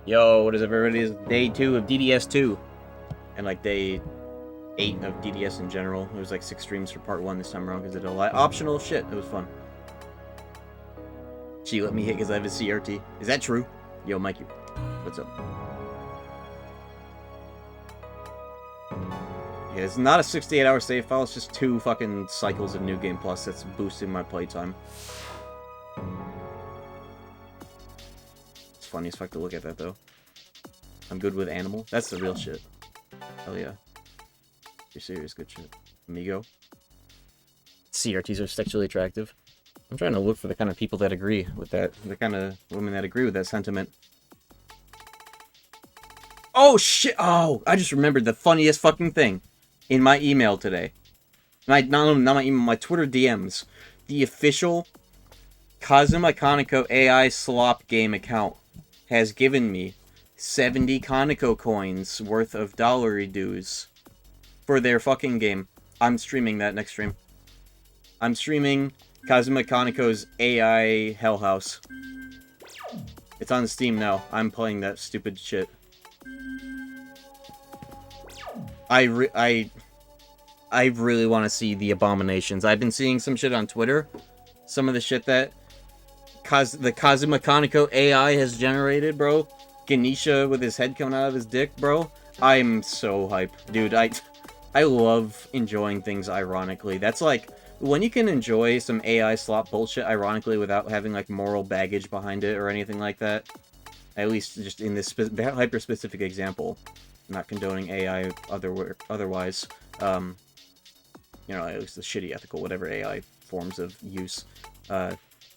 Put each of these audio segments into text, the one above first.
Yo, what is everybody? It's day 2 of DDS2. And like day 8 of DDS in general. It was like 6 streams for part 1 this time around because it did a lot optional shit. It was fun. She let me hit because I have a CRT. Is that true? Yo, Mikey. What's up? Yeah, it's not a 68-hour save file. It's just 2 fucking cycles of New Game Plus that's boosting my playtime. It's funny as fuck to look at that, though. I'm good with animal. That's the real shit. Hell yeah. You're serious, good shit. Amigo. CRTs are sexually attractive. I'm trying to look for the kind of people that agree with that. The kind of women that agree with that sentiment. Oh, shit! Oh, I just remembered the funniest fucking thing in my email today. Not my email, my Twitter DMs. The official Kazuma Kaneko AI slop game account has given me 70 Kaneko coins worth of dollary dues for their fucking game. I'm streaming that next stream. I'm streaming Kazuma Kaneko's AI Hell House. It's on Steam now. I'm playing that stupid shit. I really want to see the abominations. I've been seeing some shit on Twitter. Some of the shit that the Kazuma Kaneko AI has generated, bro. Ganesha with his head coming out of his dick, bro. I'm so hyped. Dude, I love enjoying things ironically. That's like, when you can enjoy some AI slop bullshit ironically without having like moral baggage behind it or anything like that. At least just in this hyper-specific example. I'm not condoning AI otherwise. You know, at least the shitty ethical, whatever AI forms of use.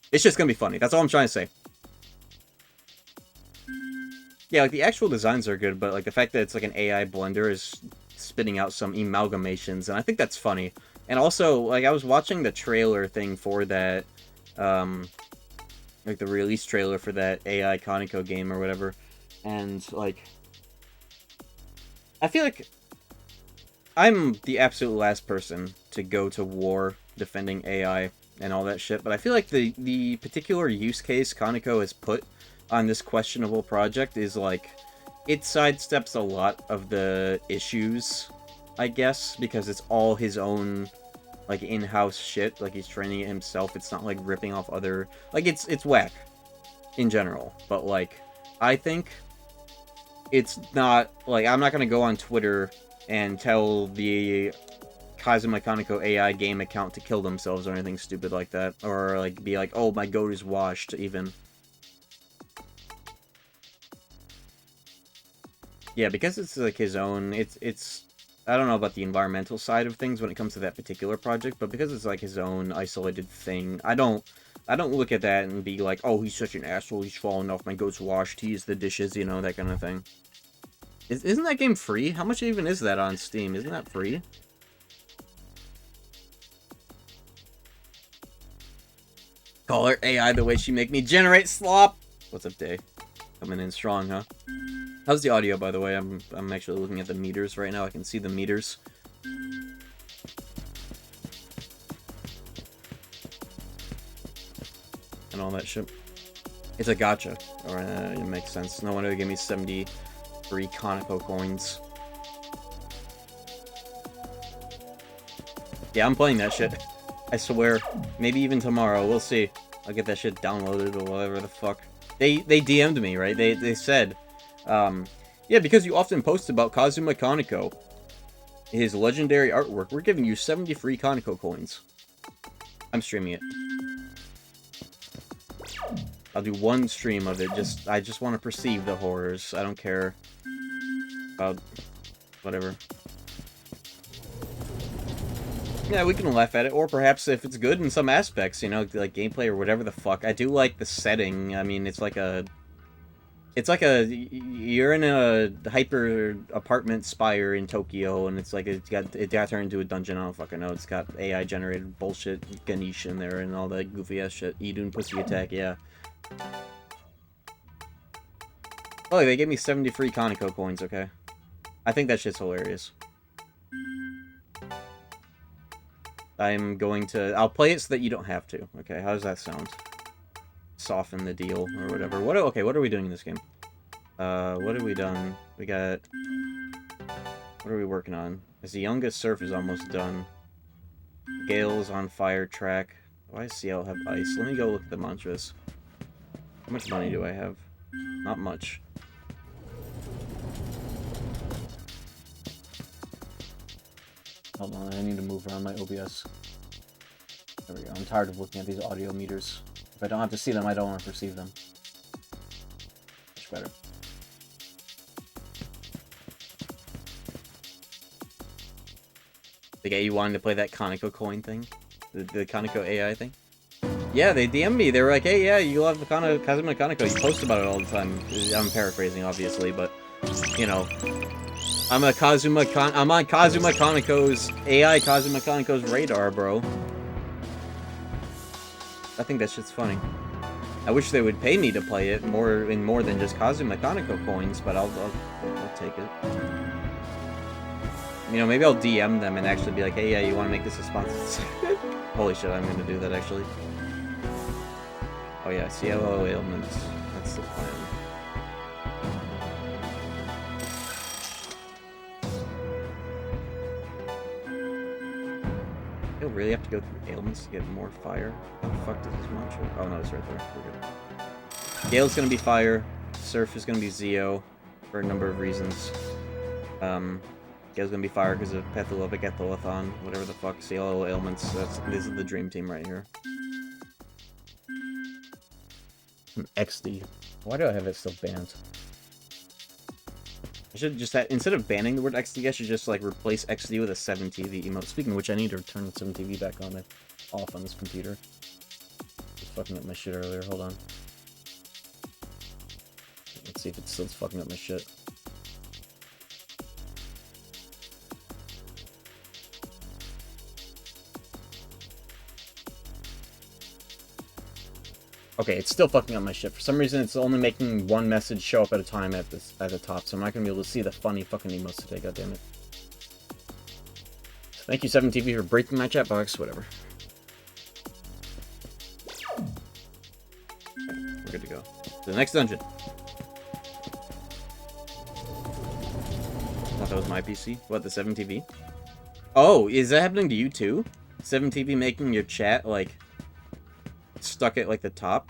It's just gonna be funny. That's all I'm trying to say. Yeah, like, the actual designs are good, but, like, the fact that it's, like, an AI blender is spitting out some amalgamations, and I think that's funny. And also, like, I was watching the trailer thing for that, like, the release trailer for that AI Kaneko game or whatever, and, like, I feel like I'm the absolute last person to go to war defending AI and all that shit, but I feel like the particular use case Kaneko has put on this questionable project is, like, it sidesteps a lot of the issues, I guess, because it's all his own, like, in-house shit. Like, he's training it himself. It's not, like, ripping off other... Like, it's whack, in general. But, like, I think it's not... Like, I'm not gonna go on Twitter and tell the Kazuma Kaneko AI game account to kill themselves or anything stupid like that. Or, like, be like, oh, my goat is washed, even. Yeah, because it's, like, his own, it's, I don't know about the environmental side of things when it comes to that particular project, but because it's, like, his own isolated thing, I don't look at that and be like, oh, he's such an asshole, he's falling off, my goat's washed, he's the dishes, you know, that kind of thing. Isn't that game free? How much even is that on Steam? Isn't that free? Call her AI the way she make me generate slop! What's up, Day? Coming in strong, huh? How's the audio, by the way? I'm actually looking at the meters right now. I can see the meters. And all that shit. It's a gacha. Alright, it makes sense. No wonder they gave me 70 free Kaneko coins. Yeah, I'm playing that shit. I swear. Maybe even tomorrow. We'll see. I'll get that shit downloaded or whatever the fuck. They DM'd me, right? They said... yeah, because you often post about Kazuma Kaneko, his legendary artwork, we're giving you 70 free Kaneko coins. I'm streaming it. I'll do one stream of it, I just want to perceive the horrors. I don't care about whatever. Yeah, we can laugh at it, or perhaps if it's good in some aspects, you know, like gameplay or whatever the fuck. I do like the setting. I mean, it's like a... you're in a hyper apartment spire in Tokyo, and it's like it got turned into a dungeon. I don't fucking know. It's got AI generated bullshit, Ganesh in there, and all that goofy ass shit. Idun pussy attack, yeah. Oh, they gave me 70 free Kaneko coins. Okay, I think that shit's hilarious. I'll play it so that you don't have to. Okay, how does that sound? Soften the deal or whatever. What are we doing in this game? What have we done? We got... What are we working on? Is the youngest surf is almost done. Gale's on fire track. Why does CL have ice? Let me go look at the mantras. How much money do I have? Not much. Hold on, I need to move around my OBS. There we go. I'm tired of looking at these audio meters. If I don't have to see them, I don't want to perceive them. Much better. They get you wanting to play that Conoco coin thing? The Conoco AI thing? Yeah, they DM'd me. They were like, hey, yeah, you love the Kazuma Conoco. You post about it all the time. I'm paraphrasing, obviously, but, you know. I'm on Kazuma Conoco's, AI Kazuma Conoco's radar, bro. I think that shit's funny. I wish they would pay me to play it more than just Kazuma Conoco coins, but I'll take it. You know, maybe I'll DM them and actually be like, hey, yeah, you want to make this a sponsor? Holy shit, I'm gonna do that, actually. Oh yeah, CLO ailments. That's the plan. You'll really have to go through ailments to get more fire? How the fuck does this mantra? Oh no, it's right there. We're good. Gale's gonna be fire. Surf is gonna be Zeo for a number of reasons. Gale's gonna be fire because of Pethulopic Etholathon, whatever the fuck, CLO ailments. This is the dream team right here. XD. Why do I have it still banned? I should just have, instead of banning the word XD, I should just like replace XD with a 7TV emote. Speaking of which, I need to turn the 7TV back on. Off on this computer. Just fucking up my shit earlier. Hold on. Let's see if it's still fucking up my shit. Okay, it's still fucking up my shit. For some reason, it's only making one message show up at a time at the top, so I'm not gonna be able to see the funny fucking emotes today, goddammit. So thank you, 7TV, for breaking my chat box, whatever. Okay, we're good to go. To the next dungeon. I thought that was my PC. What, the 7TV? Oh, is that happening to you too? 7TV making your chat, like, stuck at like the top.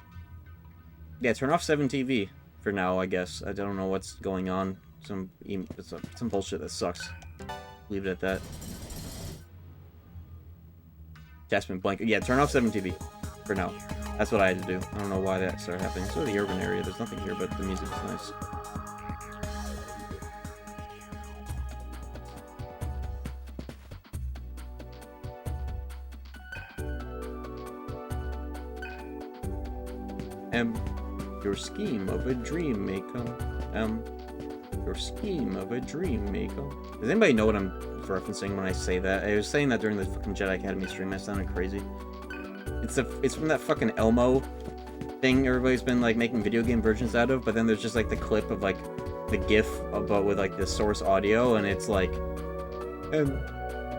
Yeah, turn off 7TV for now, I guess. I don't know what's going on. Some bullshit that sucks. Leave it at that. Jasmine blank. Yeah, turn off 7TV for now. That's what I had to do. I don't know why that started happening. So the urban area, there's nothing here, but the music is nice. Your scheme of a dream may come. Your scheme of a dream may come. Does anybody know what I'm referencing when I say that? I was saying that during the fucking Jedi Academy stream. I sounded crazy. It's from that fucking Elmo thing everybody's been like making video game versions out of, but then there's just like the clip of like the GIF but with like the source audio, and it's like, and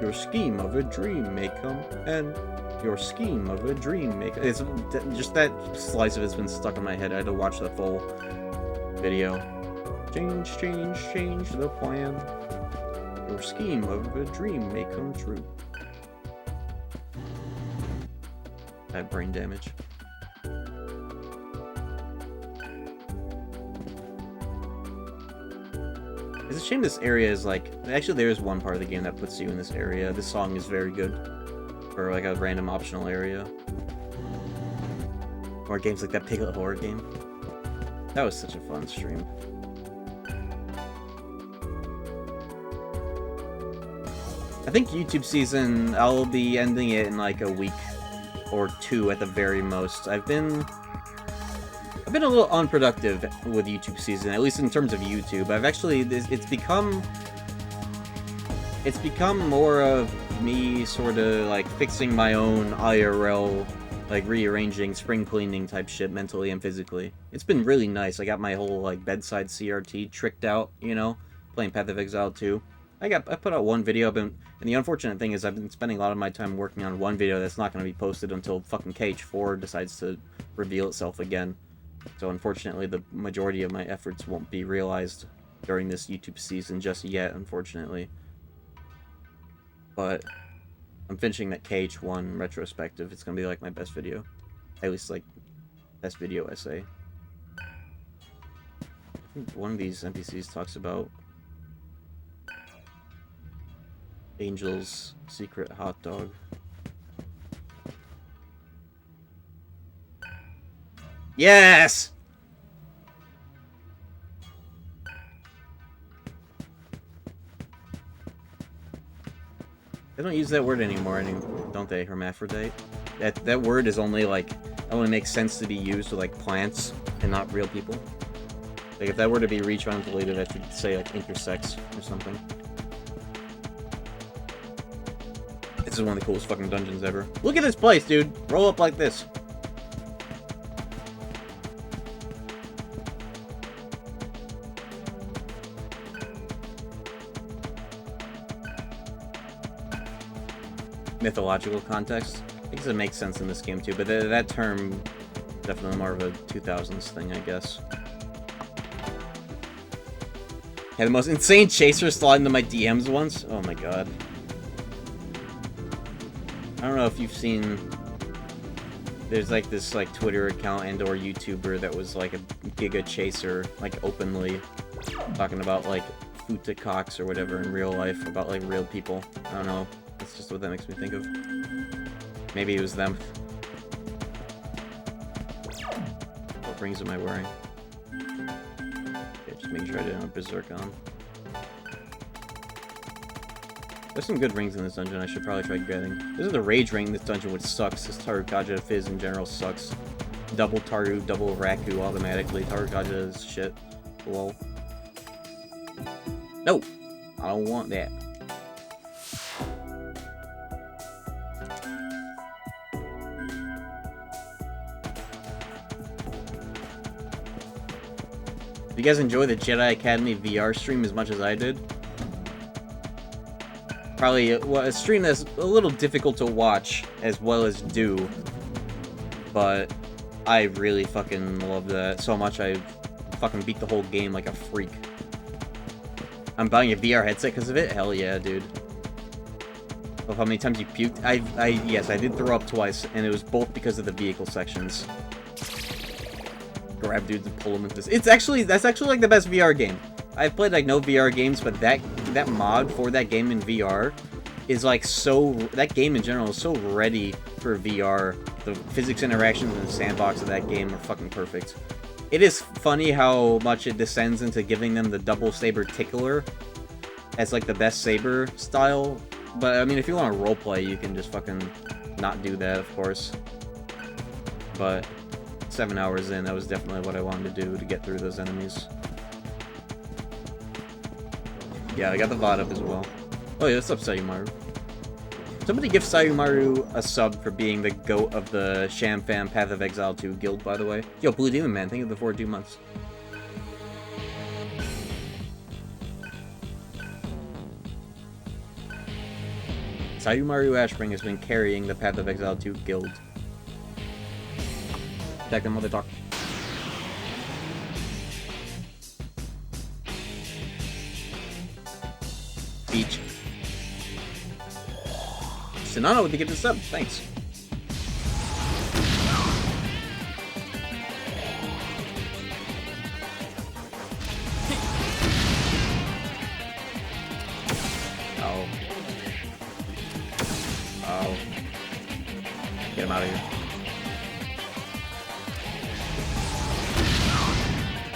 your scheme of a dream may come, and your scheme of a dream maker. It's just that slice of it's been stuck in my head. I had to watch the full video. Change, change, change the plan. Your scheme of a dream may come true. I have brain damage. It's a shame this area is like... Actually, there is one part of the game that puts you in this area. This song is very good. For like a random optional area. Or games like that Piglet horror game. That was such a fun stream. I think YouTube season, I'll be ending it in like a week or two at the very most. I've been a little unproductive with YouTube season, at least in terms of YouTube. I've actually, it's become more of me sort of like fixing my own IRL, like rearranging, spring cleaning type shit mentally and physically. It's been really nice. I got my whole like bedside CRT tricked out, you know, playing Path of Exile 2. I put out one video, and the unfortunate thing is I've been spending a lot of my time working on one video that's not going to be posted until fucking KH4 decides to reveal itself again. So unfortunately, the majority of my efforts won't be realized during this YouTube season just yet, unfortunately. But I'm finishing that KH1 retrospective. It's gonna be like my best video. At least like best video essay. I think one of these NPCs talks about Angel's secret hot dog. Yes! They don't use that word anymore, don't they? Hermaphrodite? That word is only like, only makes sense to be used with like plants and not real people. Like if that were to be retranslated, I should say like intersex or something. This is one of the coolest fucking dungeons ever. Look at this place, dude! Roll up like this. Mythological context. I guess it makes sense in this game too, but that term definitely more of a 2000s thing, I guess. Had the most insane chaser slide into my DMs once. Oh my god. I don't know if you've seen. There's like this like Twitter account and or YouTuber that was like a giga chaser, like openly talking about like Futa or whatever in real life about like real people. I don't know. That's just what that makes me think of. Maybe it was them. What rings am I wearing? Okay, just making sure I didn't have Berserk on. There's some good rings in this dungeon I should probably try getting. This is the Rage ring in this dungeon, which sucks. This Tarugaja Fizz in general sucks. Double Taru, double Raku automatically. Tarugaja is shit. Lol. No! I don't want that. If you guys enjoy the Jedi Academy VR stream as much as I did, probably a stream that's a little difficult to watch as well as do, but I really fucking love that so much. I fucking beat the whole game like a freak. I'm buying a VR headset because of it? Hell yeah, dude. Of how many times you puked? Yes, I did throw up twice, and it was both because of the vehicle sections. Grab dudes and pull them into this. That's actually like the best VR game. I've played like no VR games, but that mod for that game in VR is like so. That game in general is so ready for VR. The physics interactions in the sandbox of that game are fucking perfect. It is funny how much it descends into giving them the double saber tickler as like the best saber style. But I mean, if you want to roleplay, you can just fucking not do that, of course. But 7 hours in, that was definitely what I wanted to do to get through those enemies. Yeah, I got the VOD up as well. Oh yeah, what's up, Sayumaru? Somebody give Sayumaru a sub for being the GOAT of the Sham Fam Path of Exile 2 guild, by the way. Yo, Blue Demon Man, thank you for 2 months. Sayumaru Ashspring has been carrying the Path of Exile 2 guild. Attack them while they talk. Beach. Sinano with the gift of sub, thanks. Oh. Oh. Get him out of here.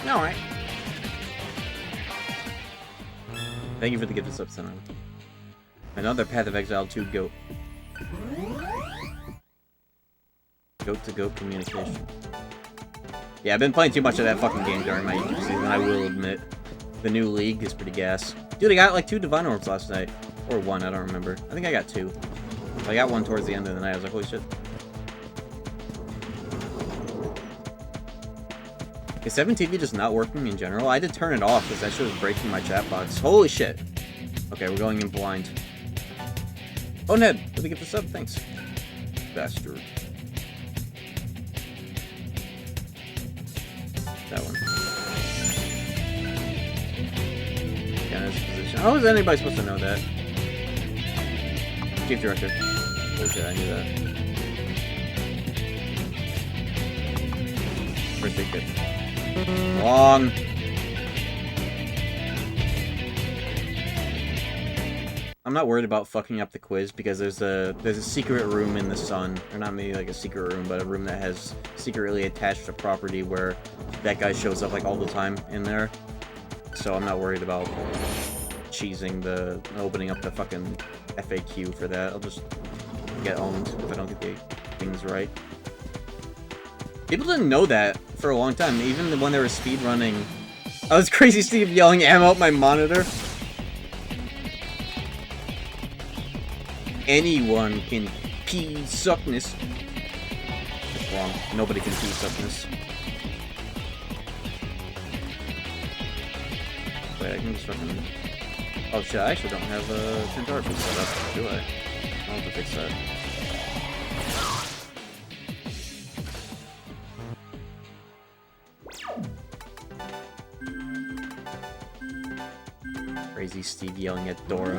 Alright. Thank you for the gift of sub, Sinano. Another Path of Exile 2 GOAT. Goat-to-goat communication. Yeah, I've been playing too much of that fucking game during my YouTube season, I will admit. The new league is pretty gas. Dude, I got like 2 Divine Orbs last night. Or 1, I don't remember. I think I got 2. I got 1 towards the end of the night, I was like, holy shit. Is 7TV just not working in general? I did turn it off because that shit was breaking my chat box. Holy shit. Okay, we're going in blind. Oh, Ned, let me get this up, thanks. Bastard. explanation. How is anybody supposed to know that? Chief Director. Bullshit, I knew that. Birthday kid. Wrong. I'm not worried about fucking up the quiz because there's a secret room in the sun, or not maybe like a secret room, but a room that has secretly attached a property where that guy shows up like all the time in there. So I'm not worried about cheesing the opening up the fucking FAQ for that. I'll just get owned if I don't get the things right. People didn't know that for a long time, even when they were speedrunning. I was Crazy Steve yelling ammo at my monitor. Anyone can pee suckness. That's wrong. Nobody can pee suckness. Wait, I can just fucking... Oh shit, I actually don't have a Centaur set up, do I? I'll have to fix that. Crazy Steve yelling at Dora.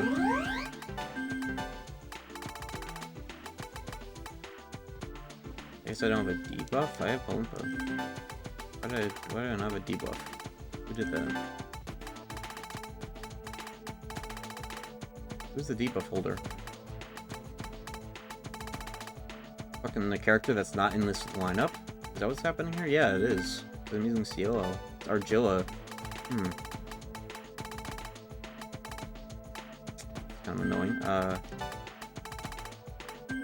I guess I don't have a debuff? I have Polympa. Why do I not have a debuff? Who did that? Who's the debuff holder? Fucking the character that's not in this lineup? Is that what's happening here? Yeah, it is. I'm using Cielo. It's Argilla. Kind of annoying.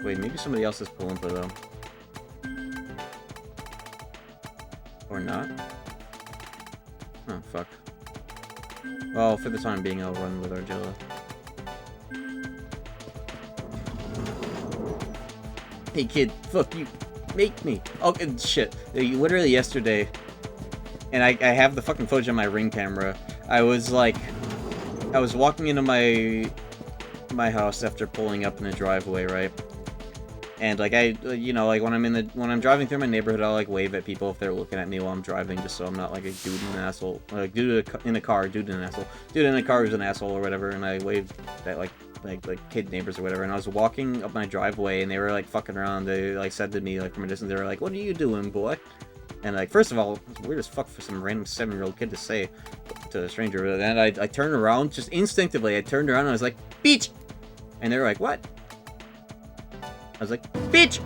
Wait, maybe somebody else has Polympa though. Or not? Oh, fuck. Well, for the time being, I'll run with Argilla. Hey kid, fuck you. Make me. Oh, and shit. Literally yesterday, and I have the fucking footage on my Ring camera. I was walking into my house after pulling up in the driveway, right? And like you know, like when I'm driving through my neighborhood, I'll like wave at people if they're looking at me while I'm driving, just so I'm not like a dude and an asshole. Like dude in a car, dude and an asshole. Dude in a car who's an asshole or whatever, and I waved at like kid neighbors or whatever. And I was walking up my driveway, and they were like fucking around. They like said to me like from a distance, they were like, "What are you doing, boy?" And like first of all, it's weird as fuck for some random 7-year-old kid to say to a stranger. But then I turned around, just instinctively, I turned around and I was like, "Beach!" And they were like, "What?" I was like, "Bitch!"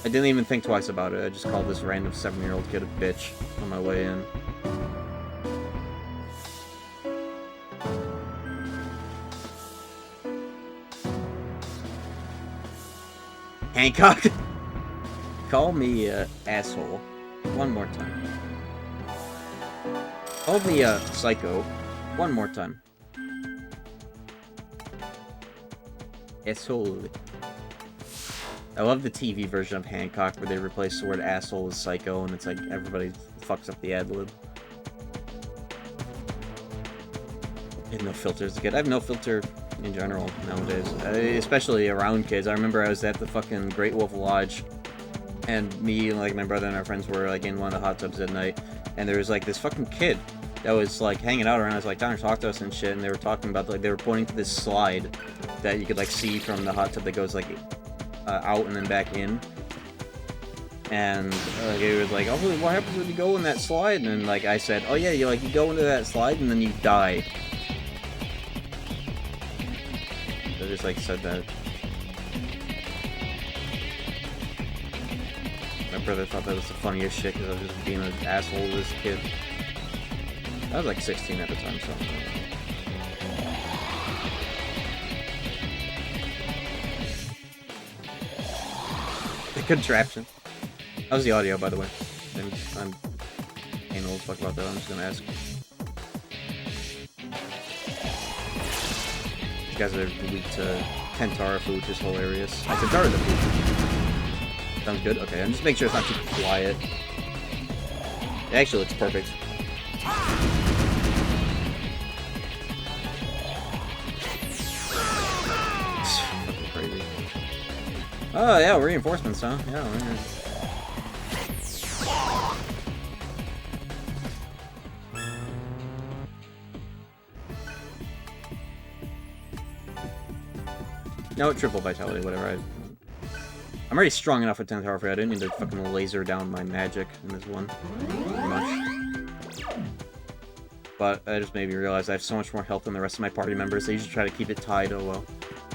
I didn't even think twice about it. I just called this random 7-year-old kid a bitch on my way in. Hancock! Call me asshole one more time. Call me psycho one more time. Asshole. I love the TV version of Hancock where they replace the word asshole with psycho, and it's like everybody fucks up the ad-lib. I have no filters to get. I have no filter in general nowadays, especially around kids. I remember I was at the fucking Great Wolf Lodge, and me, like my brother and our friends were like in one of the hot tubs at night, and there was like this fucking kid that was like hanging out around us, like down to talk to us and shit, and they were talking about like they were pointing to this slide that you could like see from the hot tub that goes like out and then back in, and it was like, "Oh, what happens when you go in that slide?" And then like I said, "Oh yeah, you go into that slide and then you die." I just like said that. My brother thought that was the funniest shit because I was just being an asshole to this kid. I was like 16 at the time, so. The contraption. How's the audio, by the way? I'm anal as fuck about that. I'm just gonna ask. You guys are weak to Kentara food, which is hilarious. I Kentara the food. Sounds good? Okay, I'm just making sure it's not too quiet. It actually looks perfect. It's fucking crazy. Oh yeah, reinforcements, huh? Yeah. No, triple vitality, whatever. I'm already strong enough with 10th Tower for I didn't need to fucking laser down my magic in this one. Too much. But that just made me realize I have so much more health than the rest of my party members. I usually try to keep it tied. Oh well.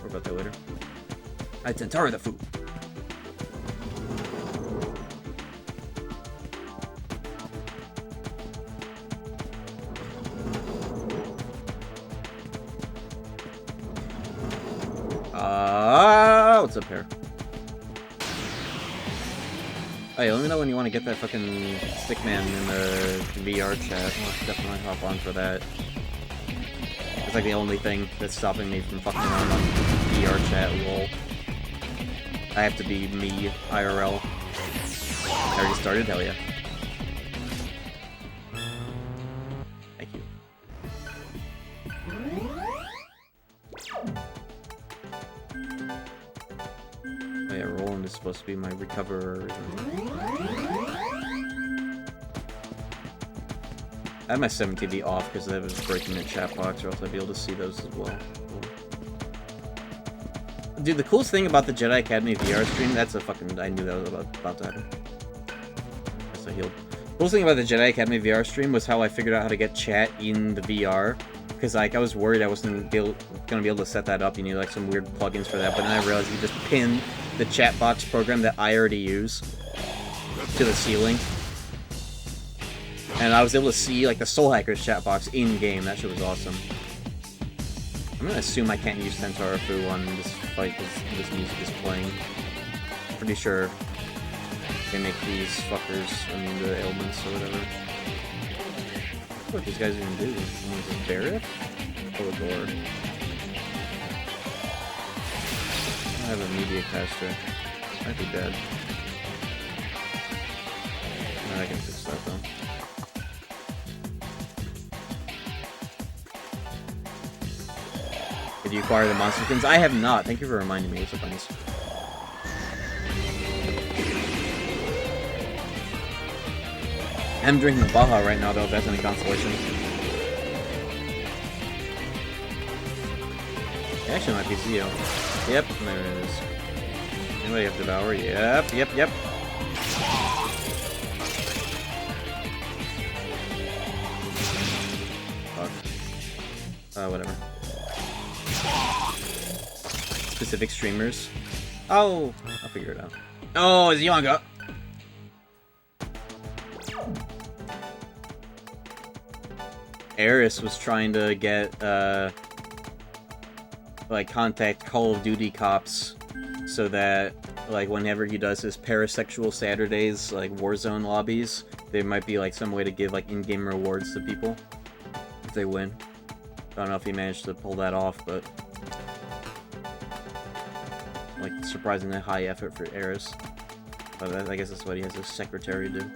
More about that later. I had 10th Tower the food. What's up here? Hey, let me know when you want to get that fucking stickman in the VR chat. I'll definitely hop on for that. It's like the only thing that's stopping me from fucking around on VR chat, lol. I have to be me, IRL. I already started? Hell yeah. Thank you. Oh yeah, Roland is supposed to be my recoverer. I have my 7TV off because I was breaking the chat box, or else I'd be able to see those as well. Dude, the coolest thing about the Jedi Academy VR stream, that's a fucking... I knew that was about to happen. That's a heal. The coolest thing about the Jedi Academy VR stream was how I figured out how to get chat in the VR. Because, like, I was worried I wasn't gonna be able to set that up. You need, like, some weird plugins for that. But then I realized you just pin the chat box program that I already use to the ceiling. And I was able to see, like, the Soul Hackers chat box in-game. That shit was awesome. I'm gonna assume I can't use Tentarafu on this fight because this music is playing. Pretty sure they make these fuckers immune to ailments or whatever. What these guys even do? Barret? Oh, Lord. I have a media caster. Might be dead. No, I can fix that though. Did you acquire the monster skins? I have not. Thank you for reminding me. What's up, bunnies? I'm drinking Baja right now, though, if that's any consolation. It actually might be Zio. Yep, there it is. Anybody have Devour? Yep. Fuck. Whatever. Specific streamers. Oh, I'll figure it out. Oh, it's Yonga. Eris was trying to get, like, contact Call of Duty cops so that, like, whenever he does his parasexual Saturdays, like, Warzone lobbies, there might be, like, some way to give, like, in-game rewards to people if they win. I don't know if he managed to pull that off, but... like, surprisingly high effort for Eris. But I guess that's what he has his secretary do.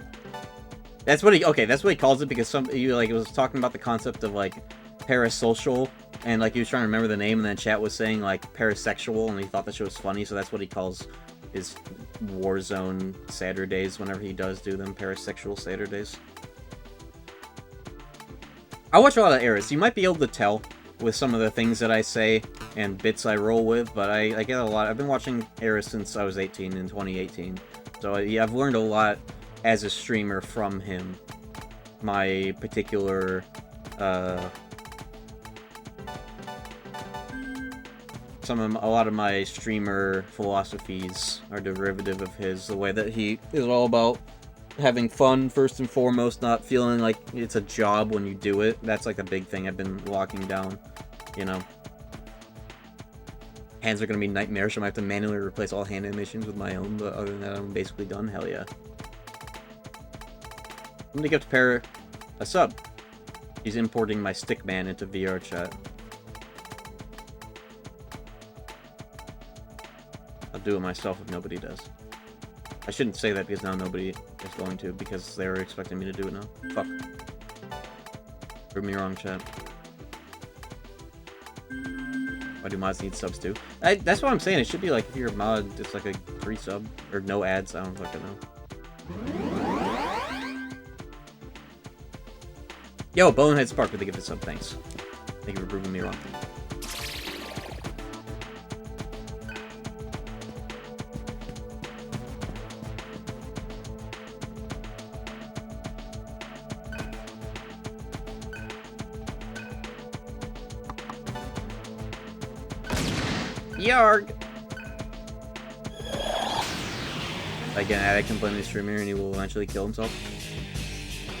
That's what he... okay, that's what he calls it, because he, like, was talking about the concept of, like, parasocial, and, like, he was trying to remember the name, and then chat was saying, like, parasexual, and he thought that shit was funny, so that's what he calls his Warzone Saturdays whenever he does do them, parasexual Saturdays. I watch a lot of Eris. You might be able to tell with some of the things that I say and bits I roll with, but I get a lot. I've been watching Eris since I was 18 in 2018, so yeah, I've learned a lot as a streamer from him. My particular a lot of my streamer philosophies are derivative of his. The way that he is all about having fun first and foremost, not feeling like it's a job when you do it. That's like a big thing I've been locking down, you know. Hands are gonna be nightmarish. I might have to manually replace all hand animations with my own, but other than that, I'm basically done. Hell yeah. I'm gonna give Para a sub. He's importing my stickman into VR chat. I'll do it myself if nobody does. I shouldn't say that because now nobody is going to, because they were expecting me to do it now. Fuck. Prove me wrong, chat. Why do mods need subs too? That's what I'm saying. It should be like if you're a mod, it's like a free sub. Or no ads, I don't fucking know. Yo, Bonehead Spark with the gift sub, thanks. Thank you for proving me wrong. Yarg! Like an addict can blame the streamer and he will eventually kill himself.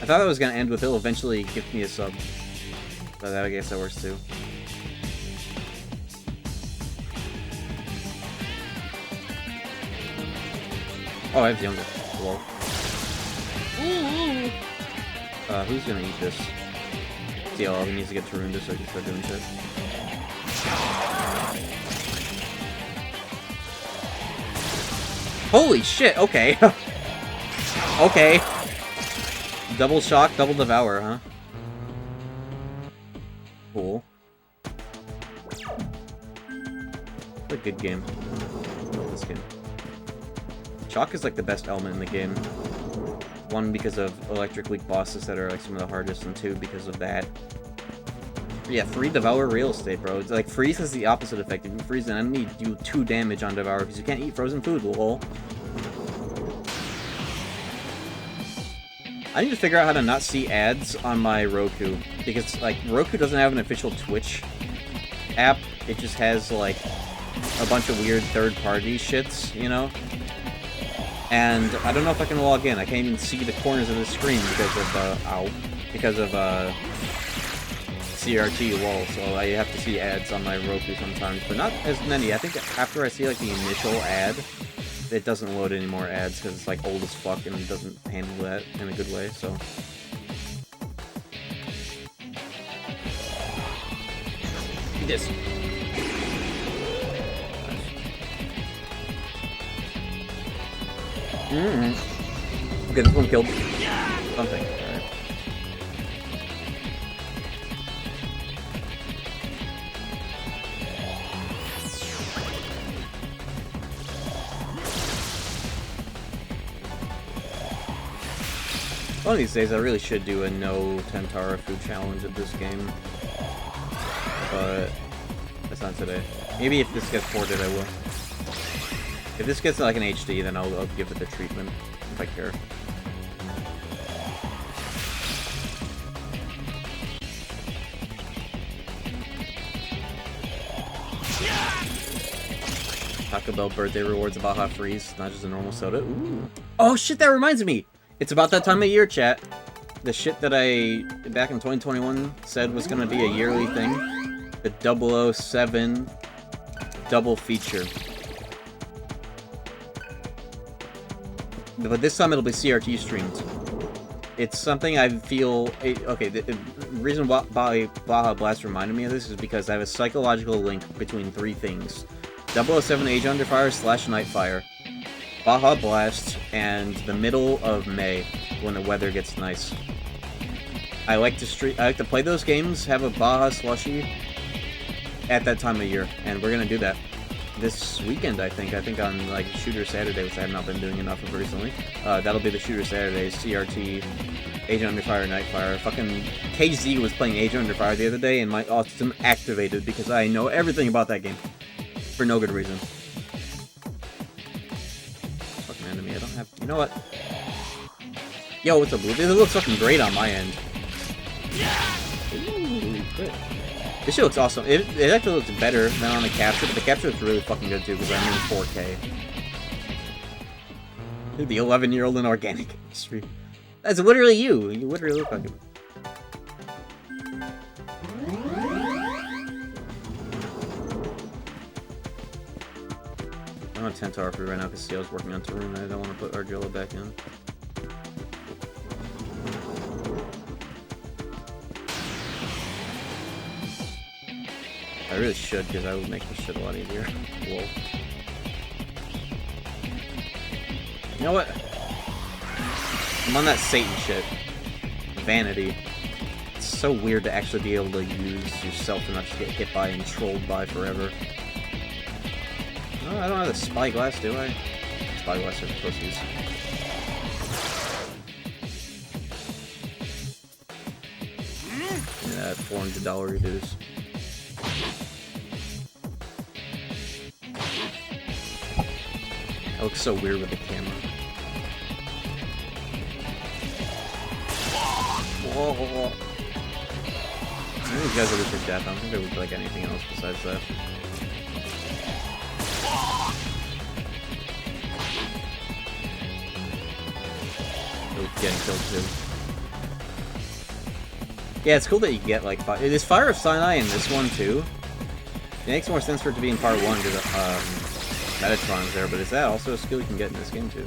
I thought that was gonna end with he'll eventually give me a sub. But I guess that works too. Oh, I have younger. Whoa. Who's gonna eat this? CLL, he needs to get to ruin this so he can start doing shit. Holy shit, okay. Okay. Double shock, double devour, huh? Cool. What a good game. I love this game. Shock is like the best element in the game. One, because of electric leak bosses that are like some of the hardest, and two, because of that. Yeah, free devour real estate, bro. It's like freeze has the opposite effect. If you freeze an enemy, you do 2 damage on devour because you can't eat frozen food, lol. I need to figure out how to not see ads on my Roku, because like Roku doesn't have an official Twitch app. It just has like a bunch of weird third-party shits, you know? And I don't know if I can log in. I can't even see the corners of the screen because of CRT wall, so I have to see ads on my Roku sometimes, but not as many. I think after I see like the initial ad, it doesn't load any more ads because it's like old as fuck and it doesn't handle that in a good way, so. This. Okay, this one killed something. Alright. One of these days I really should do a no Tentara food challenge at this game. But that's not today. Maybe if this gets ported I will. If this gets like an HD, then I'll give it the treatment, if I care. Taco Bell birthday rewards a Baja Freeze, not just a normal soda. Ooh. Oh shit, that reminds me! It's about that time of year, chat. The shit that I, back in 2021, said was gonna be a yearly thing. The 007 double feature. But this time it'll be CRT streamed. It's something I feel... Okay, the reason why Baja Blast reminded me of this is because I have a psychological link between 3 things. 007 Age Under Fire / Nightfire, Baja Blast, and the middle of May, when the weather gets nice. I like to play those games, have a Baja slushie at that time of year, and we're gonna do that this weekend, I think on like Shooter Saturday, which I have not been doing enough of recently. That'll be the Shooter Saturdays, CRT, Age Under Fire, Nightfire. Fucking KZ was playing Age Under Fire the other day, and my autism activated because I know everything about that game. For no good reason. Fucking enemy, I don't have... You know what? Yo, what's up, Blue? This looks fucking great on my end. Ooh, great. This shit looks awesome. It actually looks better than on the capture, but the capture looks really fucking good too, because I'm in 4K. Dude, the 11-year-old in organic industry. That's literally you. You literally look like him. I'm on Tentara for right now because CL's working on Tarun and I don't want to put Argilla back in. I really should, because I would make this shit a lot easier. Whoa. You know what? I'm on that Satan shit. Vanity. It's so weird to actually be able to use yourself and not just get hit by and trolled by forever. No, I don't have the spyglass, do I? Spyglass are pussies. Yeah, $400 reduce. That looks so weird with the camera. Whoa. These guys are weak for death. I don't think they look like anything else besides that. getting killed too. Yeah, it's cool that you get, like, there's Fire of Sinai in this one, too. It makes more sense for it to be in part 1 because Metatron's there, but is that also a skill you can get in this game, too?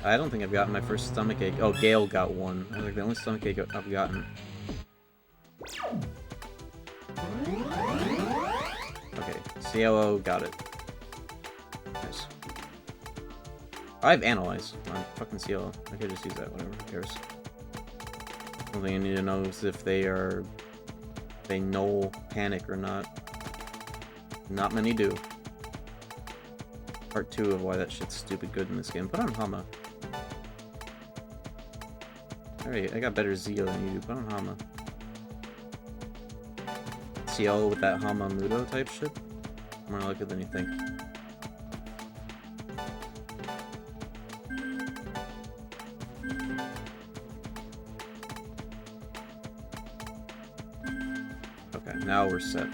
I don't think I've gotten my first stomachache. Oh, Gale got one. I think the only stomachache I've gotten. Okay, CLO got it. Nice. I have Analyze on fucking CLO. I could just use that, whatever, who cares. The only thing I need to know is if they null panic or not. Not many do. Part 2 of why that shit's stupid good in this game. Put on Hama. Alright, I got better Zeo than you do. Put on Hama. CL with that Hama Mudo type shit? More likely than you think. Okay, now we're set.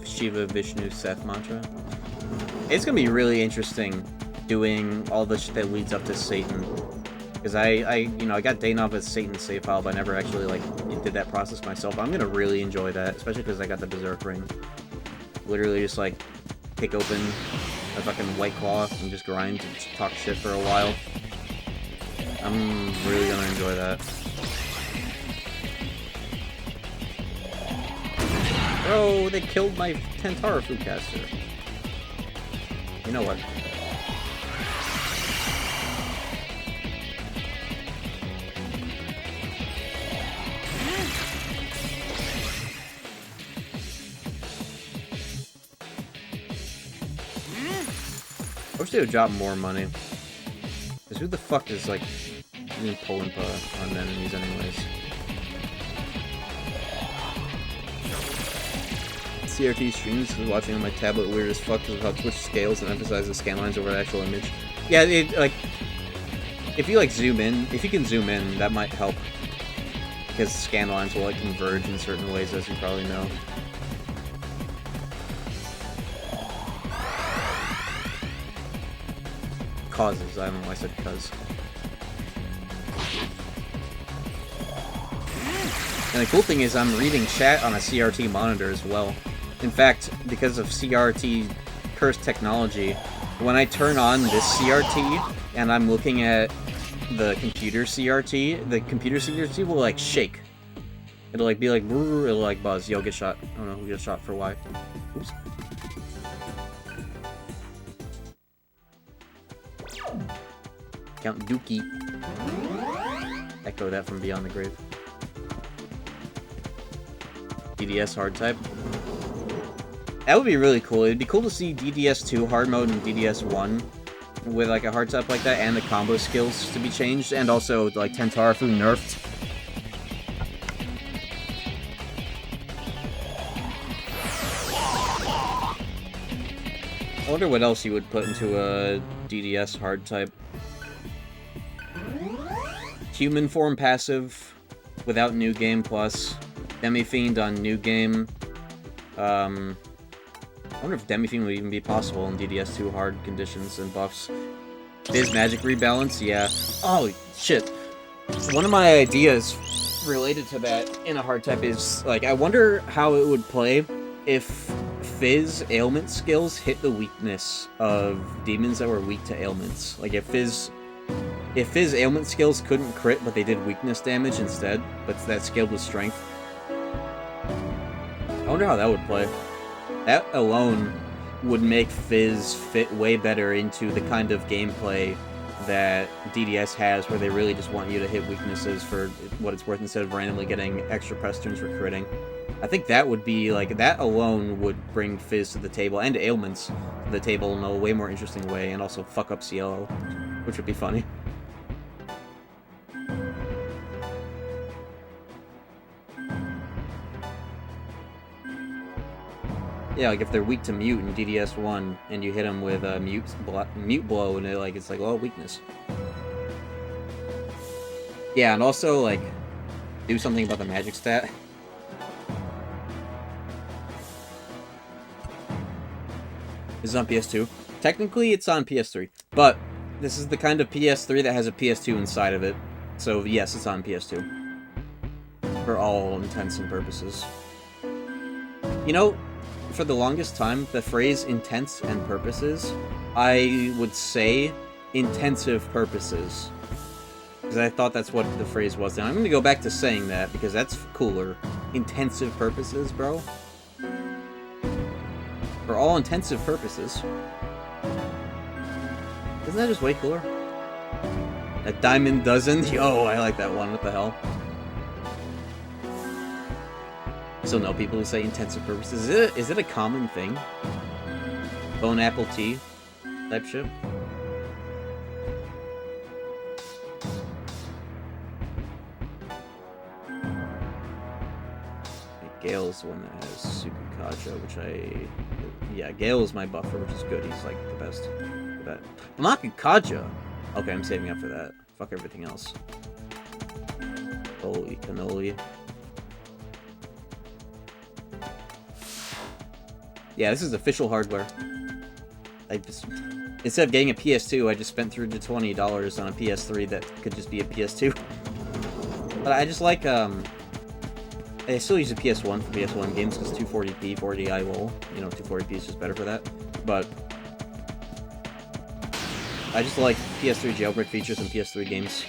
Shiva, Vishnu, Seth mantra. It's gonna be really interesting doing all the shit that leads up to Satan. Because I got Daynov as Satan's save file, but I never actually, like, did that process myself. I'm gonna really enjoy that, especially because I got the Berserk ring. Literally just, like, pick open a fucking White Claw and just grind and talk shit for a while. I'm really gonna enjoy that. Bro, they killed my Tentarafu caster. You know what? I wish they would drop more money. Because who the fuck is, like, even pulling on enemies anyways? CRT streams, watching on my tablet weird as fuck because of how Twitch scales and emphasizes scan lines over the actual image. Yeah, if you, like, zoom in, if you can zoom in, that might help. Because scan lines will, like, converge in certain ways, as you probably know. Causes, I don't know why I said cause. And the cool thing is I'm reading chat on a CRT monitor as well. In fact, because of CRT cursed technology, when I turn on this CRT and I'm looking at the computer CRT will, like, shake. It'll, like, be like, it'll, like, buzz. Yo, get shot. I don't know who gets shot for why. Oops. Count Dookie. Echo that from beyond the grave. DDS hard type. That would be really cool. It'd be cool to see DDS2 hard mode and DDS1 with, like, a hard type like that, and the combo skills to be changed, and also, like, Tentarafu nerfed. I wonder what else you would put into a DDS hard type. Human form passive without New Game plus. Demi-Fiend on New Game. I wonder if Demi-Fiend would even be possible in DDS2 hard conditions and buffs. Fizz magic rebalance, yeah. Oh, shit. One of my ideas related to that in a hard type is, like, I wonder how it would play if Fizz ailment skills hit the weakness of demons that were weak to ailments. Like, if Fizz ailment skills couldn't crit, but they did weakness damage instead, but that scaled with strength. I wonder how that would play. That alone would make Fizz fit way better into the kind of gameplay that DDS has, where they really just want you to hit weaknesses for what it's worth instead of randomly getting extra press turns for critting. I think that would be, like, that alone would bring Fizz to the table, and ailments to the table in a way more interesting way, and also fuck up CLO, which would be funny. Yeah, like if they're weak to mute in DDS1, and you hit them with a mute blow, and it's like, well, weakness. Yeah, and also, like, do something about the magic stat. It's on PS2. Technically, it's on PS3, but this is the kind of PS3 that has a PS2 inside of it. So yes, it's on PS2. For all intents and purposes. You know, for the longest time, the phrase intents and purposes, I would say intensive purposes. Because I thought that's what the phrase was. And I'm going to go back to saying that because that's cooler. Intensive purposes, bro. For all intensive purposes. Isn't that just way cooler? A diamond dozen? Yo, I like that one. What the hell? I still know people who say intensive purposes. Is it a common thing? Bone apple tea type shit? Gale's the one that has Sukukaja, which yeah, Gale is my buffer, which is good. He's like the best for that. Makukaja! Okay, I'm saving up for that. Fuck everything else. Holy cannoli. Yeah, this is official hardware. Instead of getting a PS2, I just spent through the $20 on a PS3 that could just be a PS2. But I just like, I still use a PS1 for PS1 games because 240p, 480i will, you know, 240p is just better for that. But I just like PS3 jailbreak features and PS3 games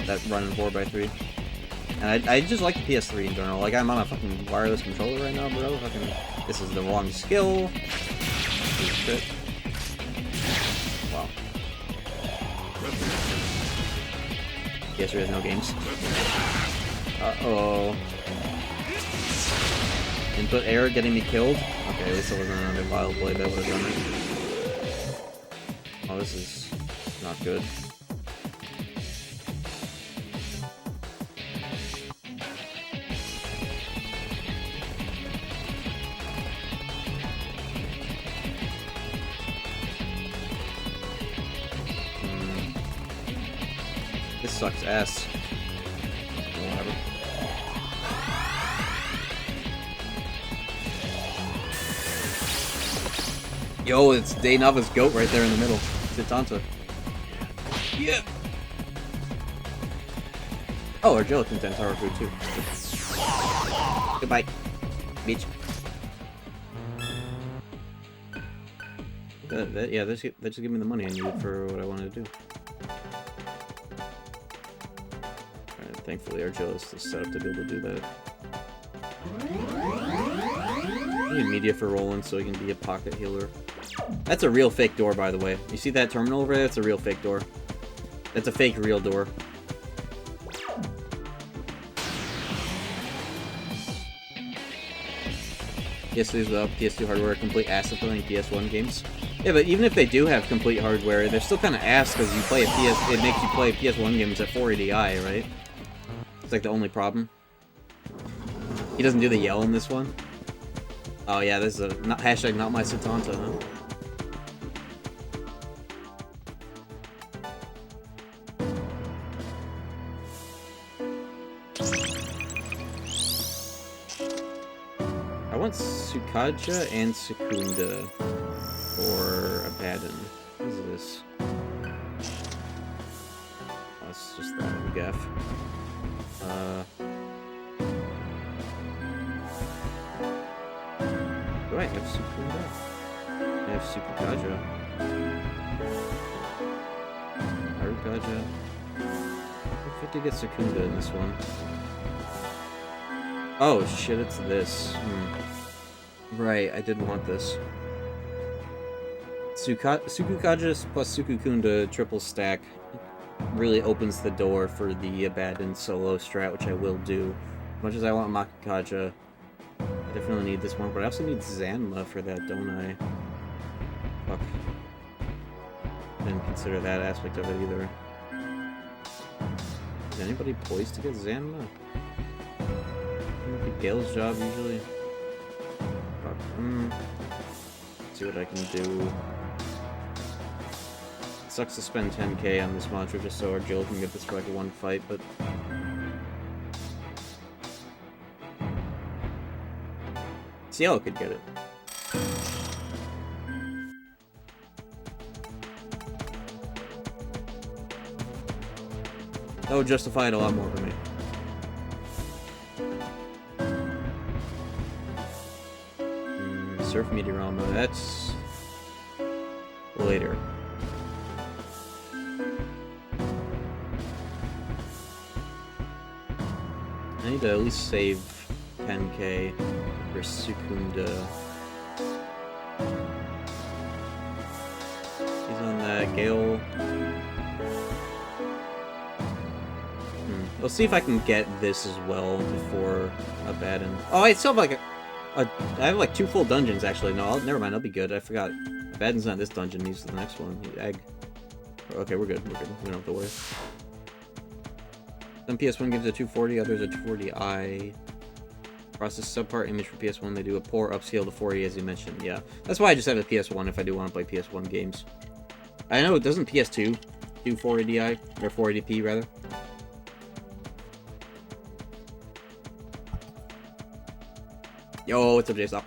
that run in 4x3. And I just like the PS3 in general. Like, I'm on a fucking wireless controller right now, bro. Fucking, this is the wrong skill. Shit. Wow. PS3 has no games. Uh-oh. Input error getting me killed? Okay, at least it wasn't another wild play that would have done it. Oh, this is not good. This sucks ass. Whatever. Yo, it's Daynava's goat right there in the middle. Sitanta. Yeah. Oh, our gelatin's Tantara food too. Goodbye, bitch. Yeah, that just give me the money I need for what I wanted to do. Alright, thankfully Argilla is set up to be able to do that. I need media for Roland so he can be a pocket healer. That's a real fake door, by the way. You see that terminal over there? That's a real fake door. That's a fake real door. Yes, there's PS2 hardware, complete ass of playing PS1 games. Yeah, but even if they do have complete hardware, they're still kind of ass because you play it makes you play PS1 games at 480i, right? It's like the only problem. He doesn't do the yell in this one. Oh yeah, this is a hashtag not my Sitanta, huh? I want Sukaja and Sukunda for Abaddon. What is this? Oh, it's just that gaff. Do I have Sukunda? I have Sukukaja. Harukaja. If I did get Sukunda in this one. Oh shit, it's this. Right, I did want this. Sukukaja plus Sukukunda triple stack really opens the door for the Abaddon solo strat, which I will do. As much as I want Makukaja, I definitely need this one, but I also need Zanma for that, don't I? Fuck. Didn't consider that aspect of it either. Is anybody poised to get Zanma? Be Gale's job usually. Fuck. See what I can do. It sucks to spend 10k on this mantra just so our Jill can get this for like one fight, but Cielo could get it. That would justify it a lot more for me. Surf Meteorama, that's later. I need to at least save 10k for Sukunda. He's on that Gale. Let's see if I can get this as well before Abaddon. Oh, I still have like I have like 2 full dungeons actually. No, never mind. I'll be good. I forgot. Abaddon's not this dungeon. He's the next one. Egg. Okay, we're good. We're good. We don't have to worry. Some PS1 gives a 240, others a 240i. Process subpart image for PS1. They do a poor upscale to 480 as you mentioned. Yeah, that's why I just have a PS1 if I do want to play PS1 games. I know, doesn't PS2 do 480i or 480p rather? Yo, what's up, J-Stop?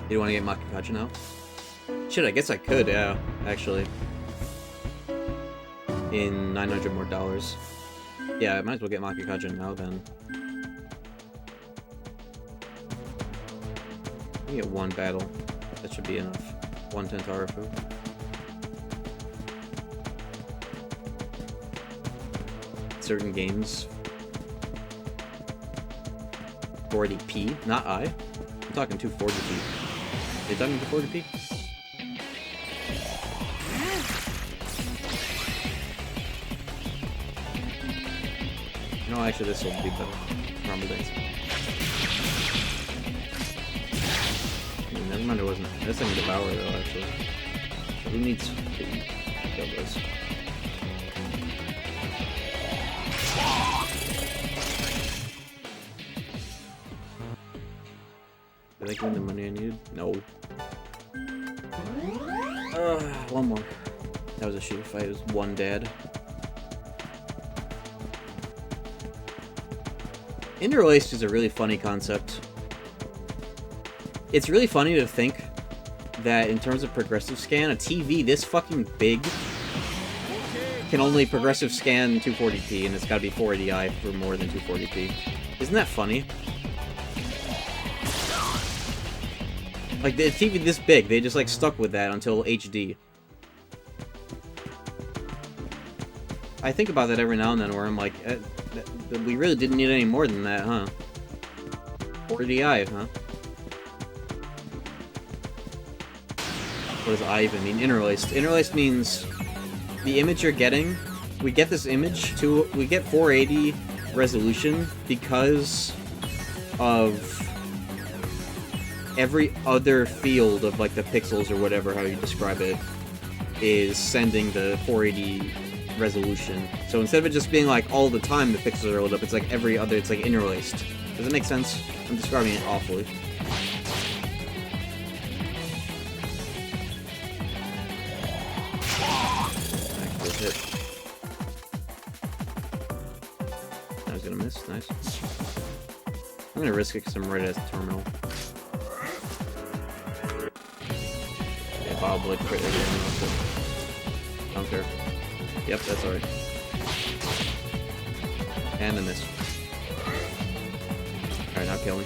You want to get Makikaja now? Shit, I guess I could, yeah, actually. In $900 more dollars. Yeah, I might as well get Makikaja now then. Let me get 1 battle. That should be enough. 1 Tentarafu. Certain games. 480p, not I. I'm talking 240p. Are you talking 240p? No, actually, this will be better. Rumble Dance. Never mind, it wasn't. This thing Devour, though, actually. Who needs to kill this? Did I give the money I needed? No. One more. That was a shoot fight. It was 1 dad. Interlaced is a really funny concept. It's really funny to think that in terms of progressive scan, a TV this fucking big can only progressive scan 240p, and it's gotta be 480i for more than 240p. Isn't that funny? Like, the TV this big, they just, like, stuck with that until HD. I think about that every now and then, where I'm like, we really didn't need any more than that, huh? 480i, huh? What does I even mean? Interlaced. Interlaced means the image you're getting, we get this image to, we get 480 resolution because of every other field of, like, the pixels or whatever, how you describe it, is sending the 480 resolution. So instead of it just being, like, all the time the pixels are lit up, it's like every other, it's like interlaced. Does it make sense? I'm describing it awfully. Actually hit. I was gonna miss, nice. I'm gonna risk it because I'm right at the terminal. Probably crit again. I don't care. Yep, that's alright. And a miss. Alright, now kill me.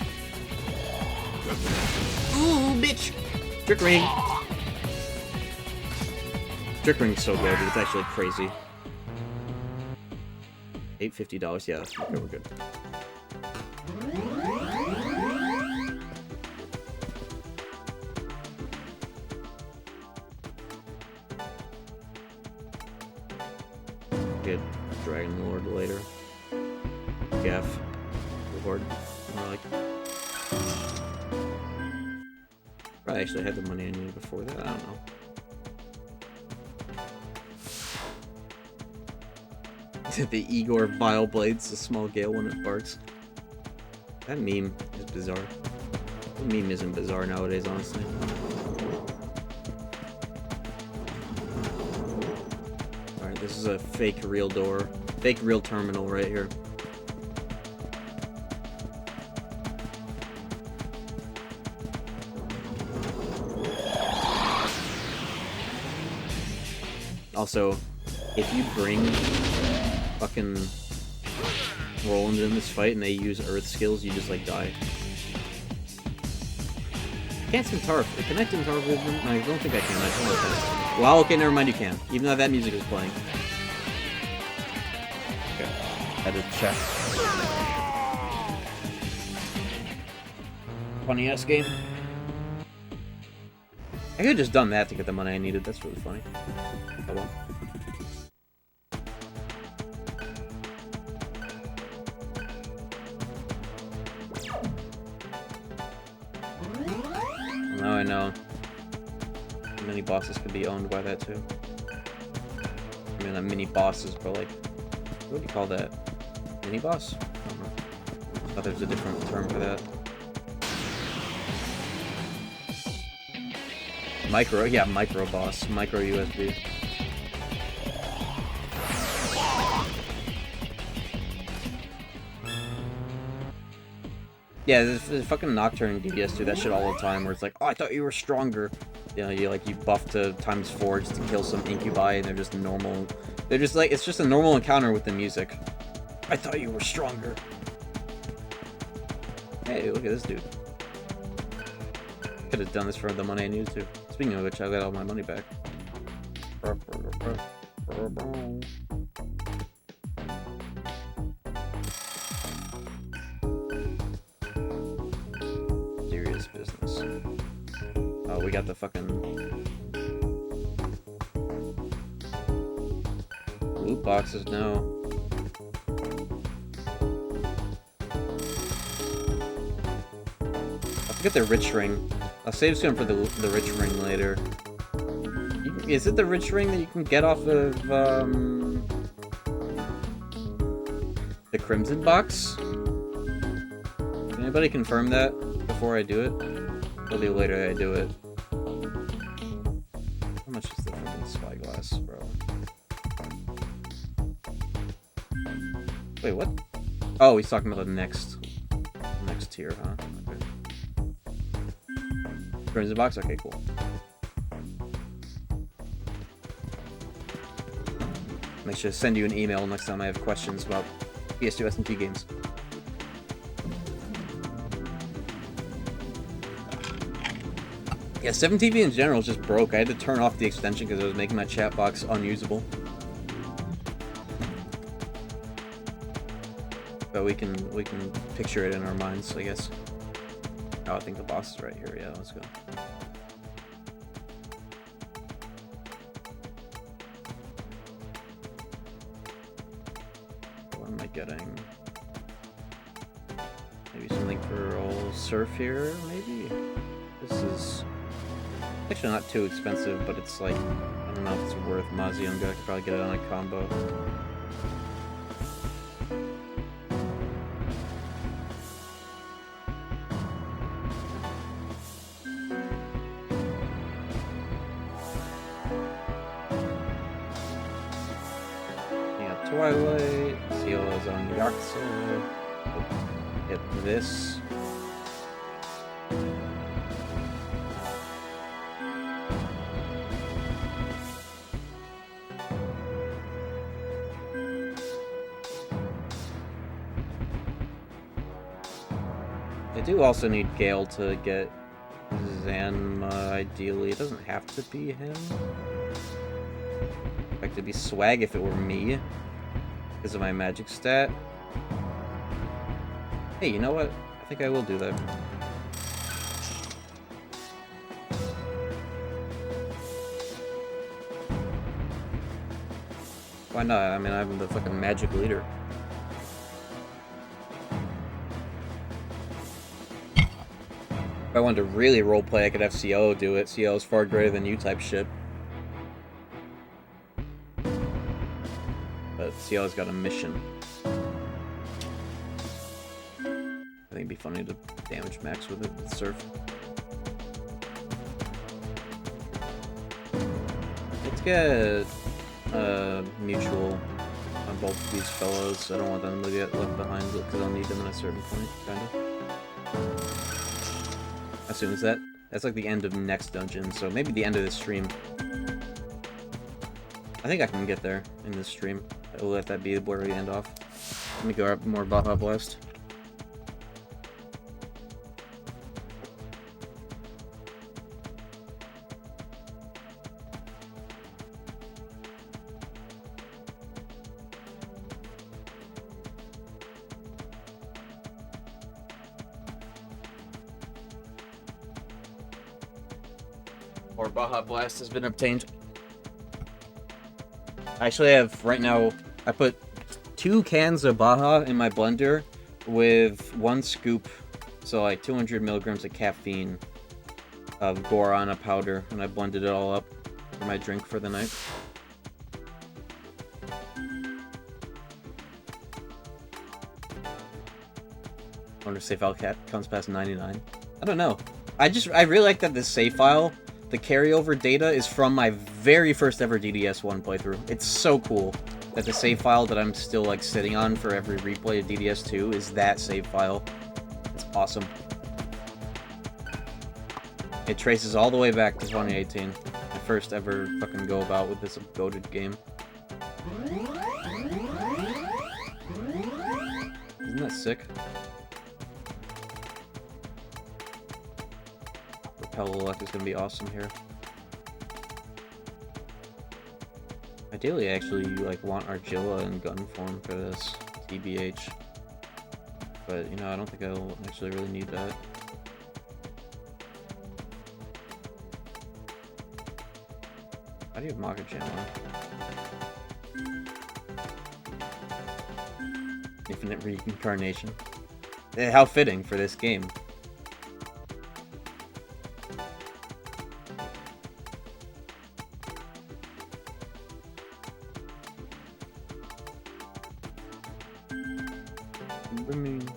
Ooh, bitch! Trick ring! Trick ring's so good, it's actually crazy. $850, yeah, okay, we're good. Get Dragon Lord later. Gaff. Lord. More like. Probably actually had the money I needed before that, I don't know. The Igor Vile Blades, the small gale when it barks. That meme is bizarre. The meme isn't bizarre nowadays, honestly. This is a fake real door. Fake real terminal right here. Also, if you bring fucking Roland in this fight and they use Earth skills, you just like die. Can't Centaur. Connect Centaur with them? No, I don't think I can. I just want to. Well, okay, never mind. You can, even though that music is playing. Okay, had to check. Funny ass game. I could have just done that to get the money I needed. That's really funny. Oh well. Now I know. Mini bosses could be owned by that too. I mean, not mini bosses, but like, what do you call that? Mini boss? I don't know. I thought there's a different term for that. Micro, yeah, micro boss, micro USB. Yeah, this fucking Nocturne DPS do that shit all the time, where it's like, oh, I thought you were stronger. You know, you buff to ×4 just to kill some incubi, and they're just normal. They're just like, it's just a normal encounter with the music. I thought you were stronger. Hey, look at this dude. Could have done this for the money I needed to. Speaking of which, I got all my money back. Serious business. Oh, we got the fucking loot boxes now. I forget the rich ring. I'll save some for the rich ring later. Is it the rich ring that you can get off of the Crimson box? Can anybody confirm that before I do it? It'll be later that I do it. How much is the fucking spyglass, bro? Wait, what? Oh, he's talking about the next tier, huh? Okay. Crimson box? Okay, cool. Make sure to send you an email next time I have questions about PS2 S&T games. Yeah, 7TV in general just broke. I had to turn off the extension because it was making my chat box unusable. But we can picture it in our minds, I guess. Oh, I think the boss is right here. Yeah, let's go. What am I getting? Maybe something for old surf here, maybe? This is actually not too expensive, but it's like, I don't know if it's worth Mazionga. I could probably get it on a combo. Twilight, Seala's on Yaksa, hit this. I do also need Gale to get Zanma, ideally. It doesn't have to be him. In fact, it'd be swag if it were me. Because of my magic stat. Hey, you know what? I think I will do that. Why not? I mean, I'm the fucking magic leader. If I wanted to really roleplay, I could have CO do it. CO is far greater than you type shit. But CL's got a mission. I think it'd be funny to damage max with it with Surf. Let's get mutual on both of these fellows. I don't want them to get left behind because I'll need them at a certain point, kind of. As soon as that's like the end of next dungeon, so maybe the end of this stream. I think I can get there in this stream. I'll let that be where we end off. Let me go up more Baja Blast. Or Baja Blast has been obtained. I actually have, right now, I put 2 cans of Baja in my blender with 1 scoop, so like 200 milligrams of caffeine of guarana powder, and I blended it all up for my drink for the night. I wonder if save file counts past 99. I don't know. I really like that this save file, the carryover data, is from my very first ever DDS1 playthrough. It's so cool that the save file that I'm still like sitting on for every replay of DDS2 is that save file. It's awesome. It traces all the way back to 2018. My first ever fucking go about with this goated game. Isn't that sick? Repel luck is gonna be awesome here. Ideally, actually, you like want Argilla in gun form for this TBH, but you know, I don't think I'll actually really need that. How do you have Maka Jam on? Infinite reincarnation. How fitting for this game.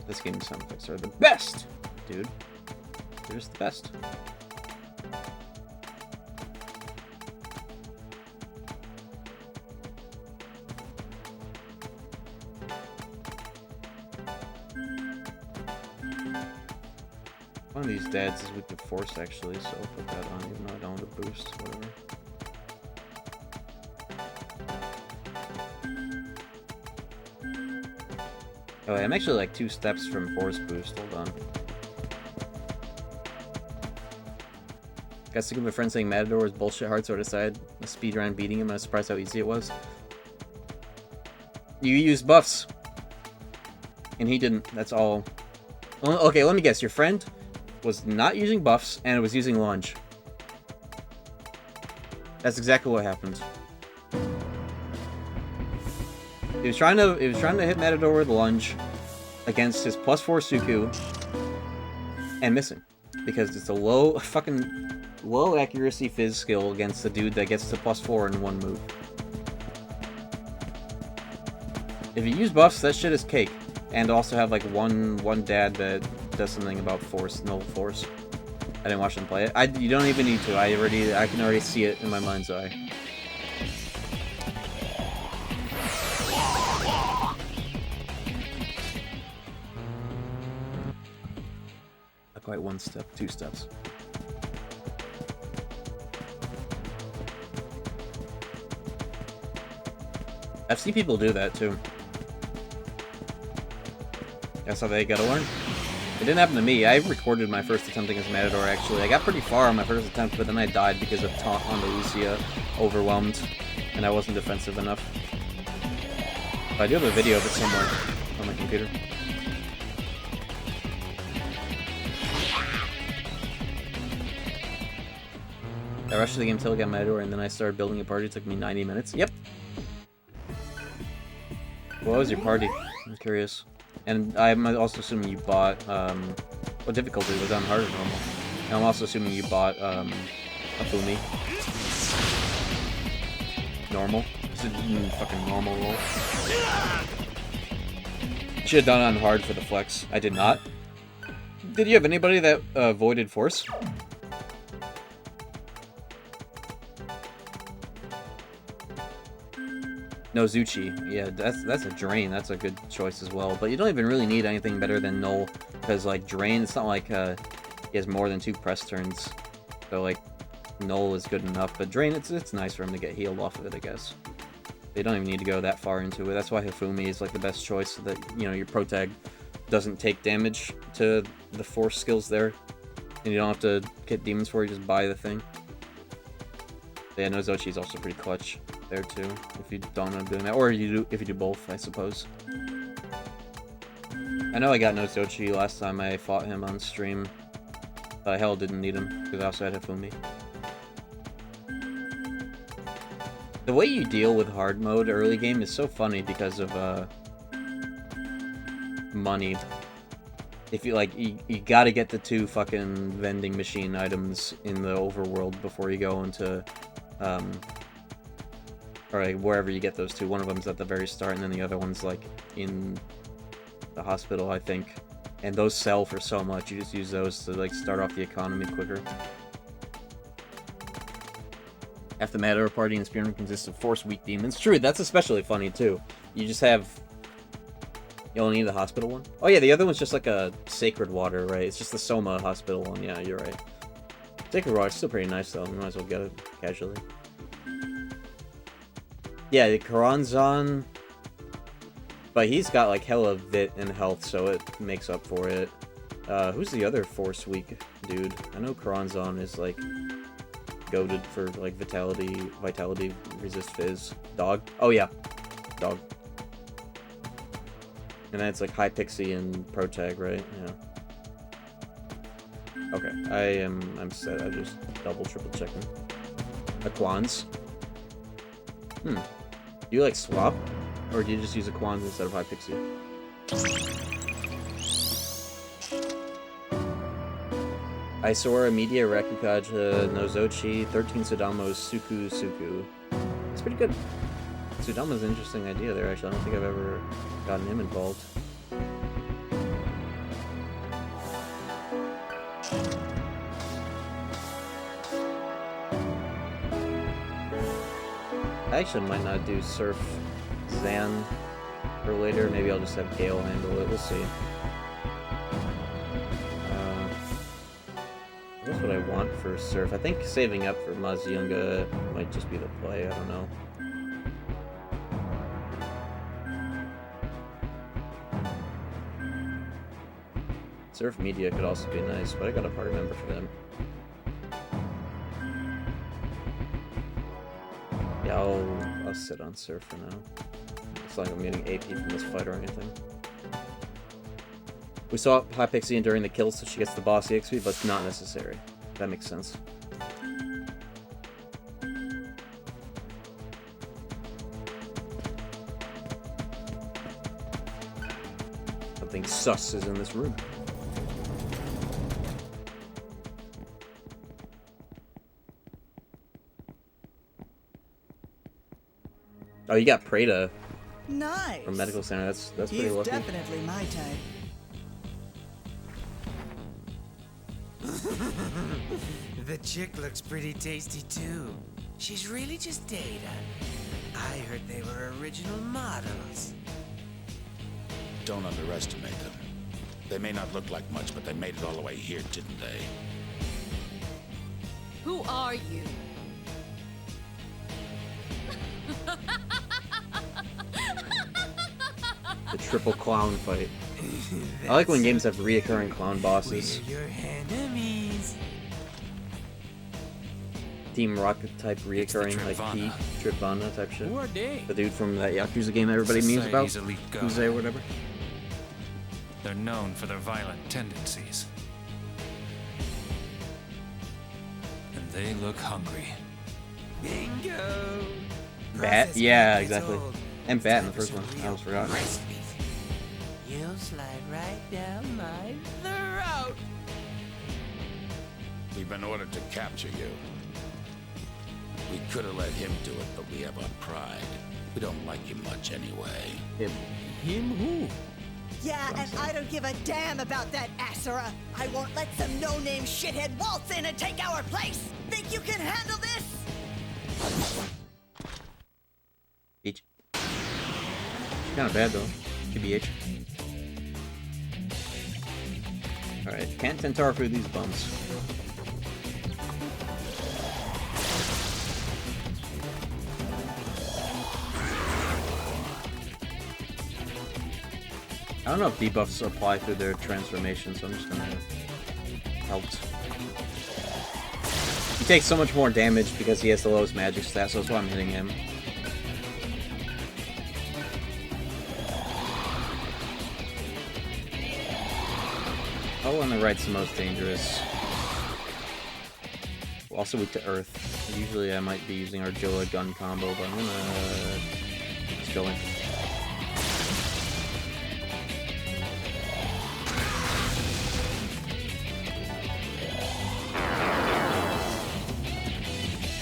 This game's sound effects are the best, dude. They're just the best. One of these dads is with the force actually, so I'll put that on even though I don't have a boost, whatever. Oh, wait, I'm actually like 2 steps from force boost. Hold on. Got sick of a friend saying Matador was bullshit hard, so I decided to speedrun beating him. I was surprised how easy it was. You used buffs. And he didn't. That's all. Well, okay, let me guess. Your friend was not using buffs and was using lunge. That's exactly what happened. He was trying to hit Matador with lunge against his +4 Suku and missing because it's a low accuracy fizz skill against the dude that gets to +4 in 1 move. If you use buffs, that shit is cake. And also have like one dad that does something about force, null force. I didn't watch them play it. You don't even need to. I can already see it in my mind's eye. Not quite 1 step, 2 steps. I've seen people do that too. That's how they gotta learn. It didn't happen to me. I recorded my first attempt against Matador, actually. I got pretty far on my first attempt, but then I died because of taunt on the Lucia, overwhelmed, and I wasn't defensive enough. But I do have a video of it somewhere on my computer. I rushed the game till I got Matador, and then I started building a party. It took me 90 minutes. Yep. What was your party? I'm curious. And I'm also assuming you bought, what difficulty? Was it on hard or normal? And I'm also assuming you bought, Afumi. Normal? This is fucking normal roll. Should have done it on hard for the flex. I did not. Did you have anybody that, voided force? No, Zuchi. Yeah, that's a drain. That's a good choice as well. But you don't even really need anything better than Null, because like drain, it's not like he has more than 2 press turns. So like Null is good enough, but drain, it's nice for him to get healed off of it, I guess. They don't even need to go that far into it. That's why Hifumi is like the best choice, so that, you know, your protag doesn't take damage to the force skills there. And you don't have to get demons for it, you just buy the thing. Yeah, Nozochi is also pretty clutch there too, if you don't end up doing that. Or if you do both, I suppose. I know I got Nozochi last time I fought him on stream, but I hell didn't need him, because I also had Hifumi. The way you deal with hard mode early game is so funny because of money. If you like, you gotta get the 2 fucking vending machine items in the overworld before you go into, or like wherever you get those 2. One of them's at the very start, and then the other one's like in the hospital, I think. And those sell for so much. You just use those to like start off the economy quicker. Half the matter party in Spearman consists of force weak demons. True, that's especially funny too. You just have... You only need the hospital one? Oh yeah, the other one's just like a sacred water, right? It's just the Soma hospital one. Yeah, you're right. Sacred water's still pretty nice though. You might as well get it casually. Yeah, the Karanzan... But he's got like hella vit and health, so it makes up for it. Who's the other force weak dude? I know Karanzan is like... goated for like vitality resist fizz. Dog? Oh yeah, dog. And then it's like high pixie and protag, right? Yeah. Okay, I'm set. I just triple checking. Aquans. Do you like swap, or do you just use Aquans instead of high pixie? Isora, Media, Rakukaja, Nozochi, 13 Sudamos, Suku. It's pretty good. Sudama's an interesting idea there, actually. I don't think I've ever gotten him involved. I actually might not do Surf Zan for later. Maybe I'll just have Gale handle it. We'll see. That's what I want for Surf. I think saving up for Maziunga might just be the play. I don't know. Surf Media could also be nice, but I got a party member for them. Yeah, I'll sit on Surf for now. It's not like I'm getting AP from this fight or anything. We saw High Pixie during the kill, so she gets the boss EXP, but it's not necessary. That makes sense. Something sus is in this room. Oh, you got Prada. Nice. From Medical Center. That's pretty He's lucky. Definitely my type. The chick looks pretty tasty too. She's really just data. I heard they were original models. Don't underestimate them. They may not look like much, but they made it all the way here, didn't they? Who are you? The triple clown fight. I like when games have reoccurring clown bosses. We're your enemies. Team Rocket type reoccurring, like Pete, Tripvana type shit. Who are they? The dude from that Yakuza game everybody memes about. Society's elite guard. Yakuza or whatever. They're known for their violent tendencies. And they look hungry. Bingo. Bat? Yeah, exactly. And Bat in the first one. I almost forgot. You'll slide right down my throat. We've been ordered to capture you. We could have let him do it, but we have our pride. We don't like him much anyway. Him who? Yeah, and I don't give a damn about that Asura. I won't let some no-name shithead waltz in and take our place. Think you can handle this? H. Kind of bad though. TBH. Alright, can't Tentar through these bumps. I don't know if debuffs apply through their transformation, so I'm just gonna help. He takes so much more damage because he has the lowest magic stat, so that's why I'm hitting him. Oh, on the right's the most dangerous. Also weak to earth. Usually I might be using Argilla gun combo, but I'm gonna just go in.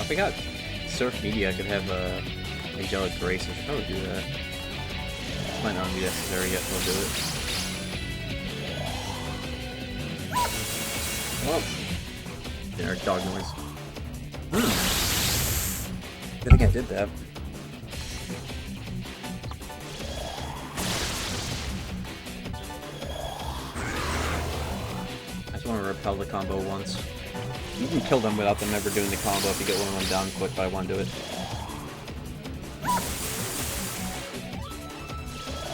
If I got Surf Media, I could have Angelic Grace. I should probably do that. Might not be necessary yet, but I'll do it. Oh! Dinner dog noise. I think I did that. I just want to repel the combo once. You can kill them without them ever doing the combo if you get one of them down quick, but I want to do it.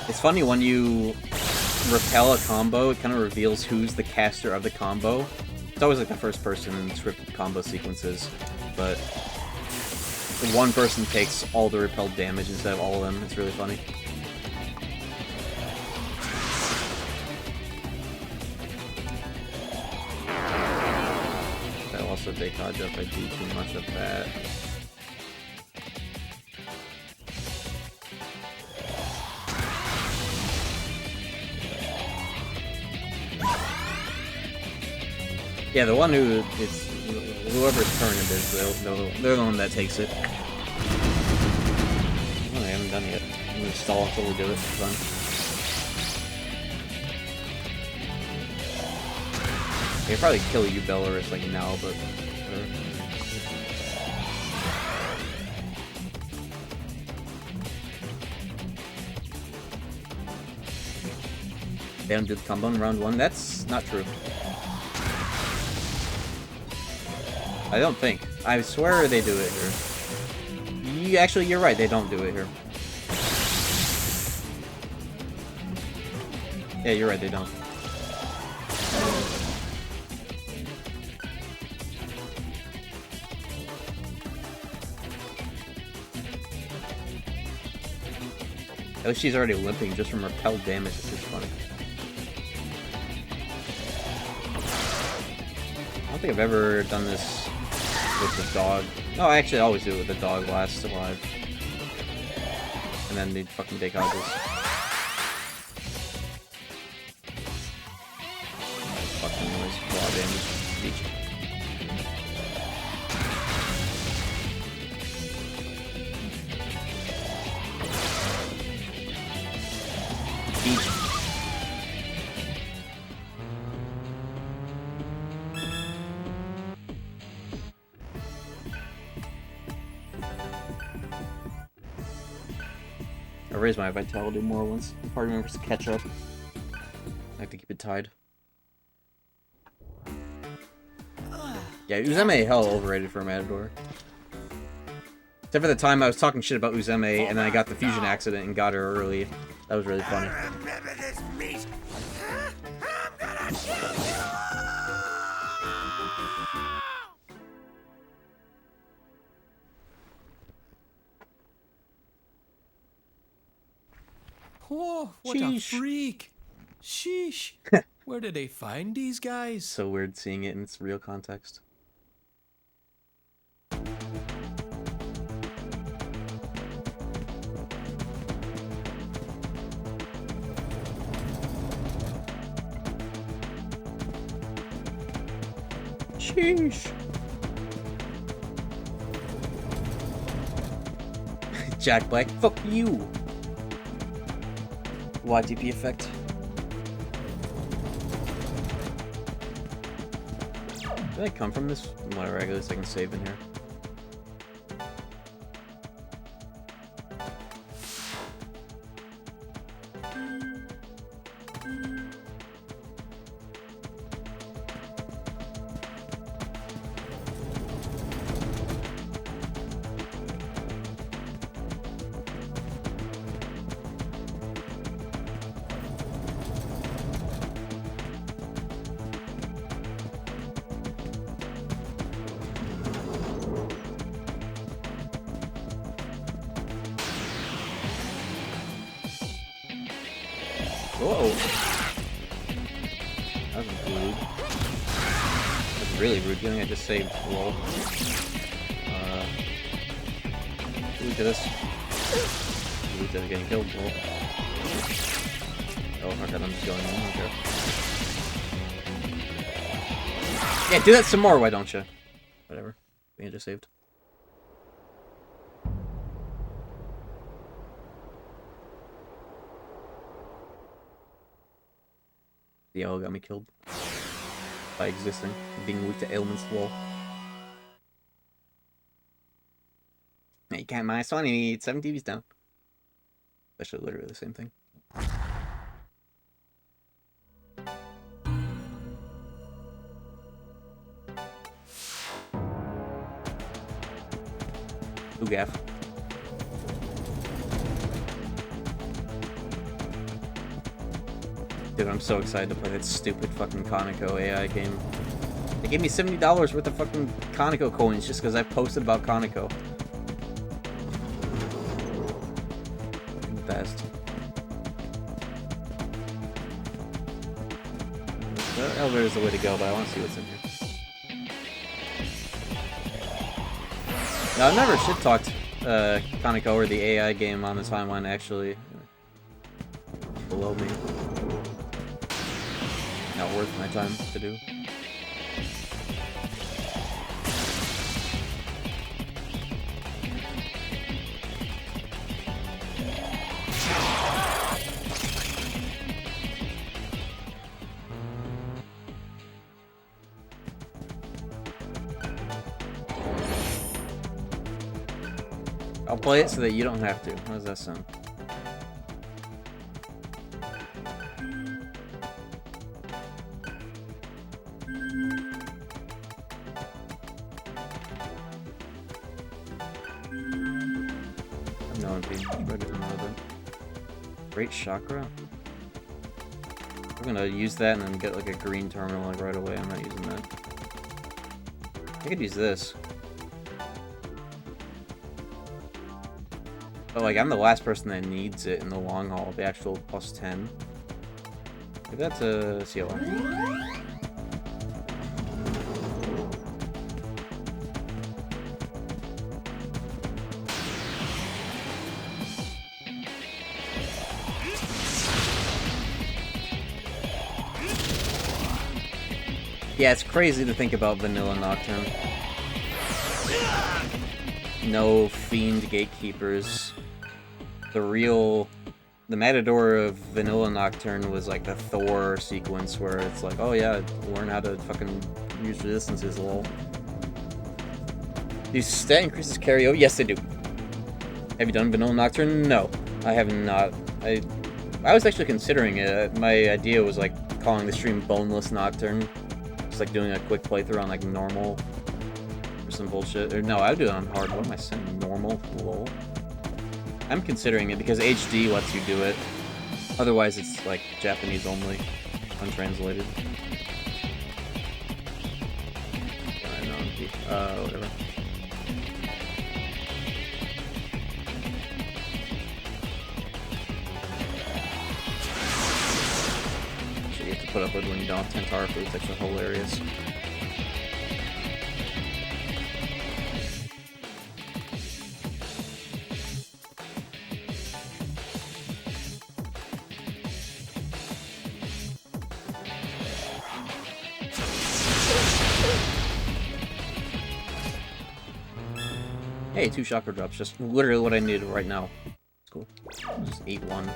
It's funny when you repel a combo, it kind of reveals who's the caster of the combo. It's always like the first person in scripted combo sequences, but one person takes all the repelled damage instead of all of them. It's really funny. That'll also decodge if I do too much of that. Yeah, the one who it's whoever's turn it is, they're the one that takes it. Oh, I haven't done it yet. I'm gonna stall until we do it. It's fun. I could probably kill you, Belarus, like now, but whatever. They don't do the combo in round 1? That's not true. I don't think. I swear they do it here. Actually, you're right, they don't do it here. Yeah, you're right, they don't. At least she's already limping just from repelled damage, which is funny. I don't think I've ever done this with the dog. No, actually I always do it with the dog last alive. And then the fucking decages. Fucking noise, raw damage. Beach. Beach. I raise my vitality more once the party members catch up. I have to keep it tied. Yeah, Uzeme hell overrated for a Matador. Except for the time I was talking shit about Uzeme and then I got the fusion accident and got her early. That was really funny. Remember this meat. I'm gonna kill you. Whoa, what Sheesh. a freak! Sheesh! Where did they find these guys? So weird seeing it in its real context. Sheesh. Jack Black, fuck you. YTP effect. Did I come from this? Whatever, I guess I can save in here. Whoa. That was rude. That's really rude, given I just saved. Lol. Look at this. Look at getting killed. Lol. Oh, okay, I'm just going in. Okay. Yeah, do that some more, why don't you? Whatever. I just saved. The yellow got me killed. By existing. Being weak to ailments, lol. Yeah, you can't minus 20, you need 7 TVs down. Actually, literally the same thing. Ooh, gaff. Dude, I'm so excited to play that stupid fucking Conoco AI game. They gave me $70 worth of fucking Conoco coins just because I posted about Conoco. Best. The elevator is the way to go, but I want to see what's in here. Now, I've never shit-talked Conoco or the AI game on the timeline, actually. Below me. Not worth my time to do. I'll play it so that you don't have to. How does that sound? No, I'm being better than another. Great chakra. I'm gonna use that and then get like a green terminal like right away. I'm not using that. I could use this. But like, I'm the last person that needs it in the long haul, the actual plus 10. Give that to CLR. Yeah, it's crazy to think about Vanilla Nocturne. No fiend gatekeepers. The Matador of Vanilla Nocturne was like the Thor sequence where it's like, oh yeah, learn how to fucking use resistances, lol. Do stat increases carry over? Yes, they do. Have you done Vanilla Nocturne? No, I have not. I was actually considering it. My idea was like calling the stream Boneless Nocturne. Just like doing a quick playthrough on like normal or some bullshit. Or no, I would do it on hard. What am I saying? Normal? Lol. I'm considering it because HD lets you do it. Otherwise, it's like Japanese only, untranslated. I know, whatever. Shit, you have to put up with when you don't have 10 tower food. It's actually hilarious. Hey, 2 chakra drops, just literally what I needed right now. It's cool. Just 8-1.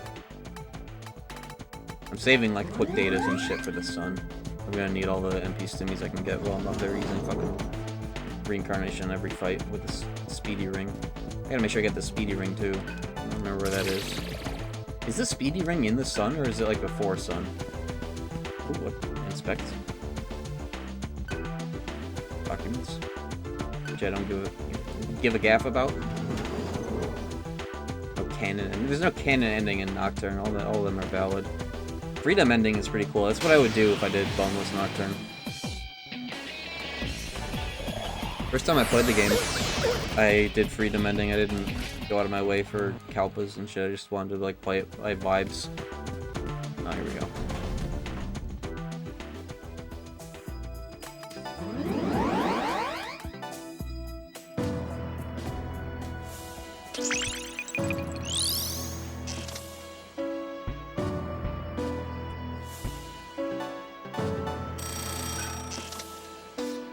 I'm saving like quick datas and shit for the sun. I'm gonna need all the MP stimmies I can get while I'm up there using fucking reincarnation every fight with this speedy ring. I gotta make sure I get the speedy ring too. I don't remember where that is. Is the speedy ring in the sun or is it like before sun? Ooh, what? Inspect. Documents. Which I don't give a gaff about. No canon. There's no canon ending in Nocturne. All of them are valid. Freedom ending is pretty cool. That's what I would do if I did Boneless Nocturne. First time I played the game, I did freedom ending. I didn't go out of my way for Kalpas and shit. I just wanted to like play it by vibes. Oh, here we go.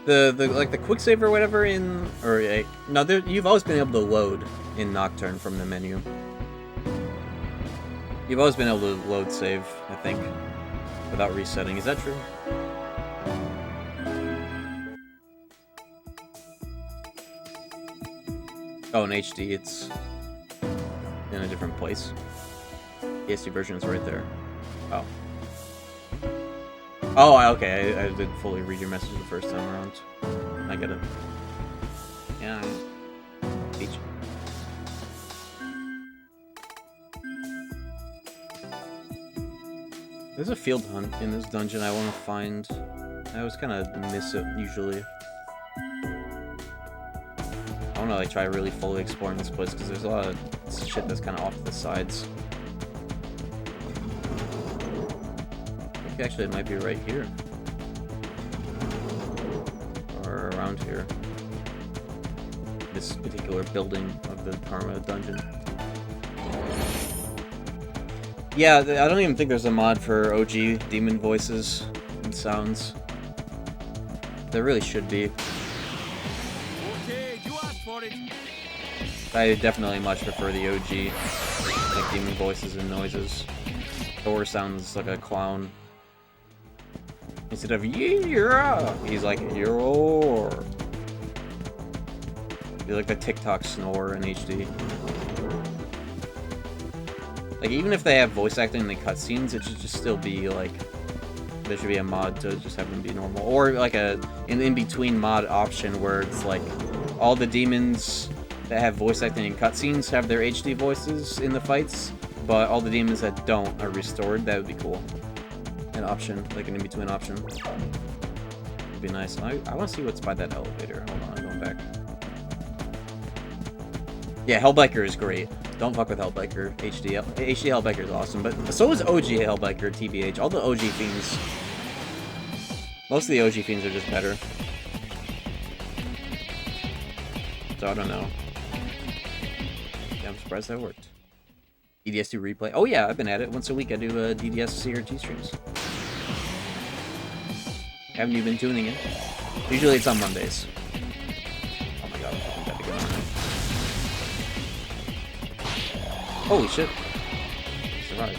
The like the quick save or whatever in no, you've always been able to load in Nocturne from the menu. You've always been able to load save, I think, without resetting. Is that true? Oh, in HD, it's in a different place. The SD version is right there. Oh. Oh, okay, I did fully read your message the first time around. I get it. Yeah. Beach. There's a field hunt in this dungeon I want to find. I always kind of miss it, usually. I want to like try really fully exploring this place, because there's a lot of shit that's kind of off to the sides. Actually, it might be right here. Or around here. This particular building of the Karma dungeon. Yeah, I don't even think there's a mod for OG demon voices and sounds. There really should be. Okay, you asked for it. I definitely much prefer the OG, like demon voices and noises. Thor sounds like a clown. Instead of yeah, he's like you're. Be like the TikTok snore in HD. Like even if they have voice acting in the cutscenes, it should just still be like there should be a mod to just have them be normal, or like an in-between mod option where it's like all the demons that have voice acting in cutscenes have their HD voices in the fights, but all the demons that don't are restored. That would be cool. An option, like an in-between option. Would be nice. I want to see what's by that elevator. Hold on, I'm going back. Yeah, Hellbiker is great. Don't fuck with Hellbiker. HD Hellbiker is awesome, but so is OG Hellbiker, TBH. All the OG fiends. Most of the OG fiends are just better. So I don't know. Yeah, I'm surprised that worked. DDS2 replay. Oh yeah, I've been at it. Once a week I do DDS CRT streams. Haven't you been tuning in? Usually it's on Mondays. Oh my god, I'm fucking dead again. Holy shit. Survived.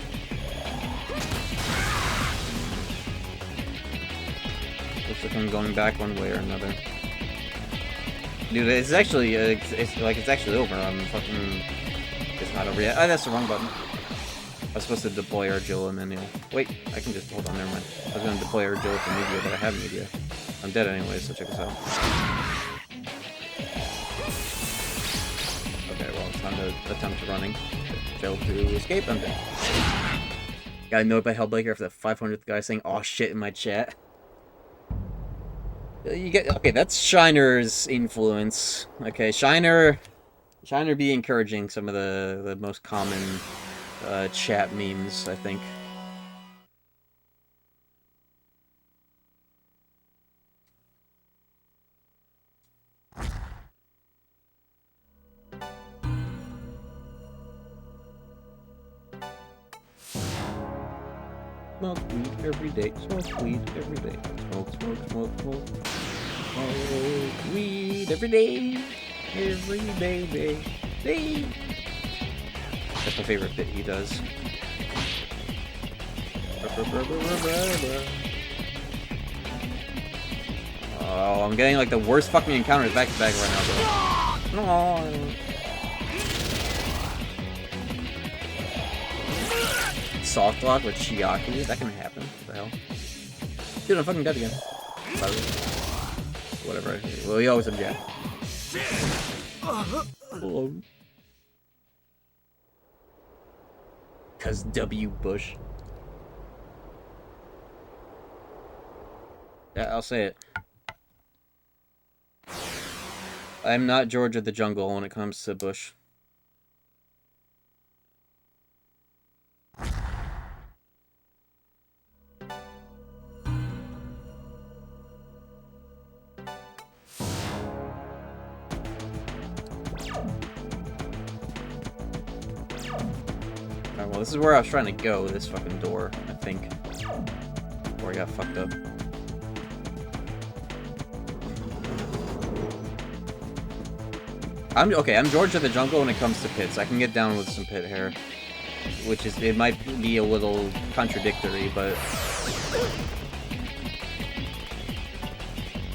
Looks like I'm going back one way or another. Dude, it's actually, it's actually over. I'm fucking... It's not over yet. Oh, that's the wrong button. I was supposed to deploy Argilla manual. Wait, I can just... Hold on, never mind. I was going to deploy Argilla for media, but I have media. I'm dead anyway, so check this out. Okay, well, it's time to attempt running. Failed to escape, I'm dead. Got a note by Hellblaker after the 500th guy saying, "Aw shit" in my chat. You get... Okay, that's Shiner's influence. Okay, Shiner be encouraging some of the most common chat memes, I think. Smoke weed every day, smoke weed every day. Smoke, smoke, smoke, smoke. Smoke weed every day. Every day. That's my favorite bit he does. Oh, I'm getting like the worst fucking encounters back to back right now, bro. No. Soft lock with Chiaki? That can happen. What the hell? Dude, I'm fucking dead again. Whatever. Well, he always object. Cause W. Bush. Yeah, I'll say it. I'm not George of the Jungle when it comes to Bush. Alright, well, this is where I was trying to go, this fucking door, I think. Before I got fucked up. I'm George of the Jungle when it comes to pits. I can get down with some pit hair. Which is, it might be a little contradictory, but...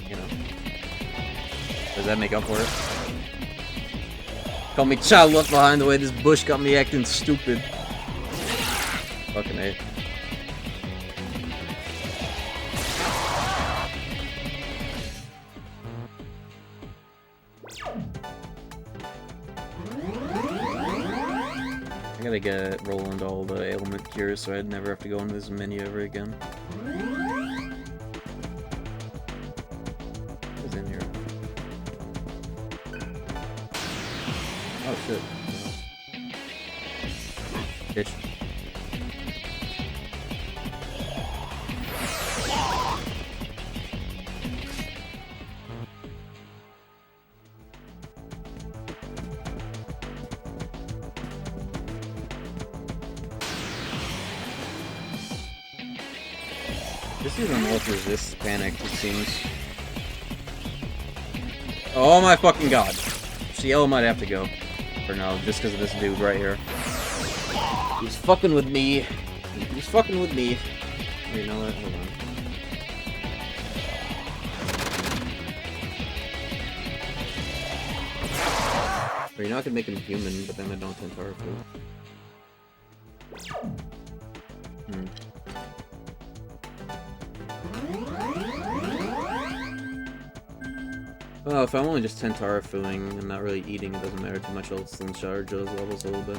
You know. Does that make up for it? Call me child left behind the way this bush got me acting stupid. Fucking A. I gotta get Roland all the ailment cures so I'd never have to go into this menu ever again. What's in here? Oh shit. Bitch. This even more resists panic, it seems. Oh my fucking god. CL might have to go. For now, just because of this dude right here. He's fucking with me. He's fucking with me. You know what? Hold on. Or you're not gonna make him human, but then I don't tend to Well, if I'm only just Tentarafuing and not really eating, it doesn't matter too much. I'll still charge those levels a little bit.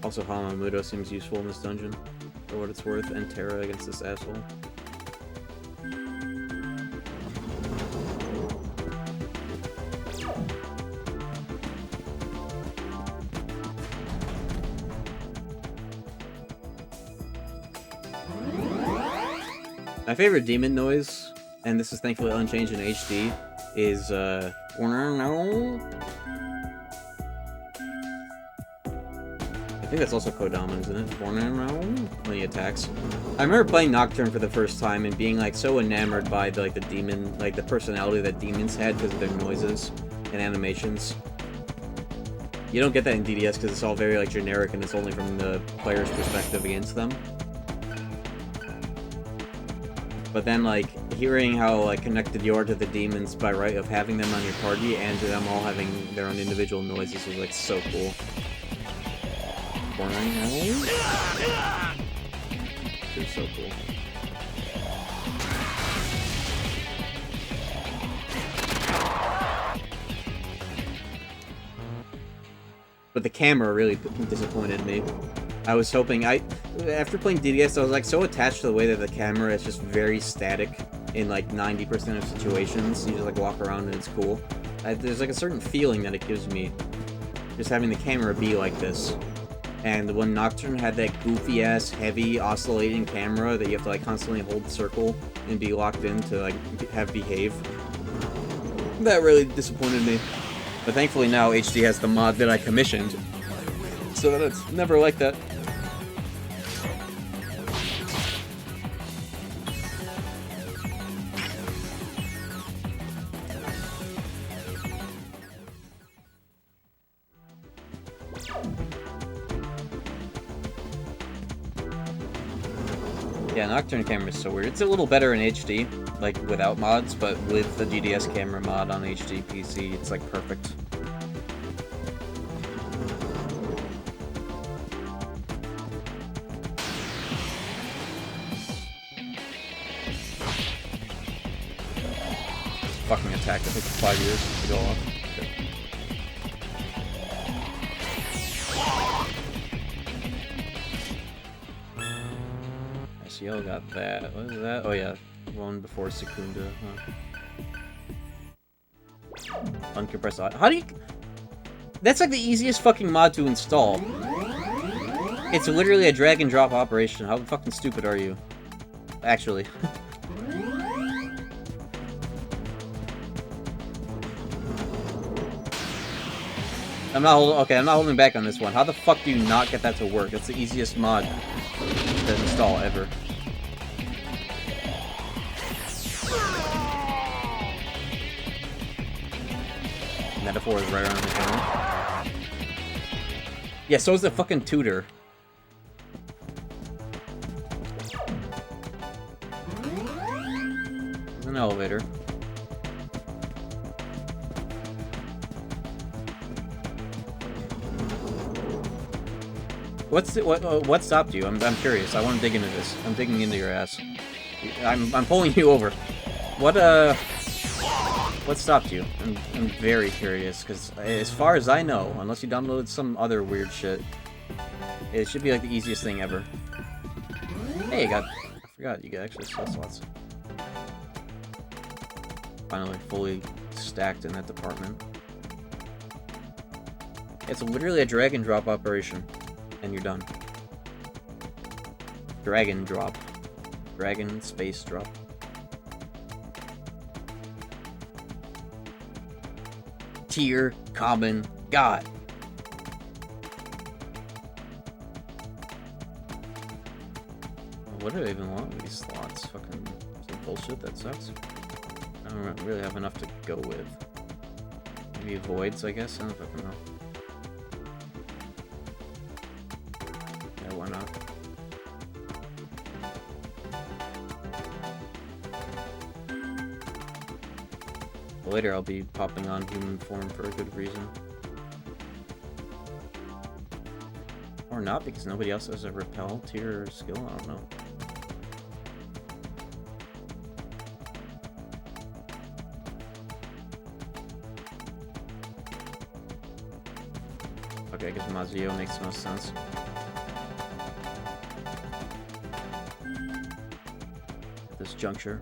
Also, Hamamudo seems useful in this dungeon, for what it's worth, and Terra against this asshole. My favorite demon noise, and this is thankfully unchanged in HD, is, I think that's also Kodama, isn't it? When he attacks. I remember playing Nocturne for the first time and being, like, so enamored by, the demon, like, the personality that demons had because of their noises and animations. You don't get that in DDS because it's all very, like, generic and it's only from the player's perspective against them. But then, like, hearing how, like, connected you are to the demons by right of having them on your party and them all having their own individual noises was, like, so cool. It was so cool. But the camera really disappointed me. I was hoping, after playing DDS, I was like so attached to the way that the camera is just very static in like 90% of situations. You just like walk around and it's cool. There's like a certain feeling that it gives me, just having the camera be like this. And when Nocturne had that goofy-ass, heavy, oscillating camera that you have to like constantly hold circle and be locked in to like have behave, that really disappointed me. But thankfully now HD has the mod that I commissioned, so that it's never like that. Yeah, Nocturne camera is so weird. It's a little better in HD, like without mods, but with the DDS camera mod on HD PC, it's like perfect. Fucking attack that took 5 years to go off. SEL got that. What is that? Oh yeah, one before Secunda, huh? Uncompressed audio. How do you... That's like the easiest fucking mod to install. It's literally a drag and drop operation. How fucking stupid are you? Actually. I'm not holding. Okay, I'm not holding back on this one. How the fuck do you not get that to work? That's the easiest mod to install ever. Metaphor is right around the corner. Yeah, so is the fucking tutor. There's an elevator. What stopped you? I'm curious. I want to dig into this. I'm digging into your ass. I'm pulling you over. What stopped you? I'm very curious, because as far as I know, unless you downloaded some other weird shit, it should be like the easiest thing ever. Hey, I forgot, you got extra spell slots. Finally fully stacked in that department. It's literally a drag and drop operation, and you're done. Drag and drop. Dragon space drop. Tier, common, god. What do I even want with these slots? Fucking some bullshit that sucks. I don't really have enough to go with. Maybe voids, I guess? I don't fucking know. Yeah, why not? Later I'll be popping on human form for a good reason. Or not, because nobody else has a repel tier or skill, I don't know. Okay, I guess Mazio makes most sense. At this juncture.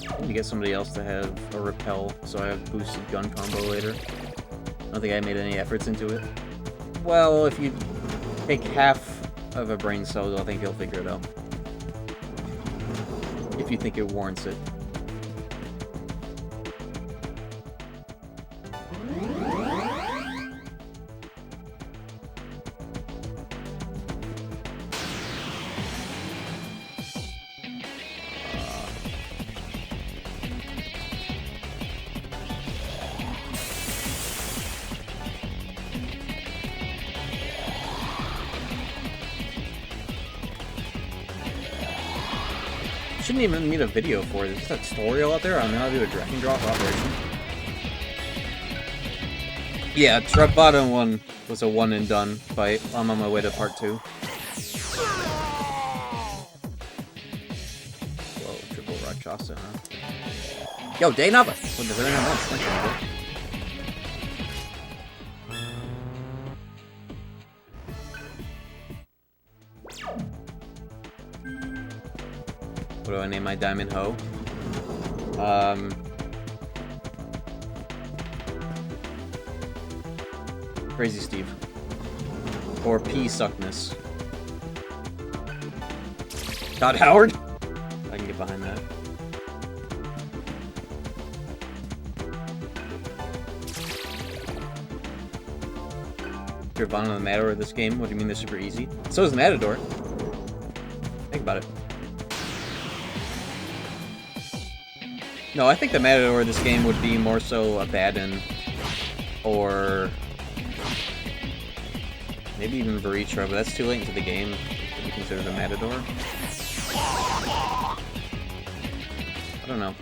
I need to get somebody else to have a repel, so I have boosted gun combo later. I don't think I made any efforts into it. Well, if you take half of a brain cell, I think you'll figure it out. If you think it warrants it. Shouldn't even need a video for it. There's just a tutorial out there on how to do a drag and drop operation. Yeah, Trap Bottom one was a one and done fight. I'm on my way to part 2. Whoa, triple Rakshasa, huh? Yo, Day Nava! What the very much? Thank you. What do I name my diamond hoe? Crazy Steve. Or P Suckness. Todd Howard? I can get behind that. You're on the Matador of this game? What do you mean they're super easy? So is Matador. Think about it. No, I think the Matador of this game would be more so Abaddon, or maybe even Baritra, but that's too late into the game to be considered a Matador. I don't know.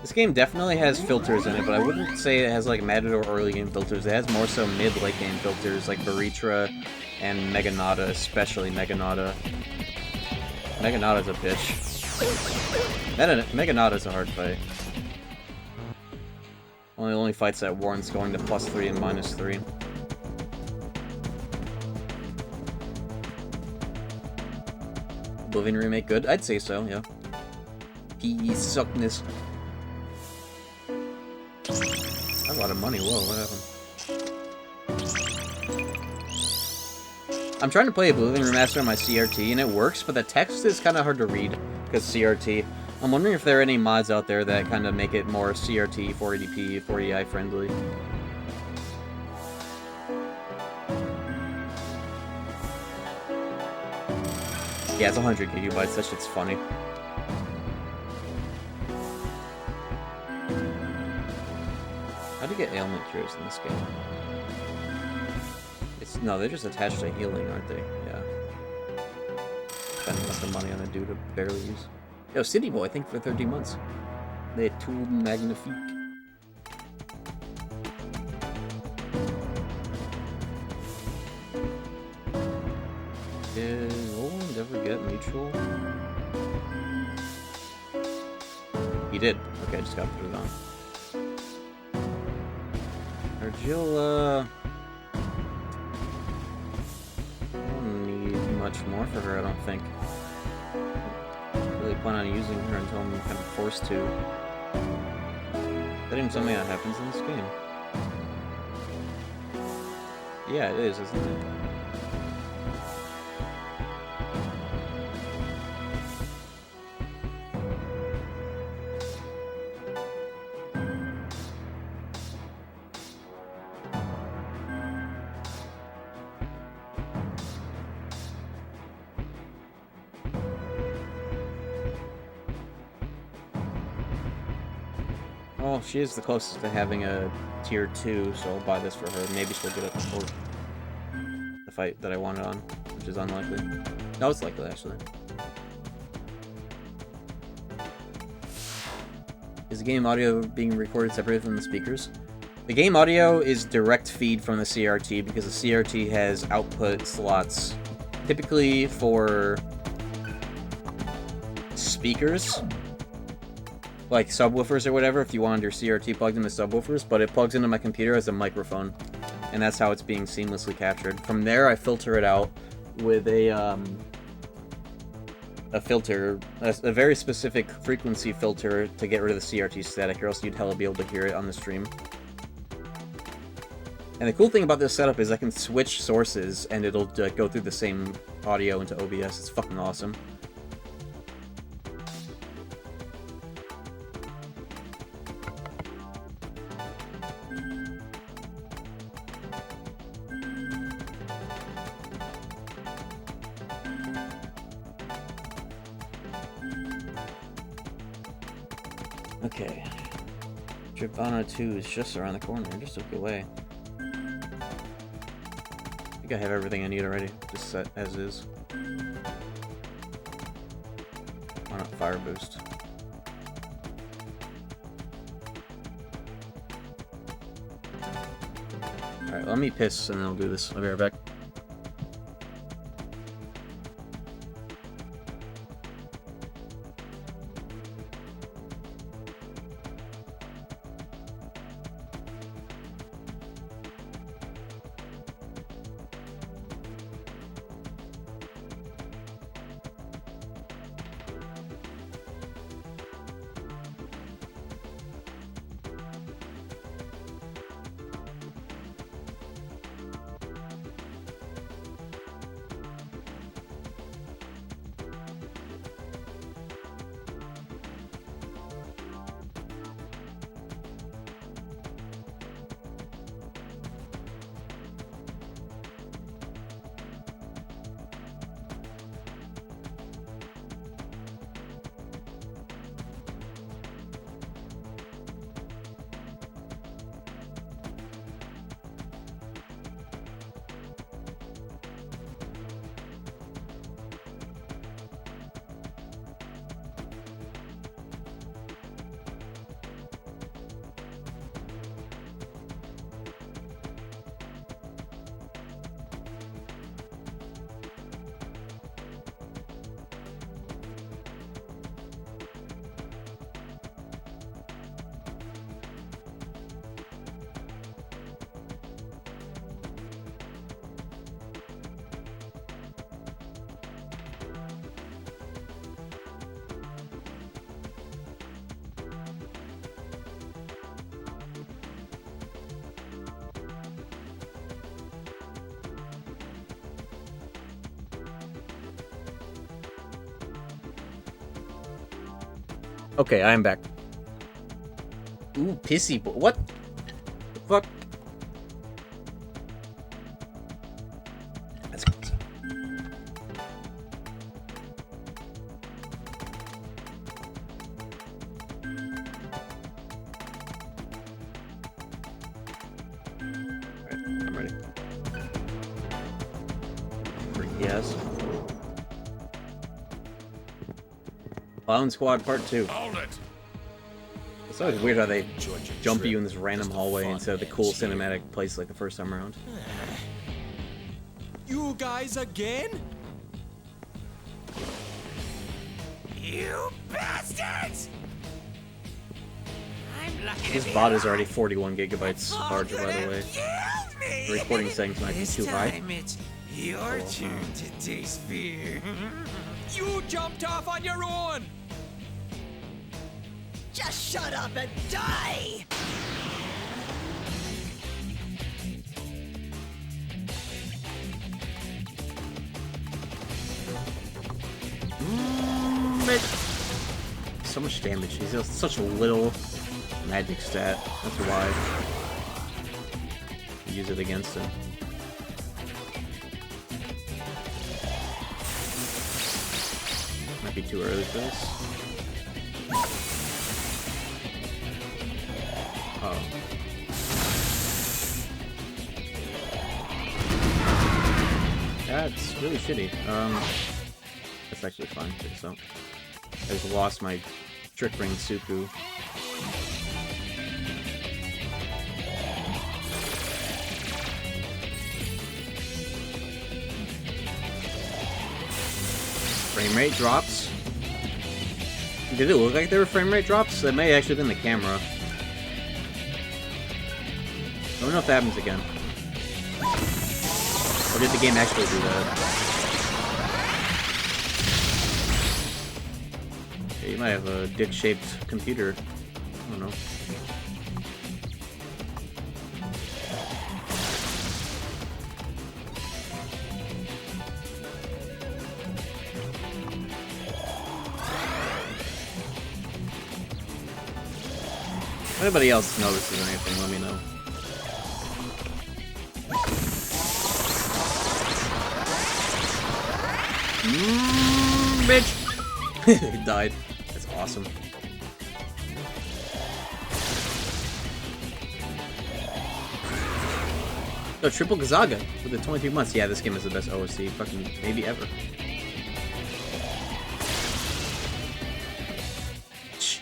This game definitely has filters in it, but I wouldn't say it has like Matador early game filters. It has more so mid-late game filters like Baritra and Meganata, especially Meganata. Meganata's a bitch. Meganata's a hard fight. One of the only fights that warrants going to +3 and -3. Oblivion remake good? I'd say so, yeah. P Suckness. That's a lot of money. Whoa, what happened? I'm trying to play Oblivion Remaster on my CRT, and it works, but the text is kind of hard to read because CRT. I'm wondering if there are any mods out there that kind of make it more CRT, 480p, 480i friendly. Yeah, it's 100 gigabytes. That shit's funny. How do you get ailment cures in this game? No, they're just attached to healing, aren't they? Yeah. Spending lots of money on a dude to barely use. Yo, City Boy, I think for 30 months. Les Tours Magnifiques. Did Roland ever get mutual? He did. Okay, I just gotta put it on. Argilla... much more for her, I don't think. Really plan on using her until I'm kind of forced to. That even something that happens in this game. Yeah, it is, isn't it? Well, she is the closest to having a tier 2, so I'll buy this for her. Maybe she'll get it before the fight that I wanted on, which is unlikely. No, it's likely, actually. Is the game audio being recorded separately from the speakers? The game audio is direct feed from the CRT because the CRT has output slots, typically for speakers, like subwoofers or whatever, if you want your CRT plugged into subwoofers, but it plugs into my computer as a microphone, and that's how it's being seamlessly captured. From there, I filter it out with a filter, a very specific frequency filter to get rid of the CRT static, or else you'd hella be able to hear it on the stream. And the cool thing about this setup is I can switch sources, and it'll go through the same audio into OBS. It's fucking awesome. Okay. Dribana 2 is just around the corner, just a bit away. I think I have everything I need already, just set as is. Why not fire boost? Alright, let me piss and then I'll do this. I'll be right back. Okay, I am back. Ooh, pissy boy. What the fuck? That's crazy. Alright, I'm ready. Yes. Clown Squad Part 2. Hold it. It's always weird how they Enjoyed your jump trip. you in this random Just a hallway fun instead of the ends cool here. cinematic place like the first time around. You guys again? You bastards! I'm lucky This to be bot is alive. already 41 gigabytes Paul larger, could by the have way. killed me. The recording settings might be This too high. time it's your turn to taste fear. You jumped off on your own! Just shut up and die! So much damage. He's got such a little magic stat. That's why. Use it against him. Might be too early for this. Oh. That's really shitty. That's actually fine. So, I just lost my Trick Ring Suku. Frame rate drops. Did it look like there were frame rate drops? That may actually have been the camera. I don't know if that happens again. Or did the game actually do that? Yeah, you might have a dick-shaped computer. I don't know. If anybody else notices anything, let me know. Bitch! He died. That's awesome. Oh, triple Saga with the 22 months. Yeah, this game is the best OSC fucking maybe ever. Shh.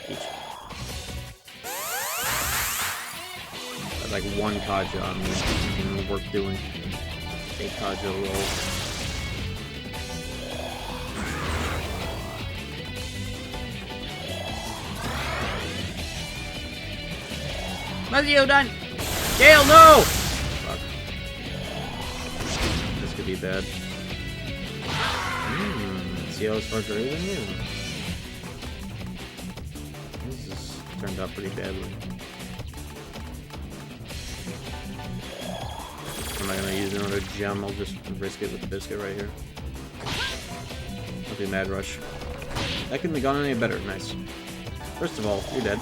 Peach. That's like one Kaja on me. Even worth doing. A Kaja roll. Mazio done! Gale, no! Fuck. This could be bad. See how it's farther than you. This has turned out pretty badly. I'm not gonna use another gem, I'll just risk it with the biscuit right here. I'll do Mad Rush. That couldn't have gone any better, nice. First of all, you're dead.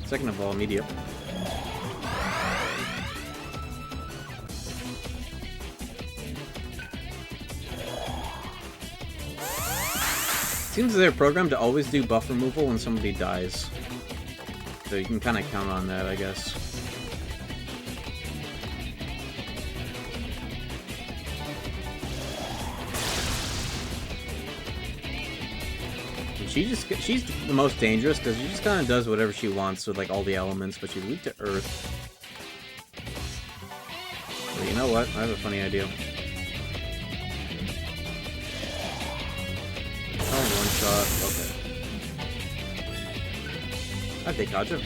Second of all, media. Seems they're programmed to always do buff removal when somebody dies. So you can kind of count on that, I guess. She's the most dangerous because she just kind of does whatever she wants with like all the elements, but she's weak to earth. But you know what? I have a funny idea. Oh, one shot. Okay. I take Kaja.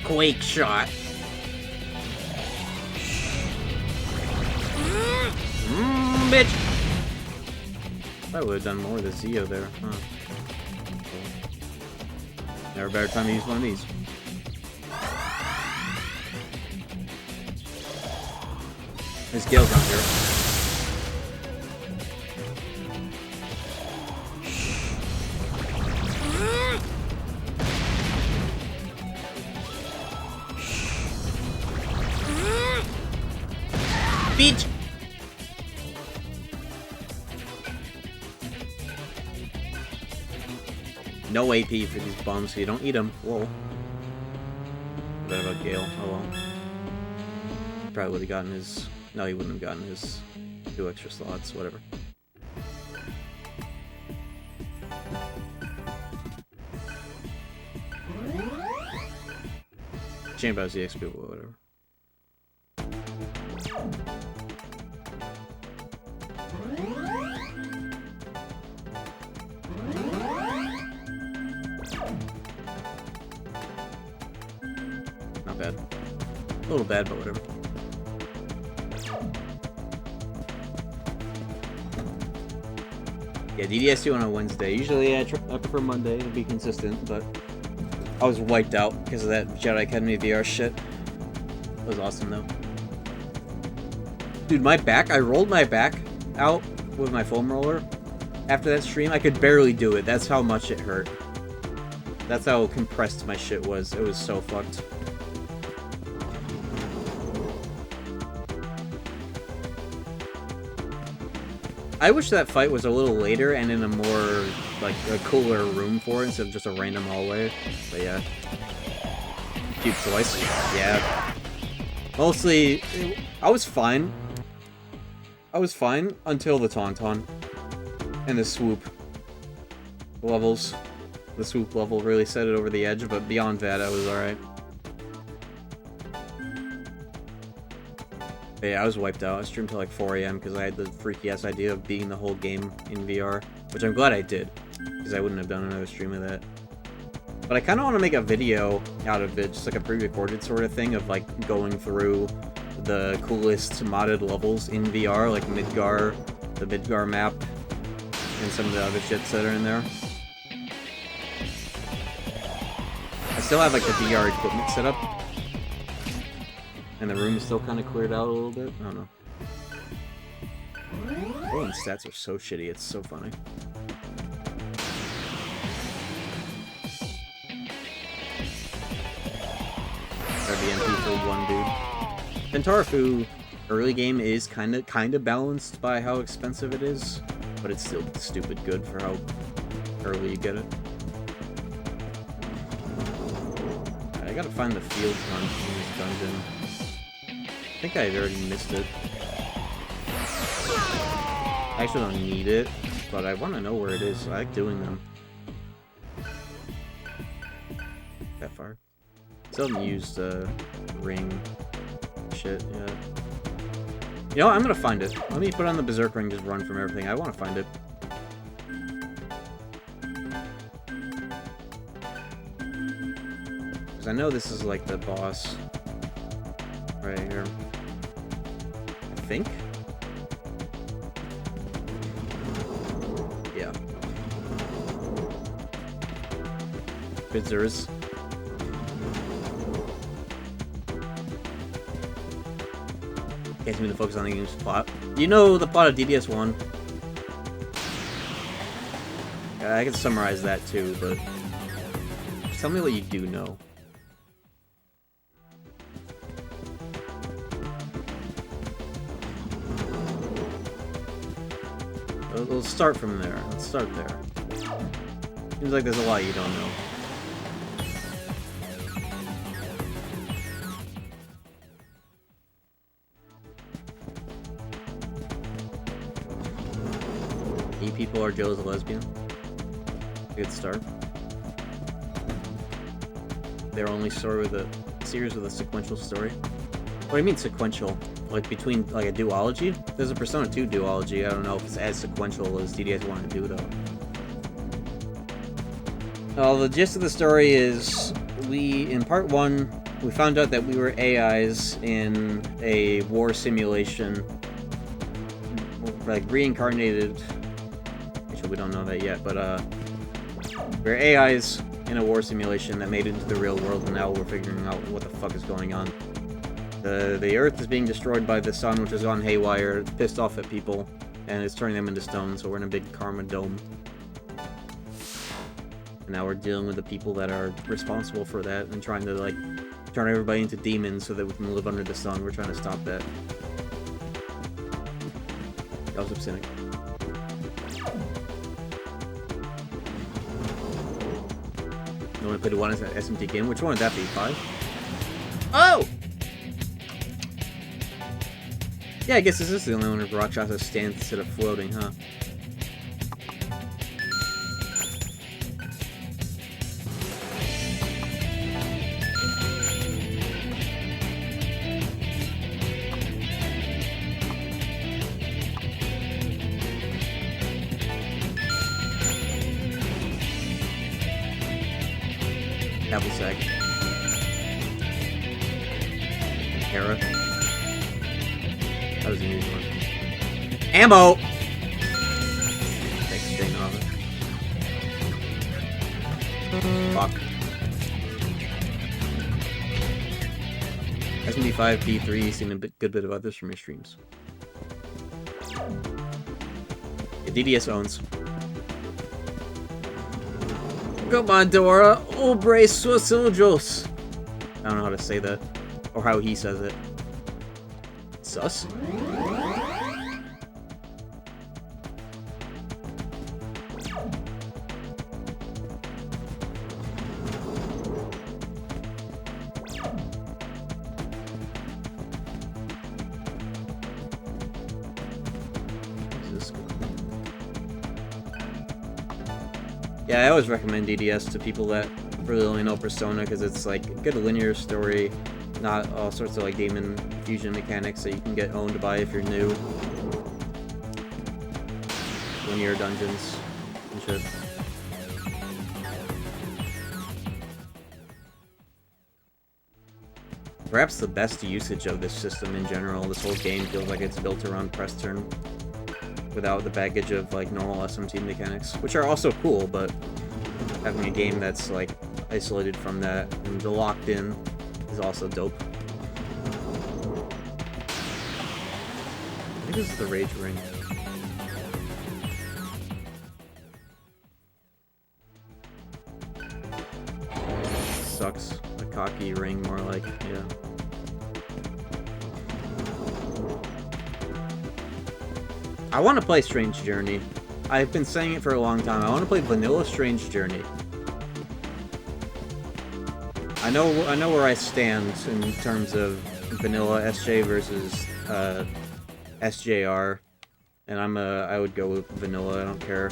Oh. Quake shot. Bitch! I would have done more of the Zeo there, huh? Cool. Never a better time to use one of these. There's Gale's not here. Beach! No AP for these bums, so you don't eat them. Whoa. Forgot about Gale. Oh well. Probably would have gotten his... No, he wouldn't have gotten his 2 extra slots, whatever. Shame about ZXP, but whatever. Not bad. A little bad, but whatever. Yeah, DDS2 on a Wednesday. Usually I prefer Monday to be consistent, but I was wiped out because of that Jedi Academy VR shit. It was awesome though. Dude, my back, I rolled my back out with my foam roller after that stream. I could barely do it. That's how much it hurt. That's how compressed my shit was. It was so fucked. I wish that fight was a little later and in a more, like, a cooler room for it instead of just a random hallway. But yeah. Cute choice. Yeah. Mostly, I was fine. I was fine until the Tauntaun. And the swoop levels. The swoop level really set it over the edge, but beyond that, I was alright. But yeah, I was wiped out. I streamed till like 4 AM because I had the freaky-ass idea of beating the whole game in VR. Which I'm glad I did, because I wouldn't have done another stream of that. But I kind of want to make a video out of it, just like a pre-recorded sort of thing of like going through the coolest modded levels in VR, like Midgar, the Midgar map, and some of the other shits that are in there. I still have like the VR equipment set up. And the room is still kind of cleared out a little bit. I don't know. Rolling stats are so shitty, it's so funny. RBMP for one dude. Pentarafu early game is kind of balanced by how expensive it is, but it's still stupid good for how early you get it. Right, I gotta find the field hunt in this dungeon. I think I already missed it. I actually don't need it, but I want to know where it is. I like doing them. That far. Still haven't used ring shit yet. You know what? I'm gonna find it. Let me put on the berserk ring, just run from everything. I want to find it. Because I know this is like the boss right here. I think? Yeah. Bizzers. Can't me to focus on the game's plot. You know the plot of DDS1? I can summarize that too, but just tell me what you do know. Let's start from there. Let's start there. Seems like there's a lot you don't know. People are Joe's a lesbian. Good start. Their only story with a series with a sequential story. What do you mean sequential? Like between like a duology? There's a Persona 2 duology. I don't know if it's as sequential as DDS wanted to do though. Well, the gist of the story is in part 1 we found out that we were AIs in a war simulation, like reincarnated. We don't know that yet, but we're AIs in a war simulation that made it into the real world, and now we're figuring out what the fuck is going on. The Earth is being destroyed by the sun, which is on haywire, pissed off at people, and it's turning them into stone, so we're in a big karma dome. And now we're dealing with the people that are responsible for that, and trying to, like, turn everybody into demons so that we can live under the sun. We're trying to stop that. That was upsetting. You want to play the one SMT game? Which one would that be? 5? Oh! Yeah, I guess this is the only one where rock shots that stand instead of floating, huh? Apple Saga. Hera. That was a huge one. Ammo! Next thing on it. Fuck. SMD5, P3, seen a good bit of others from your streams. Yeah, DDS owns. Come on, Dora! Obre sus ojos! I don't know how to say that. Or how he says it. Sus? Yeah, I always recommend DDS to people that really only know Persona because it's like a good linear story, not all sorts of like demon fusion mechanics that you can get owned by if you're new. Linear dungeons and shit. Perhaps the best usage of this system in general. This whole game feels like it's built around press turn, without the baggage of like normal SMT mechanics, which are also cool, but having a game that's like isolated from that and locked in is also dope. I think this is the Rage Ring. Sucks. A cocky ring, more like, yeah. I want to play Strange Journey. I've been saying it for a long time. I want to play vanilla Strange Journey. I know where I stand in terms of vanilla SJ versus SJR, and I would go with vanilla. I don't care.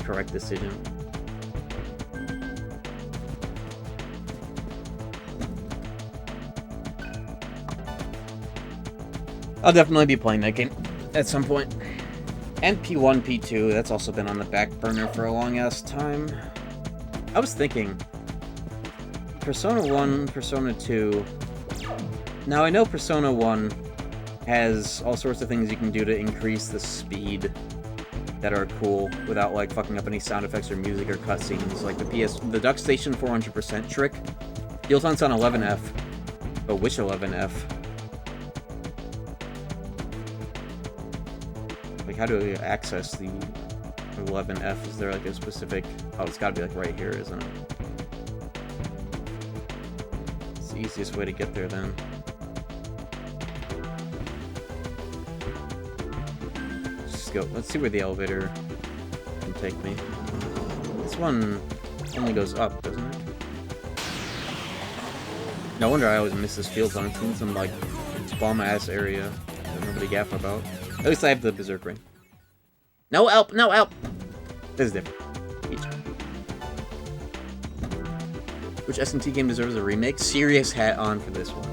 Correct decision. I'll definitely be playing that game at some point. And P1, P2, that's also been on the back burner for a long-ass time. I was thinking, Persona 1, Persona 2... Now, I know Persona 1 has all sorts of things you can do to increase the speed that are cool without, like, fucking up any sound effects or music or cutscenes. Like the Duck Station 400% trick. Yulton's on 11F. But which 11F? Like, how do we access the 11F? Is there, like, a specific... Oh, it's gotta be, like, right here, isn't it? It's the easiest way to get there, then. Let's go. Let's see where the elevator can take me. This one only goes up, doesn't it? No wonder I always miss this field zone. It's in some, like, bomb-ass area that nobody gaff about. At least I have the Berserk Ring. No help! No help! This is different. Which SMT game deserves a remake? Serious hat on for this one.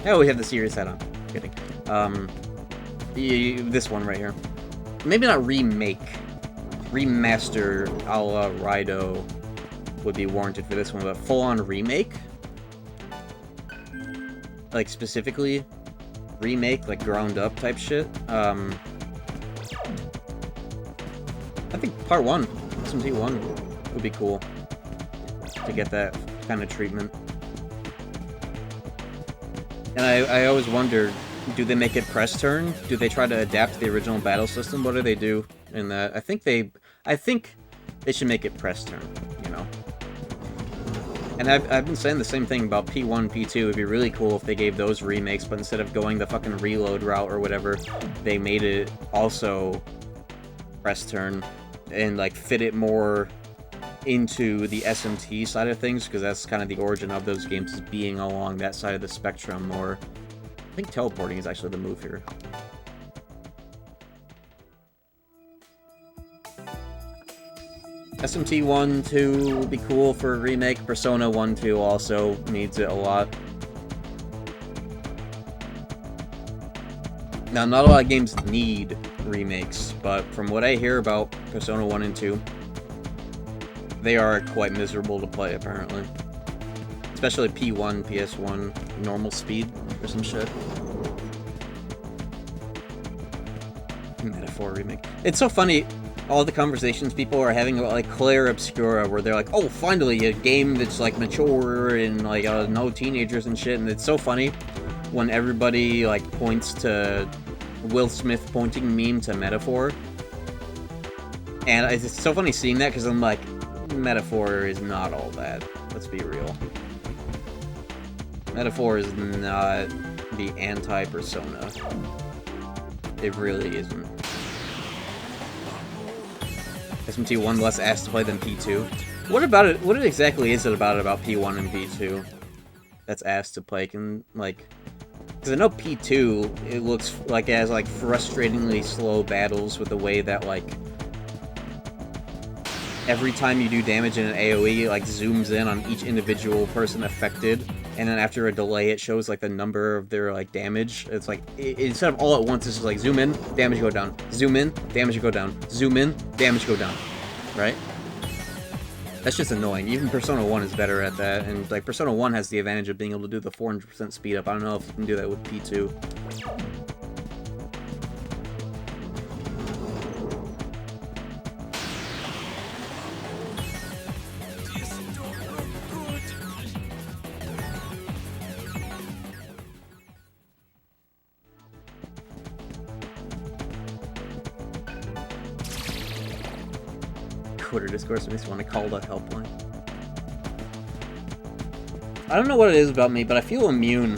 Oh, we have the serious hat on. Kidding. This one right here. Maybe not remake. Remaster a la Raido would be warranted for this one, but full-on remake? Like, specifically remake, like ground up type shit. Part 1. SMT 1 would be cool to get that kind of treatment. And I always wondered, do they make it press turn? Do they try to adapt the original battle system? What do they do in that? I think they should make it press turn, you know? And I've been saying the same thing about P1, P2. It'd be really cool if they gave those remakes, but instead of going the fucking reload route or whatever, they made it also press turn and, like, fit it more into the SMT side of things, because that's kind of the origin of those games, is being along that side of the spectrum more. I think teleporting is actually the move here. SMT 1, 2 would be cool for a remake. Persona 1, 2 also needs it a lot. Now, not a lot of games need remakes, but from what I hear about Persona 1 and 2, they are quite miserable to play, apparently. Especially P1, PS1, normal speed, or some shit. Metaphor remake. It's so funny, all the conversations people are having about, like, Claire Obscura, where they're like, oh, finally, a game that's, like, mature and, like, no teenagers and shit, and it's so funny when everybody, like, points to Will Smith pointing meme to Metaphor. And it's so funny seeing that, because I'm like, Metaphor is not all that. Let's be real. Metaphor is not the anti-Persona. It really isn't. SMT 1 less ass to play than P2. What about it? What exactly is it about P1 and P2 that's ass to play? Can, like, because I know P2, it looks like it has, like, frustratingly slow battles with the way that, like, every time you do damage in an AoE, it, like, zooms in on each individual person affected, and then after a delay, it shows, like, the number of their, like, damage. It's like, instead of all at once, it's just like, zoom in, damage go down, zoom in, damage go down, zoom in, damage go down, right? That's just annoying. Even Persona 1 is better at that, and, like, Persona 1 has the advantage of being able to do the 400% speed up. I don't know if you can do that with P2. Twitter discourse makes me want to call the helpline. I don't know what it is about me, but I feel immune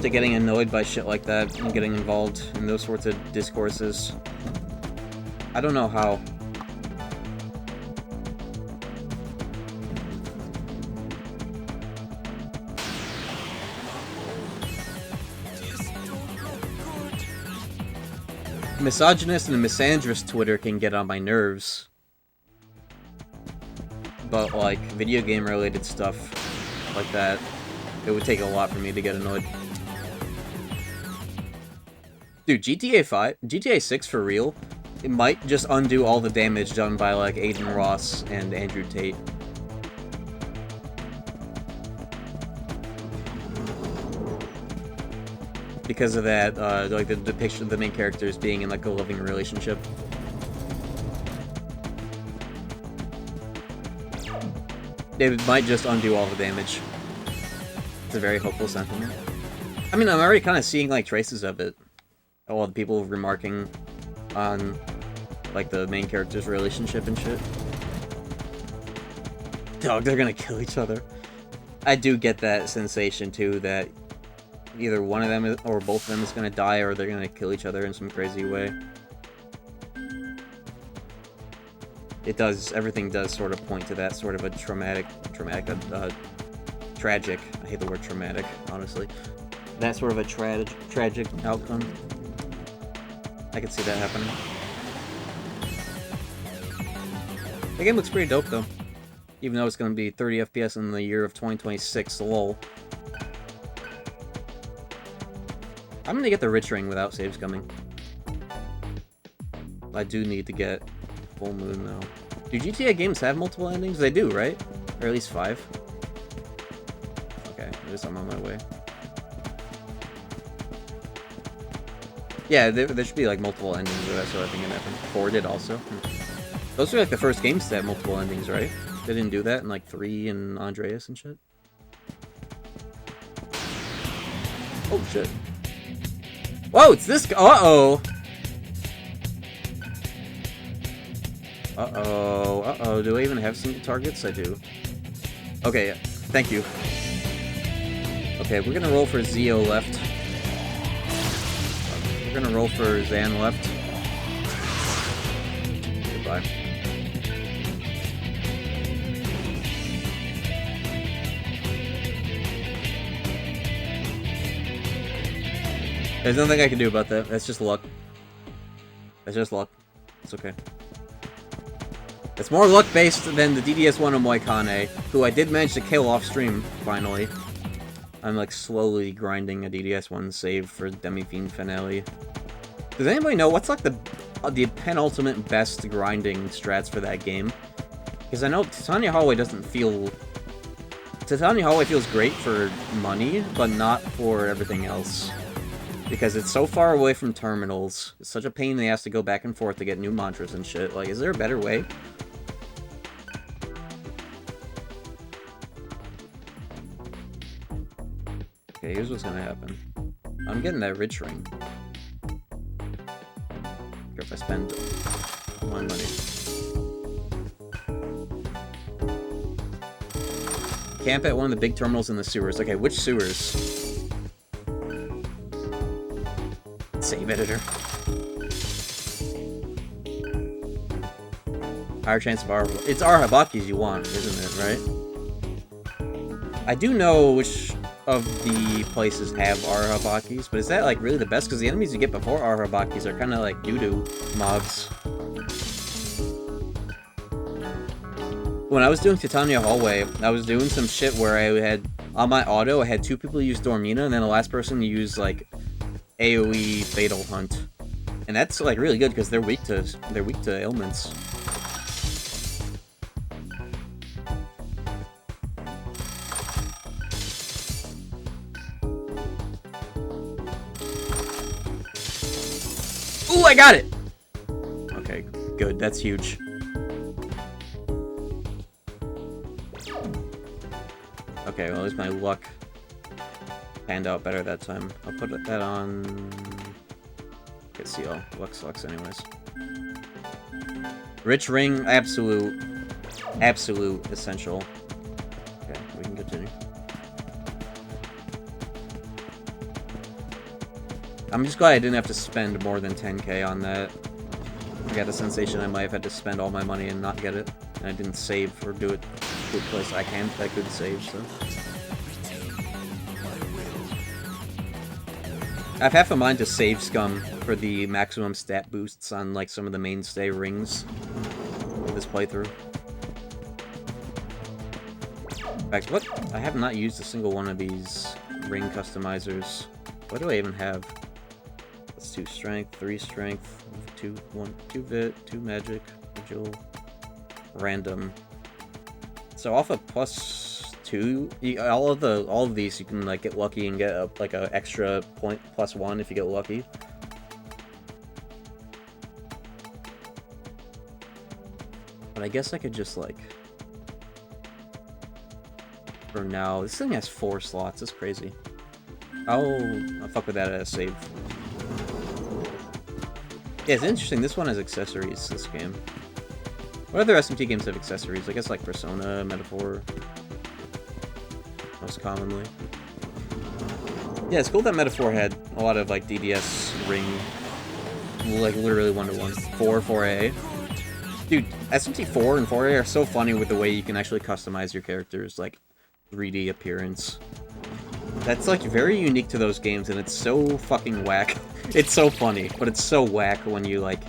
to getting annoyed by shit like that and getting involved in those sorts of discourses. I don't know how. Misogynist and misandrist Twitter can get on my nerves. But, like, video game related stuff like that, it would take a lot for me to get annoyed. Dude, GTA 6 for real, it might just undo all the damage done by, like, Aiden Ross and Andrew Tate. Because of that, like, the depiction of the main characters being in, like, a loving relationship. It might just undo all the damage. It's a very hopeful sentiment. I mean, I'm already kind of seeing, like, traces of it. All the people remarking on, like, the main character's relationship and shit. Dog, they're gonna kill each other. I do get that sensation, too, that either one of them or both of them is gonna die, or they're gonna kill each other in some crazy way. It does, everything does sort of point to that sort of a tragic, I hate the word traumatic, honestly. That sort of a tragic outcome. I can see that happening. The game looks pretty dope, though. Even though it's going to be 30 FPS in the year of 2026, lol. I'm going to get the Rich Ring without saves coming. I do need to get Full Moon, though. Do GTA games have multiple endings? They do, right? Or at least 5? Okay, at least I'm on my way. Yeah, there should be, like, multiple endings, or that's what I think it happened. 4 did also. Those are like the first games to have multiple endings, right? They didn't do that in like 3 and Andreas and shit. Oh shit. Whoa, it's this guy. Uh-oh. Uh-oh. Uh-oh. Do I even have single targets? I do. Okay, yeah. Thank you. Okay, we're gonna roll for Zio left. We're gonna roll for Zan left. Goodbye. There's nothing I can do about that. That's just luck. That's just luck. It's okay. It's more luck-based than the DDS1 of Moikane, who I did manage to kill off-stream, finally. I'm, like, slowly grinding a DDS1 save for Demi-Fiend Finale. Does anybody know what's, like, the penultimate best grinding strats for that game? Because I know Titania Hallway doesn't feel... Titania Hallway feels great for money, but not for everything else. Because it's so far away from terminals. It's such a pain in the ass to go back and forth to get new mantras and shit. Like, is there a better way? Okay, here's what's gonna happen. I'm getting that rich ring. Or if I spend my money. Camp at one of the big terminals in the sewers. Okay, which sewers? Save editor. Higher chance of Arahabakis. It's Arahabakis you want, isn't it, right? I do know which of the places have Arahabakis, but is that like really the best? Because the enemies you get before Arahabakis are kind of like doo-doo mobs. When I was doing Titania Hallway, I was doing some shit where I had, on my auto, I had 2 people use Dormina, and then the last person use like AoE Fatal Hunt. And that's like really good because they're weak to ailments. Ooh, I got it! Okay, good. That's huge. Okay, well, at least my luck panned out better that time. I'll put that on... Okay, see, all luck sucks anyways. Rich ring, absolute essential. Okay, we can continue. I'm just glad I didn't have to spend more than 10k on that. I got the sensation I might have had to spend all my money and not get it. And I didn't save or do it to a place I could save, so... I have half a mind to save Scum for the maximum stat boosts on like some of the mainstay rings of this playthrough. In fact, what? I have not used a single one of these ring customizers. What do I even have? That's 2 strength, 3 strength, 2 vit, 2 magic, vigil, random. So off of +2, all of these you can like get lucky and get like a extra point +1 if you get lucky. But I guess I could just like, for now, this thing has 4 slots. That's crazy. I'll fuck with that as a save. Yeah, it's interesting. This one has accessories. This game. What other SMT games have accessories? I guess like Persona, Metaphor. Most commonly. Yeah, it's cool that Metaphor had a lot of like DDS ring, like literally 1-to-1. 4A. Dude, SMT 4 and 4A are so funny with the way you can actually customize your characters, like 3D appearance. That's like very unique to those games, and it's so fucking whack. It's so funny, but it's so whack when you like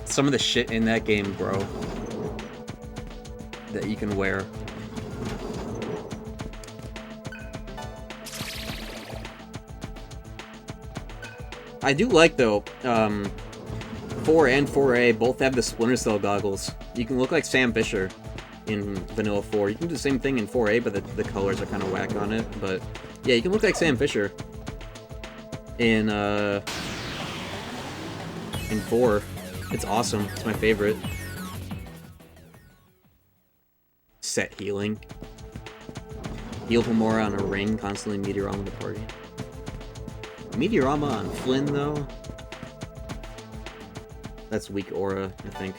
some of the shit in that game, bro, that you can wear. I do like, though, 4 and 4A both have the Splinter Cell goggles. You can look like Sam Fisher in Vanilla 4. You can do the same thing in 4A, but the colors are kind of whack on it. But, yeah, you can look like Sam Fisher in 4. It's awesome. It's my favorite. Set healing. Heal Pomora on a ring, constantly Meteorama the party. Meteorama on Flynn, though? That's weak aura, I think.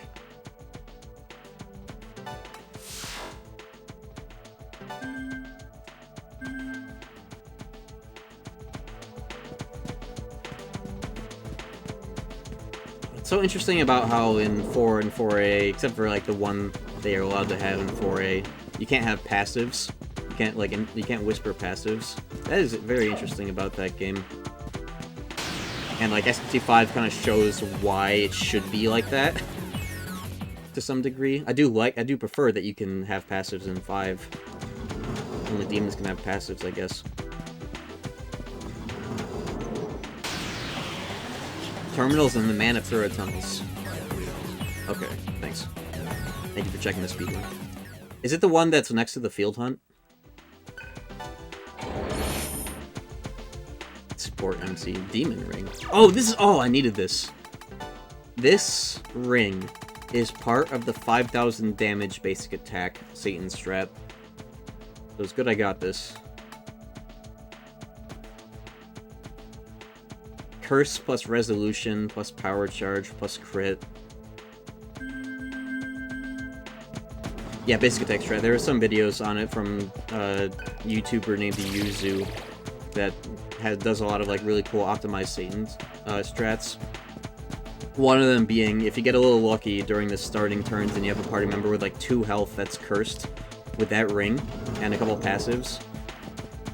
It's so interesting about how in 4 and 4A, except for like the one they are allowed to have in 4A, you can't have passives. You can't like you can't whisper passives. That is very interesting about that game. And like SMT5 kind of shows why it should be like that to some degree. I do prefer that you can have passives in 5. Only demons can have passives, I guess. Terminals and the Manipura tunnels. Okay, thanks. Thank you for checking the speedrun. Is it the one that's next to the field hunt? Support MC Demon Ring. Oh, this is... Oh, I needed this. This ring is part of the 5,000 damage basic attack Satan strat. So it's good I got this. Curse plus resolution plus power charge plus crit. Yeah, basic attack strat. There are some videos on it from a YouTuber named Yuzu that does a lot of like really cool optimized Satan strats. One of them being, if you get a little lucky during the starting turns and you have a party member with like 2 health that's cursed with that ring and a couple passives,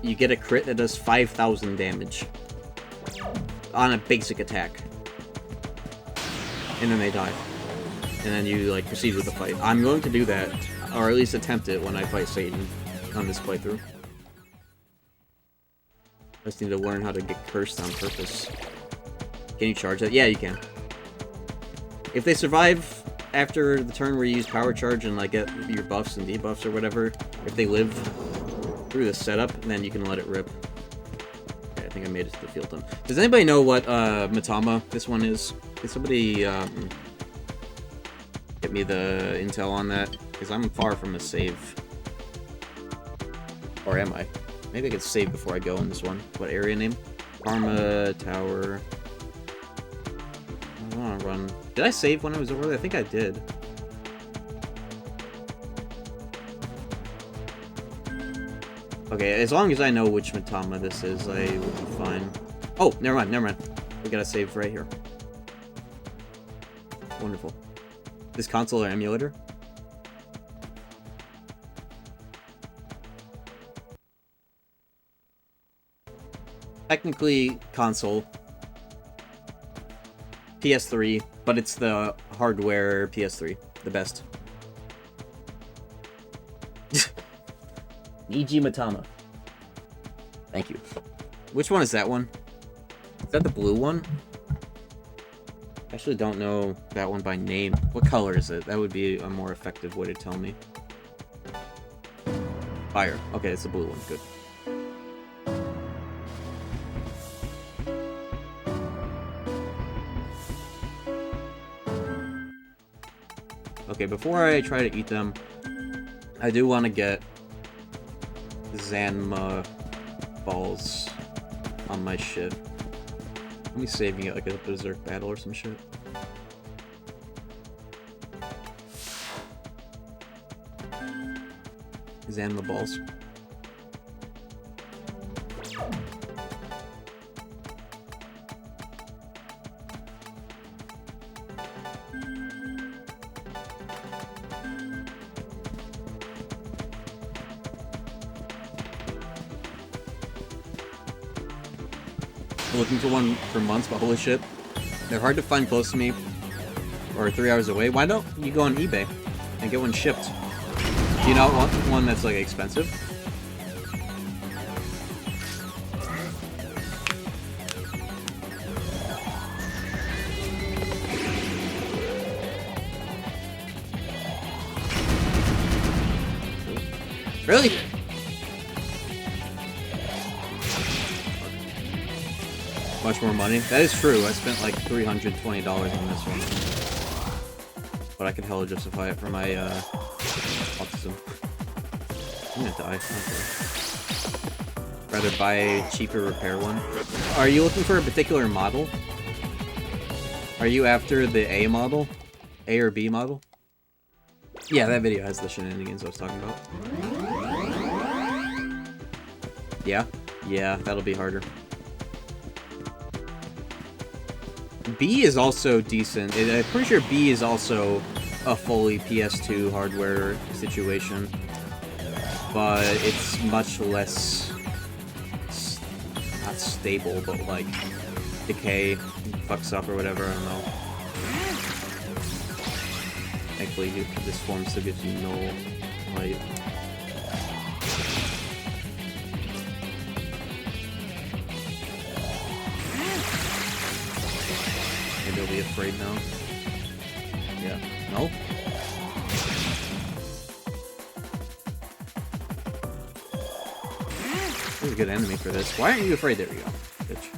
you get a crit that does 5,000 damage on a basic attack. And then they die. And then you like proceed with the fight. I'm going to do that, or at least attempt it when I fight Satan on this playthrough. I just need to learn how to get cursed on purpose. Can you charge that? Yeah, you can. If they survive after the turn where you use power charge and like get your buffs and debuffs or whatever, if they live through the setup, then you can let it rip. Okay, I think I made it to the field hunt. Does anybody know what Matama this one is? Can somebody get me the intel on that? Because I'm far from a save. Or am I? Maybe I could save before I go in this one. What area name? Karma Tower. I want to run. Did I save when I was over there? I think I did. Okay, as long as I know which Matama this is, I will be fine. Oh, never mind, never mind. We gotta save right here. Wonderful. This console or emulator? Technically console. PS3, but it's the hardware PS3. The best. Niji Matama. Thank you. Which one is that one? Is that the blue one? I actually don't know that one by name. What color is it? That would be a more effective way to tell me. Fire. Okay, it's the blue one. Good. Okay, before I try to eat them, I do want to get Zanma balls on my shit. Let me save and get like a berserk battle or some shit. Zanma balls. Looking for one for months, but holy shit, they're hard to find close to me or 3 hours away. Why don't you go on eBay and get one shipped? Do you not want one that's like expensive? Really? Much more money? That is true. I spent like $320 on this one. but I can hella justify it for my autism. I'm gonna die. Okay. Rather buy a cheaper repair one. Are you looking for a particular model? Are you after the A model? A or B model? Yeah, that video has the shenanigans I was talking about. Yeah? Yeah, that'll be harder. B is also decent. I'm pretty sure B is also a fully PS2 hardware situation. But it's much less... not stable, but like... decay, fucks up or whatever, I don't know. Thankfully, this form still gives you no light. Maybe I'll be afraid now. Yeah. No? This is a good enemy for this. Why aren't you afraid? There we go. Bitch.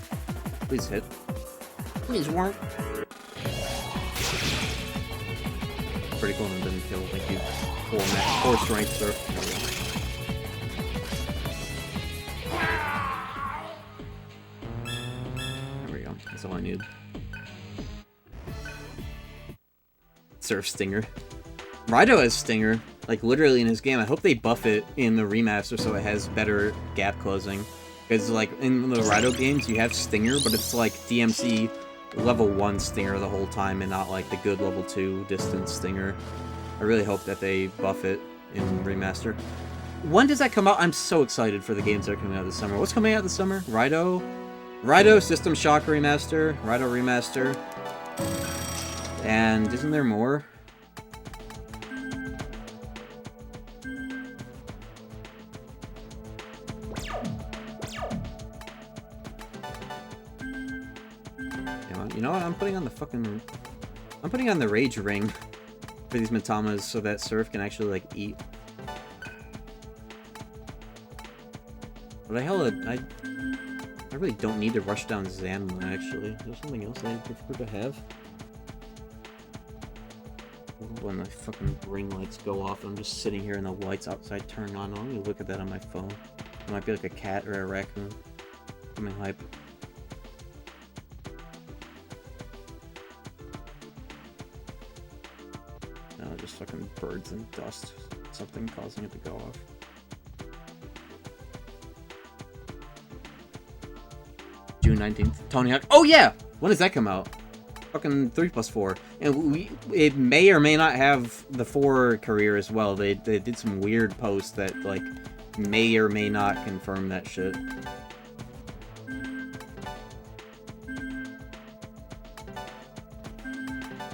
Please hit. Please work. Pretty cool and didn't kill. Thank you. 4 strength, sir. There we go. That's all I need. Surf Stinger. Rido has Stinger, like literally in his game. I hope they buff it in the remaster so it has better gap closing. Because like in the Rido games, you have Stinger, but it's like DMC level 1 Stinger the whole time and not like the good level 2 distance Stinger. I really hope that they buff it in remaster. When does that come out? I'm so excited for the games that are coming out this summer. What's coming out this summer? Rido? Rido System Shock Remaster. Rido Remaster. And isn't there more? You know what? I'm putting on the fucking... I'm putting on the Rage Ring for these Matamas so that Surf can actually, like, eat. But I really don't need to rush down Zanma, actually. Is there something else I prefer to have? When the fucking ring lights go off, I'm just sitting here and the lights outside turn on. Let me look at that on my phone. It might be like a cat or a raccoon. Coming hype. No, just fucking birds and dust. Something causing it to go off. June 19th. Tony Hawk. Oh yeah! When does that come out? Fucking 3+4. And it may or may not have the 4 career as well. They did some weird posts that, like, may or may not confirm that shit.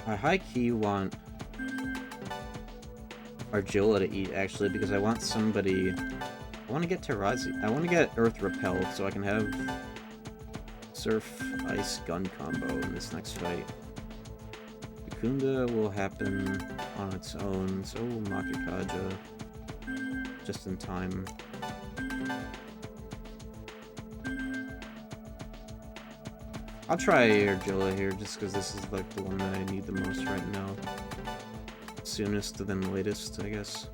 I high-key want Argilla to eat, actually, because I want somebody... I want to get Tarazi. I want to get Earth Repel so I can have Surf Ice Gun combo in this next fight. Kunda will happen on its own, so will Makikaja just in time. I'll try Argilla here just because this is like the one that I need the most right now. Soonest then latest, I guess.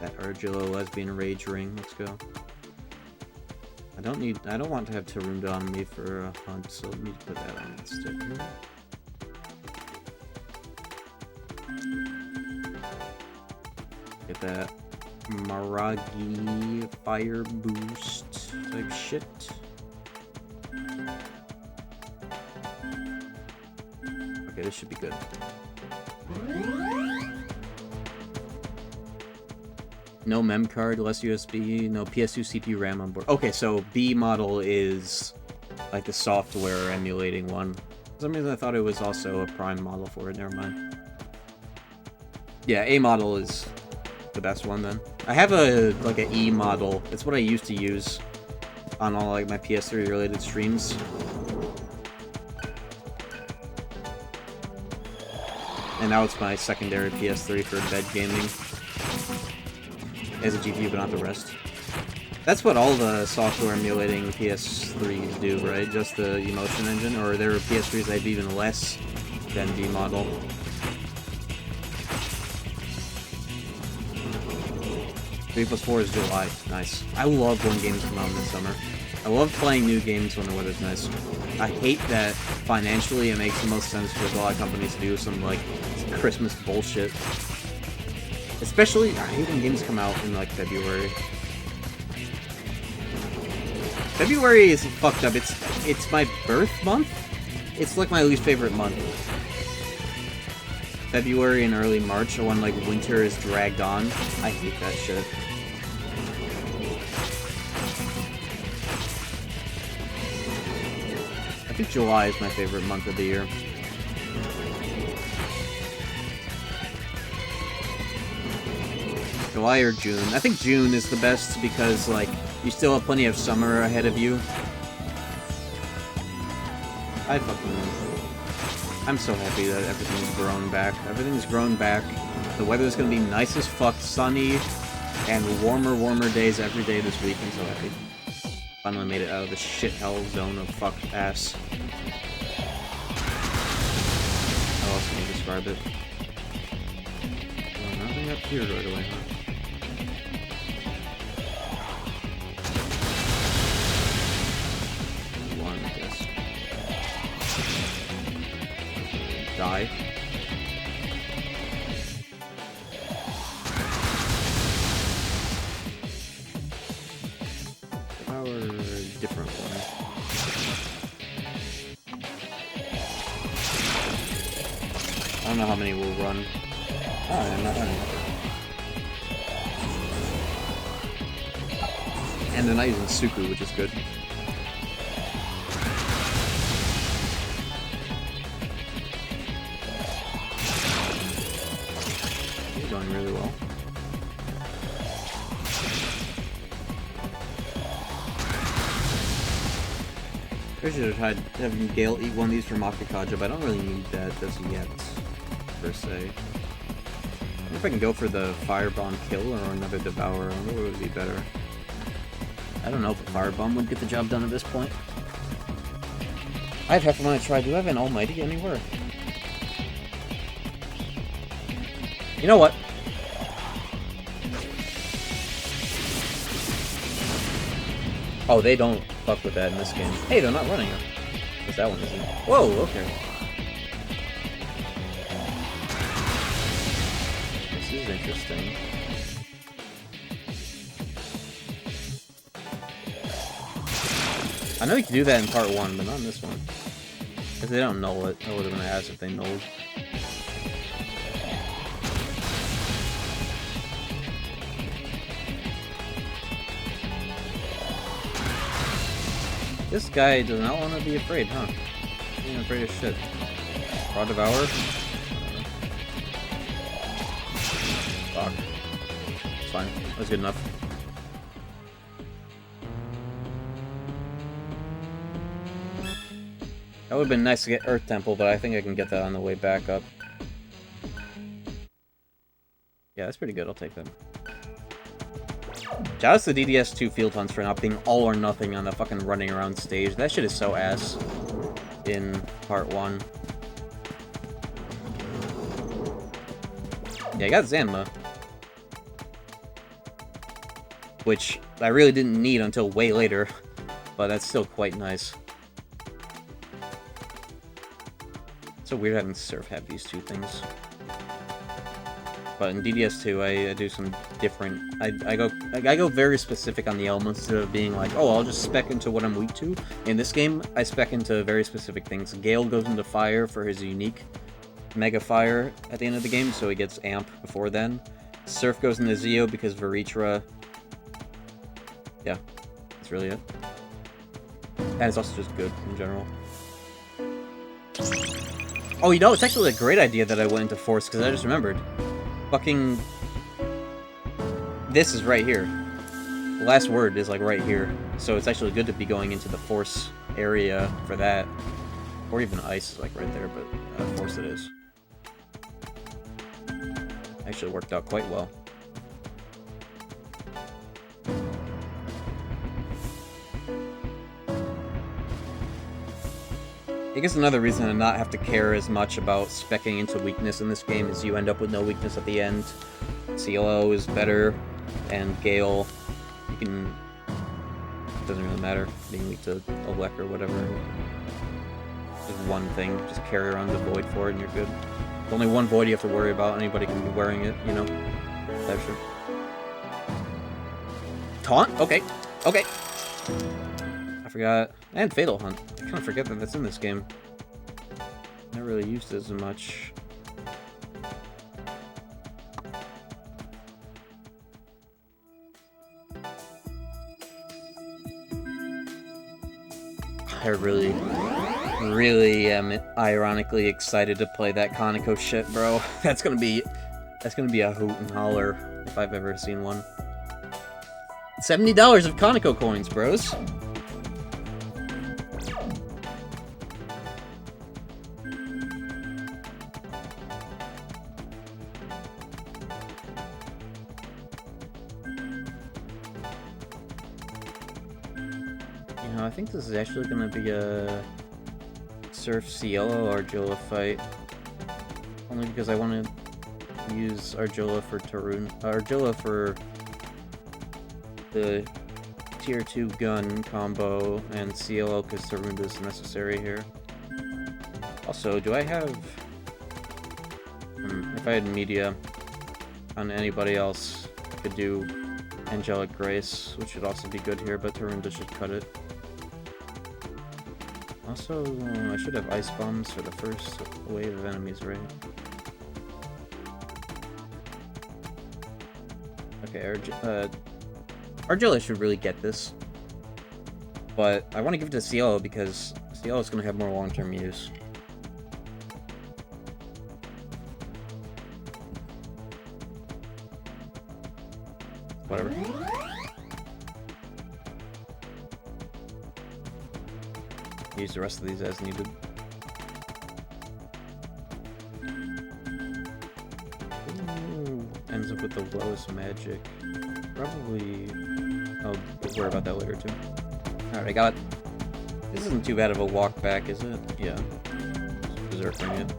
That Argilla lesbian rage ring, let's go. I don't want to have Tarunda on me for a hunt, so let me put that on instead here. Get that Maragi fire boost type shit. Okay, this should be good. No mem card, less USB, no PS2 CPU RAM on board. Okay, so B model is like the software emulating one. For some reason I thought it was also a prime model for it, never mind. Yeah, A model is the best one then. I have like an E model. It's what I used to use on all like my PS3 related streams. And now it's my secondary PS3 for bed gaming. As a GPU, but not the rest. That's what all the software emulating PS3s do, right? Just the emotion engine, or there are PS3s that have even less than the model. 3+4 is July. Nice. I love when games come out in the summer. I love playing new games when the weather's nice. I hate that financially it makes the most sense for a lot of companies to do some, like, Christmas bullshit. Especially, I hate when games come out in, like, February. February is fucked up. It's my birth month? It's, like, my least favorite month. February and early March are when, like, winter is dragged on. I hate that shit. I think July is my favorite month of the year. July or June. I think June is the best because, like, you still have plenty of summer ahead of you. I'm so happy that everything's grown back. Everything's grown back. The weather's gonna be nice as fuck, sunny, and warmer days every day this week. I'm so happy. Finally made it out of the shithell zone of fuck ass. How else can you describe it? Well, nothing up here right away, huh? One, I guess. Die. Different one. I don't know how many will run. Oh, I'm not running. And they're not using Suku, which is good. He's going really well. I should have tried having Gale eat one of these for Makakaja, but I don't really need that just yet, per se. I wonder if I can go for the Firebomb kill or another Devourer. I wonder what would be better. I don't know if a Firebomb would get the job done at this point. I'd have to want to try. Do I have an Almighty anywhere? You know what? Oh, they don't fuck with that in this game. Hey, they're not running it. Because that one isn't. Whoa, okay. This is interesting. I know you can do that in part 1, but not in this one. If they don't null it, I would have been asked if they nulled. This guy does not want to be afraid, huh? He's afraid of shit. Raw Devour? Fuck. It's fine. That's good enough. That would have been nice to get Earth Temple, but I think I can get that on the way back up. Yeah, that's pretty good. I'll take that. Shout out to the DDS2 field hunts for not being all or nothing on the fucking running around stage. That shit is so ass in part 1. Yeah, I got Zanma. Which I really didn't need until way later, but that's still quite nice. It's so weird having Surf have these two things. But in DDS2, I do some different. I go very specific on the elements instead of being like, oh, I'll just spec into what I'm weak to. In this game, I spec into very specific things. Gale goes into fire for his unique Mega Fire at the end of the game, so he gets amp before then. Surf goes into Zeo because Veritra. Yeah, that's really it. And it's also just good in general. Oh, you know, it's actually a great idea that I went into Force because I just remembered. Fucking... This is right here. The last word is, like, right here. So it's actually good to be going into the Force area for that. Or even Ice is, like, right there, but Force it is. Actually worked out quite well. I guess another reason to not have to care as much about speccing into weakness in this game is you end up with no weakness at the end. CLO is better, and Gale, you can... It doesn't really matter, being weak to Olek or whatever. Just one thing, just carry around the Void for it and you're good. There's only one Void you have to worry about, anybody can be wearing it, you know? That shit. Taunt? Okay. Okay. I forgot. And Fatal Hunt. I kind of forget that that's in this game. Not really used it as much. I really am ironically excited to play that Conoco shit, bro. That's gonna be a hoot and holler if I've ever seen one. $70 of Conoco coins, bros. You know, I think this is actually gonna be a Surf Cielo Argilla fight. Only because I want to use Argilla for Argilla for the tier 2 gun combo, and CLO because Tarunda is necessary here. Also, do I have... if I had media on anybody else, I could do Angelic Grace, which would also be good here, but Tarunda should cut it. Also, I should have Ice Bombs for the first wave of enemies, right? Okay, Argilla should really get this. But I want to give it to Cielo because Cielo is going to have more long-term use. Whatever. Use the rest of these as needed. Ooh, ends up with the lowest magic. Probably... I'll worry about that later too. Alright, I got it. This isn't too bad of a walk back, is it? Yeah. Just berserking it.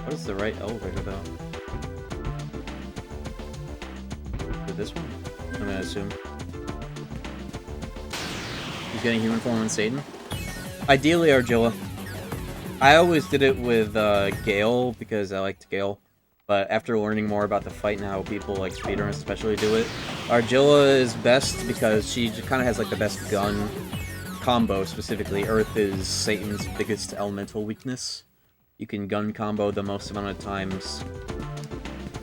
What is the right elevator though? Did this one? I'm gonna assume. He's getting human form on Satan. Ideally Argilla. I always did it with Gale because I liked Gale. But after learning more about the fight and how people like speedrunners especially do it, Argilla is best because she kind of has like the best gun combo specifically. Earth is Satan's biggest elemental weakness. You can gun combo the most amount of times,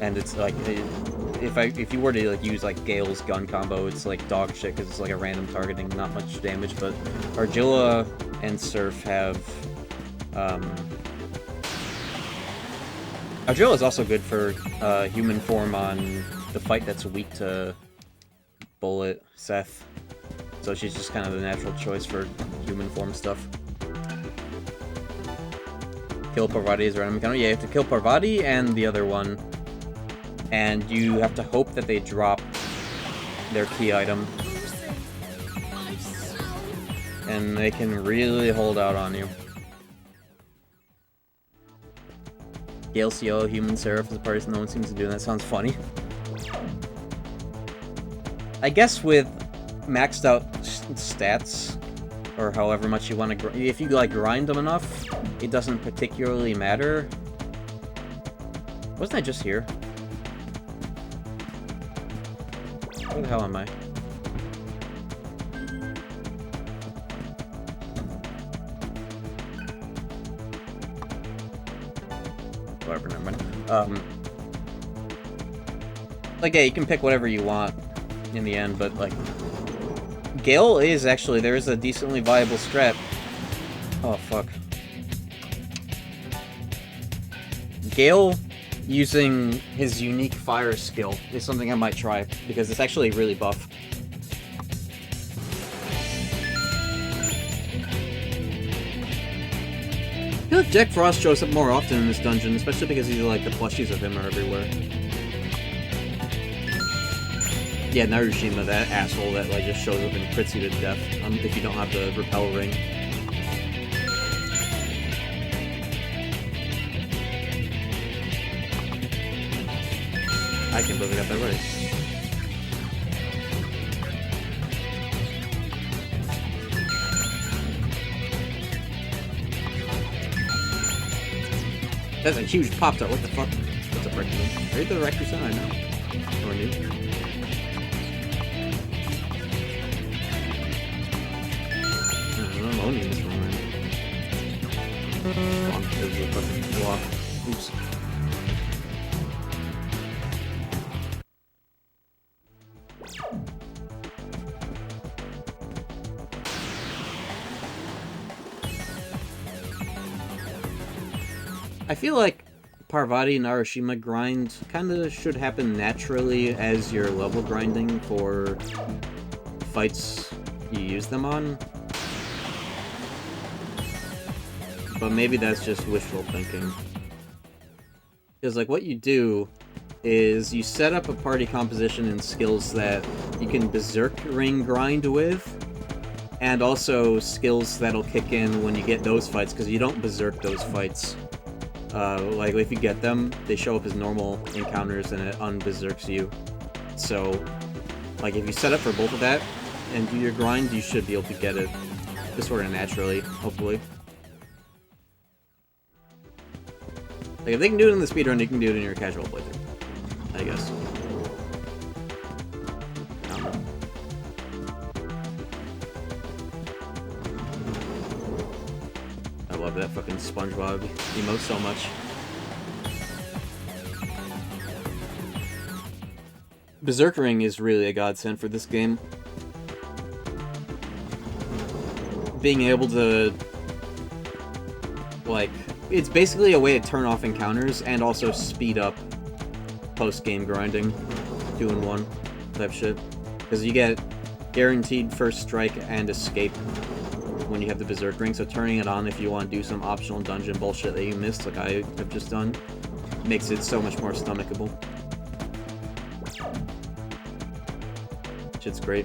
and it's like if you were to like use like Gale's gun combo, it's like dog shit because it's like a random targeting, not much damage. But Argilla and Surf have Argilla is also good for human form on the fight that's weak to Bullet Seth, so she's just kind of the natural choice for human form stuff. Kill Parvati is random encounter. Yeah, you have to kill Parvati and the other one. And you have to hope that they drop their key item. And they can really hold out on you. Gale CO, Human Seraph is a party no one seems to do, and that sounds funny. I guess with maxed out stats, or however much you want to if you like grind them enough, it doesn't particularly matter. Wasn't I just here? Where the hell am I? Whatever, never mind. Like, yeah, you can pick whatever you want in the end, but like Gale is actually, there is a decently viable strat. Oh, fuck. Gale using his unique fire skill is something I might try, because it's actually really buff. wonder if Jack Frost shows up more often in this dungeon, especially because he's like the plushies of him are everywhere. Yeah, Narushima, that asshole that like just shows up and crits you to death if you don't have the repel ring. I can't believe I got that right. That's a huge pop tart. What the fuck? What's up, Rector? Are you the Rector son? I know. Or new? I'm owning this one, man. Bonk. There's a fucking block. Oops. I feel like Parvati Narushima grind kind of should happen naturally as you're level grinding for fights you use them on. But maybe that's just wishful thinking. Because like what you do is you set up a party composition and skills that you can berserk ring grind with, and also skills that'll kick in when you get those fights, because you don't berserk those fights. Like, if you get them, they show up as normal encounters and it unberserks you. So, like, if you set up for both of that and do your grind, you should be able to get it just sort of naturally, hopefully. Like, if they can do it in the speedrun, you can do it in your casual playthrough, I guess. I don't know. I love that fucking SpongeBob emote so much. Berserkering is really a godsend for this game. Being able to, like, it's basically a way to turn off encounters and also speed up post-game grinding. 2-in-1 type shit. Because you get guaranteed first strike and escape when you have the Berserk ring, so turning it on if you want to do some optional dungeon bullshit that you missed, like I have just done, makes it so much more stomachable. Shit's great.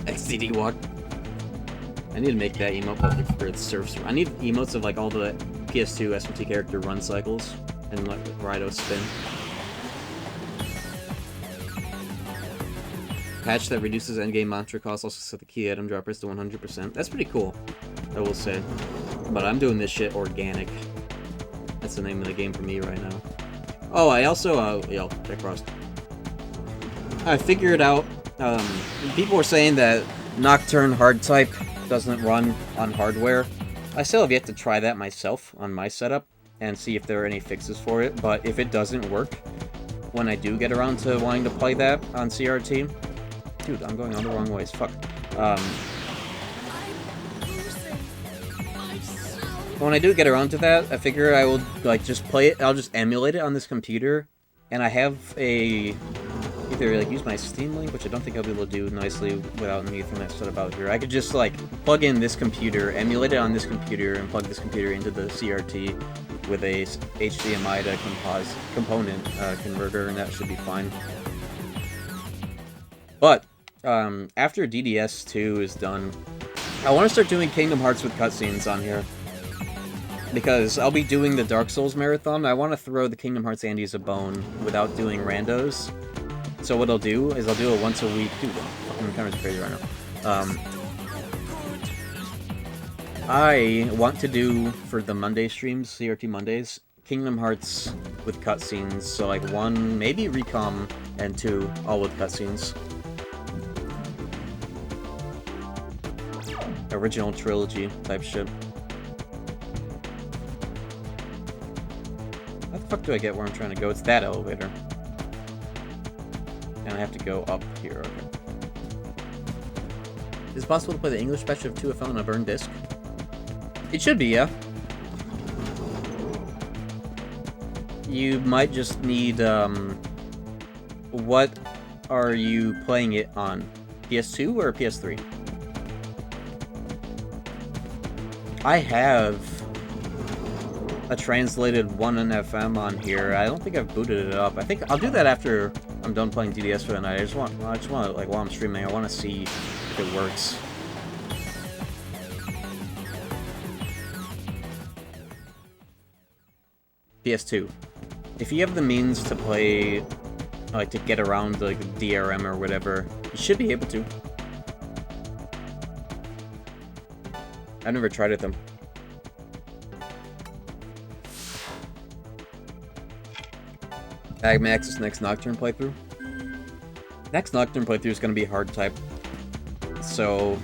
XCD walk. I need to make that emote public for the surfs. I need emotes of like all the PS2 SMT character run cycles and like Raido spin. Patch that reduces endgame mantra cost, also set the key item droppers to 100%. That's pretty cool, I will say. But I'm doing this shit organic. That's the name of the game for me right now. Oh, I also, yo, Jack Frost. I figured out, people were saying that Nocturne hard type doesn't run on hardware. I still have yet to try that myself on my setup and see if there are any fixes for it, but if it doesn't work, when I do get around to wanting to play that on CRT, dude, I'm going all the wrong ways, fuck. When I do get around to that, I figure I will, like, just play it, I'll just emulate it on this computer, and I have a, either, like, use my Steam Link, which I don't think I'll be able to do nicely without an Ethernet setup out here. I could just, like, plug in this computer, emulate it on this computer, and plug this computer into the CRT with a HDMI to component converter, and that should be fine. But, after DDS2 is done, I want to start doing Kingdom Hearts with cutscenes on here. Because I'll be doing the Dark Souls marathon. I want to throw the Kingdom Hearts Andes a bone without doing randos. So what I'll do is I'll do it once a week. Dude, I'm kind of crazy right now. I want to do, for the Monday streams, CRT Mondays, Kingdom Hearts with cutscenes. So like 1, maybe Recom, and 2, all with cutscenes. Original trilogy type shit. How the fuck do I get where I'm trying to go? It's that elevator. And I have to go up here, okay. Is it possible to play the English patch of 2FL on a burned disc? It should be, yeah. You might just need, what are you playing it on? PS2 or PS3? I have a translated 1NFM on here. I don't think I've booted it up. I think I'll do that after I'm done playing DDS for the night. I just want like while I'm streaming, I want to see if it works. PS2. If you have the means to play, like, to get around, like, DRM or whatever, you should be able to. I've never tried it, though. Magmax's next Nocturne playthrough? Next Nocturne playthrough is going to be hard type. So,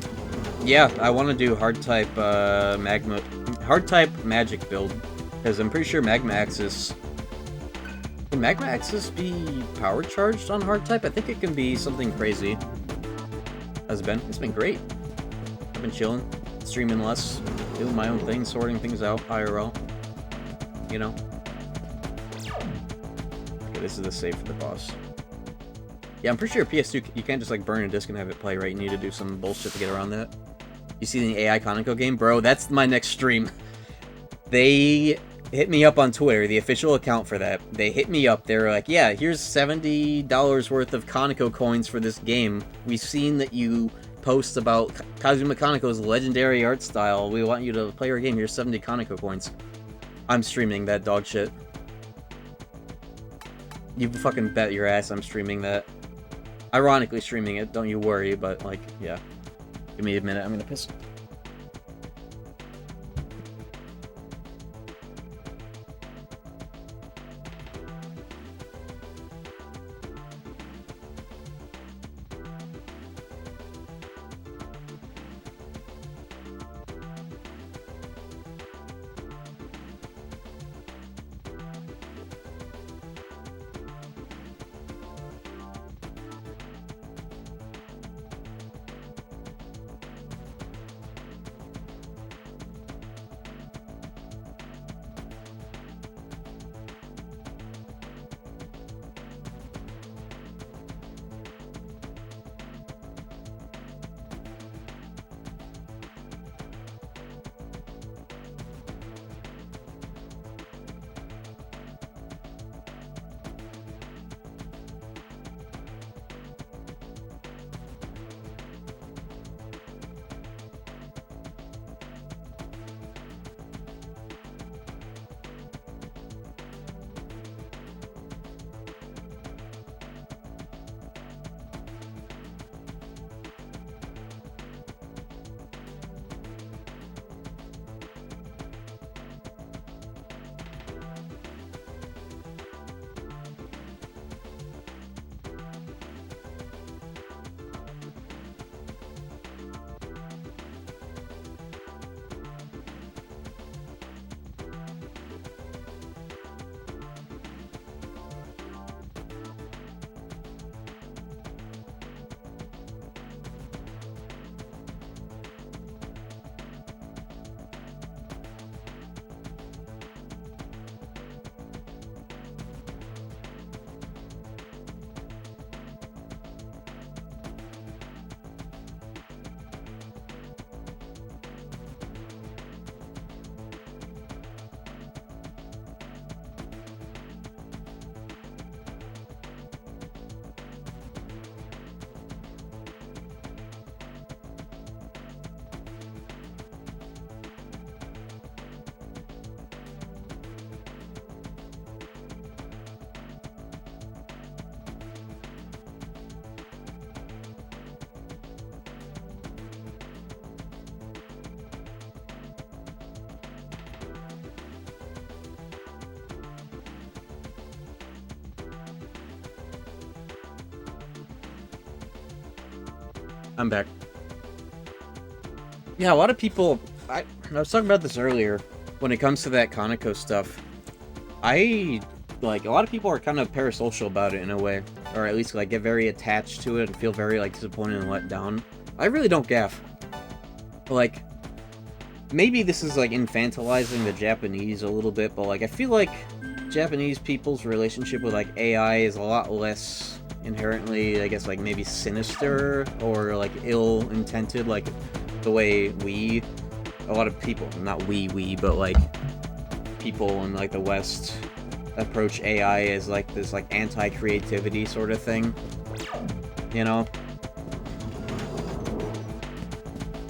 yeah, I want to do hard type, hard type magic build. Because I'm pretty sure Magma Axis... Can Magma Axis be power charged on hard type? I think it can be something crazy. How's it been? It's been great. I've been chilling, streaming less, doing my own thing, sorting things out, IRL. You know? Okay, this is the save for the boss. Yeah, I'm pretty sure PS2, you can't just like burn a disc and have it play, right? You need to do some bullshit to get around that. You see the AI Conoco game? Bro, that's my next stream. They hit me up on Twitter, the official account for that. They hit me up. They're like, yeah, here's $70 worth of Conoco coins for this game. We've seen that you post about Kazuma Konoko's legendary art style. We want you to play our game. Here's 70 Conoco coins. I'm streaming that dog shit. You fucking bet your ass I'm streaming that. Ironically streaming it, don't you worry, but like, yeah. Give me a minute, I'm gonna piss. I'm back. Yeah, a lot of people... I was talking about this earlier. When it comes to that Conoco stuff, like, a lot of people are kind of parasocial about it in a way. Or at least, like, get very attached to it and feel very, like, disappointed and let down. I really don't gaff. Like, maybe this is, like, infantilizing the Japanese a little bit, but, like, I feel like Japanese people's relationship with like AI is a lot less inherently, I guess, like maybe sinister or like ill-intended, like the way a lot of people, not we, but like people in like the West approach AI as like this like anti-creativity sort of thing, you know?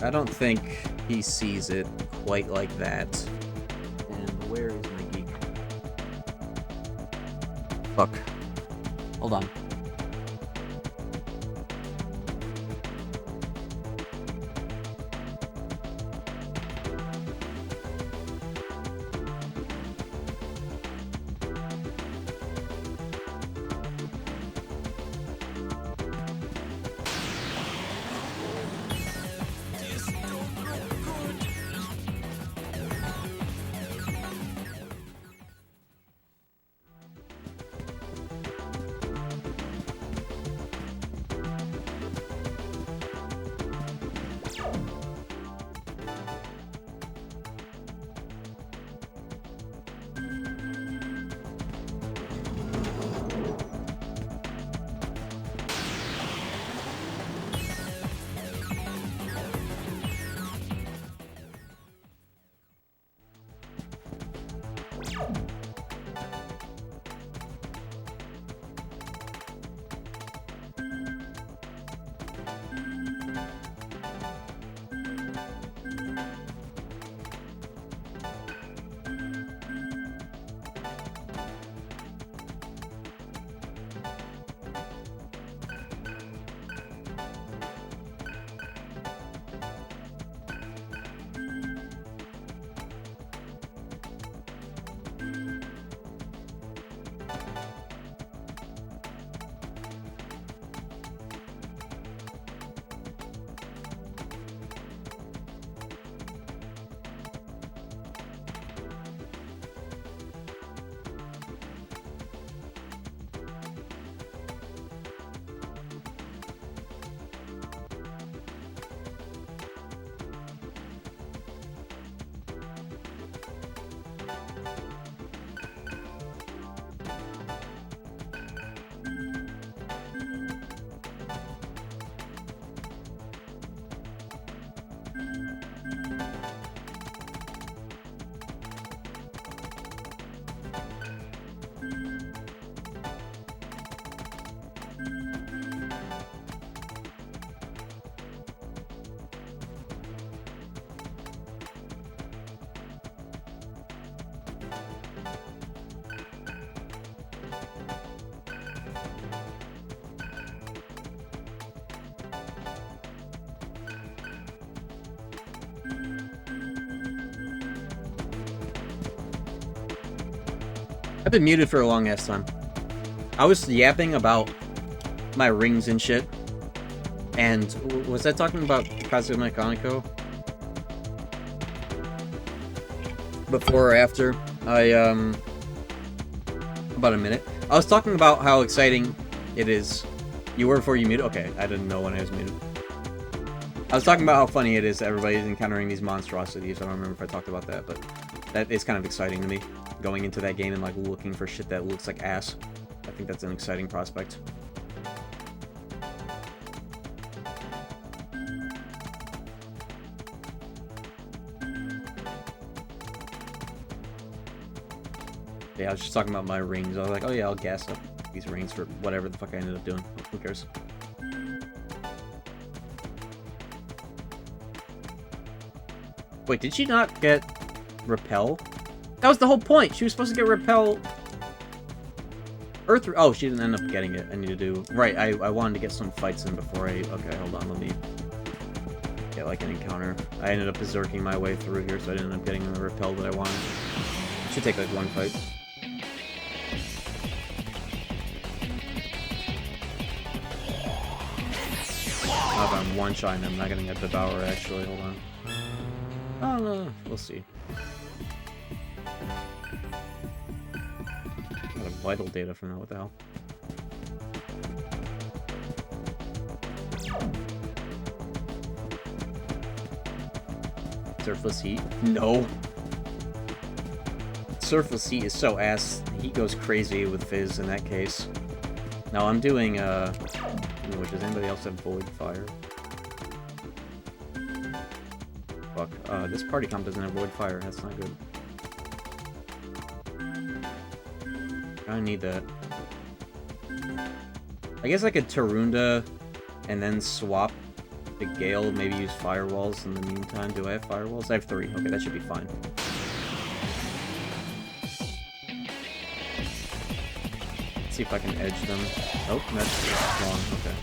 I don't think he sees it quite like that. And where is my geek? Fuck. Hold on. I've been muted for a long ass time. I was yapping about my rings and shit. And was I talking about Kazuma Kaneko? Before or after? About a minute. I was talking about how exciting it is. You were before you muted? Okay, I didn't know when I was muted. I was talking about how funny it is that everybody's encountering these monstrosities. I don't remember if I talked about that, but that is kind of exciting to me. Going into that game and like looking for shit that looks like ass. I think that's an exciting prospect. Yeah, I was just talking about my rings. I was like, oh yeah, I'll gas up these rings for whatever the fuck I ended up doing. Who cares? Wait, did she not get repel? That was the whole point. She was supposed to get repel. Earth. Oh, she didn't end up getting it. I need to do. Right. I wanted to get some fights in before I. Okay, hold on. Let me get like an encounter. I ended up berserking my way through here, so I didn't end up getting the repel that I wanted. Should take like one fight. Oh, if I'm one-shotting them, I'm not getting a devour actually. Hold on. Oh no, we'll see. Got a vital data from that. What the hell? Surface heat? No. Surface Heat is so ass. He goes crazy with Fizz in that case. Now I'm doing, which does anybody else have Void Fire? Fuck, this party comp doesn't have Void Fire, that's not good. I need that. I guess I could Tarunda and then swap the Gale, maybe use Firewalls in the meantime. Do I have Firewalls? I have 3. Okay, that should be fine. Let's see if I can edge them. Oh, that's wrong. Okay.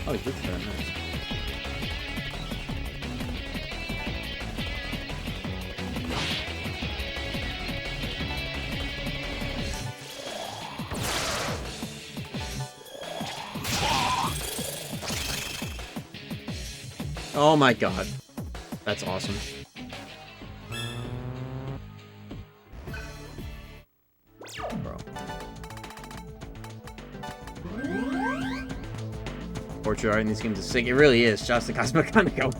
Oh, he did that. Nice. Oh my god. That's awesome. Bro. Portrait art in these games is sick. It really is. Shouts to Cosmic Kaneko.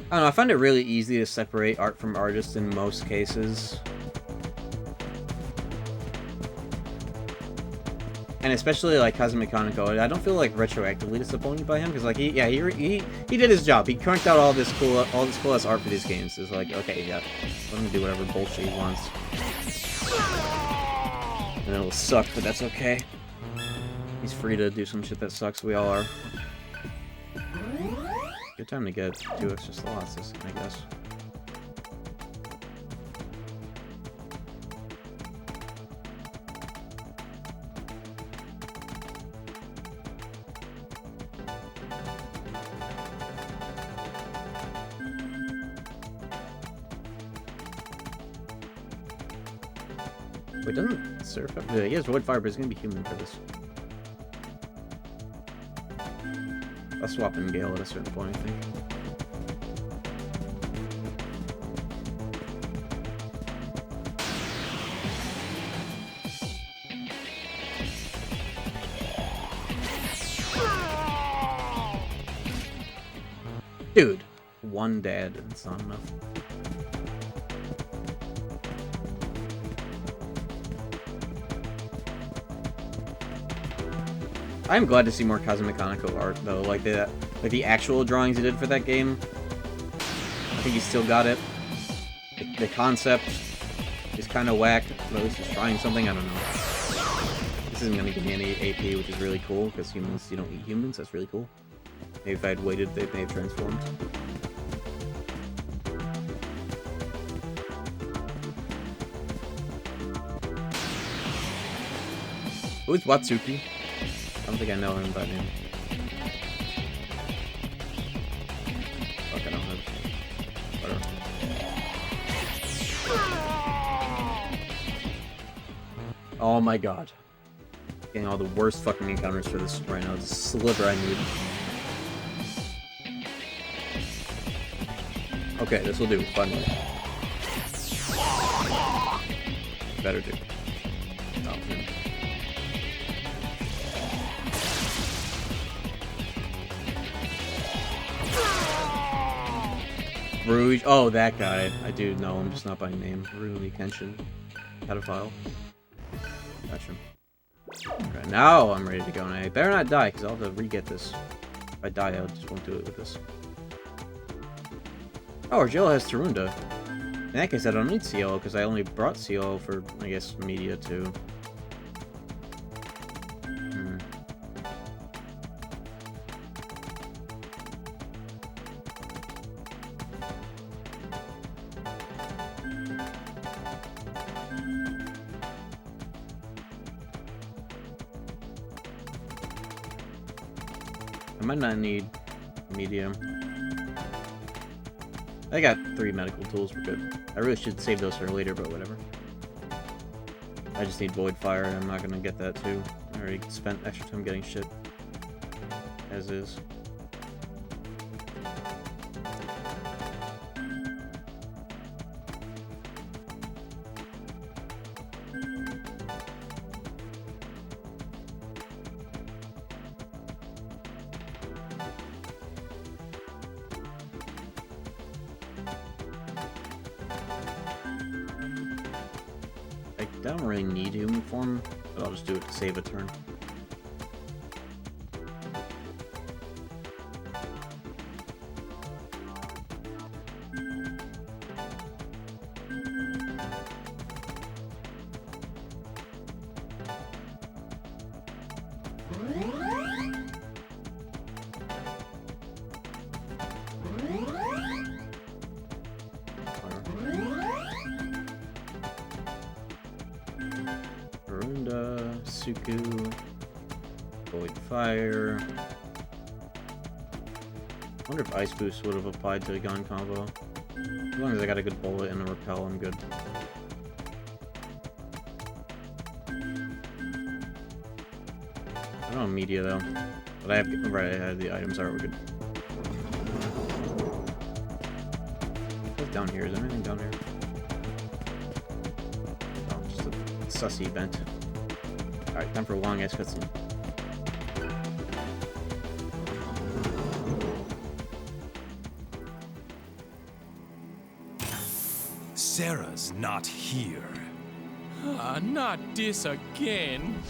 I don't know, I find it really easy to separate art from artist in most cases. And especially like Kazumi Kaneko, I don't feel like retroactively disappointed by him because like he did his job. He cranked out all this cool ass art for these games. It's like, okay, yeah, let him do whatever bullshit he wants. And it'll suck, but that's okay. He's free to do some shit that sucks. We all are. Good time to get 2 extra slots, I guess. Wait, doesn't Surf up? Yeah, he has Void Fire, but he's gonna be human for this. I'll swap in Gale at a certain point, I think. Dude, 1 dad, it's not enough. I'm glad to see more Kazumi Kaneko art, though. Like the actual drawings he did for that game. I think he still got it. The concept is kind of whack, but at least he's trying something. I don't know. This isn't going to give me any AP, which is really cool, because humans, you don't eat humans. That's really cool. Maybe if I had waited, they may have transformed. Who's Watsuki? I don't think I know him by name. Fuck, I don't know. Whatever. Oh my god. Getting all the worst fucking encounters for this right now. It's a sliver I need. Okay, this will do, finally. Better do. Oh, him. Rouge. Oh, that guy. I do know him, just not by name. Rurouni Kenshin. Pedophile. Gotcha. Okay, now I'm ready to go, and I better not die, because I'll have to re-get this. If I die, I just won't do it with this. Oh, Argel has Tarunda. In that case, I don't need CLO, because I only brought CLO for, I guess, media, too. I might not need medium. I got 3 medical tools, we're good. I really should save those for later, but whatever. I just need Void Fire, and I'm not gonna get that too. I already spent extra time getting shit. As is. I don't really need human form, but I'll just do it to save a turn. Suku, Void Fire. I wonder if Ice Boost would have applied to a gun combo. As long as I got a good bullet and a repel, I'm good. I don't have media though, but I have the items. Alright, we're good. What's down here? Is there anything down here? Oh, just a sussy vent. Alright, time for a long ass cutscene. Sarah's not here. Not this again.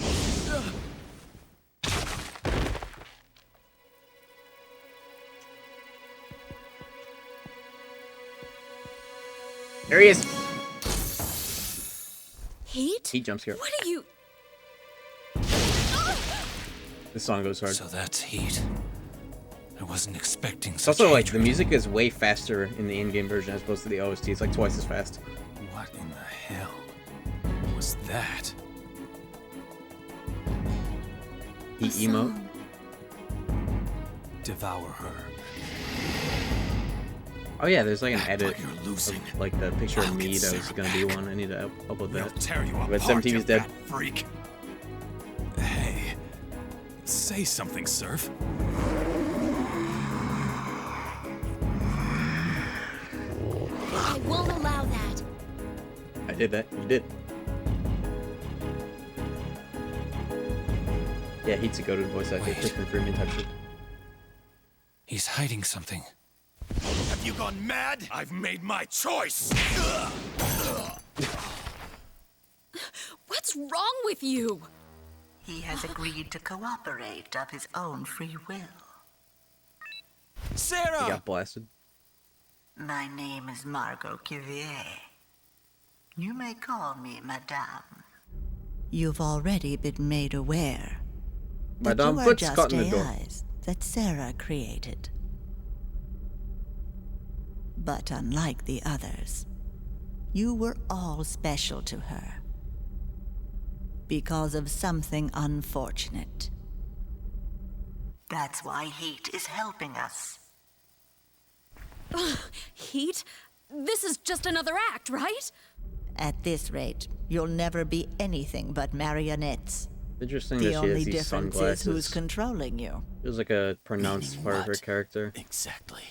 There he is! Heat? Heat jump scare. What are you... This song goes hard. So that's heat. I wasn't expecting It's such also like the hatred. music is way faster in the in-game version as opposed to the OST. It's like twice as fast. What in the hell was that? Heat emote. Devour her. Oh yeah, there's like an Act edit like you're losing. of like the picture of I'll me get that was Sarah gonna be back. one. I need to upload We'll that. tear you But apart, 17 you is dead. fat freak. Hey, say something, Surf. I won't allow that. I did that. You did. Yeah, Heat's a goated voice actor. Wait. Kristen Freeman touched it. He's hiding something. Have you gone mad? I've made my choice. What's wrong with you? He has agreed to cooperate of his own free will. He Sarah! got blasted. My name is Margot Cuvier. You may call me Madame. You've already been made aware that Madame you are Foot's just caught in the door. AIs that Sarah created. But unlike the others, you were all special to her because of something unfortunate. That's why Heat is helping us. Heat? This is just another act, right? At this rate, you'll never be anything but marionettes. Interesting that The she has only these difference is sunglasses. who's controlling you. Feels like a pronounced Meaning part of her what? character. Exactly.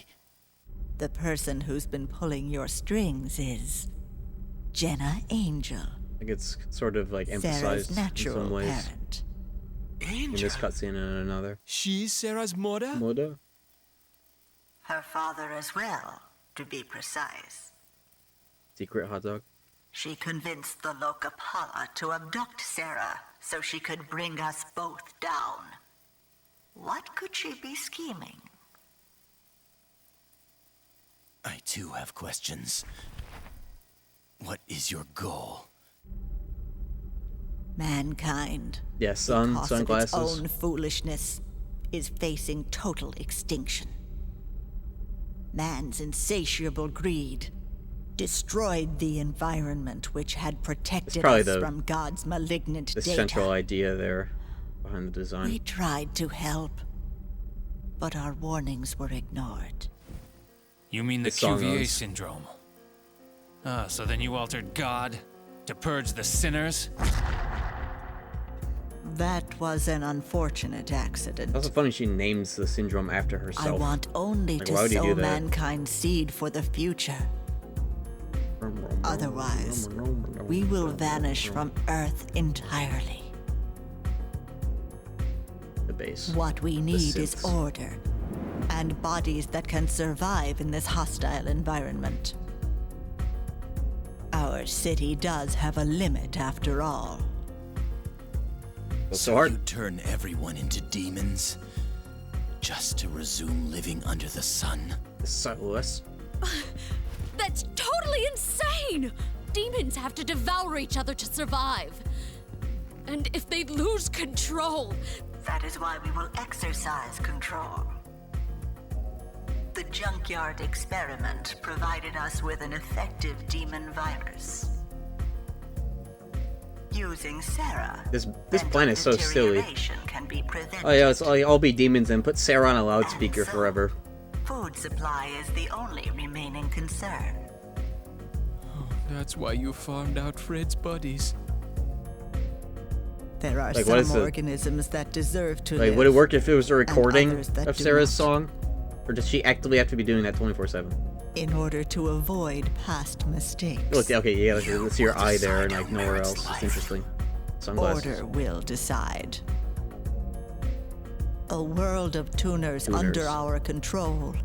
The person who's been pulling your strings is Jenna Angel, Like it's sort of like Sarah's emphasized in natural some ways parent. in this cutscene and in another. She's Sarah's mother? Moda? Her father as well, to be precise. Secret hot dog? She convinced the Lokapala to abduct Sarah so she could bring us both down. What could she be scheming? I too have questions. What is your goal? Mankind, Yeah, because sunglasses. of its own foolishness, is facing total extinction. Man's insatiable greed destroyed the environment which had protected probably us the- from God's malignant The data. central idea there behind the design. We tried to help, but our warnings were ignored. You mean the The song Cuvier owns. syndrome? Ah, so then you altered God to purge the sinners? That was an unfortunate accident. It's also funny she names the syndrome after herself. I want only Like, to why would you sow do that? mankind's seed for the future. Otherwise, we will vanish from Earth entirely. the base. What we need is Sims. order and bodies that can survive in this hostile environment. Our city does have a limit after all. So hard. You turn everyone into demons just to resume living under the sun? Sightless. That's totally insane! Demons have to devour each other to survive. And if they lose control... That is why we will exercise control. The junkyard experiment provided us with an effective demon virus. Using Sarah, This plan is so silly. deterioration can be prevented. Oh yeah, it's all be demons and put Sarah on a loudspeaker And so, forever. Food supply is the only remaining concern. That's why you farmed out Fred's buddies. There are Like, what is some the- organisms that deserve to Like, live. would it work if it was a recording others that of do Sarah's not. song? Or does she actively have to be doing that 24/7? In order to avoid past mistakes. Look, okay, yeah, let's see your eye there and like nowhere else. It's interesting. Sunglasses. Order will decide. A world of tuners under our control,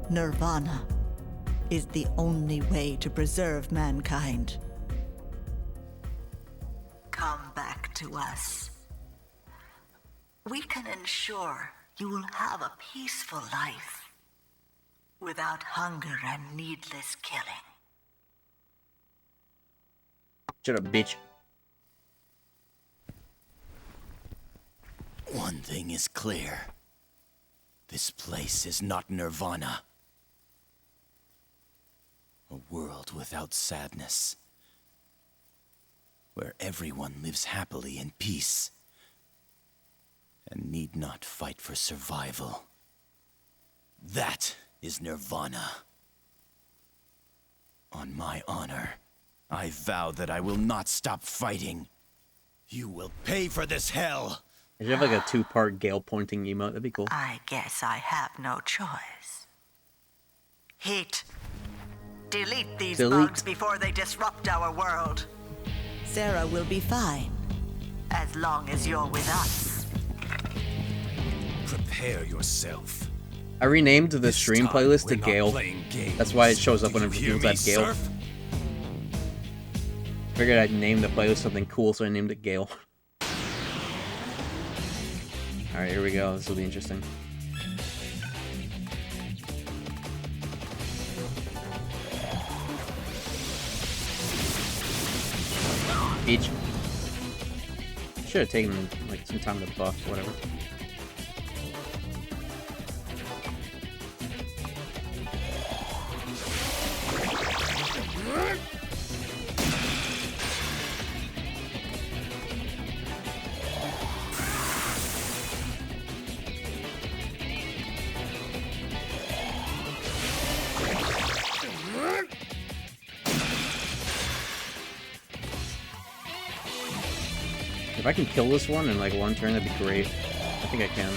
Nirvana, is the only way to preserve mankind. Come back to us. We can ensure you will have a peaceful life without hunger and needless killing. Shut up, bitch. One thing is clear. This place is not Nirvana. A world without sadness. Where everyone lives happily in peace. And need not fight for survival. That is Nirvana. On my honor, I vow that I will not stop fighting. You will pay for this hell! If you have like a 2-part Gale pointing emote, that'd be cool. I guess I have no choice. Heat. Delete these Delete. bugs before they disrupt our world. Sarah will be fine. As long as you're with us. Prepare yourself. I renamed the This stream time, playlist to we're not Gale. playing games. That's why it shows up Do whenever you hear people me, type Gale. Surf? Figured I'd name the playlist something cool, so I named it Gale. Alright, here we go. This will be interesting. Beach. Should have taken like some time to buff, whatever. If I can kill this one in like one turn, that'd be great. I think I can.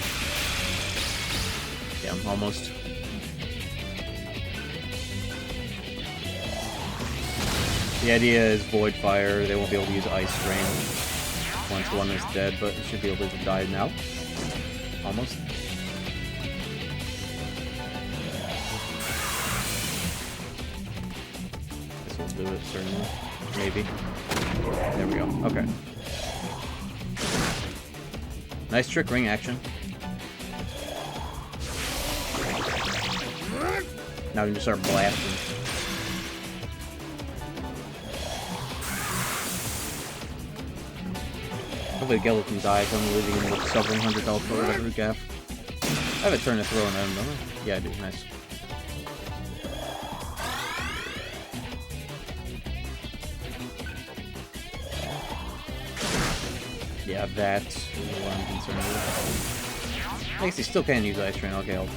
Yeah, I'm almost. The idea is Void Fire. They won't be able to use Ice Rain once one is dead, but it should be able to die now. Almost. This will do it, certainly. Maybe. There we go. Okay. Nice trick ring action. Now we can just start blasting. Hopefully Gale can die, so I'm leaving him with several hundred health or whatever gaff. I have a turn to throw in him, don't I? Yeah, I do. Nice. Yeah, that's what I'm concerned with. I guess he still can't use Ice Train. Okay, I'll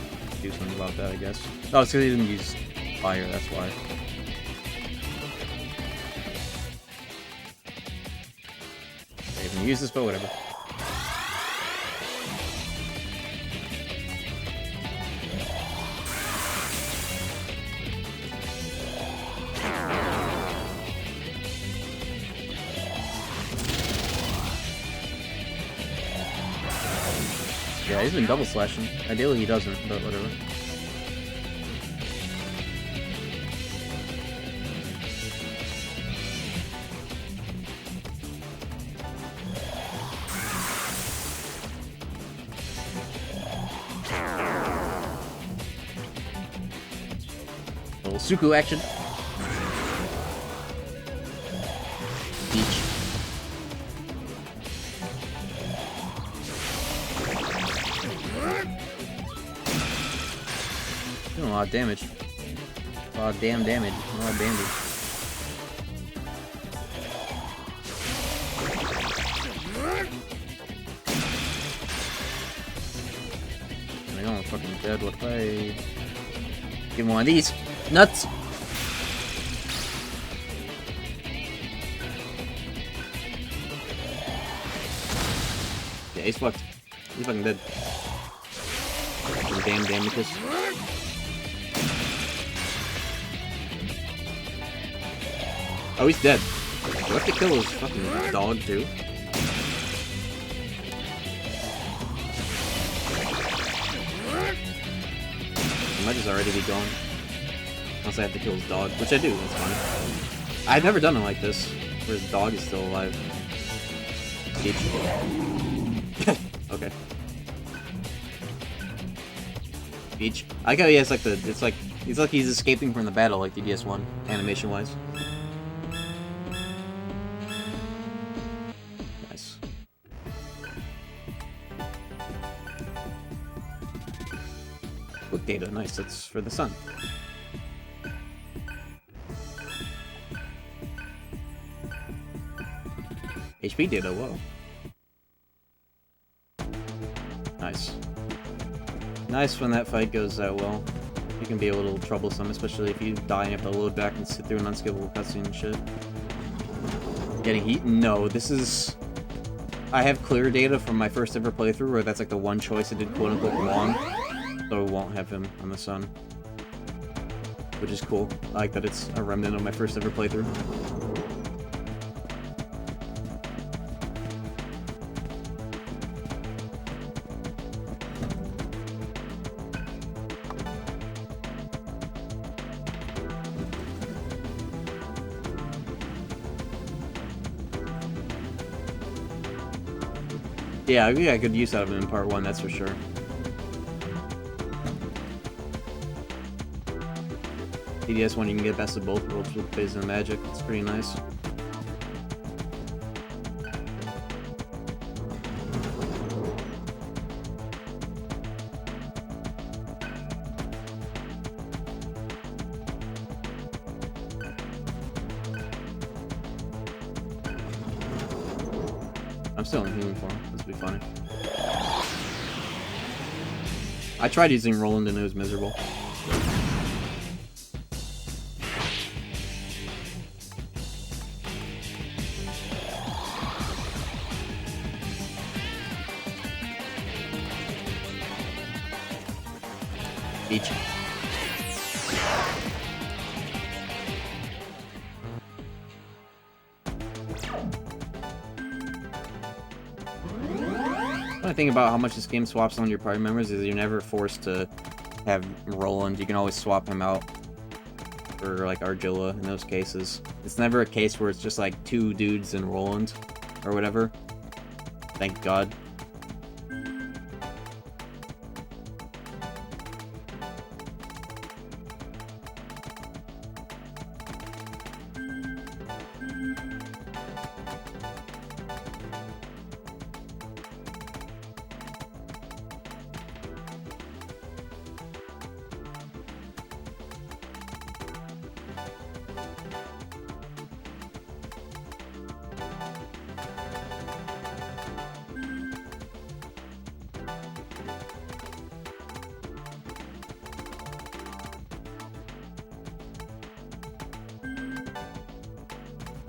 do something about that, I guess. Oh, it's because he didn't use Fire, that's why. I haven't used this, but whatever. Yeah, he's been double slashing. Ideally he doesn't, but whatever. Suku action. Beach. Doing a lot of damage. A lot of damn damage. A lot of damage. I know I'm fucking dead. What if I give him one of these? Nuts! Yeah, he's fucked. He's fucking dead. Some damn damages. Oh, he's dead. Do I have to kill his fucking dog, too? He might just already be gone. Unless I have to kill his dog, which I do, that's fine. I've never done it like this, where his dog is still alive. Okay. Beach. I like how he has like the, it's like he's escaping from the battle like DDS1, animation-wise. Nice. Book data, nice, that's for the sun. HP data, whoa. Nice. Nice when that fight goes that well. It can be a little troublesome, especially if you die and you have to load back and sit through an unskippable cutscene and shit. Getting heat? No, this is... I have clear data from my first ever playthrough where that's like the one choice I did quote-unquote wrong. So I won't have him on the sun. Which is cool. I like that it's a remnant of my first ever playthrough. Yeah, we got good use out of him in part 1, that's for sure. DDS1, you can get best of both worlds with Phase and Magic. It's pretty nice. I'm still in healing form. This will be funny. I tried using Roland and it was miserable. Beach. The thing about how much this game swaps on your party members is you're never forced to have Roland. You can always swap him out for like Argilla in those cases. It's never a case where it's just like 2 dudes and Roland or whatever. Thank God.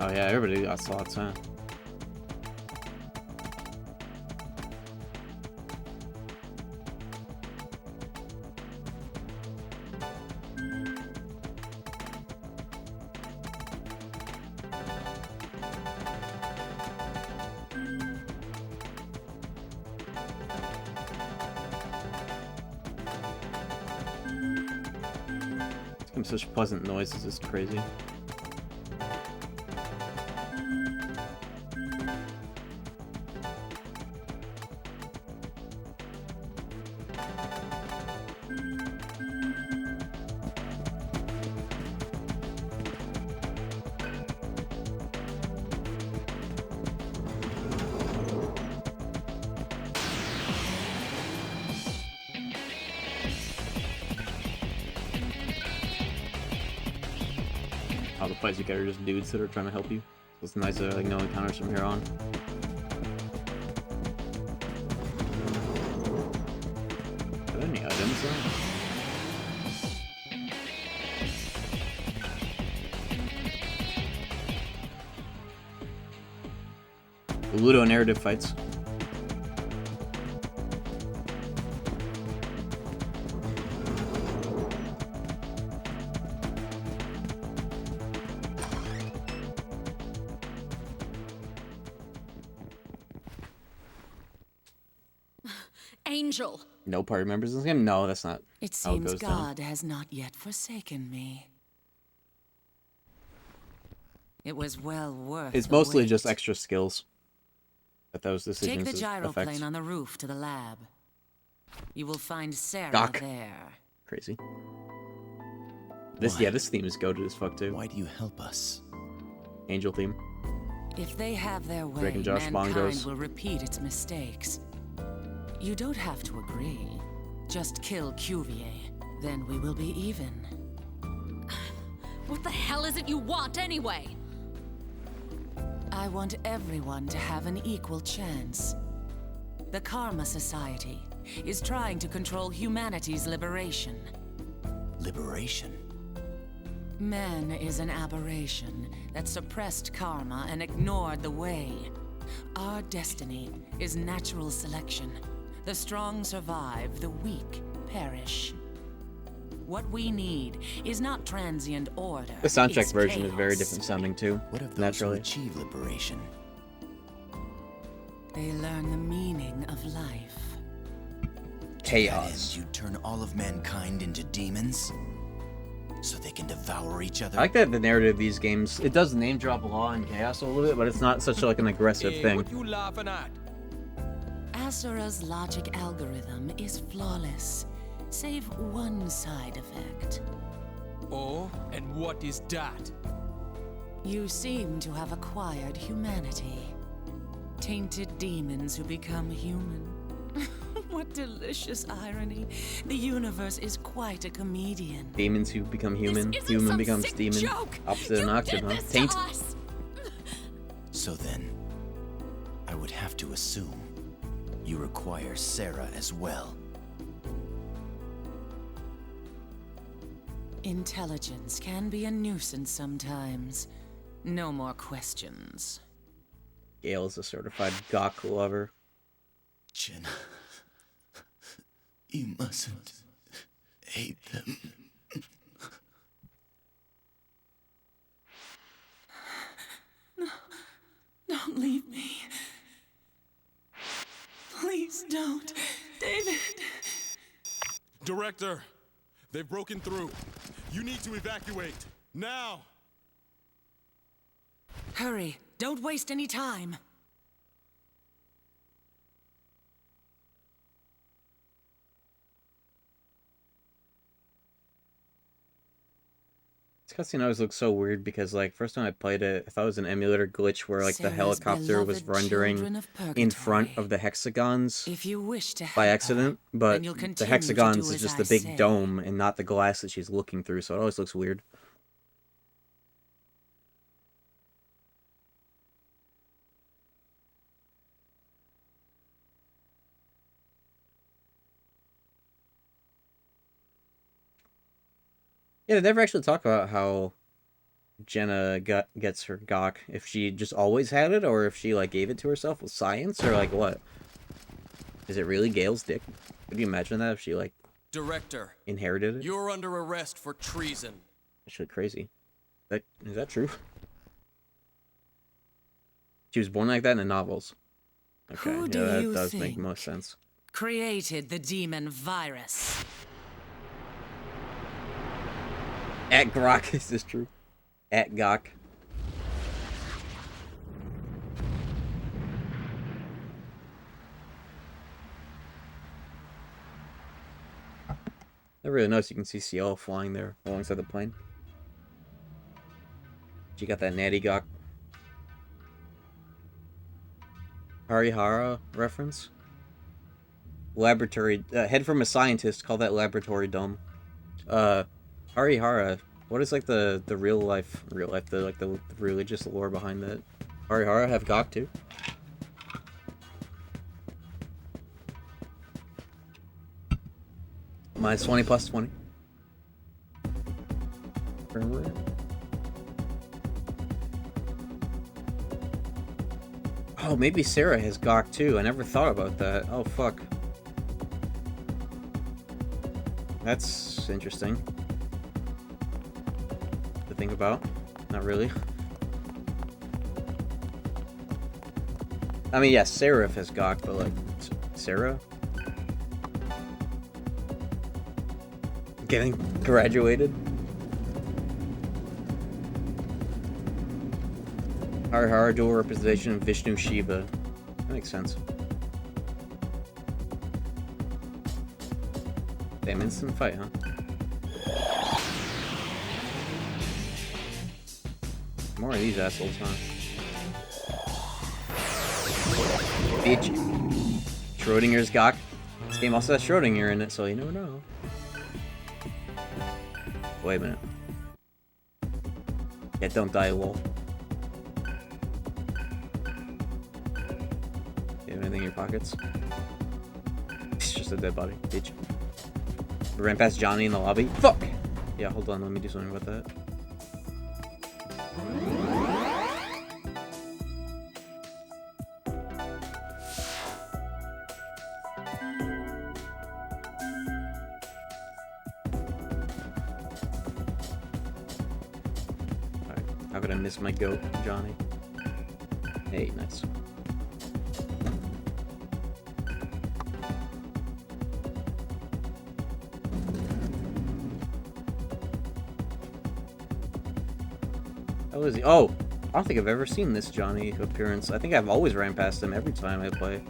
Oh yeah, everybody got slots, huh? It's such pleasant noises, it's crazy. fights you get are just dudes that are trying to help you. So it's nice to like no encounters from here on. Are there any items there? The Ludo narrative fights. Angel. No party members in this game? No, that's not It how it seems goes down. God has not yet forsaken me. It was well worth It's the mostly wait. just extra skills that those decisions Take the affect. gyroplane on the roof to the lab. You will find Sarah Doc. there. Crazy. This Why? this theme is goated as fuck too. Why do you help us? Angel theme. If they have their way, Drake and Josh mankind Bongos. will repeat its mistakes. You don't have to agree. Just kill Cuvier, then we will be even. What the hell is it you want anyway? I want everyone to have an equal chance. The Karma Society is trying to control humanity's liberation. Liberation? Man is an aberration that suppressed karma and ignored the way. Our destiny is natural selection. The strong survive, the weak perish. What we need is not transient order. The soundtrack it's version is very chaos. different sounding too. What of those naturally. who achieve liberation? They learn the meaning of life. Chaos. You turn all of mankind into demons? So they can devour each other? I like that the narrative of these games, it does name drop law and chaos a little bit, but it's not such like an aggressive thing. What you laughing at? Asura's logic algorithm is flawless, save one side effect. Oh, and what is that? You seem to have acquired humanity. Tainted demons who become human. What delicious irony. The universe is quite a comedian. Demons who become human, This isn't human some becomes sick demon. joke. Opposite You and octave, did huh? this to Taint. us. So then, I would have to assume you require Sarah as well. Intelligence can be a nuisance sometimes. No more questions. Gale is a certified gawk lover. Jenna, you mustn't hate them. Don't leave me. Please don't. David. Director, they've broken through. You need to evacuate. Now! Hurry. Don't waste any time. This cutscene always looks so weird because, like, first time I played it, I thought it was an emulator glitch where, like, the Sarah's helicopter was beloved children rendering of in front purgatory. of the hexagons If you wish to by help accident, her, but then you'll the continue to hexagons do is just as the I big say. dome and not the glass that she's looking through, so it always looks weird. Yeah, they never actually talk about how Jenna gets her gawk. If she just always had it, or if she like gave it to herself with science, or like what? Is it really Gale's dick? Could you imagine that if she like Director, inherited it? you're under arrest for treason. Actually, crazy. Is that true? She was born like that in the novels. Okay, Who yeah, do that you does make think most sense. created the demon virus? At Grok, is this true? At Gawk. I really noticed you can see Ciel flying there alongside the plane. She got that natty Gawk. Harihara reference? Laboratory, head from a scientist, call that laboratory dome. Harihara What is like the real life the religious lore behind that? Harihara have Gok too? Minus 20 plus 20. Oh, maybe Sarah has Gok too. I never thought about that. Oh, fuck. That's interesting to think about. Not really. I mean, yes, Seraph has Gok, but like, Sarah? Getting graduated? Harihara dual representation of Vishnu Shiva. That makes sense. Damn, instant fight, huh? More of these assholes, huh? Bitch. Schrodinger's Gok. This game also has Schrodinger in it, so you never know. Wait a minute. Yeah, don't die, lol. You have anything in your pockets? It's just a dead body, bitch. We ran past Johnny in the lobby. Fuck! Yeah, hold on, let me do something about that. Alright, how could I miss my goat, Johnny? Hey, nice. How is he? Oh! I don't think I've ever seen this Johnny appearance. I think I've always ran past him every time I play.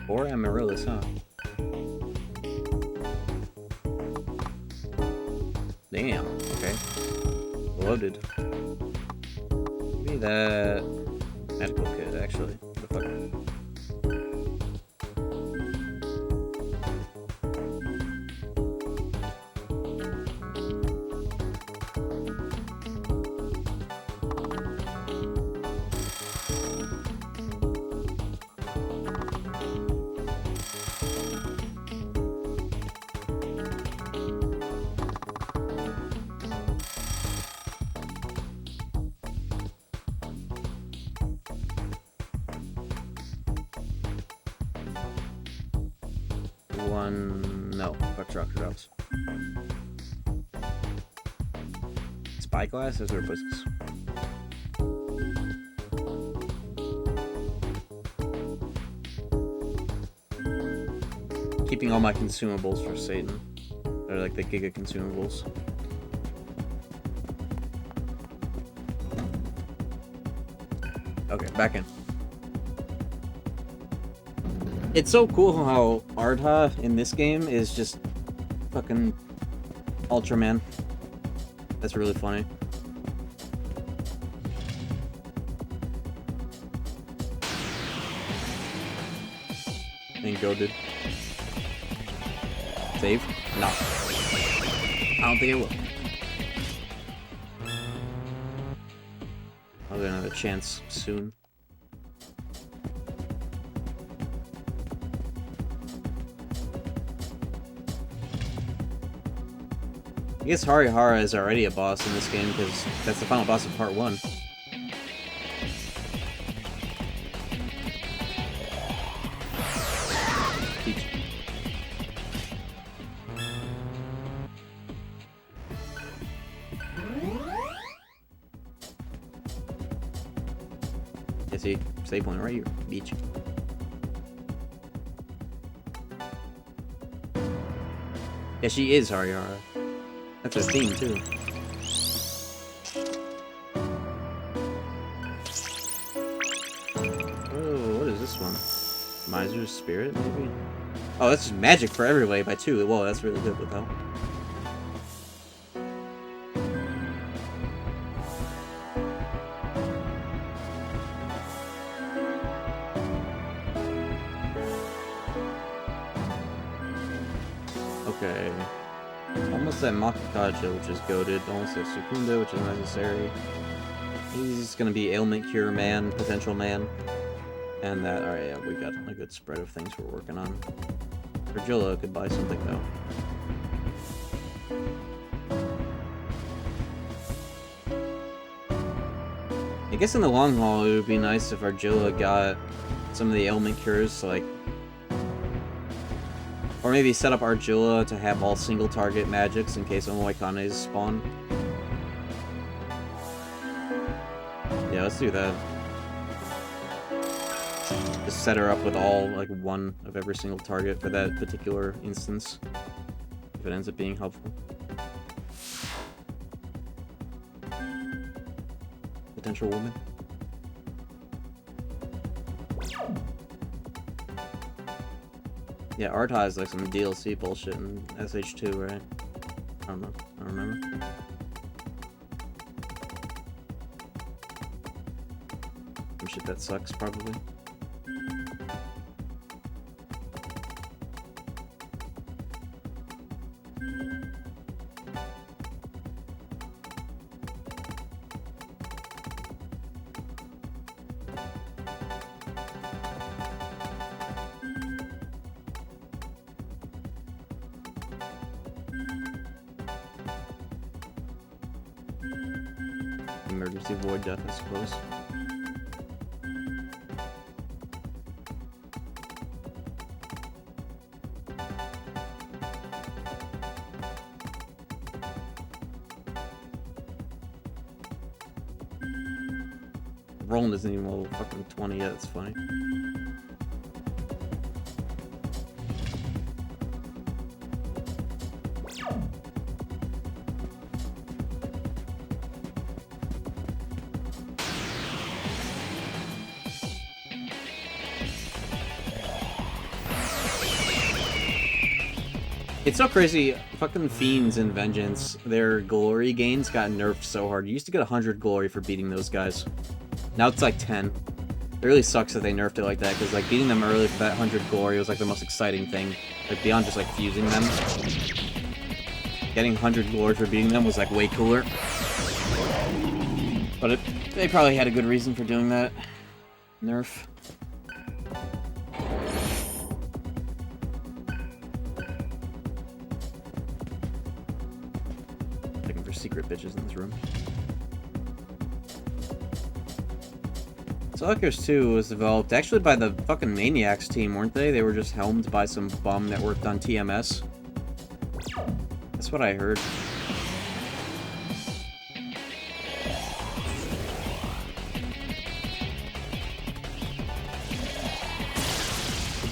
Or Amaryllis, huh? Damn, okay. Loaded. Maybe that medical kit, actually. What the fuck? No, fuck crocodiles. Spyglasses or pussies? Keeping all my consumables for Satan. They're like the Giga consumables. Okay, back in. It's so cool how Ardha in this game is just fucking Ultraman. That's really funny. I think Go did. Save? No. I don't think it will. I'll get another chance soon. I guess Harihara is already a boss in this game because that's the final boss of part 1. Peach. Yeah, see, save point right here, Beach. Yeah, she is Harihara. That's a theme, too. Oh, what is this one? Miser's Spirit, maybe? Oh, that's just magic for everybody by 2. Whoa, that's really good with that. Okay. Almost at Makakaja, which is goated. Almost at Sukunda, which is necessary. He's gonna be ailment cure man, potential man. And that, alright, yeah, we got a good spread of things we're working on. Virgilla could buy something though. I guess in the long haul, it would be nice if Argilla got some of the ailment cures, so like... Or maybe set up Argilla to have all single target magics in case Omoikanes spawn. Yeah, let's do that. Just set her up with all, like, one of every single target for that particular instance. If it ends up being helpful. Potential woman. Yeah, Arta is like some DLC bullshit in SH2, right? I don't know. I don't remember. Some shit that sucks, probably. Emergency void death, I suppose. Roland isn't even level fucking 20 yet, it's funny. It's so crazy, fucking Fiends and Vengeance, their glory gains got nerfed so hard. You used to get 100 glory for beating those guys. Now it's like 10. It really sucks that they nerfed it like that, because like beating them early for that 100 glory was like the most exciting thing. Like beyond just like fusing them. Getting 100 glory for beating them was like way cooler. But they probably had a good reason for doing that. Nerf. Secret bitches in this room. Suckers 2 was developed actually by the fucking Maniacs team, weren't they? They were just helmed by some bum that worked on TMS. That's what I heard.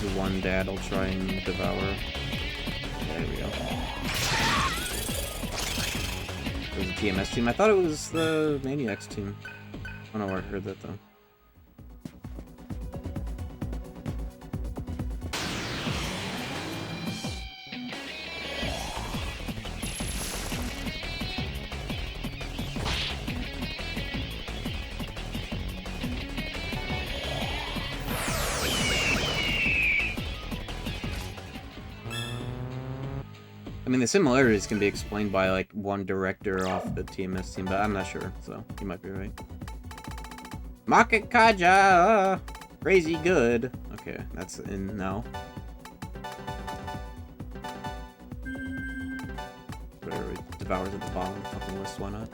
The one dad I'll try and devour. There we go. It was the TMS team. I thought it was the Maniacs team. I don't know where I heard that though. I mean, the similarities can be explained by, like, one director off the TMS team, but I'm not sure, so you might be right. Market Kaja! Crazy good. Okay, that's in now. Whatever, it devours at the bottom of the fucking list, why not?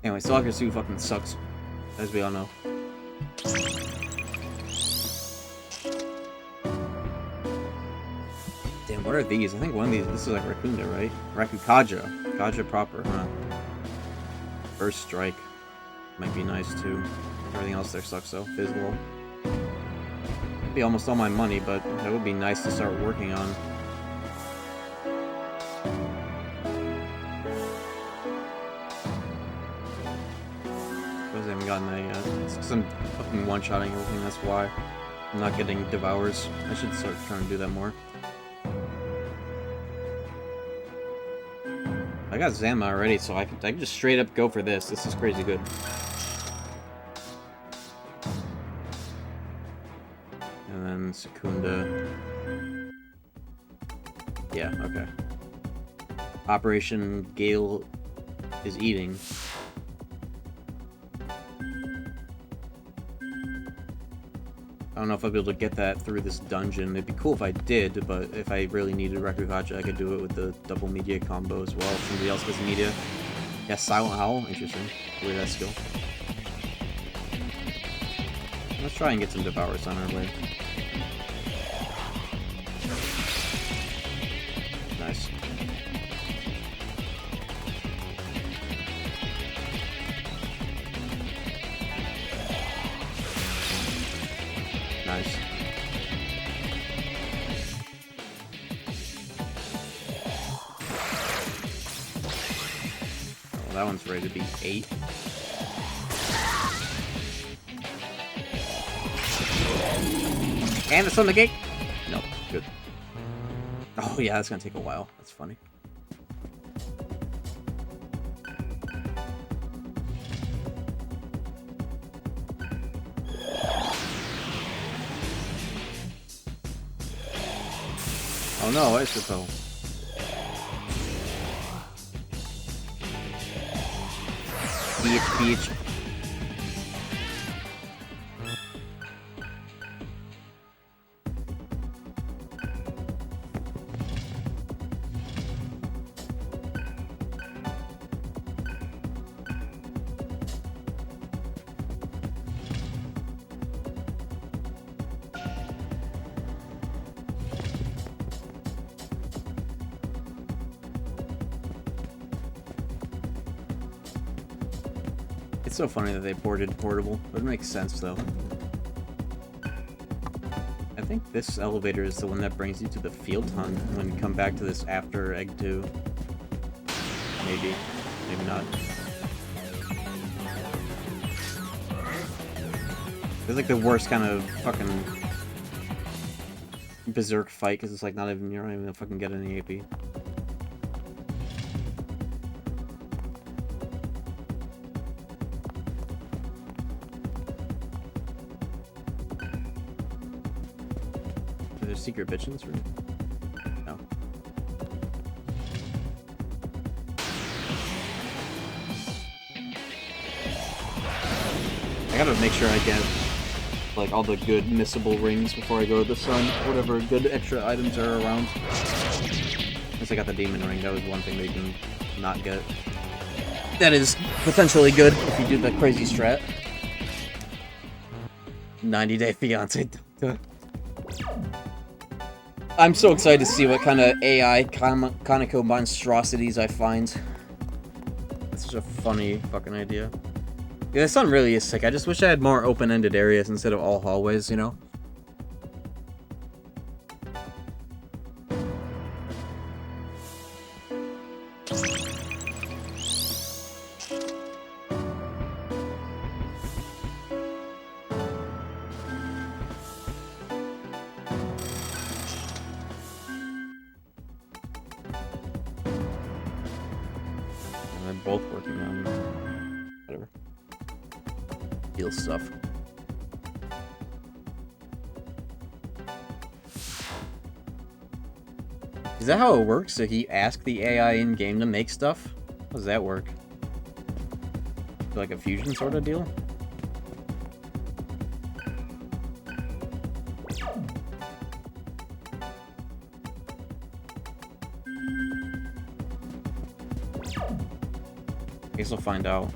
Anyway, Stalker 2 fucking sucks. As we all know. Damn, what are these? I think one of these, this is like Rakunda, right? Rakukaja. Kaja proper, huh? First strike. Might be nice too. Everything else there sucks though. Fizzle. Be almost all my money, but that would be nice to start working on. Gotten that yet. It's because I'm fucking one-shotting everything, that's why. I'm not getting devours. I should start trying to do that more. I got Zama already, so I can just straight up go for this. This is crazy good. and Secunda. Yeah, okay. Operation Gale is eating. I don't know if I'll be able to get that through this dungeon. It'd be cool if I did, but if I really needed Rakuhachi, I could do it with the double media combo as well. If somebody else gets media. Yeah, Silent Howl. Interesting. Weird that skill. Let's try and get some Devourers on our way. Nice. Nice. Oh, that one's ready to be 8. And it's on the gate. No, good. Oh yeah, that's gonna take a while. That's funny. Oh no, I suppose. Beach. It's so funny that they ported Portable, but it makes sense though. I think this elevator is the one that brings you to the field hunt when you come back to this after Egg 2. Maybe. Maybe not. It's like the worst kind of fucking berserk fight because it's like you're not even gonna fucking get any AP. Are there secret bitch in this room? No. I gotta make sure I get like all the good missable rings before I go to the sun. Whatever good extra items are around. Since I got the demon ring, that was one thing they can not get. That is potentially good if you do the crazy strat. 90-day fiance. I'm so excited to see what kind of AI Kaneko monstrosities I find. That's such a funny fucking idea. Yeah, the sun really is sick. I just wish I had more open-ended areas instead of all hallways, you know? They're both working on whatever. Heal stuff. Is that how it works? Did he ask the AI in-game to make stuff? How does that work? Like a fusion sort of deal? Guess we'll find out.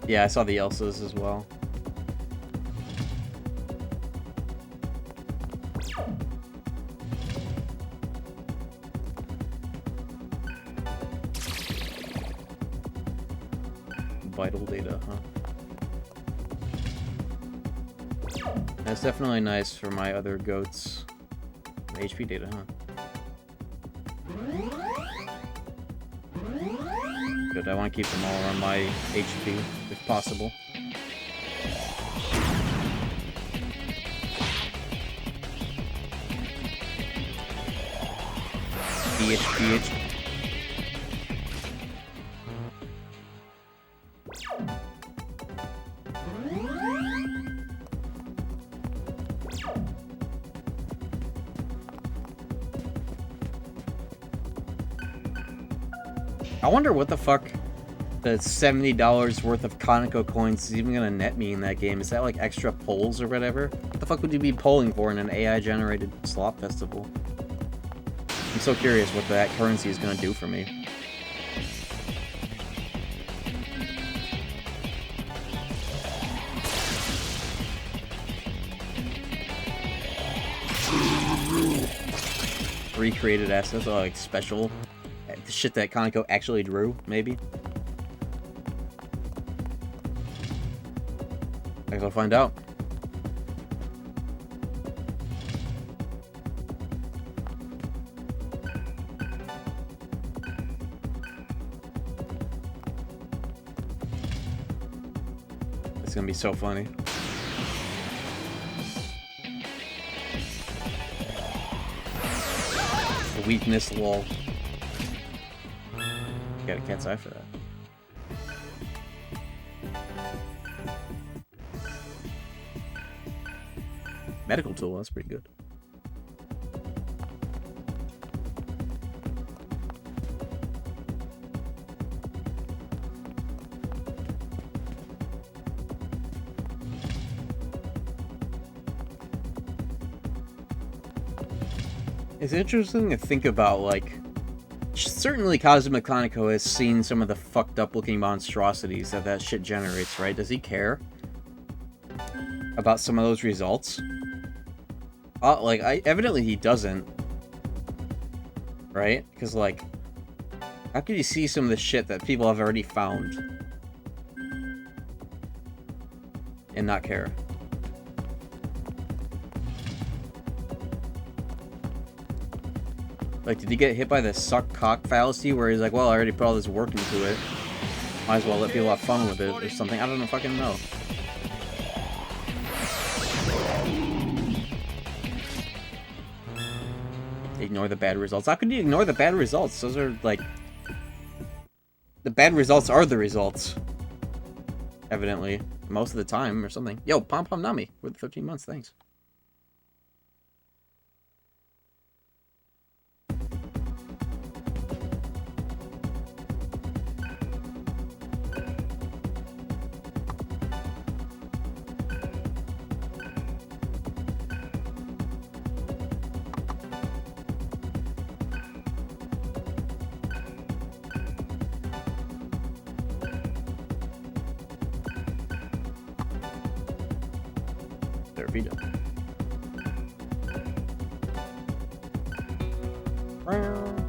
Yeah, I saw the Elsas as well. Vital data, huh? That's definitely nice for my other goats. HP data, huh? good. I want to keep them all around my HP, if possible. BH. I wonder what the fuck the $70 worth of Conoco coins is even gonna net me in that game. Is that like extra polls or whatever? What the fuck would you be polling for in an AI-generated slop festival? I'm so curious what that currency is gonna do for me. Recreated assets, like special the shit that Conoco actually drew, maybe. I guess I'll find out. It's gonna be so funny. Weakness lol. Got a cat's eye for that. Medical tool, that's pretty good. It's interesting to think about, like, certainly Cosmic Conoco has seen some of the fucked up looking monstrosities that shit generates, right? Does he care about some of those results? Evidently he doesn't. Right? Because, like, how could you see some of the shit that people have already found and not care? Like, did he get hit by the suck cock fallacy where he's like, well, I already put all this work into it. Might as well let people have fun with it or something. I don't fucking know. Ignore the bad results. How could you ignore the bad results? Those are, like... The bad results are the results. Evidently. Most of the time or something. Yo, Pom Pom Nami with 15 months, thanks.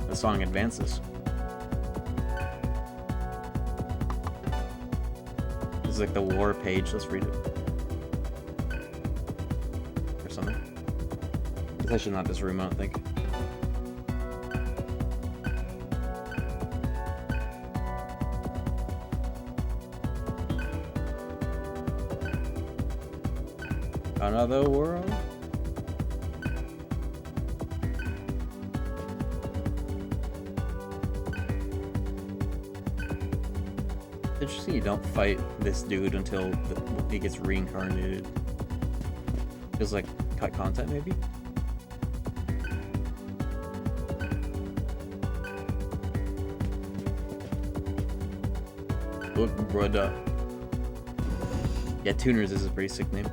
The song advances. This is like the war page. Let's read it. Or something. It's actually not this room, I don't think. Another world? Interesting you don't fight this dude until he gets reincarnated. Feels like cut content, maybe? Look, brother. Yeah, Tuners is a pretty sick name.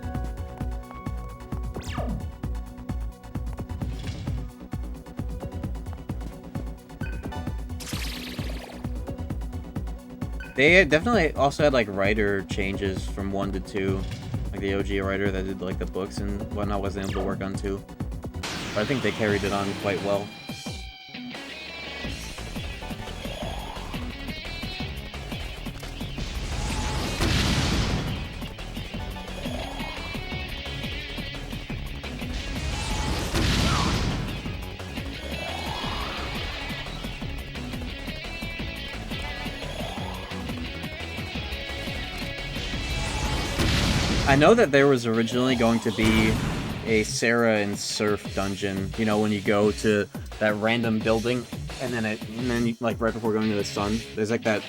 They definitely also had, like, writer changes from 1 to 2. Like, the OG writer that did, like, the books and whatnot wasn't able to work on 2. But I think they carried it on quite well. I know that there was originally going to be a Sarah and Surf dungeon, you know, when you go to that random building, and then you, like, right before going to the sun, there's, like, that,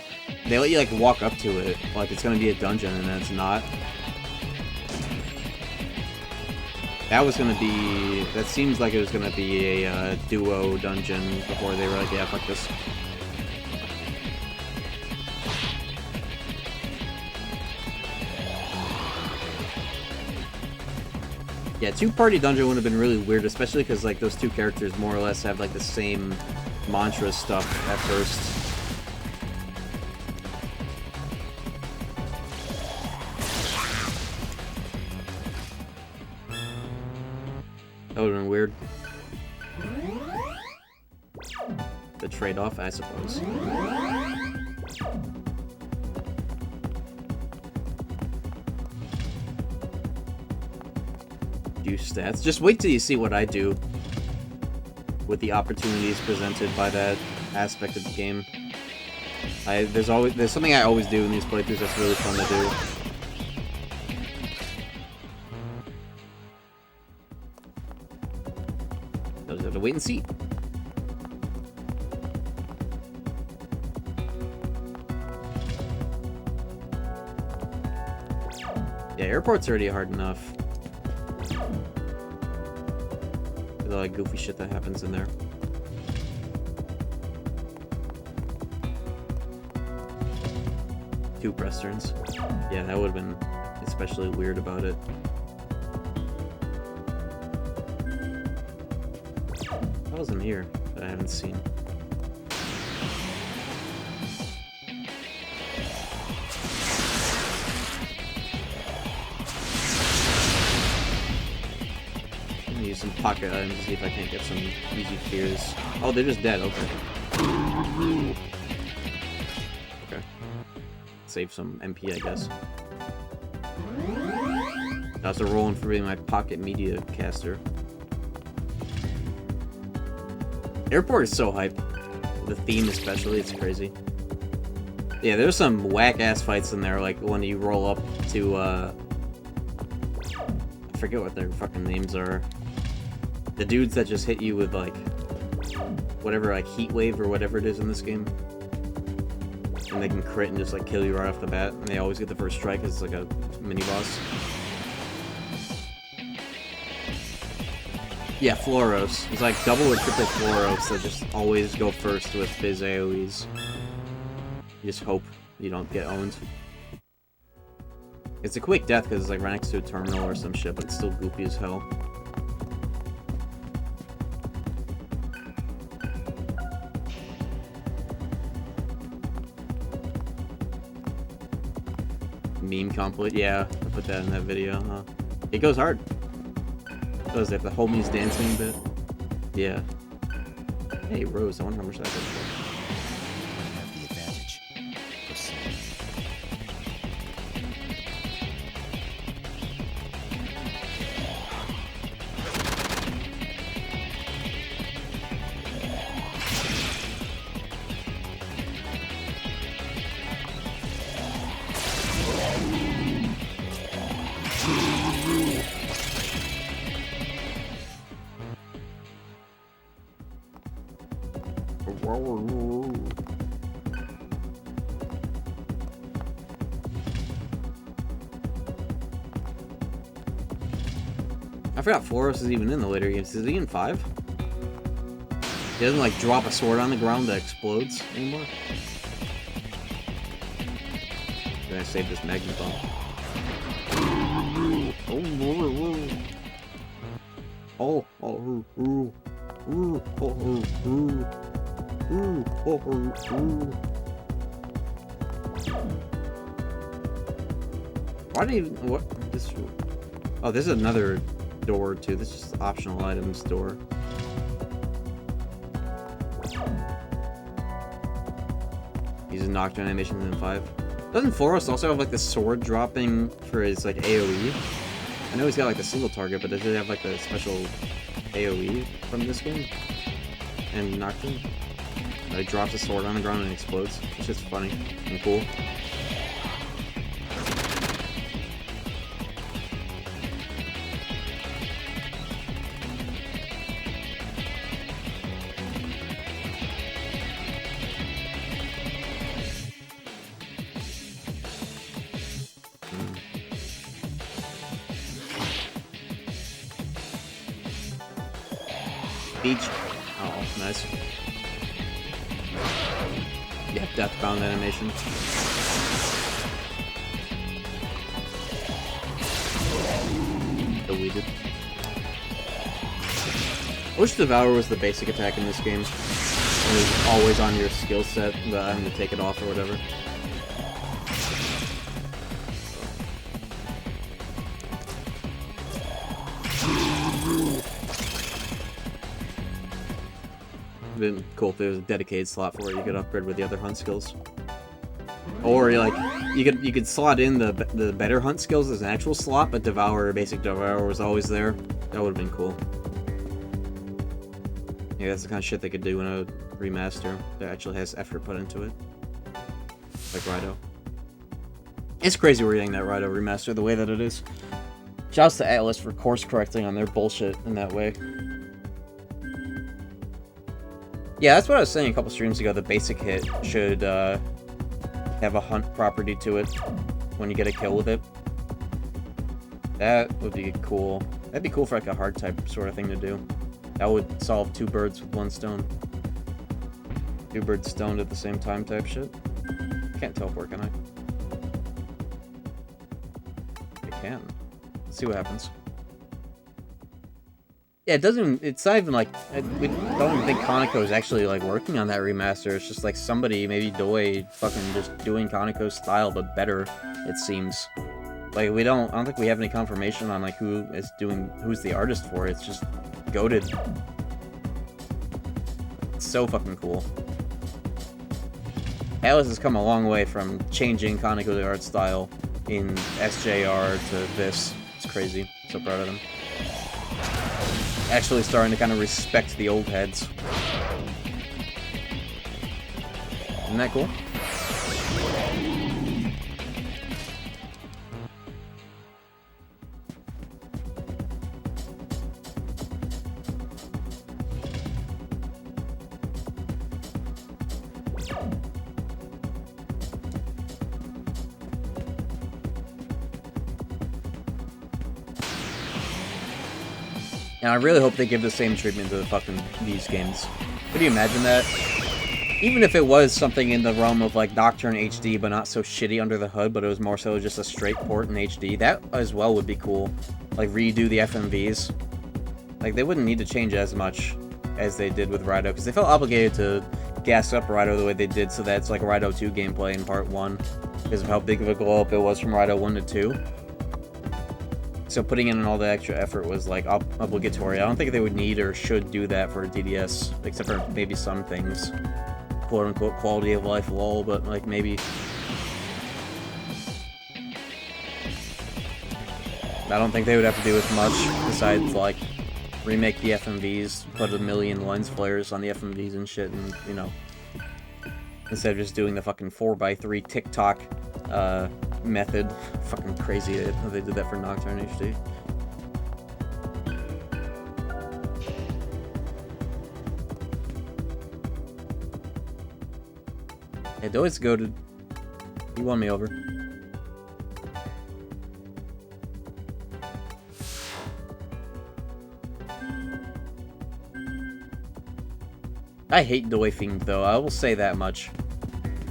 they let you, like, walk up to it, like it's gonna be a dungeon, and then it's not. That was gonna be, that seems like it was gonna be a duo dungeon before they were like, yeah, fuck this. Yeah, two-party dungeon would have been really weird, especially because, like, those two characters more or less have, like, the same mantra stuff at first. That would have been weird. The trade-off, I suppose. Stats. Just wait till you see what I do with the opportunities presented by that aspect of the game. There's something I always do in these playthroughs that's really fun to do. I'll just have to wait and see. Yeah, airport's already hard enough. All that goofy shit that happens in there. Two press turns. Yeah, that would have been especially weird about it. What was in here that I haven't seen? Some pocket items to see if I can't get some easy fears. Oh, they're just dead. Okay. Okay. Save some MP, I guess. That's a rolling for being my pocket media caster. Airport is so hype. The theme especially, it's crazy. Yeah, there's some whack-ass fights in there, like when you roll up to, I forget what their fucking names are. The dudes that just hit you with, like, whatever, like, heat wave or whatever it is in this game. And they can crit and just, like, kill you right off the bat. And they always get the first strike because it's, like, a mini-boss. Yeah, Floros. It's, like, double or triple Floros that just always go first with Fizz AoEs. You just hope you don't get owned. It's a quick death because it's, like, right next to a terminal or some shit, but it's still goofy as hell. Meme complete, yeah, I put that in that video, huh? It goes hard. Does if the homies dancing a bit? Yeah. Hey, Rose, I wonder how much that goes for. I have the advantage. Proceed. I forgot Floros is even in the later games. Is he in 5? He doesn't, like, drop a sword on the ground that explodes anymore? Then I save this magma bomb. Why do you... What? This... Oh, this is another door, too. This is just optional items door. Using Nocturne animations in 5. Doesn't Floros also have, like, the sword dropping for his, like, AoE? I know he's got, like, the single target, but does he have, like, the special AoE from this game? And Nocturne? He drops a sword on the ground and it explodes. It's just funny and cool. Beach. Oh, nice. Yeah, deathbound animation. Deleted. I wish Devour was the basic attack in this game. It was always on your skill set, but having to take it off or whatever. Been cool if there was a dedicated slot for it you could upgrade with the other hunt skills. Or like you could slot in the better hunt skills as an actual slot, but basic Devour was always there. That would have been cool. Yeah, that's the kind of shit they could do in a remaster that actually has effort put into it. Like Rido. It's crazy we're getting that Rido remaster the way that it is. Shouts to Atlas for course correcting on their bullshit in that way. Yeah, that's what I was saying a couple streams ago. The basic hit should have a hunt property to it when you get a kill with it. That would be cool. That'd be cool for like a hard type sort of thing to do. That would solve 2 birds with 1 stone. 2 birds stoned at the same time type shit. Can't teleport, can I? I can. Let's see what happens. Yeah, it doesn't even, it's not even like, we don't even think Kaneko is actually like working on that remaster. It's just like somebody, maybe Doi, fucking just doing Kaneko's style, but better, it seems. Like, I don't think we have any confirmation on like who's the artist for it. It's just goated. It's so fucking cool. Atlas has come a long way from changing Kaneko's art style in SJR to this. It's crazy. So proud of them. Actually starting to kind of respect the old heads. Isn't that cool? And I really hope they give the same treatment to the fucking these games. Could you imagine that? Even if it was something in the realm of like Nocturne HD, but not so shitty under the hood, but it was more so just a straight port in HD, that as well would be cool. Like redo the FMVs. Like they wouldn't need to change as much as they did with Rido, because they felt obligated to gas up Rido the way they did, so that's like Rido 2 gameplay in part 1, because of how big of a glow up it was from Rido 1 to 2. So putting in all the extra effort was like obligatory. I don't think they would need or should do that for DDS, except for maybe some things. Quote unquote quality of life lol, but like maybe. I don't think they would have to do as much besides like remake the FMVs, put a million lens flares on the FMVs and shit, and you know, instead of just doing the fucking 4x3 TikTok method. Fucking crazy that they did that for Nocturne HD. It always goated. He won me over. I hate Doi Fiend though, I will say that much.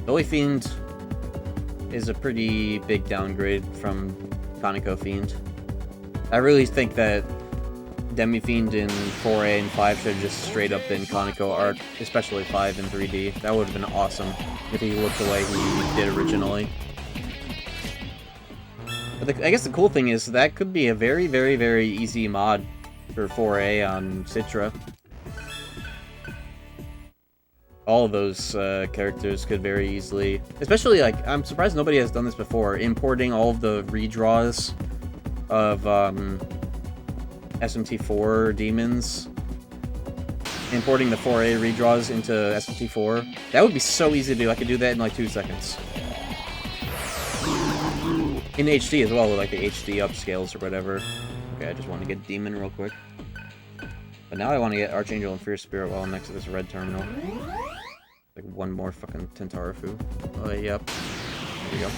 Doi Fiend is a pretty big downgrade from Kaneko Fiend. I really think that Demi Fiend in 4A and 5 should have just straight up been Kaneko art, especially 5 in 3D. That would have been awesome if he looked the way he did originally. But I guess the cool thing is that could be a very, very, very easy mod for 4A on Citra. All of those characters could very easily, especially like, I'm surprised nobody has done this before, importing all of the redraws of SMT4 demons, importing the 4A redraws into SMT4. That would be so easy to do. I could do that in like 2 seconds. In HD as well, with like the HD upscales or whatever. Okay, I just want to get Demon real quick. But now I want to get Archangel and Fierce Spirit while I'm next to this red terminal. Like one more fucking Tentarafu. Oh, yep. There we go.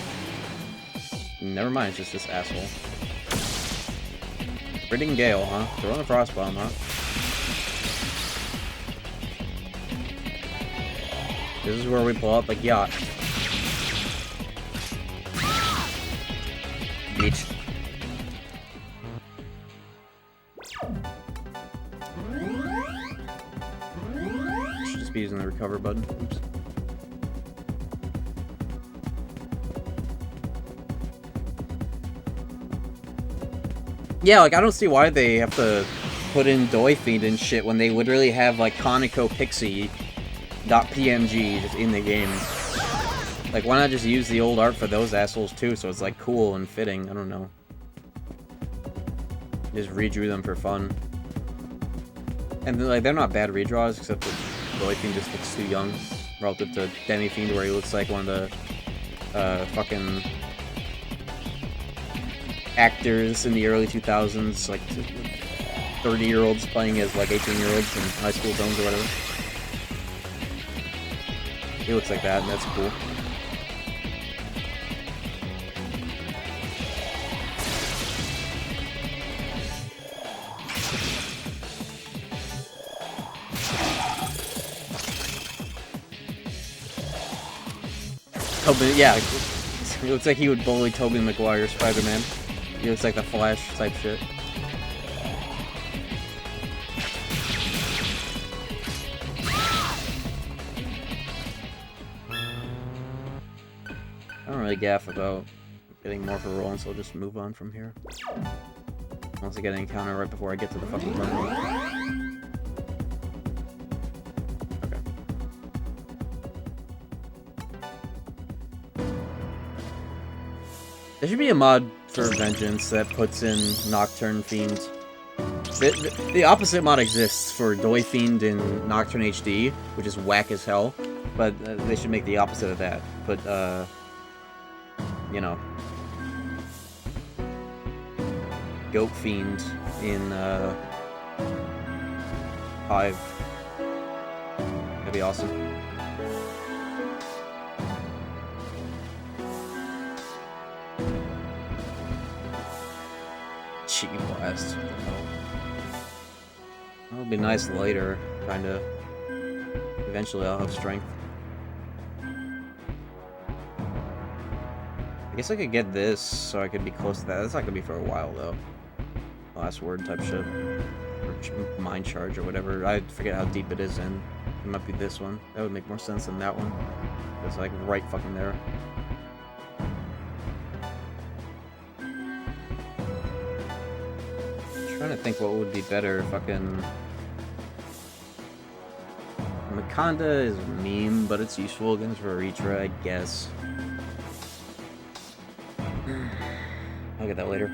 Never mind, it's just this asshole. Ridding Gale, huh? Throwing a Frostbomb, huh? This is where we blow up a yacht. Bitch. Should just be using the recover button. Oops. Yeah, like, I don't see why they have to put in Doi Fiend and shit when they literally have, like, Conoco Pixie.pmg just in the game. Like, why not just use the old art for those assholes, too, so it's, like, cool and fitting? I don't know. Just redrew them for fun. And, like, they're not bad redraws, except that Doi Fiend just looks too young relative to Demi Fiend, where he looks like one of the, fucking actors in the early 2000s, like 30-year-olds playing as like 18-year-olds in high school films or whatever. He looks like that, and that's cool. Tobey, yeah, he looks like he would bully Tobey Maguire Spider-Man. He looks like the Flash type shit. I don't really gaff about getting more of a roll, so I'll just move on from here. Once I get an encounter right before I get to the fucking button. Okay. There should be a mod for Vengeance that puts in Nocturne Fiend. The opposite mod exists for Doi Fiend in Nocturne HD, which is whack as hell, but they should make the opposite of that. Put, you know, Goat Fiend in, 5. That'd be awesome. Chi Blast. That'll be nice later, kinda. Eventually I'll have strength. I guess I could get this, so I could be close to that. That's not gonna be for a while, though. Last word type shit. Or mind charge or whatever. I forget how deep it is in. It might be this one. That would make more sense than that one. It's like right fucking there. I'm trying to think what would be better. Fucking Makonda is a meme, but it's useful against Veritra, I guess. I'll get that later.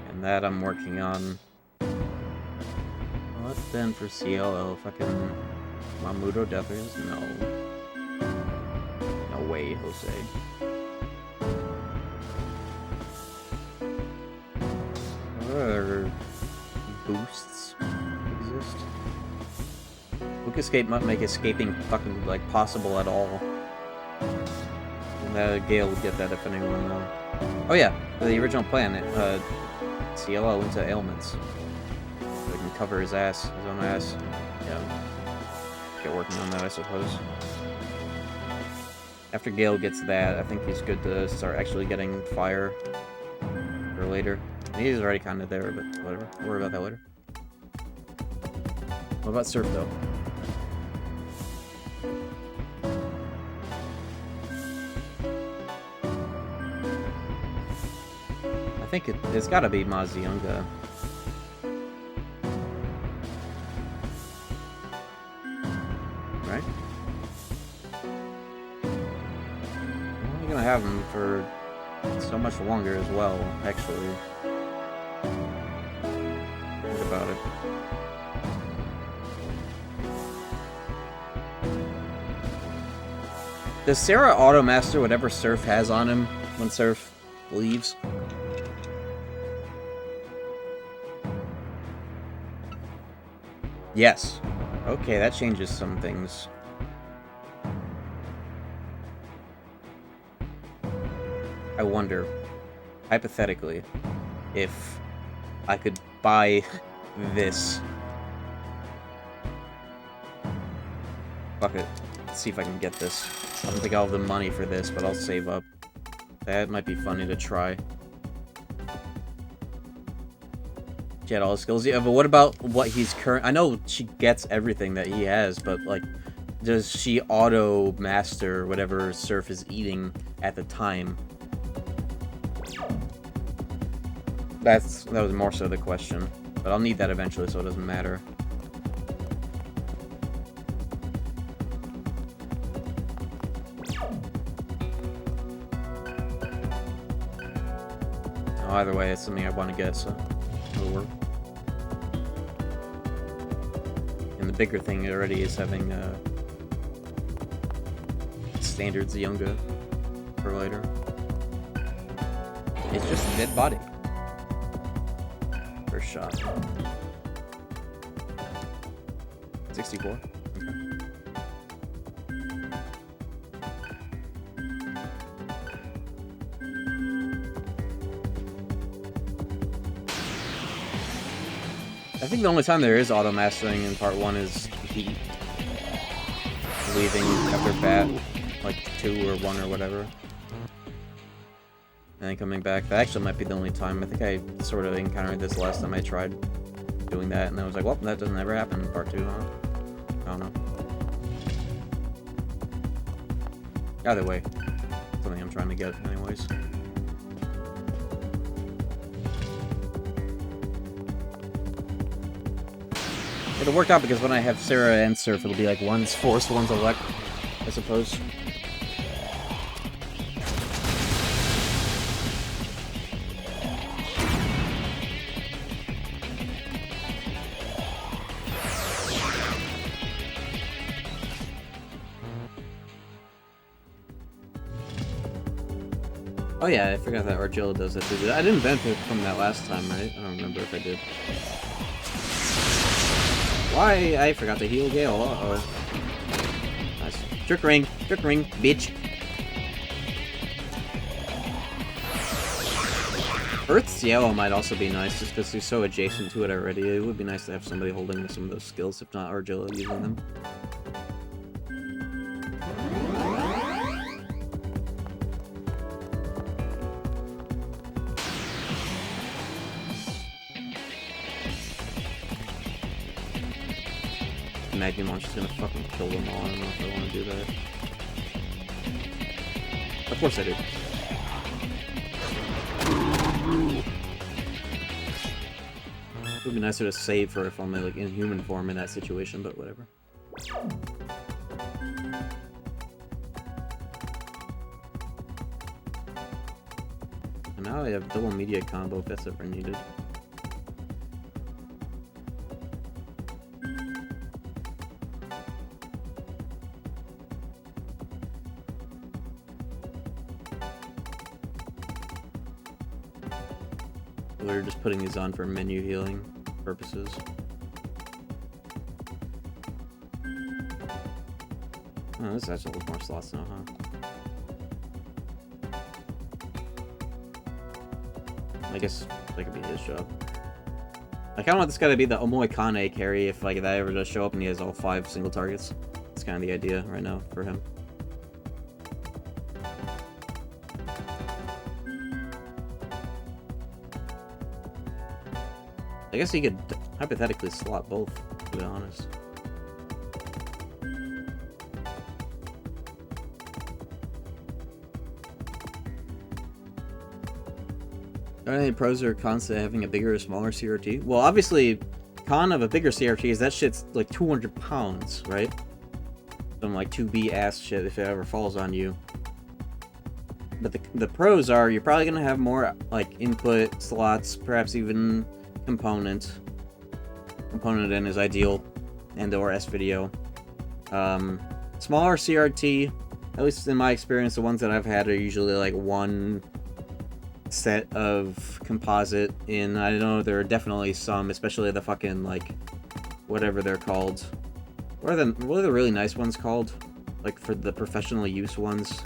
And that I'm working on. What then for CLL? Fucking Mamuto Death is? No. No way, Jose. What other boosts exist? Book Escape might make escaping fucking, like, possible at all. And Gale would get that if anyone knows. Oh yeah, the original plan, CLL into ailments. So he can cover his ass, his own ass. Yeah. Get working on that, I suppose. After Gale gets that, I think he's good to start actually getting fire for later. He's already kind of there, but whatever. We'll worry about that later. What about Surf, though? I think it's gotta be Mazionga. Right? I'm only gonna have him for so much longer as well, actually. Think about it. Does Sarah automaster whatever Surf has on him when Surf leaves? Yes. Okay, that changes some things. I wonder, hypothetically, if I could buy this Fuck it. Let's see if I can get this. I don't think I'll have the money for this, but I'll save up. That might be funny to try. Get all the skills. Yeah, but what about what he's current? I know she gets everything that he has, but like, does she auto master whatever Surf is eating at the time? That was more so the question, but I'll need that eventually, so it doesn't matter. Either way, it's something I want to get, so it'll work. And the bigger thing already is having standards Yunga for later. It's just a dead body. First shot. 64. Okay. I think the only time there is auto mastering in part 1 is Heat leaving after bat, like 2 or 1 or whatever, and then coming back. That actually might be the only time. I think I sort of encountered this last time I tried doing that, and I was like, well, that doesn't ever happen in part 2, huh? I don't know. Either way, something I'm trying to get anyways. It'll work out because when I have Sarah and Surf, it'll be like one's Force, one's Elect, I suppose. Oh yeah, I forgot that Argilla does that too. I didn't benefit from that last time, right? I don't remember if I did. Why? I forgot to heal Gale. Uh-oh. Nice. Trick ring, bitch. Earth's Yellow might also be nice, just because he's so adjacent to it already. It would be nice to have somebody holding some of those skills, if not Argilla using them. Magnum Launch is gonna fucking kill them all. I don't know if I want to do that. Of course I do. It would be nicer to save her if I'm like in human form in that situation, but whatever. And now I have double media combo if that's ever needed. We're just putting these on for menu healing purposes. Oh, this actually has more slots now, huh? I guess that could be his job. I kind of want this guy to be the Omoikane carry if like that ever does show up and he has all 5 single targets. That's kind of the idea right now for him. I guess he could hypothetically slot both, to be honest. Are there any pros or cons to having a bigger or smaller CRT? Well, obviously, con of a bigger CRT is that shit's like 200 pounds, right? Some like 2B ass shit if it ever falls on you. But the pros are you're probably going to have more like input slots, perhaps even component in is ideal, and or S-Video. Smaller CRT, at least in my experience, the ones that I've had are usually like one set of composite in. I know there are definitely some, especially the fucking like whatever they're called. What are the really nice ones called? Like for the professional use ones.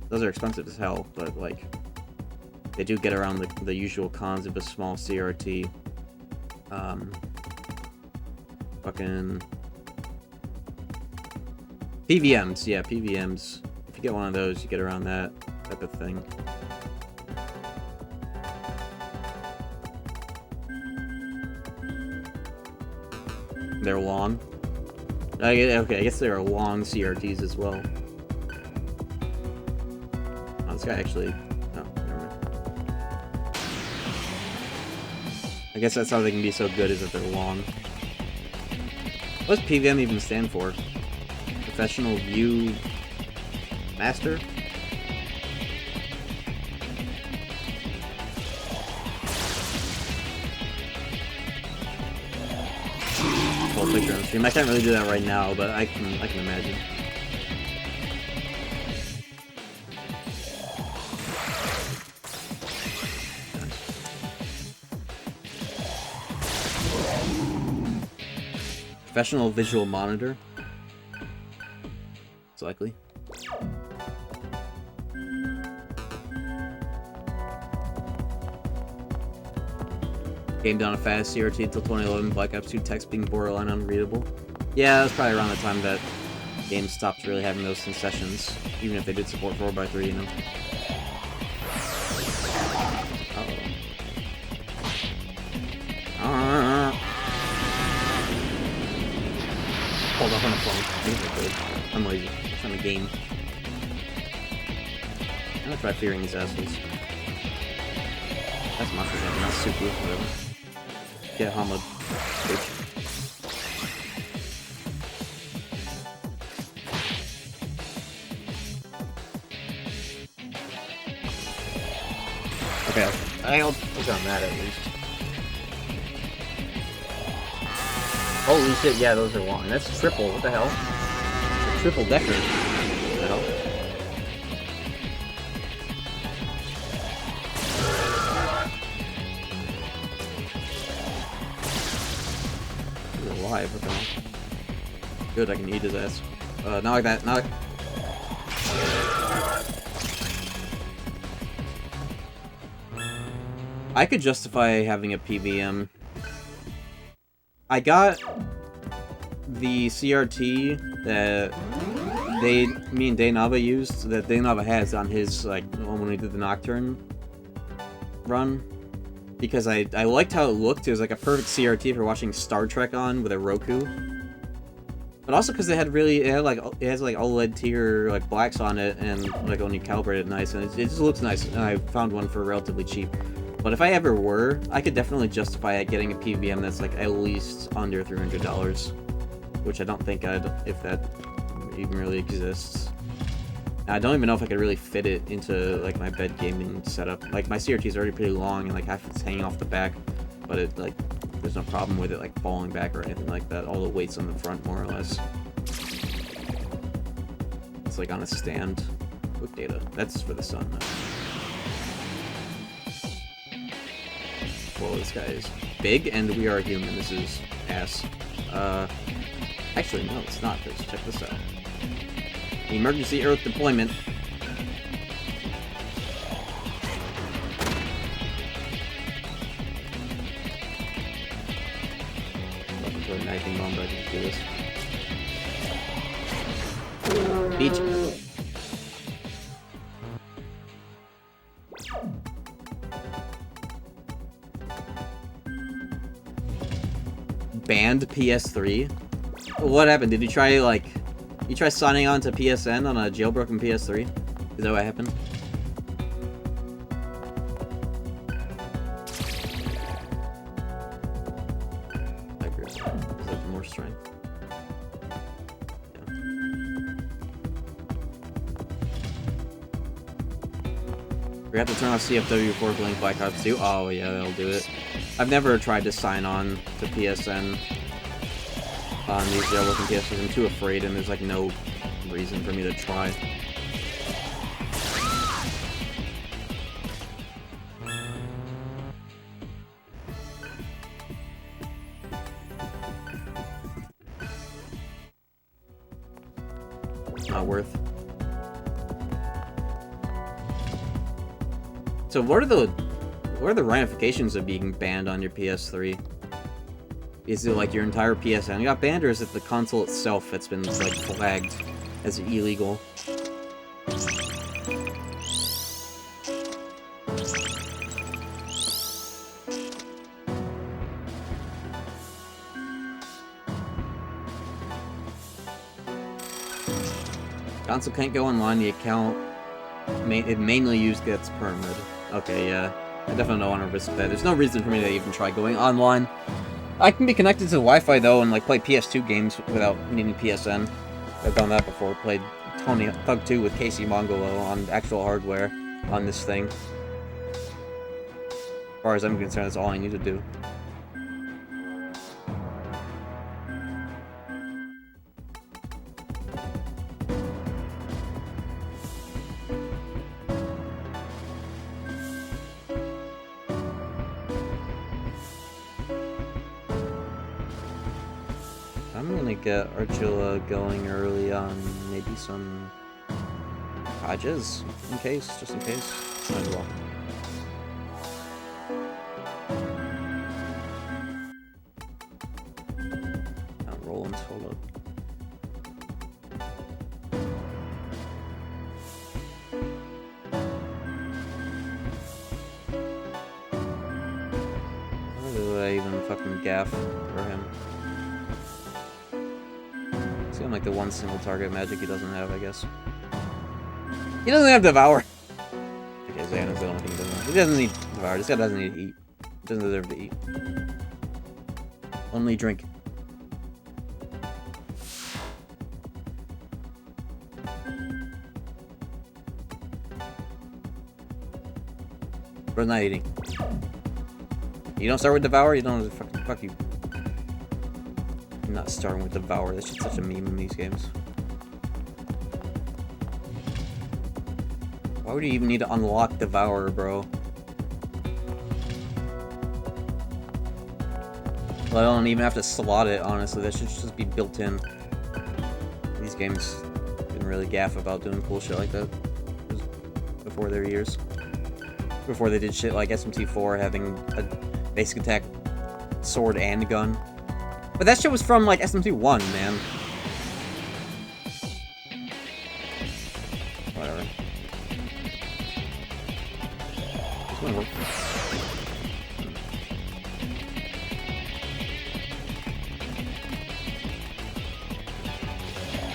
Those are expensive as hell, but like they do get around the usual cons of a small CRT. PVMs, yeah, PVMs. If you get one of those, you get around that type of thing. They're long. Okay, I guess there are long CRTs as well. Oh, this guy actually... Oh, never mind. I guess that's how they can be so good, is that they're long. What does PVM even stand for? Professional View Master? Full picture on stream. I can't really do that right now, but I can imagine. Professional Visual Monitor. It's likely. Game down a fast CRT until 2011, Black Ops 2 text being borderline unreadable. Yeah, that's probably around the time that games stopped really having those concessions, even if they did support 4x3, you know. Hold up on the phone. I think I could. I'm lazy. I'm trying to game. I'm gonna try fearing these assholes. That's my percent, not super, whatever. Get Hamad. Bitch. Okay, I'll click on that at least. Holy shit, yeah, those are long. That's triple, what the hell? Triple decker. What the hell? He's alive, what the hell? Good, I can eat his ass. Not like that, not like... I could justify having a PVM. I got the CRT that me and Daynava used, that Daynava has on his, like, when we did the Nocturne run, because I liked how it looked. It was like a perfect CRT for watching Star Trek on with a Roku. But also because it has like OLED tier like blacks on it, and like when you calibrate it nice, and it just looks nice. And I found one for relatively cheap. But if I ever were, I could definitely justify getting a PVM that's like at least under $300, which I don't think if that even really exists. I don't even know if I could really fit it into like my bed gaming setup. Like my CRT is already pretty long and like half it's hanging off the back, but it like there's no problem with it like falling back or anything like that. All the weight's on the front more or less. It's like on a stand. Book data. That's for the sun. Whoa, this guy is big, and we are human. This is ass. Actually, no, it's not. Let's check this out. Emergency Earth deployment. Looking for a magazine bomb, but I can do this. Beach. Banned PS3? What happened? Did you try, like... You try signing on to PSN on a jailbroken PS3? Is that what happened? I agree. Is that more strength? Yeah. We have to turn off CFW before playing Black Ops 2? Oh yeah, that'll do it. I've never tried to sign on to PSN on these jailbroken PS3s. I'm too afraid, and there's like no reason for me to try. Not worth. So what are the ramifications of being banned on your PS3? Is it like your entire PSN got banned, or is it the console itself that's been like flagged as illegal. Console can't go online. The account it mainly gets permitted. Okay, yeah. I definitely don't want to risk that. There's no reason for me to even try going online. I can be connected to the Wi-Fi though and like play PS2 games without needing PSN. I've done that before. Played Tony Thug 2 with Casey Mongolo on actual hardware on this thing. As far as I'm concerned, that's all I need to do. I'm gonna get Archula going early on maybe some Hodges, just in case. Might as well. Roland's, hold up. Why do I even fucking gaff for him? Seems like the one single target magic he doesn't have, I guess. He doesn't have Devour. Okay, Xana's the only thing he doesn't have. He doesn't need Devour. This guy doesn't need to eat. He doesn't deserve to eat. Only drink. Bro's not eating. You don't start with Devour, you don't fuck you. I'm not starting with Devour, that's just such a meme in these games. Why would you even need to unlock Devour, bro? Well, I don't even have to slot it, honestly. That should just be built in. These games didn't really gaff about doing cool shit like that before their years. Before they did shit like SMT4 having a basic attack sword and gun. But that shit was from, like, SMT1, man. Whatever. This one worked.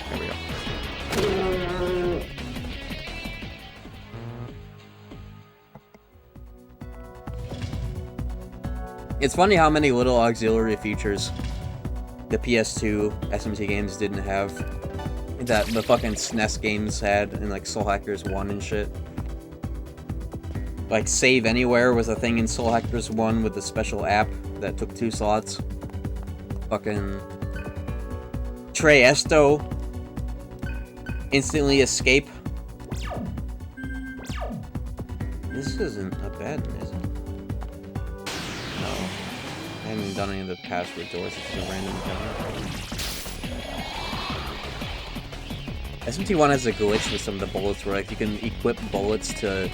There we go. It's funny how many little auxiliary features the PS2 SMT games didn't have that the fucking SNES games had in like Soul Hackers 1 and shit. Like Save Anywhere was a thing in Soul Hackers 1 with the special app that took 2 slots. Fucking Trey Esto instantly escape. This isn't a bad one, is it? No. I haven't done any of the password doors, it's just a random encounter. SMT1 has a glitch with some of the bullets where like you can equip bullets to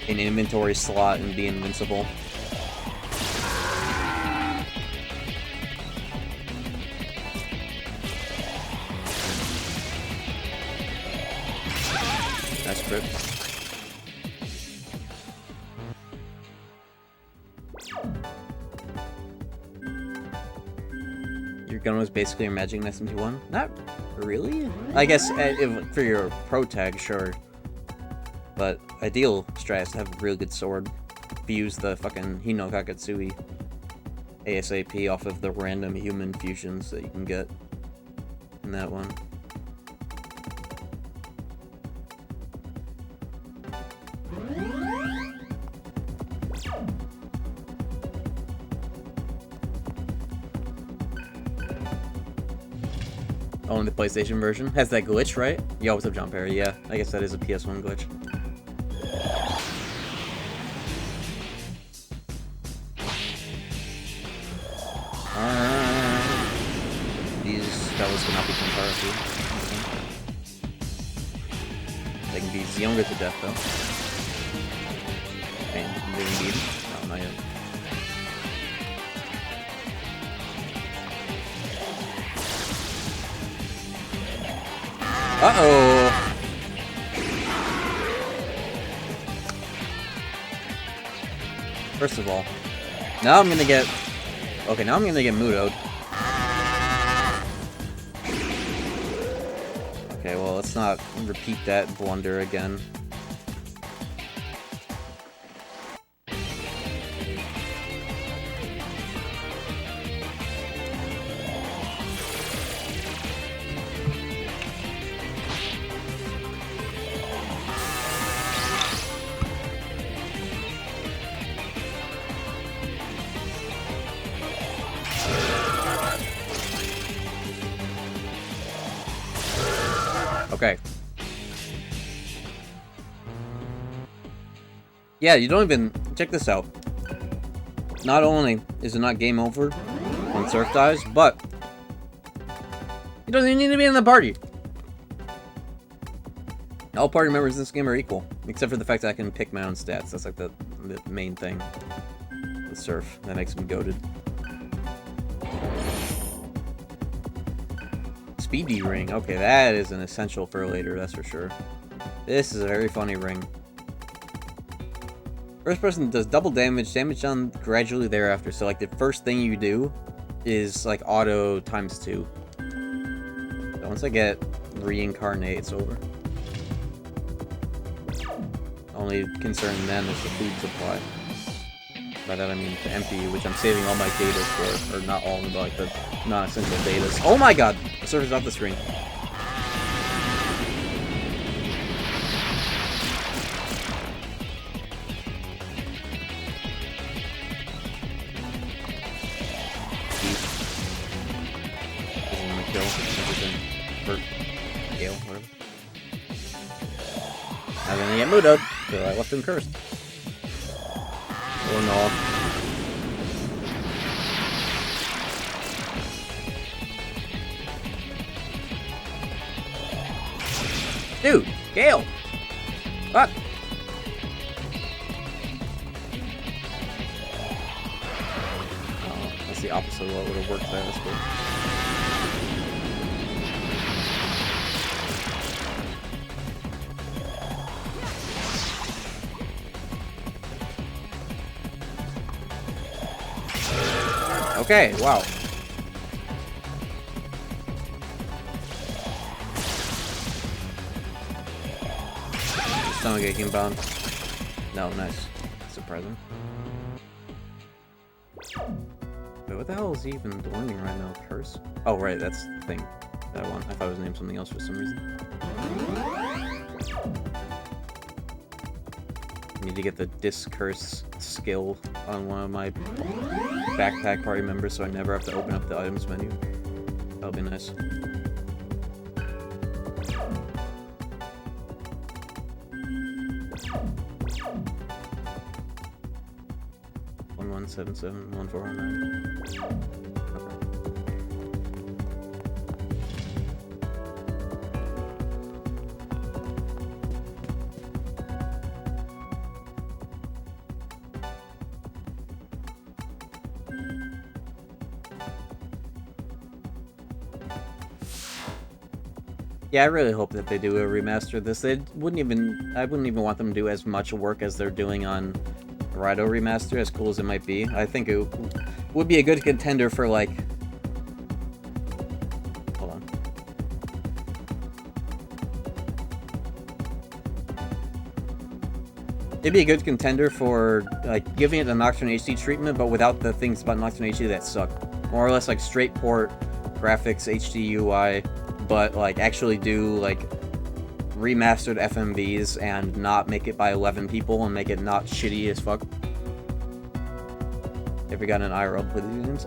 an inventory slot and be invincible. That's crit. Your gun was basically your magic in SMT1? Not really. I guess for your pro tag, sure. But ideal strat is to have a really good sword. If you use the fucking Hino Kakatsui ASAP off of the random human fusions that you can get in that one. Oh, and the PlayStation version has that glitch, right? Yo, what's up, John Perry? Yeah, I guess that is a PS1 glitch. These fellas cannot be compared to. They can be younger to death, though. And they need. No, not yet. Uh-oh. First of all, now I'm gonna get... Okay, now I'm gonna get Mudo'd. Okay, well, let's not repeat that blunder again. Okay. Yeah, you don't even... Check this out. Not only is it not game over when Surf dies, but... He doesn't even need to be in the party. All party members in this game are equal. Except for the fact that I can pick my own stats. That's like the main thing. With Surf. That makes me goated. Speedy ring. Okay, that is an essential for later, that's for sure. This is a very funny ring. First person does double damage done gradually thereafter. So like the first thing you do is like auto ×2. So once I get reincarnate, it's over. Only concern then is the food supply. By that I mean to empty, which I'm saving all my data for, or not all, but like the non-essential datas. Oh my god! The server's off the screen. Doesn't want to kill. Everything. Or Gale, whatever. And then I get Mudo'd, so I left him cursed. Oh no. Dude, Gale! Fuck! Oh, that's the opposite of what would have worked there, that's good. Okay, wow. Stomach aching bound. No, nice. Surprising. Wait, what the hell is he even learning right now? Curse? Oh, right, that's the thing. That one. I thought it was named something else for some reason. I need to get the Discurse skill on one of my backpack party members so I never have to open up the items menu. That'll be nice. One 177 1409. Yeah, I really hope that they do a remaster of this. I wouldn't even want them to do as much work as they're doing on Raido Remaster, as cool as it might be. I think it would be a good contender for, like... Hold on. It'd be a good contender for, like, giving it the Nocturne HD treatment, but without the things about Nocturne HD that suck. More or less, like, straight port, graphics, HD UI... but like actually do like remastered FMVs and not make it by 11 people and make it not shitty as fuck. Have you got an IRL play these games?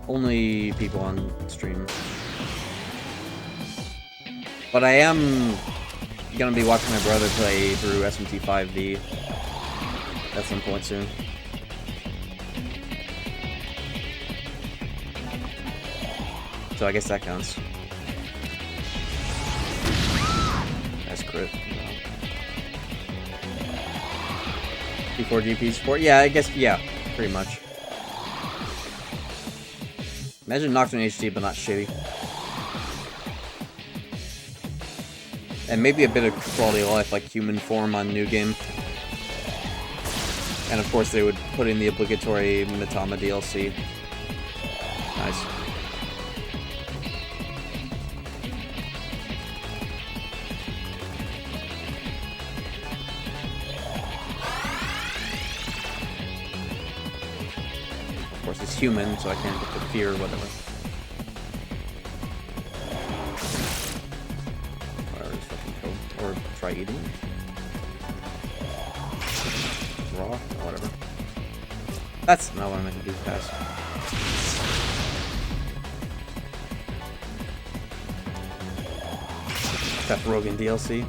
Only people on stream. But I am gonna be watching my brother play through SMT5V at some point soon. So I guess that counts. That's crit. P4 GP support? Yeah, I guess, yeah, pretty much. Imagine Nocturne HD, but not shitty. And maybe a bit of quality of life, like human form on New Game. And of course they would put in the obligatory Mitama DLC. Nice. Of course it's human, so I can't get the fear or whatever. Whatever, just fucking kill. Or try eating it. Raw? Or whatever. That's not what I meant to do, guys. Seth Rogen DLC.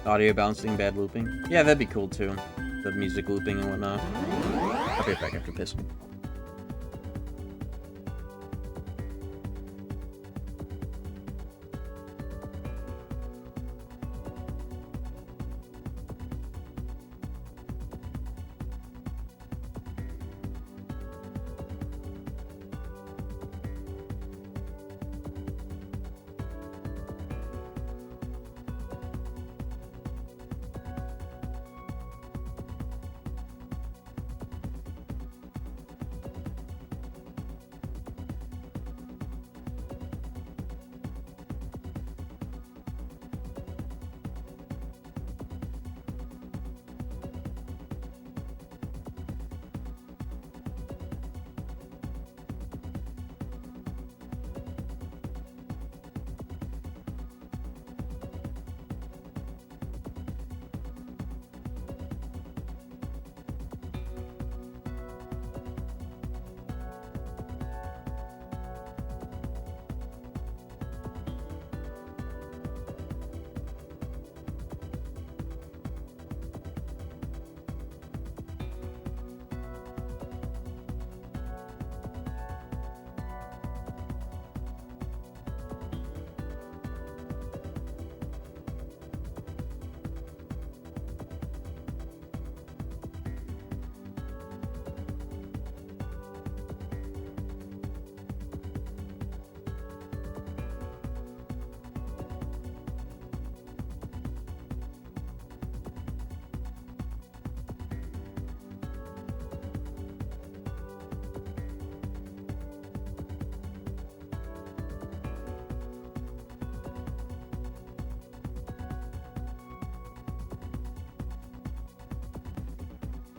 Audio bouncing, bad looping. Yeah, that'd be cool too. The music looping and whatnot. I'll be right back after pissing.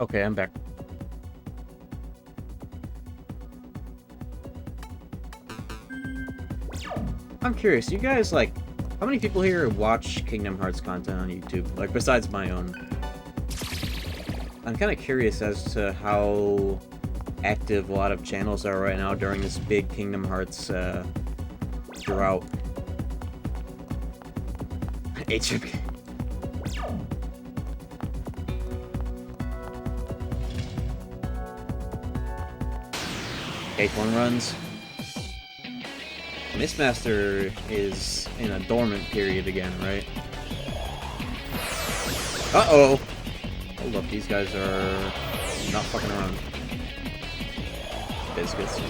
Okay, I'm back. I'm curious, you guys, like, how many people here watch Kingdom Hearts content on YouTube? Like, besides my own. I'm kind of curious as to how active a lot of channels are right now during this big Kingdom Hearts drought. HMK. H1 runs. Mistmaster is in a dormant period again, right? Uh-oh! Hold up, these guys are not fucking around. Biscuits.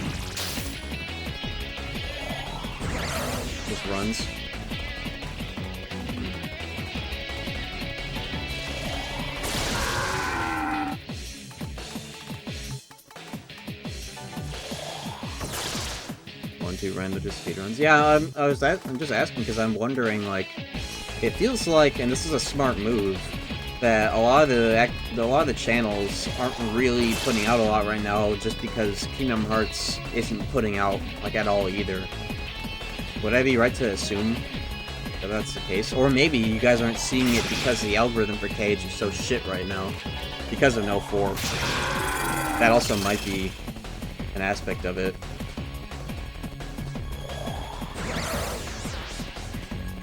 Just runs. Two random just speedruns. Yeah, I'm just asking because I'm wondering, like, it feels like, and this is a smart move, that a lot of the channels aren't really putting out a lot right now just because Kingdom Hearts isn't putting out like at all either. Would I be right to assume that that's the case? Or maybe you guys aren't seeing it because the algorithm for KH is so shit right now because of No 4. That also might be an aspect of it.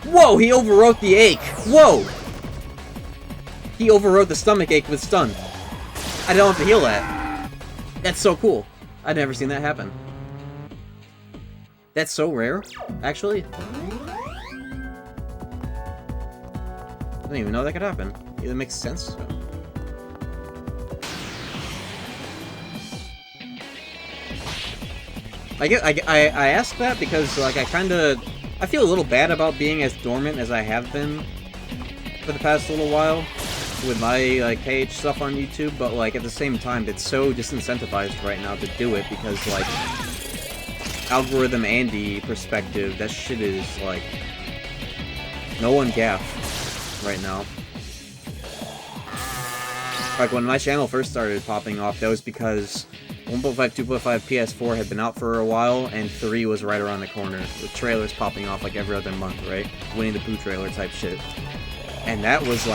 Whoa, he overwrote the ache! Whoa! He overrode the stomach ache with stun. I don't have to heal that. That's so cool. I've never seen that happen. That's so rare, actually. didn't even know that could happen. It makes sense. So. I ask that because, like, I feel a little bad about being as dormant as I have been for the past little while with my, like, KH stuff on YouTube, but, like, at the same time, it's so disincentivized right now to do it because, like, algorithm Andy perspective, that shit is, like, no one gaff right now. Like, when my channel first started popping off, that was because 1.5, 2.5 PS4 had been out for a while, and 3 was right around the corner, with trailers popping off like every other month, right? Winnie the Pooh trailer type shit. And that was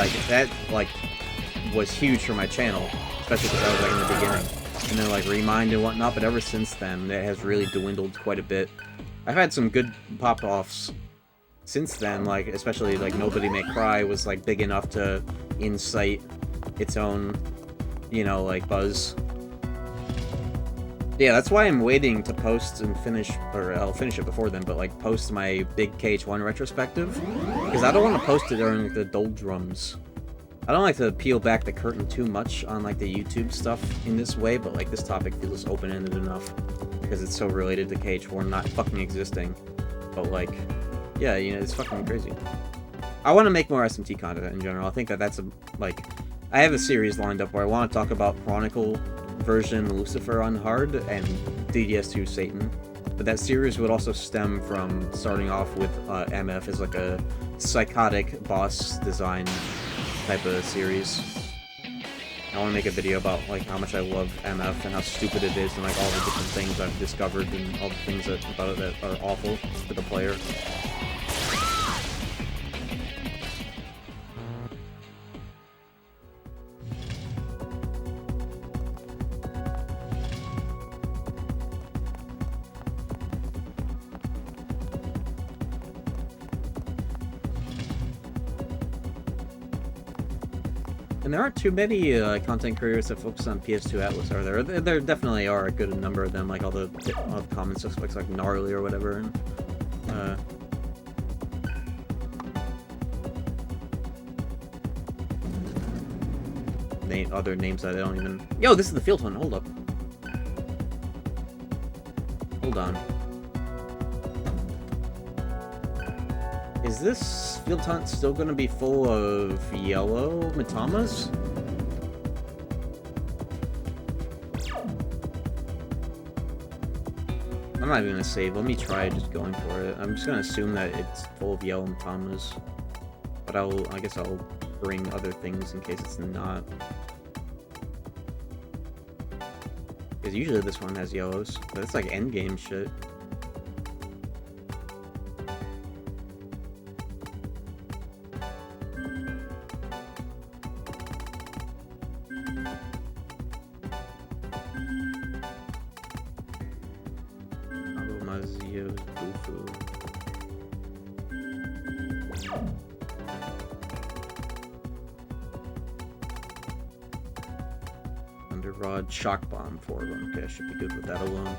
was huge for my channel, especially because I was like in the beginning. And then like Remind and whatnot, but ever since then, it has really dwindled quite a bit. I've had some good pop-offs since then, like, especially like Nobody May Cry was like big enough to incite its own, you know, like, buzz. Yeah, that's why I'm waiting to post and finish, or I'll finish it before then, but like post my big KH1 retrospective, because I don't want to post it during the doldrums. I don't like to peel back the curtain too much on like the YouTube stuff in this way, but like this topic feels open-ended enough, because it's so related to KH1 not fucking existing. But like, yeah, you know, it's fucking crazy. I want to make more SMT content in general. I think that that's like, I have a series lined up where I want to talk about Chronicle version Lucifer on hard and DDS2 Satan, but that series would also stem from starting off with MF as like a psychotic boss design type of series. I want to make a video about like how much I love MF and how stupid it is and like all the different things I've discovered and all the things about it that are awful for the player. And there aren't too many content creators that focus on PS2 Atlas, are there? There definitely are a good number of them, like all the common suspects like Gnarly or whatever. And other names that I don't even... Yo, this is the Field Hunt, hold up. Hold on. Is this Field Hunt still going to be full of yellow Matamas? I'm not even going to save. Let me try just going for it. I'm just going to assume that it's full of yellow Matamas. But I guess I'll bring other things in case it's not. Because usually this one has yellows. But it's like endgame shit. Underrod, shock bomb, 4 of them. Okay, I should be good with that alone.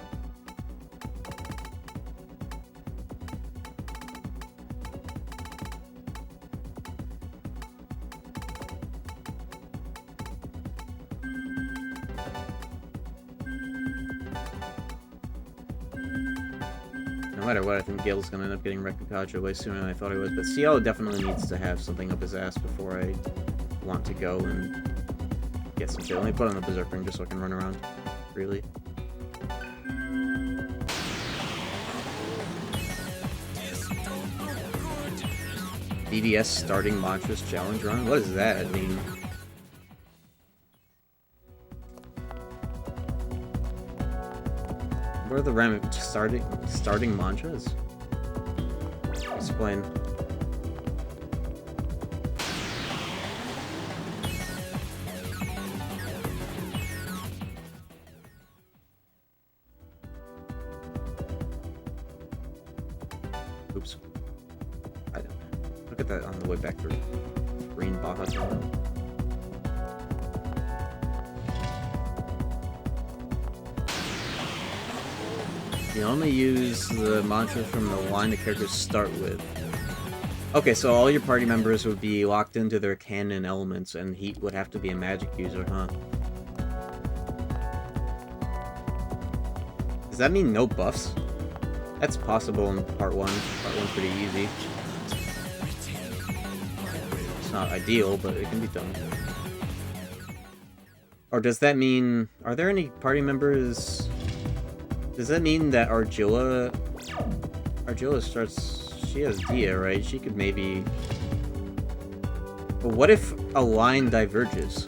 No matter what, I think Gale's gonna end up getting Rekakaja way sooner than I thought he was, but CL definitely needs to have something up his ass before I want to go and get some shit. Let me put on the Berserk ring just so I can run around. Really. DDS starting mantras challenge run? What does that mean? What are the starting mantras? Explain. Oops. I don't know. Look at that on the way back through Green Baja Tunnel. You only use the mantra from the line the characters start with. Okay, so all your party members would be locked into their canon elements, and Heat would have to be a magic user, huh? Does that mean no buffs? That's possible in part 1. Part 1's pretty easy. It's not ideal, but it can be done. Or does that mean... Are there any party members... Does that mean that Argilla starts... She has Dia, right? She could maybe... But what if a line diverges?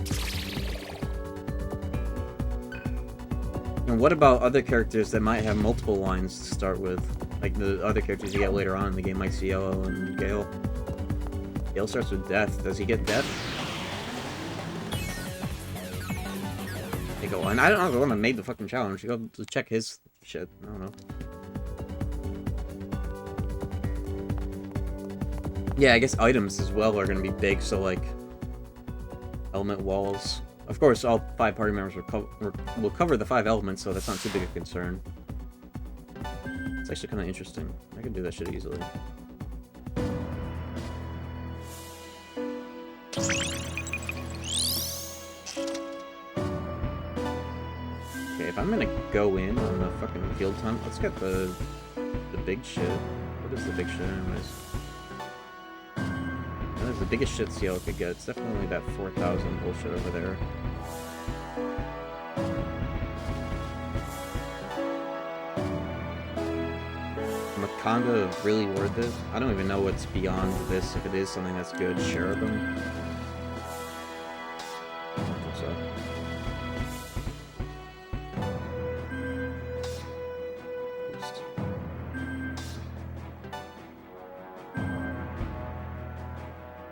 And what about other characters that might have multiple lines to start with? Like the other characters you get later on in the game, like Cielo and Gale. Gale starts with Death. Does he get Death? They go, and I don't know the one that made the fucking challenge. You go to check his shit. I don't know. Yeah, I guess items as well are gonna be big, so like... Element walls. Of course, all 5 party members will cover the 5 elements, so that's not too big a concern. It's actually kind of interesting. I can do that shit easily. Okay, if I'm gonna go in on the fucking field hunt, let's get the big shit. What is the big shit anyways? That's the biggest shit Cielo could get. It's definitely that 4,000 bullshit over there. Wakanda really worth it? I don't even know what's beyond this, if it is something that's good. Cherubim? I don't think so.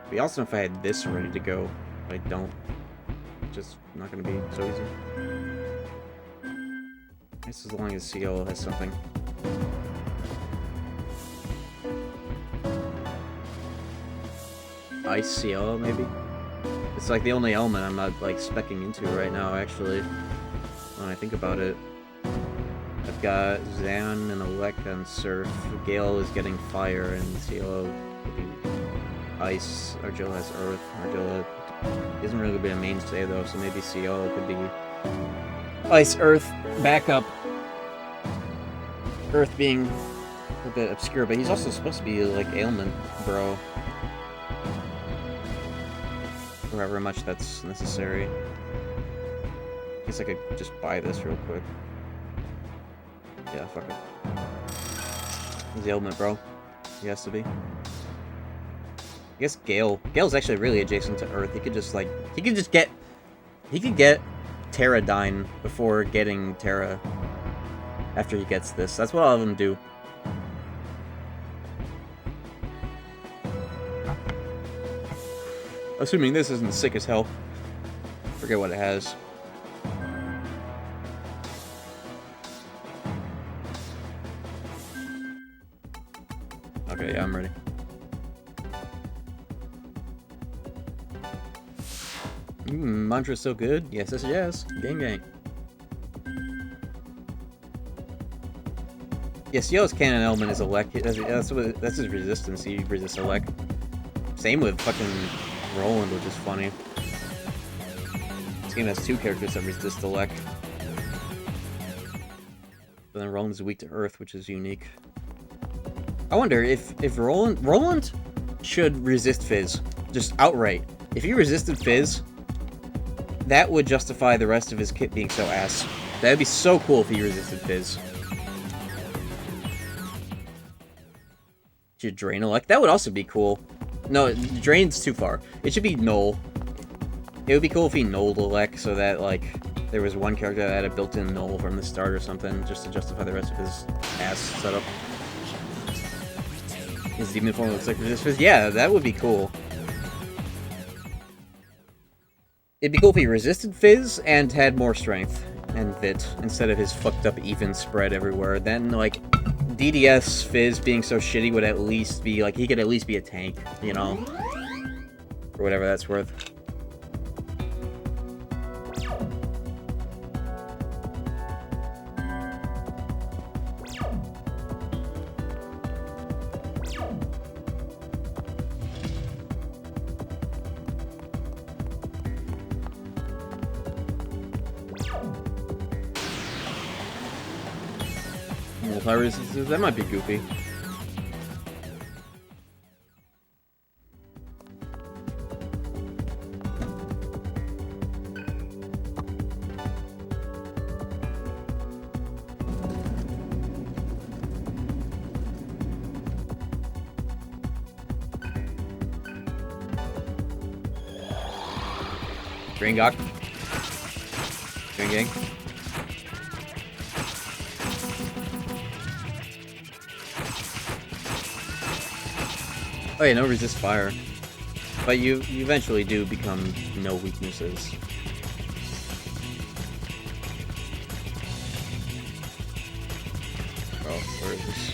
It'd be awesome if I had this ready to go. But I don't. It's just not gonna be so easy. I guess as long as Cielo has something. Ice Cielo, maybe? It's like the only element I'm not, like, specking into right now, actually. When I think about it. I've got Zan and Alec on Surf. Gale is getting Fire, and Cielo would be Ice. Argilla has Earth. Argilla isn't really going to be a mainstay, though, so maybe Cielo could be Ice, Earth, backup. Earth being a bit obscure, but he's also supposed to be, like, ailment, bro. However much that's necessary. I guess I could just buy this real quick. Yeah, fuck it. He's the ailment, bro. He has to be. I guess Gale's actually really adjacent to Earth. He could just, like... He could get Terradyne before getting Terra after he gets this. That's what all of them do. Assuming this isn't sick as hell. Forget what it has. Okay, yeah, I'm ready. Mantra's so good. Yes, yes, yes. Gang, gang. Yes, Yo's canon element is Elec. That's his resistance. He resists Elec. Same with fucking Roland, which is funny. This game has 2 characters that resist Elec. But then Roland is weak to Earth, which is unique. I wonder if Roland should resist Fizz. Just outright. If he resisted Fizz, that would justify the rest of his kit being so ass. That would be so cool if he resisted Fizz. Should drain Elec? That would also be cool. No, drain's too far. It should be null. It would be cool if he nulled Elec so that, like, there was one character that had a built-in null from the start or something, just to justify the rest of his ass setup. His demon form looks like resist Fizz? Yeah, that would be cool. It'd be cool if he resisted Fizz and had more strength and Vit, instead of his fucked up even spread everywhere. Then, like, DDS Fizz being so shitty would at least be, like, he could at least be a tank, you know? For whatever that's worth. multi-resistances. That might be goofy. Green Gok. Green Gang. Oh yeah, no resist fire. But you eventually do become no weaknesses. Oh, where is this?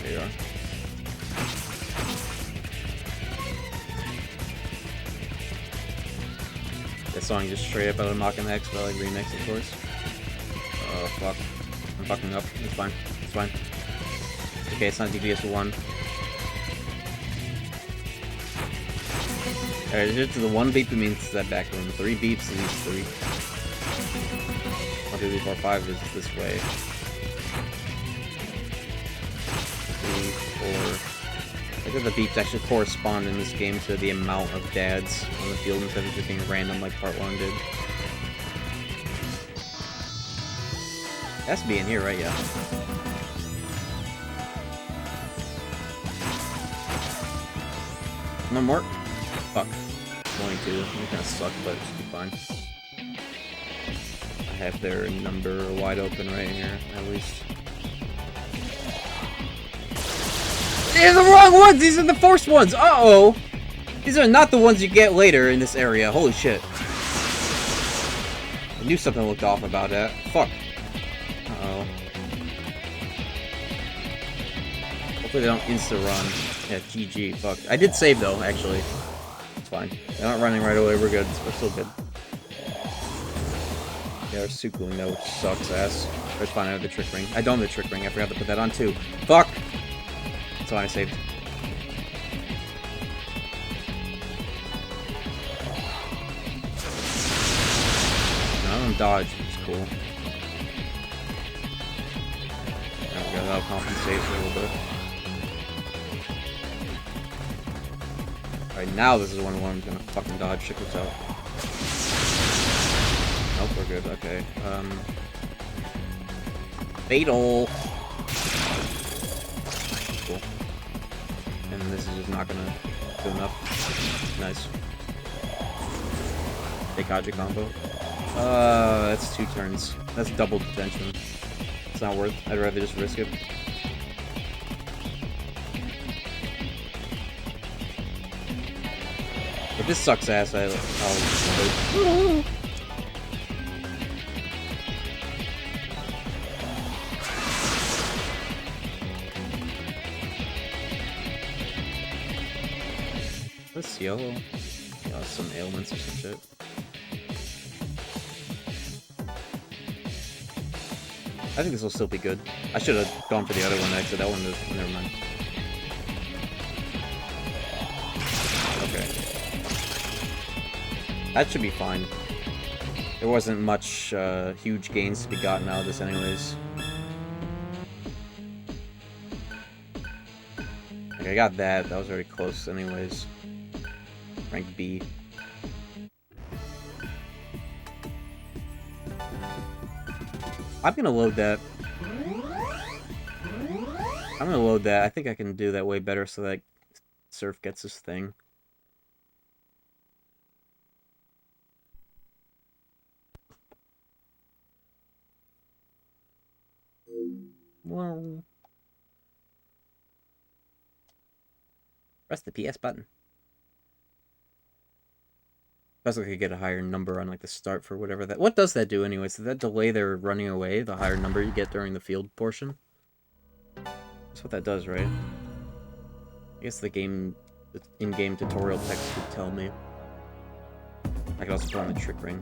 There you are. That song just straight up out of Mach and Hex, but like remix, of course. Oh fuck. I'm fucking up. It's fine. It's fine. Okay, it's not DPS 1. Alright, just the 1 beep means that back room. 3 beeps to these 3. 1, 2, 3, 4, 5 is this way. 3, 4. I think the beeps actually correspond in this game to the amount of dads on the field instead of just being random like part 1 did. It has to be in here, right? Yeah. No more? Fuck. 22. It kinda suck, but it should be fine. I have their number wide open right here, at least. These are the wrong ones! These are the forced ones! Uh-oh! These are not the ones you get later in this area. Holy shit. I knew something looked off about that. Fuck. Uh-oh. Hopefully they don't insta-run. Yeah, GG. Fuck. I did save, though, actually. It's fine. They're not running right away. We're good. We're still good. Yeah, our Suckling, though, which sucks ass. It's fine. I have the Trick Ring. I don't have the Trick Ring. I forgot to put that on, too. Fuck! That's why I saved. No, I don't dodge, which is cool. There we go, that'll compensate for a little bit. Alright, now this is one where I'm gonna fucking dodge. Check this out. Nope, we're good, okay. Fatal! Cool. And this is just not gonna do enough. Nice. Deikaji combo. That's 2 turns. That's double detention. It's not worth. I'd rather just risk it. If this sucks ass, I'll What's yellow? Some ailments or some shit. I think this will still be good. I should have gone for the other one, actually. That one is... Never mind. Okay. That should be fine. There wasn't much huge gains to be gotten out of this anyways. Okay, I got that. That was very close anyways. Rank B. I'm gonna load that. I'm gonna load that. I think I can do that way better so that Surf gets his thing. Well, press the PS button. Plus, I could get a higher number on like the start for whatever that. What does that do, anyways? Does that delay their running away? The higher number you get during the field portion. That's what that does, right? I guess the in-game tutorial text would tell me. I could also put on the Trick Ring.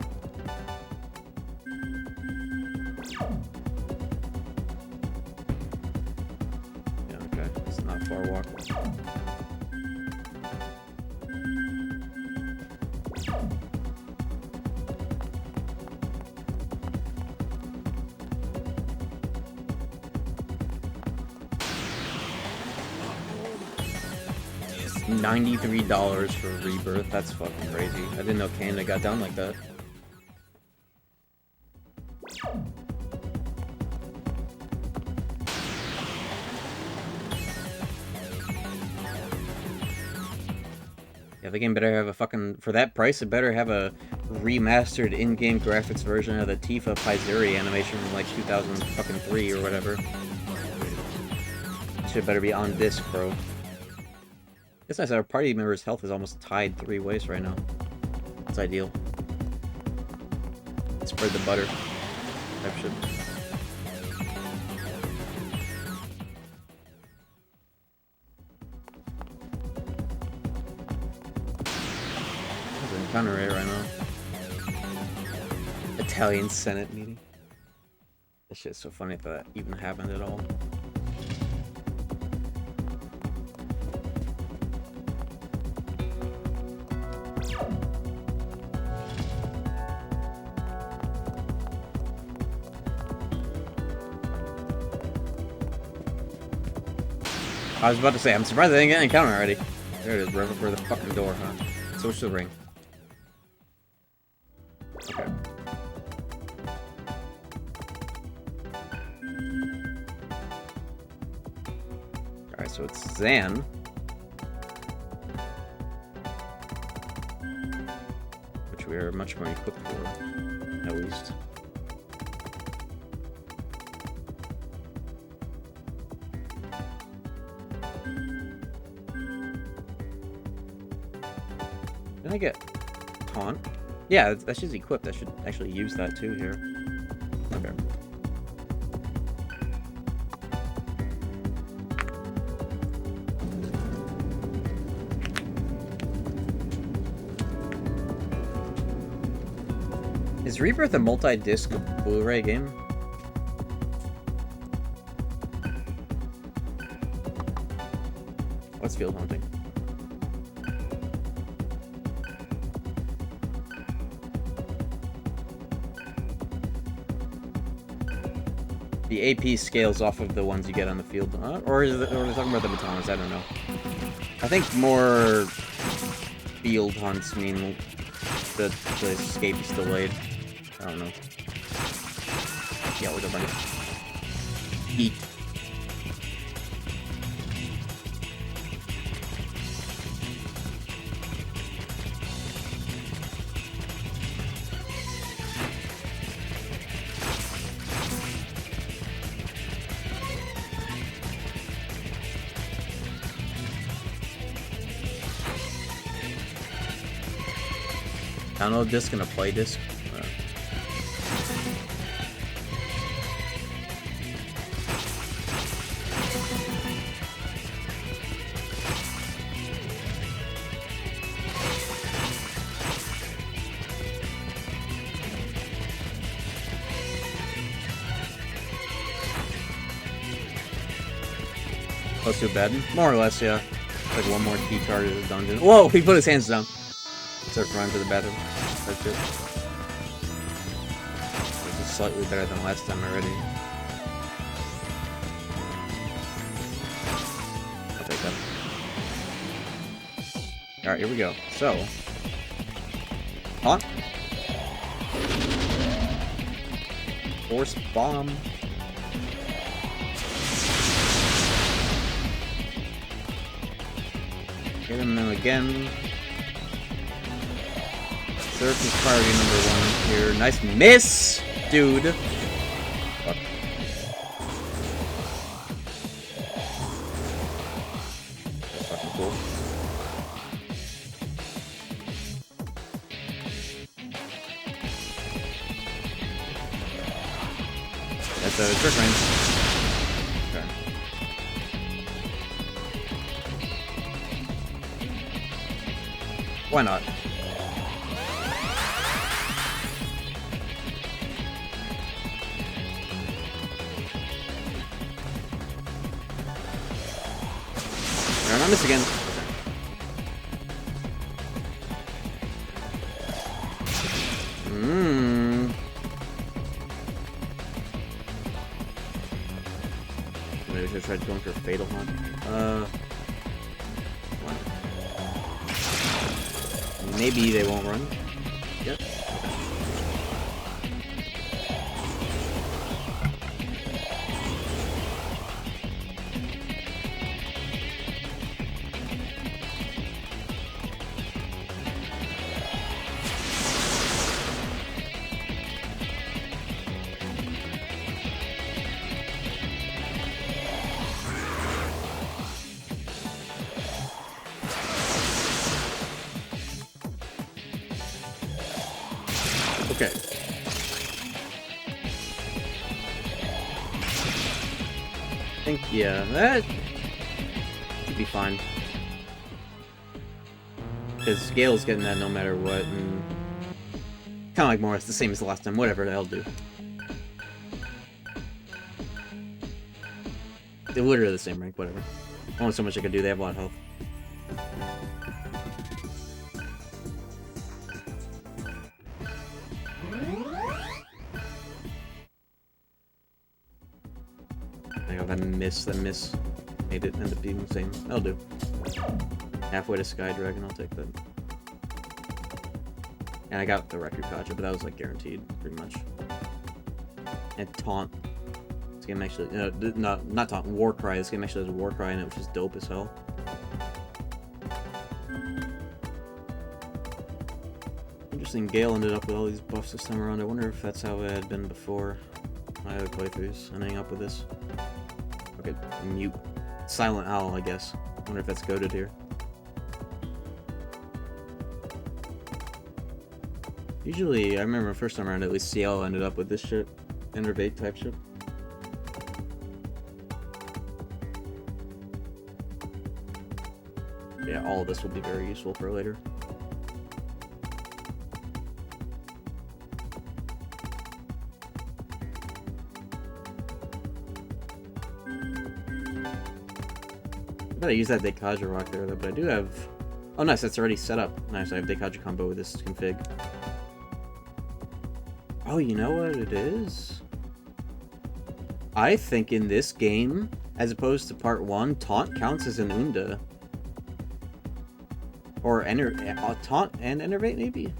Yeah, okay. It's not far walk. $93 for Rebirth. That's fucking crazy. I didn't know Canada got down like that. Yeah, the game better have a fucking... For that price, it better have a remastered in-game graphics version of the Tifa Paizuri animation from like 2003 or whatever. Shit better be on disc, bro. It's nice that our party member's health is almost tied 3 ways right now. It's ideal. Spread the butter. Type shit. Encounter rate right now. Italian Senate meeting. That shit's so funny if that even happened at all. I was about to say, I'm surprised I didn't get an encounter already. There it is, right before the fucking door, huh? Switch the ring. Okay. Alright, so it's Zan. Which we are much more equipped for, at least. Did I get taunt? Yeah, that's just equipped. I should actually use that too here. Okay. Is Rebirth a multi-disc Blu-ray game? What's field hunting? The AP scales off of the ones you get on the field, or is it, or are they talking about the batanas? I don't know. I think more field hunts mean that the escape is delayed. I don't know. Yeah, we're gonna eat. Download disc and a play disc. Close to a bed? More or less, yeah. Like one more key card to the dungeon. Whoa! He put his hands down. Start running to the bathroom. That's it. This is slightly better than last time already. I'll take that. Alright, here we go. So. Taunt. Force bomb. Hit him again. Surf is priority #1 here. Nice miss, dude. Fuck. That's fucking cool. That's a trick range. Okay. Why not? I miss again. Maybe I should try going for Fatal Hunt. One. maybe they won't run. Yep. Okay. I think, yeah, that should be fine. Because Gale's getting that no matter what, and kind of like more, it's the same as the last time, whatever, that'll do. They're literally the same rank, whatever. Only so much I could do, they have a lot of health. That miss made it end up being the same. That'll do. Halfway to Sky Dragon, I'll take that. And I got the record gotcha, but that was like guaranteed, pretty much. And Taunt. This game actually, not Taunt, Warcry. This game actually has a Warcry in it, which is dope as hell. Interesting, Gale ended up with all these buffs this time around. I wonder if that's how it had been before my other playthroughs, ending up with this. Okay, mute. Silent Owl, I guess. Wonder if that's goated here. Usually, I remember first time around, at least CL ended up with this shit. Innervate type shit. Yeah, all of this will be very useful for later. I gotta use that Dekaja rock there though, but I do have... Oh nice, that's already set up. Nice, I have Dekaja combo with this config. Oh, you know what it is? I think in this game, as opposed to part 1, Taunt counts as an Unda. Or Taunt and Innervate maybe?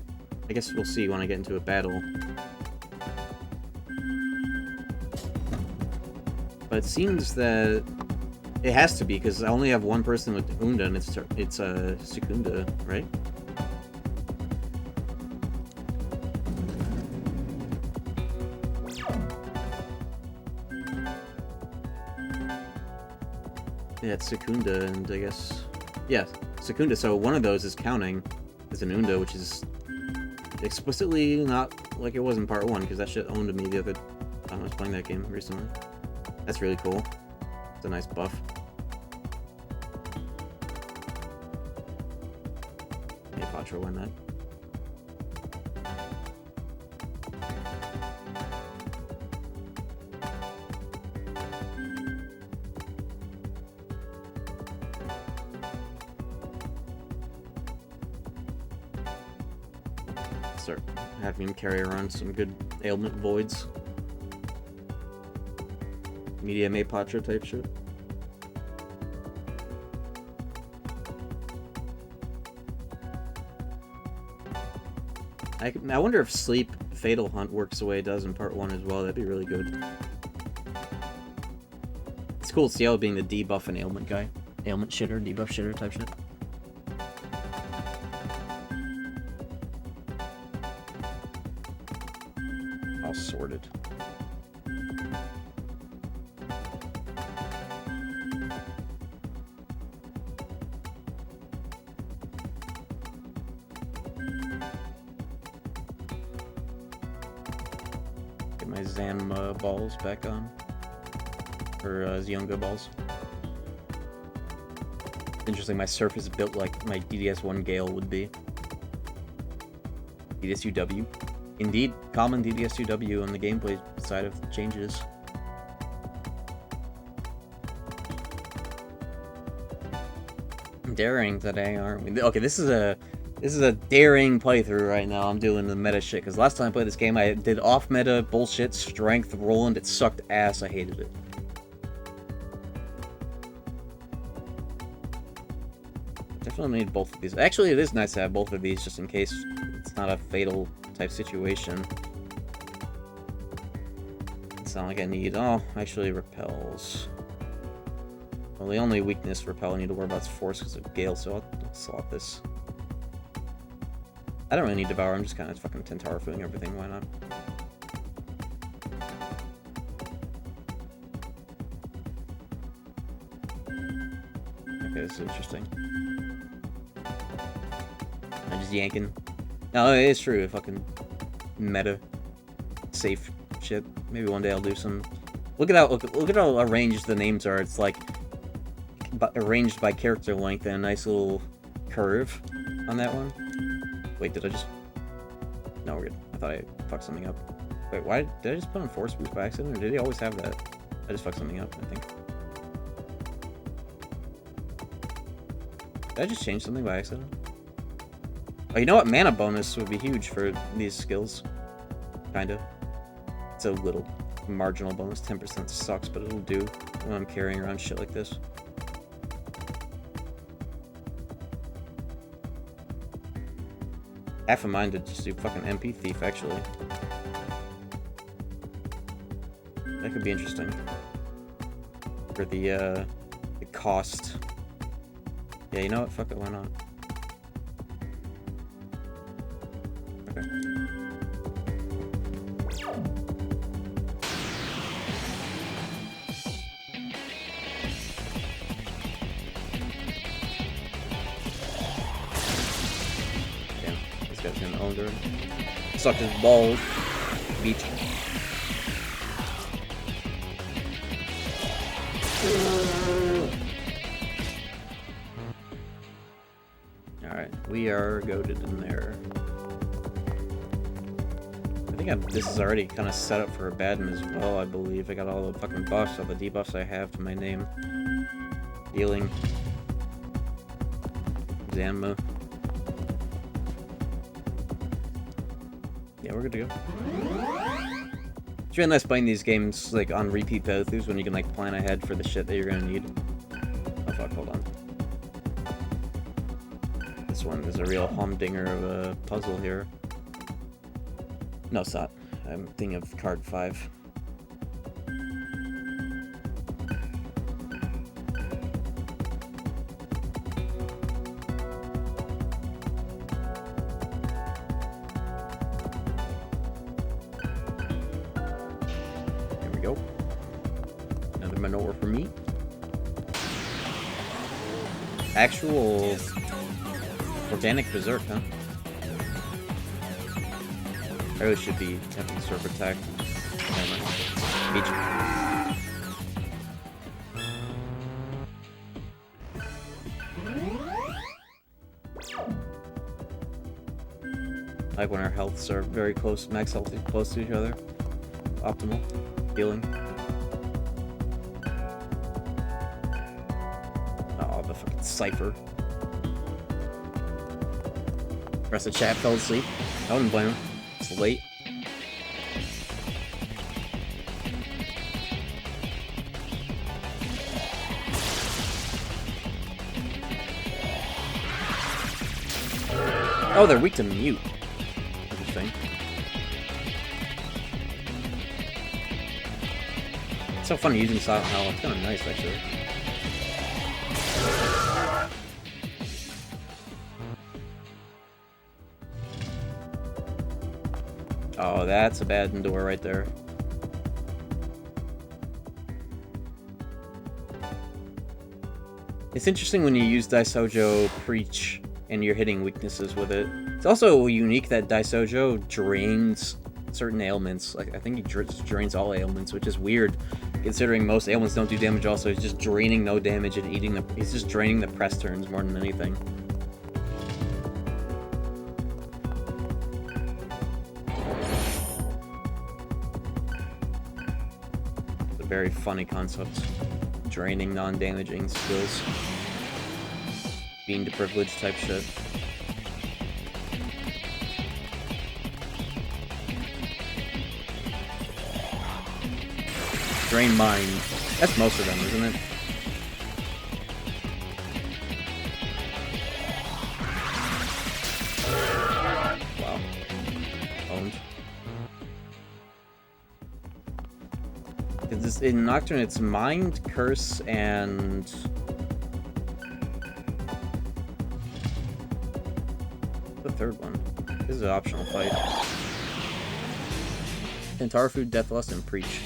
I guess we'll see when I get into a battle. But it seems that it has to be, because I only have one person with Unda, and it's Secunda, right? Yeah, it's Secunda, and I guess... Yeah, Secunda, so one of those is counting as an Unda, which is explicitly not like it was in part 1, because that shit owned me the other time I was playing that game recently. That's really cool. It's a nice buff. Hey, Patra, why not? Start having him carry around some good ailment voids. Media May Patra type shit. I wonder if Sleep Fatal Hunt works the way it does in part 1 as well. That'd be really good. It's cool CL being the debuff and ailment guy. Ailment shitter, debuff shitter type shit. All sorted. My Zam balls back on. Or Zionga balls. Interesting, my surf is built like my DDS1 Gale would be. DDS-UW. Indeed, common DDS-UW on the gameplay side of changes. Daring today, aren't we? Okay, this is a daring playthrough right now. I'm doing the meta shit, because last time I played this game, I did off-meta bullshit, strength, Roland. It sucked ass. I hated it. Definitely need both of these. Actually, it is nice to have both of these just in case it's not a fatal type situation. It's not like I need... Oh, actually repels. Well, the only weakness repel I need to worry about is force because of Gale, so I'll slot this. I don't really need Devour, I'm just kind of fucking Tentarafuing everything, why not? Okay, this is interesting. I'm just yanking. No, it is true, fucking meta safe shit. Maybe one day I'll do some... Look at how arranged the names are. It's like arranged by character length and a nice little curve on that one. Wait, did I just... No, we're good. I thought I fucked something up. Wait, why did I just put on Force Boost by accident, or did he always have that? I just fucked something up, I think. Did I just change something by accident? Oh, you know what? Mana bonus would be huge for these skills. Kinda. It's a little marginal bonus. 10% sucks, but it'll do when I'm carrying around shit like this. Half of mine to just do fucking MP Thief, actually. That could be interesting. For the cost. Yeah, you know what? Fuck it, why not? Okay. Got him older. Sucked his balls. Beach. Alright, we are goated in there. I think this is already kind of set up for a Abaddon as well, I believe. I got all the fucking buffs, all the debuffs I have to my name. Healing. Zamma. Yeah, we're good to go. It's really nice playing these games like on repeat playthroughs when you can like plan ahead for the shit that you're gonna need. Oh fuck, hold on. This one is a real humdinger of a puzzle here. No, it's not. I'm thinking of card 5. Actual organic berserk, huh? I really should be attempting surf attack. Beach. I like when our healths are very close, max health is close to each other. Optimal. Healing. Cypher. The rest of the chat fell asleep. I wouldn't blame him. It's late. Oh, they're weak to mute. Interesting. It's so funny using Silent Hell. It's kind of nice, actually. Oh, that's a bad door right there. It's interesting when you use Daisojo Preach and you're hitting weaknesses with it. It's also unique that Daisojo drains certain ailments. Like, I think he drains all ailments, which is weird, considering most ailments don't do damage also. He's just draining no damage and eating the... He's just draining the press turns more than anything. Very funny concept. Draining non-damaging skills. Being to privilege type shit. Drain mind. That's most of them, isn't it? In Nocturne, it's Mind, Curse, and... the third one. This is an optional fight. Intarafu, Deathlust, and Preach.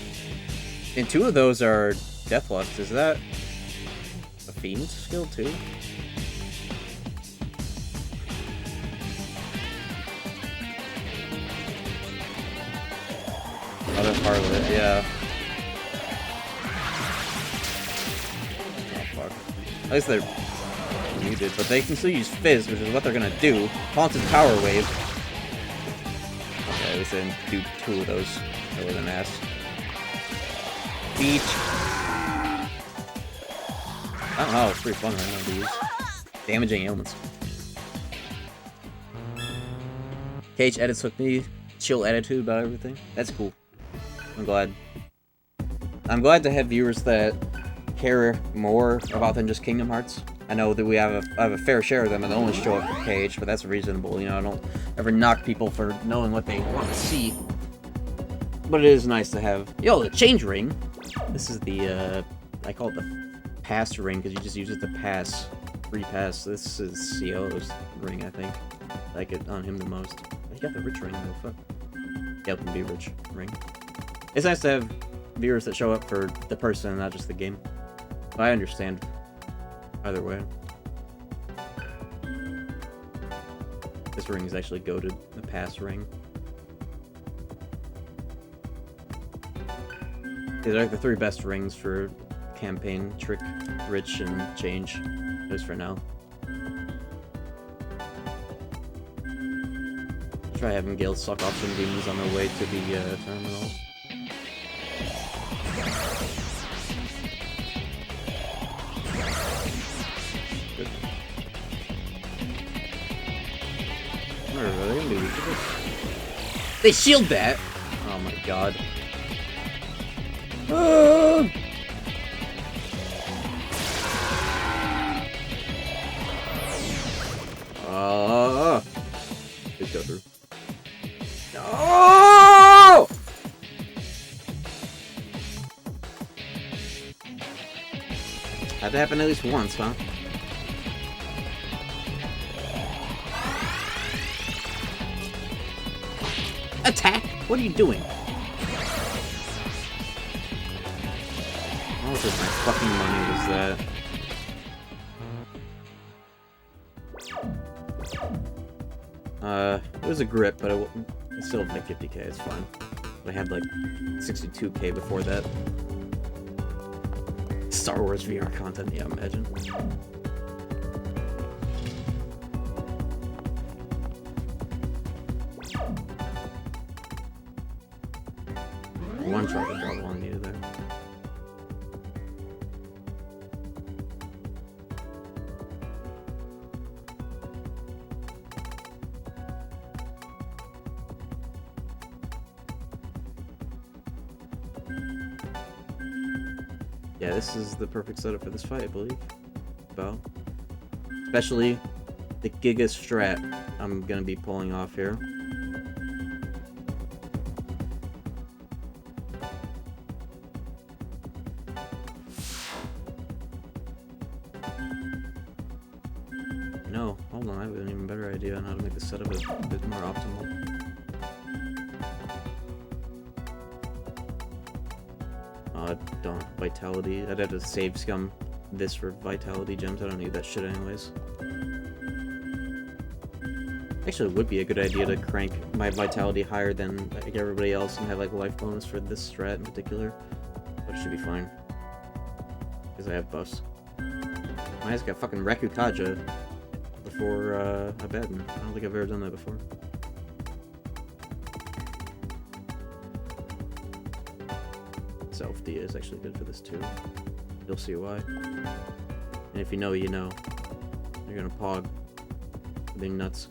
And 2 of those are Deathlust. Is that a Fiend skill, too? Other Harlot, yeah. Oh, fuck. At least they're muted, but they can still use Fizz, which is what they're gonna do. Taunted Power Wave. Okay, at least they didn't do 2 of those. That was an ass. Beach. I don't know, it's pretty fun right now to use. Damaging ailments. Cage edits with me. Chill attitude about everything. That's cool. I'm glad. I'm glad to have viewers that care more about than just Kingdom Hearts. I know that I have a fair share of them and they only show up for Cage, but that's reasonable. You know, I don't ever knock people for knowing what they want to see. But it is nice to have... Yo, the change ring! This is the, I call it the pass ring, because you just use it to pass. Free pass. This is CO's ring, I think. I like it on him the most. He got the rich ring, though, fuck. Help him be rich ring. It's nice to have viewers that show up for the person and not just the game. I understand either way. This ring is actually goated, the pass ring. These are like the 3 best rings for campaign: Trick, Rich, and Change. At least for now. Try having Gale suck off some demons on their way to the terminal. Good. What are they gonna do? They shield that! Oh my god. Ah! Just go through. No! Had to happen at least once, huh? Attack! What are you doing? How much of my fucking money was that? It was a grip, but it still had like 50k, it's fine. But I had like 62k before that. Star Wars VR content, yeah, imagine. One shot to draw one needed there. Yeah, this is the perfect setup for this fight, I believe. Bow. Especially the Giga Strat I'm gonna be pulling off here. No, hold on, I have an even better idea on how to make the setup a bit more optimal. Don't Vitality. I'd have to save scum this for Vitality gems. I don't need that shit anyways. Actually, it would be a good idea to crank my Vitality higher than like everybody else and have like life bonus for this strat in particular. But it should be fine. Because I have buffs. I just got fucking Rakukaja before Abaddon. I don't think I've ever done that before. Self-D is actually good for this too. You'll see why. And if you know, you know. You're gonna pog. Being nuts.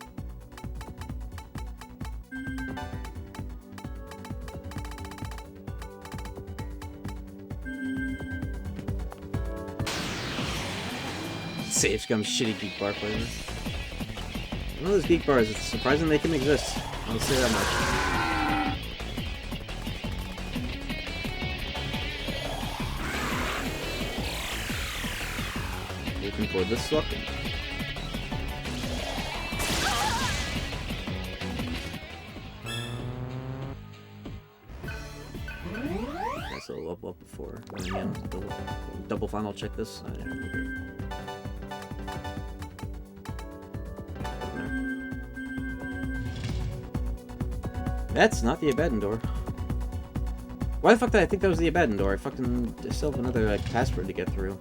Save scum shitty geek bar flavor. One of those geek bars, it's surprising they can exist. I'll say that much. Looking for this sucker. Nice little level up before. And again, double final check this. That's not the abandoned door. Why the fuck did I think that was the abandoned door? I still have another like password to get through.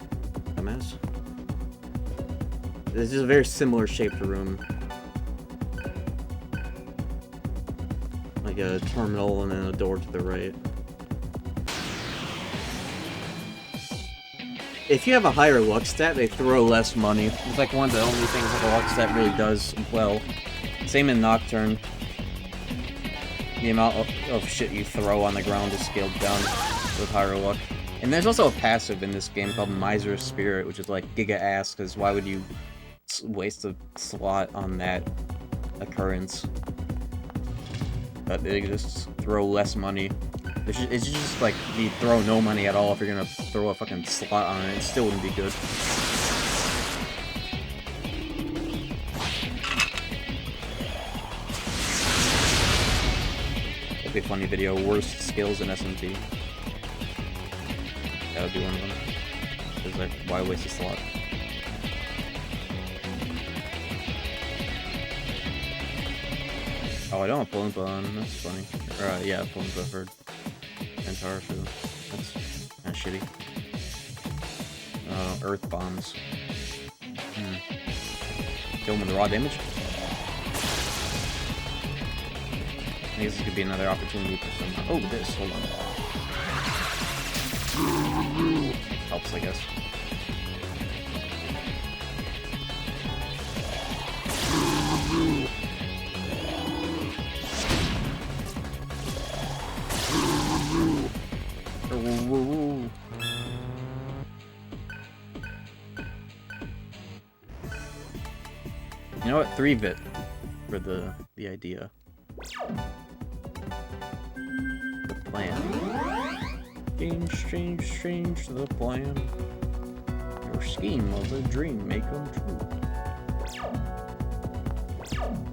Dumbass. This is a very similar shaped room. Like a terminal and then a door to the right. If you have a higher luck stat, they throw less money. It's like one of the only things that a luck stat really does well. Same in Nocturne. The amount of shit you throw on the ground is scaled down with higher luck. And there's also a passive in this game called Miser's Spirit, which is like giga ass, because why would you waste a slot on that occurrence? But it exists. Throw less money. It's just like, you throw no money at all if you're gonna throw a fucking slot on it. It still wouldn't be good. That'd be a funny video. Worst skills in SMT. That would be one of them. Because like, why waste a slot? Oh, I don't have Pulling on. That's funny. Or, yeah, Pulling for Antar too. That's kind of shitty. Earth bombs. Kill him with the raw damage. I guess this could be another opportunity for some. Oh, this. Hold on. Helps, I guess. You know what? 3-bit for the idea. The plan. Change the plan. Your scheme of a dream may come true.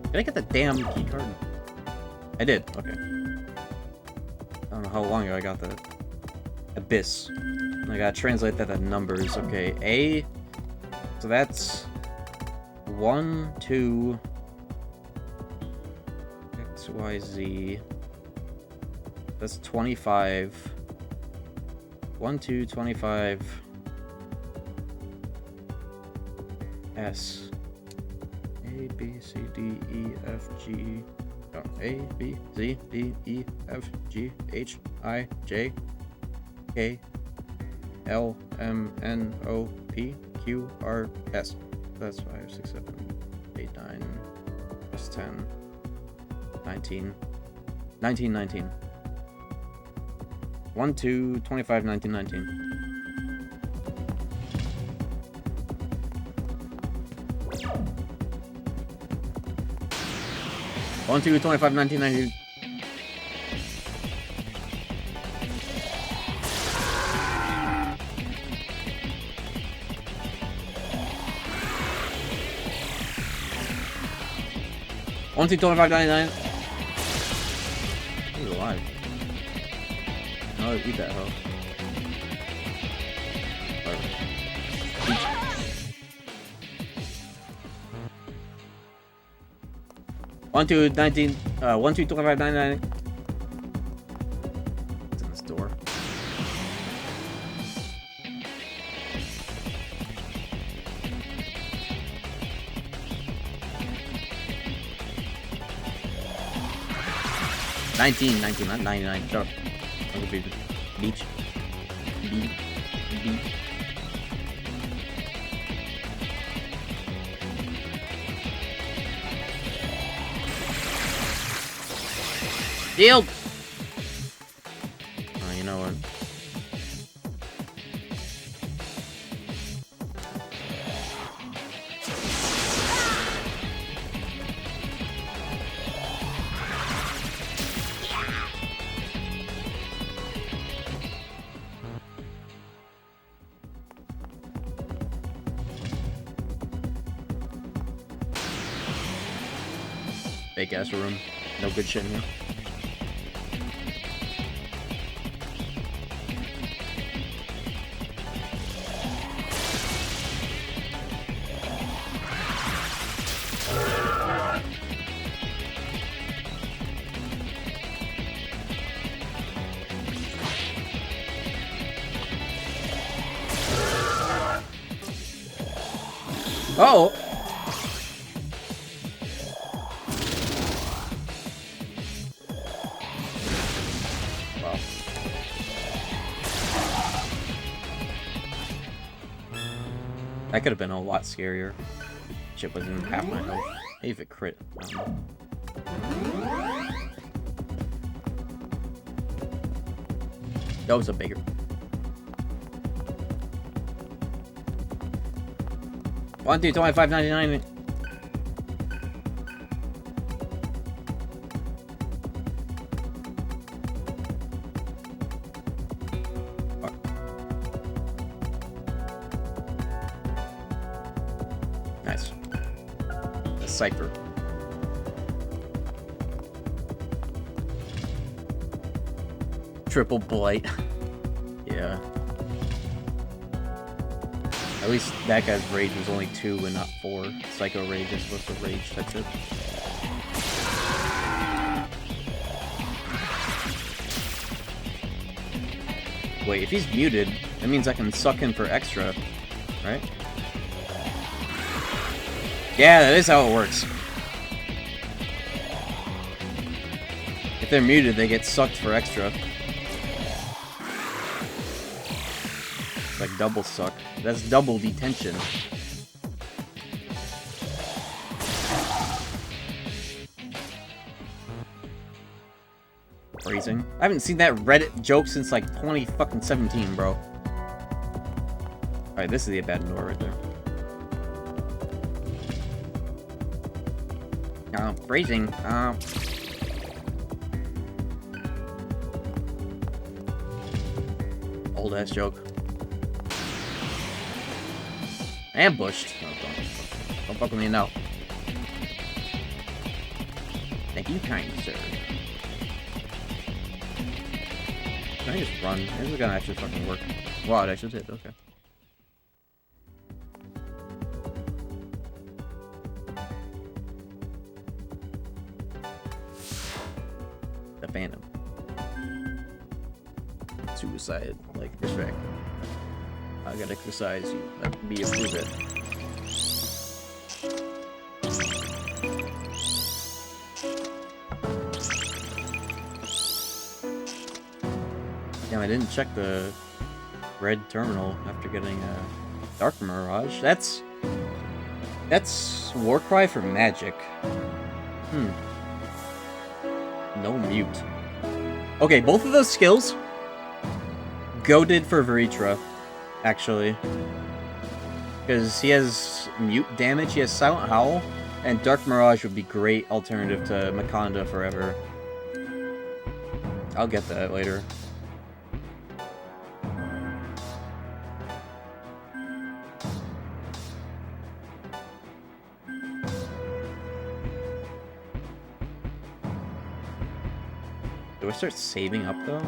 Did I get the damn key card? I did. Okay. I don't know how long ago I got that. Abyss. I gotta translate that to numbers. Okay, A. So that's 1, 2, X, Y, Z. That's 25. 1, 2, 25. S. A, B, C, D, E, F, G. Oh, A, B, Z, D, E, F, G, H, I, J, K, L, M, N, O, P, Q, R, S. That's 5, 6, 7, 8, 9, plus 10, 19, 19, 19. 1, 2, 25, 19, 19. One, 2, 25, 19, 19. One, 2, 25, 99. He's alive. No, eat that hoe. One, 2, 19, 1, 2, 25, 99. It's in this door. $19, not 99. Shut up. That would be beach. Beach. Yield! Oh, you know what? Fake ass room. No good shit in here. Oh! Wow. That could have been a lot scarier. Shit wasn't even half my health. Maybe if it crit. That was a bigger. One, two, 25.99. Nice. A cipher. Triple blight. Yeah. At least that guy's rage was only 2 and not 4. Psycho rage is supposed to rage type shit. Wait, if he's muted, that means I can suck him for extra, right? Yeah, that is how it works. If they're muted, they get sucked for extra. It's like double suck. That's double detention. Phrasing. I haven't seen that Reddit joke since like 2017, bro. Alright, this is the abandoned door right there. Phrasing. Old ass joke. Ambushed. Oh, don't fuck with me now. Thank you, kind sir. Can I just run? This is gonna actually fucking work. Wow, it actually did. Okay. The Phantom. Suicide, like respect. I gotta exercise you. Let me approve it. Damn, I didn't check the red terminal after getting a Dark Mirage. That's Warcry for magic. No mute. Okay, both of those skills goated for Veritra, actually. Because he has mute damage, he has Silent Howl, and Dark Mirage would be great alternative to Makonda forever. I'll get that later. Do I start saving up though?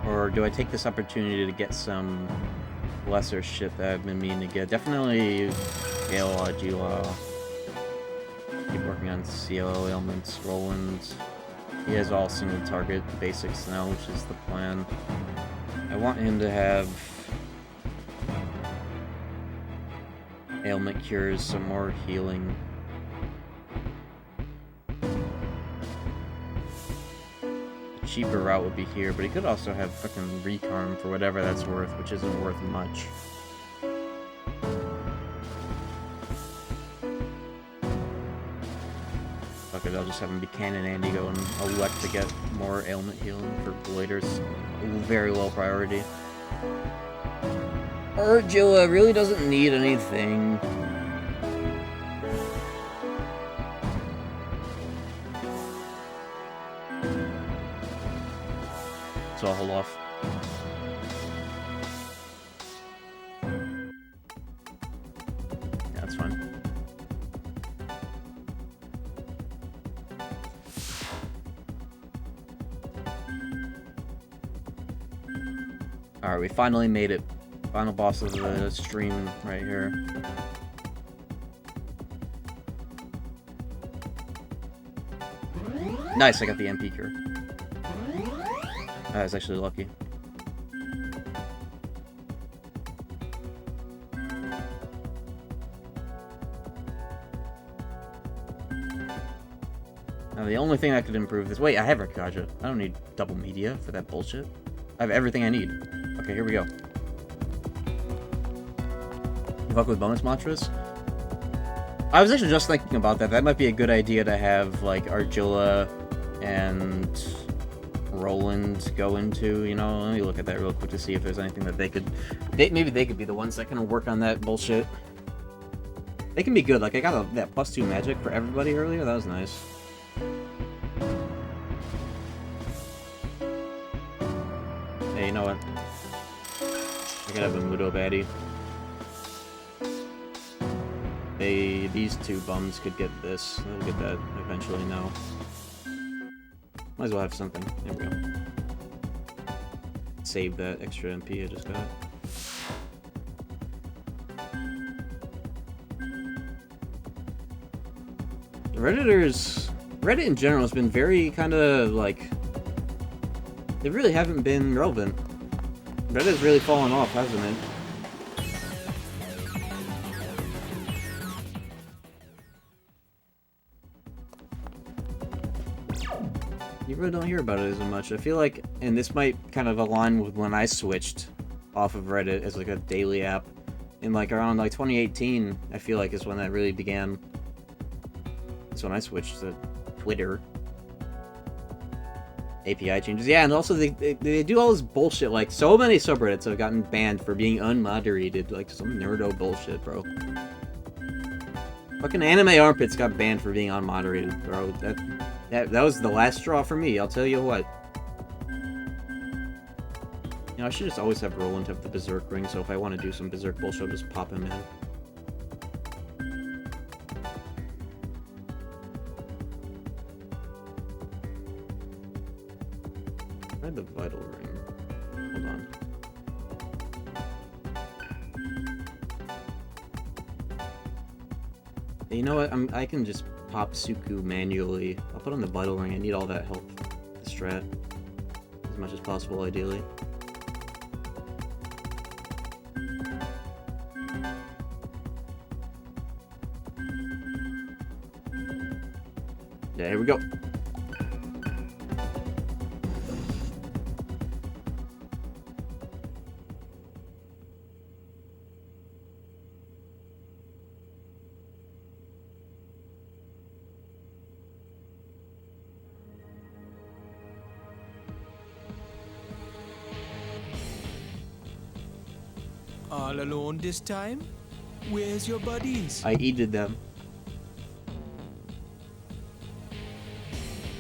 Or do I take this opportunity to get some lesser shit that I've been meaning to get? Definitely Gala, Gila. Keep working on CLO ailments, Roland. He has all single target basics now, which is the plan. I want him to have ailment cures, some more healing. Cheaper route would be here, but he could also have fucking Recarm for whatever that's worth, which isn't worth much. Fuck it, I'll just have him be Canon Andy go and elect to get more ailment healing for Bladers. Very low priority. Urgilla really doesn't need anything. So I'll hold off. Yeah, that's fine. Alright, we finally made it. Final boss of the stream right here. Nice, I got the MP cure. I was actually lucky. Now the only thing I could improve this... Wait, I have Rakaja. I don't need double media for that bullshit. I have everything I need. Okay, here we go. You fuck with bonus mantras? I was actually just thinking about that. That might be a good idea to have, like, Argilla and Roland go into, you know? Let me look at that real quick to see if there's anything that they could... maybe they could be the ones that can work on that bullshit. They can be good. Like, I got that +2 magic for everybody earlier. That was nice. Hey, you know what? I could have a Mudo baddie. These two bums could get this. They'll get that eventually now. Might as well have something. There we go. Save that extra MP I just got. Reddit in general has been very kind of like... They really haven't been relevant. Reddit's really fallen off, hasn't it? You really don't hear about it as much. I feel like, and this might kind of align with when I switched off of Reddit as like a daily app. In like around like 2018, I feel like is when that really began. That's when I switched to Twitter. API changes. Yeah, and also they do all this bullshit. Like, so many subreddits have gotten banned for being unmoderated. Like, some nerdo bullshit, bro. Fucking Anime Armpits got banned for being unmoderated, bro. That was the last straw for me, I'll tell you what. You know, I should just always have Roland have the Berserk ring, so if I want to do some Berserk bullshit, I'll just pop him in. I had the Vital Ring. Hold on. Hey, you know what? I can just pop Suku manually. I'll put on the Vital Ring. I need all that help. The strat. As much as possible, ideally. Yeah, here we go. All alone this time? Where's your buddies? I eated them.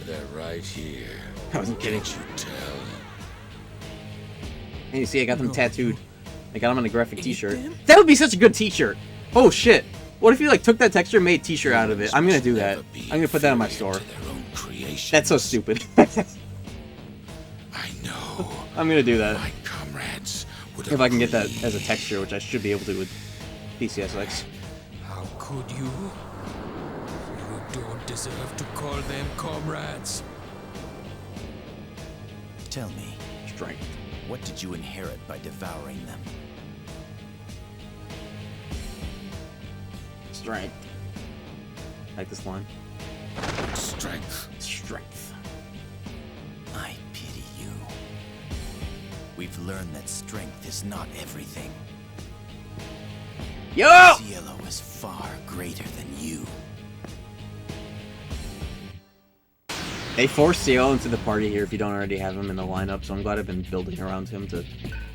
They're right here. I wasn't kidding. Can't you tell? And you see, I got them tattooed. I got them on a graphic t-shirt. That would be such a good t-shirt! Oh shit! What if you like took that texture and made a t-shirt out of it? I'm gonna do that. I'm gonna put that on my store. That's so stupid. I know. I'm gonna do that. My comrades would If I can get that as a texture, which I should be able to with PCSX. How could you? You don't deserve to call them comrades. Tell me, Strength. what did you inherit by devouring them? Strength. Like this line. Strength. Strength. I pity you. We've learned that strength is not everything. Yo! Cielo is far greater than you. They forced Cielo into the party here if you don't already have him in the lineup, so I'm glad I've been building around him to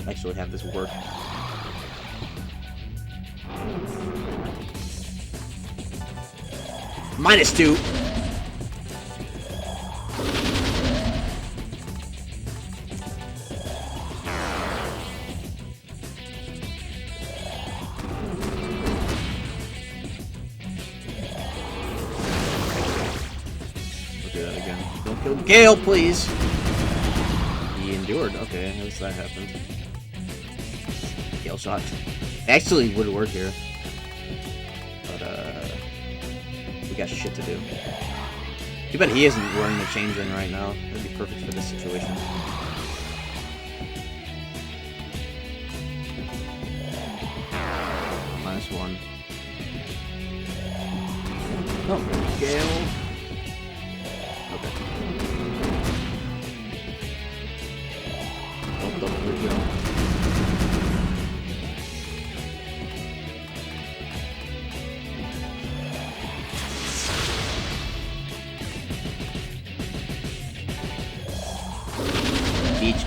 actually have this work. -2. We'll do that again. Don't kill Gale, please! He endured. Okay, at least that happened. Scale shot. Actually would work here. But, we got shit to do. Too bad he isn't wearing the change ring right now. That'd be perfect for this situation. -1. Oh, Gale. Okay. Oh, double reveal. Beach.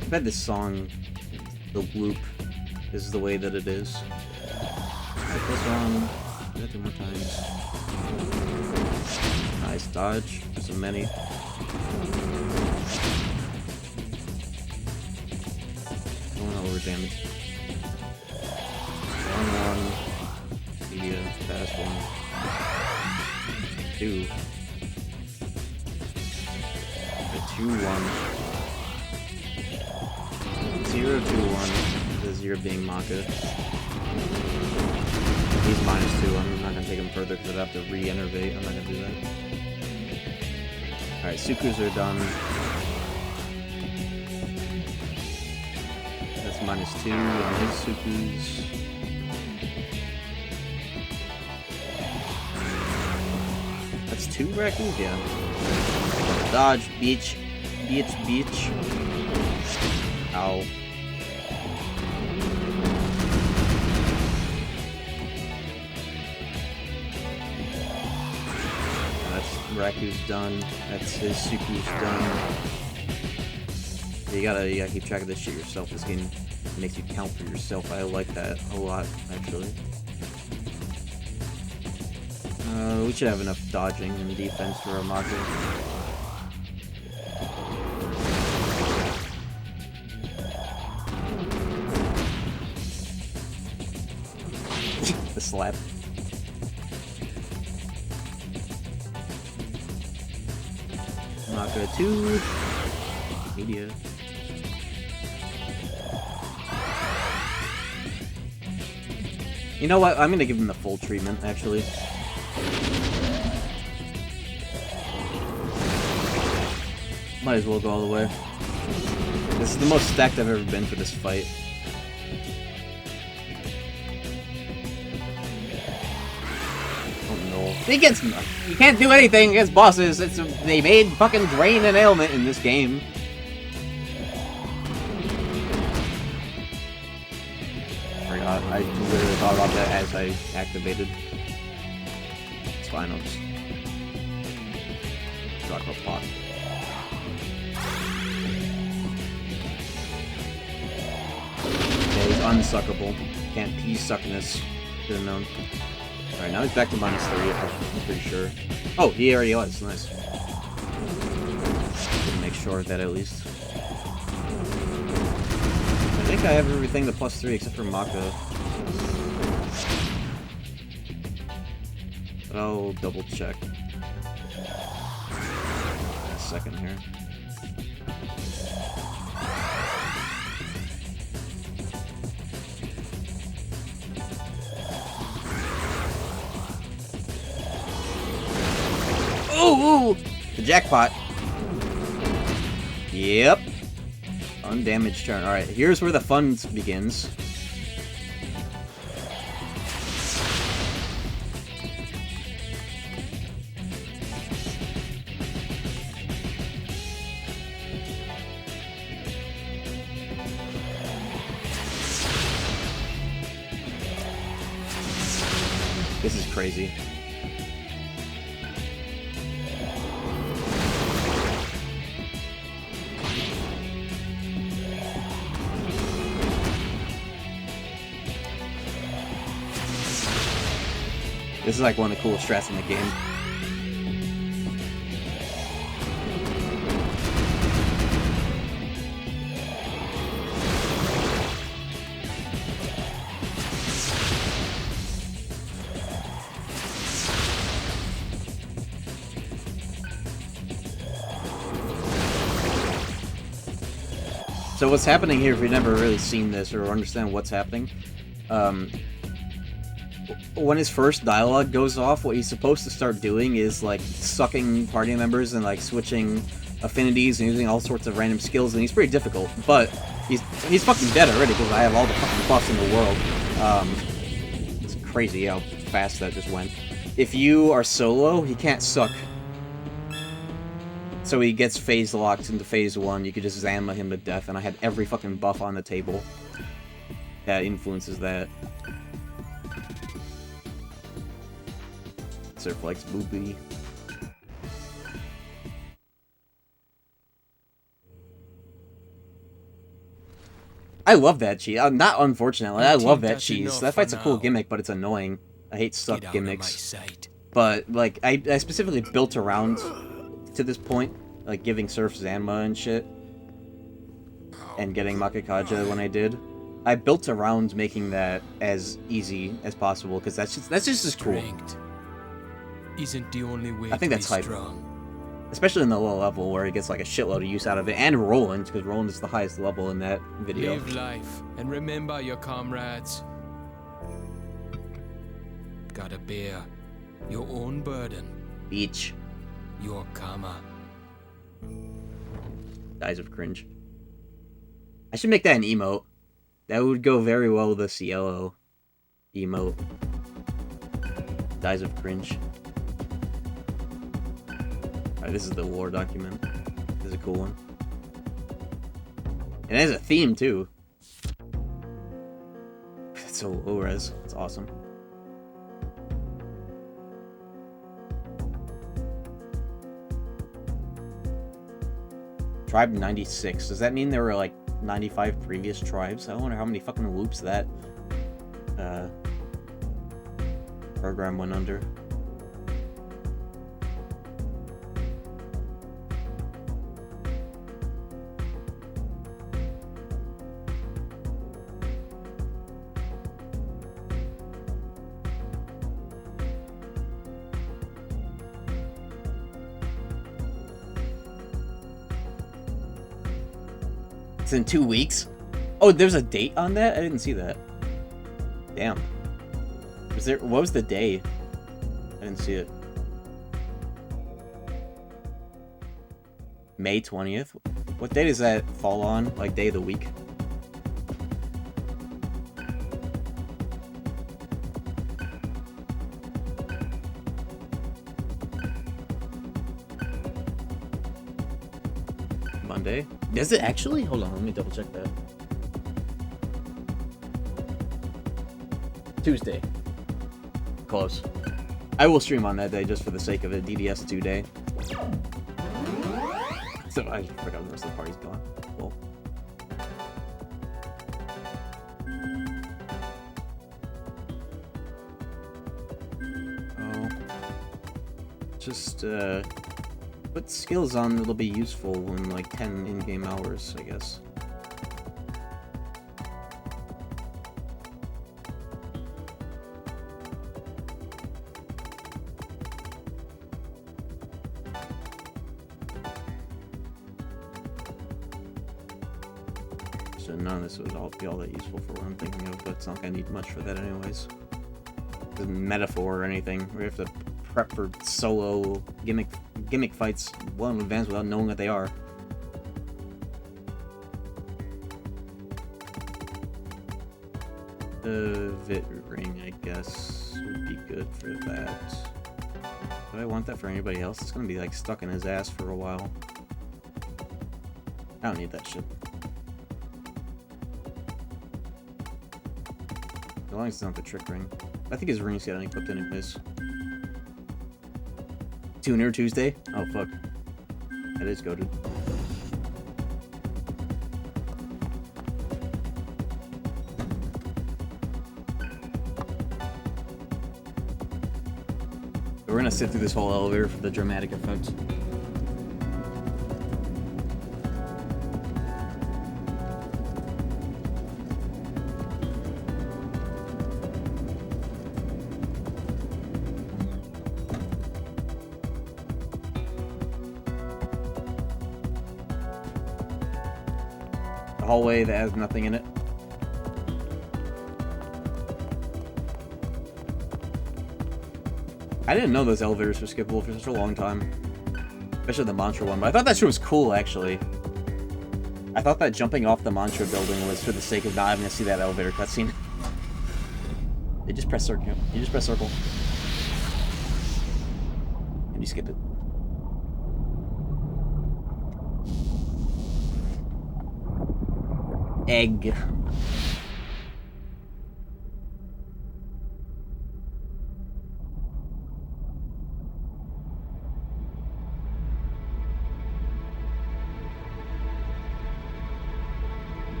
I bet this song, the loop, is the way that it is. Alright, +1. Do that 2 more times. Nice dodge. There's a many. Going over damage. 1-1. Media. Fast 1. 2. 2-1. 0-2-1. The 0 being Maka. He's -2. I'm not gonna take him further because I'd have to re-enervate. I'm not gonna do that. Alright, Sukus are done. That's -2 on his Sukus. That's 2 Raccoons? Yeah. Dodge, beach. Beach. Ow. That's Raku's done. That's his Suku's done. You gotta keep track of this shit yourself. This game makes you count for yourself. I like that a lot, actually. We should have enough dodging and defense for Amaka. The slap. Maka 2. Media. You know what? I'm gonna give him the full treatment, actually. Might as well go all the way. This is the most stacked I've ever been for this fight. Oh no. You can't do anything against bosses. They made fucking drain an ailment in this game. Forgot. I literally thought about that as I activated. It's fine, I'll just drop a pot. Yeah, he's unsuckable. Can't P-suckness. Should have known. Alright, now he's back to -3, I'm pretty sure. Oh, he already was. Nice. Didn't make sure of that at least. I think I have everything to +3 except for Maka. But I'll double check. A second here. Ooh! The jackpot. Yep. Undamaged turn. Alright, here's where the fun begins. This is crazy. This is like one of the coolest strats in the game. So what's happening here, if you've never really seen this or understand what's happening, when his first dialogue goes off, what he's supposed to start doing is, like, sucking party members and, like, switching affinities and using all sorts of random skills, and he's pretty difficult, but he's fucking dead already because I have all the fucking buffs in the world. It's crazy how fast that just went. If you are solo, he can't suck. So he gets phase locked into phase 1, you could just Zama him to death, and I had every fucking buff on the table. That influences that. Surf likes Boopy. I love that cheese. Not unfortunately, I love that cheese. That fight's a cool gimmick, but it's annoying. I hate stuck gimmicks. But, like, I specifically built around to this point, like giving Surf Zanma and shit, and getting Makikaja when I did. I built around making that as easy as possible because that's just as cool. Isn't the only way I think that's hype, especially in the low level where he gets like a shitload of use out of it, and Roland, because Roland is the highest level in that video. Live life and remember your comrades. Gotta bear your own burden. Beach. Your karma. Dies of cringe. I should make that an emote. That would go very well with the Cielo emote. Dies of cringe. Alright, this is the war document. This is a cool one. And it has a theme too. It's so low res. It's awesome. Tribe 96. Does that mean there were like 95 previous tribes? I wonder how many fucking loops that program went under. It's in 2 weeks? Oh, there's a date on that? I didn't see that. Damn. What was the day? I didn't see it. May 20th? What day does that fall on? Like, day of the week? Monday? Does it actually? Hold on, let me double check that. Tuesday. Close. I will stream on that day just for the sake of it. DDS2 day. So I forgot the rest of the party's gone. Cool. Oh. Just, put skills on that'll be useful in like 10 in-game hours, I guess. So none of this would be all that useful for what I'm thinking of, but it's not gonna need much for that anyways. It isn't metaphor or anything. We have to prep for solo gimmick fights well in advance without knowing what they are. The Vit ring, I guess, would be good for that. Do I want that for anybody else? It's gonna be like stuck in his ass for a while. I don't need that shit. As long as it's not the trick ring. I think his ring's got unequipped anyways. Tuner Tuesday? Oh fuck. That is goated. We're gonna sit through this whole elevator for the dramatic effect. hallway that has nothing in it. I didn't know those elevators were skippable for such a long time. Especially the mantra one, but I thought that shit was cool, actually. I thought that jumping off the mantra building was for the sake of not having to see that elevator cutscene. You just press circle. You just press circle. And you skip it. Egg.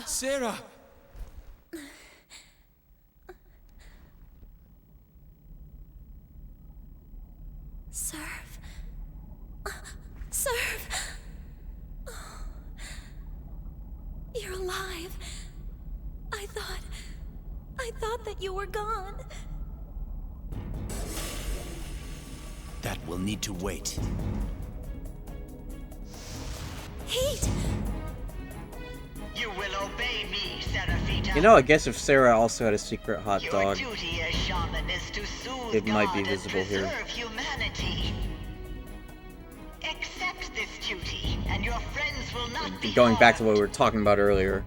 Sarah! Serve. Serve. You're alive. I thought that you were gone. That will need to wait. Heat! You will obey me, Seraphita. You know, I guess if Sarah also had a secret hot Your dog, duty as shaman is to soothe it might be God visible and here. preserve humanity. Accept this duty, and your friends will not be Going back to harmed. what we were talking about earlier.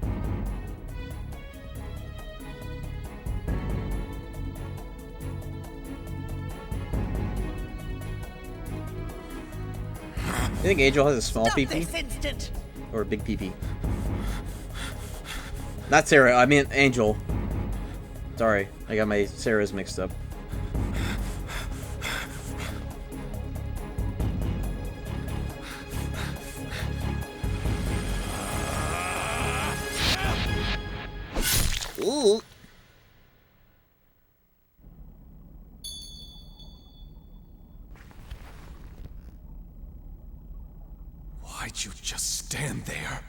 You think Angel has a small Stop peepee? this instant. Or a big peepee? Not Sarah, I mean Angel. Sorry, I got my Sarah's mixed up. Ooh. Why'd you just stand there?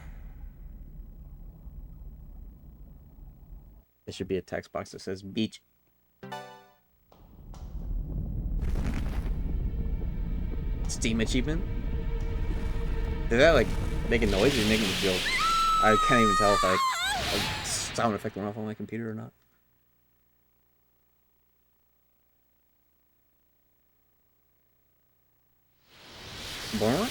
There should be a text box that says beach. Steam achievement? Did that like make a noise or making a joke? I can't even tell if a sound effect went off on my computer or not. Born?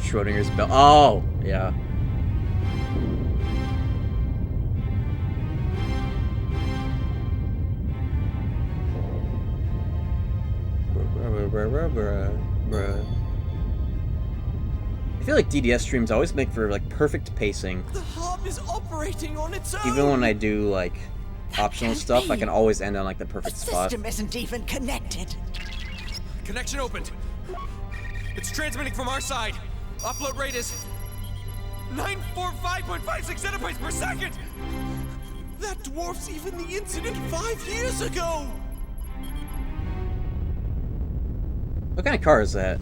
Schrodinger's bell. Oh, yeah. I feel like DDS streams always make for like perfect pacing. The hub is operating on its own. Even when I do like optional stuff, I can always end on like the perfect spot. System isn't even connected. Connection opened. It's transmitting from our side. Upload rate is 945.56 zettabytes per second. That dwarfs even the incident 5 years ago. What kind of car is that?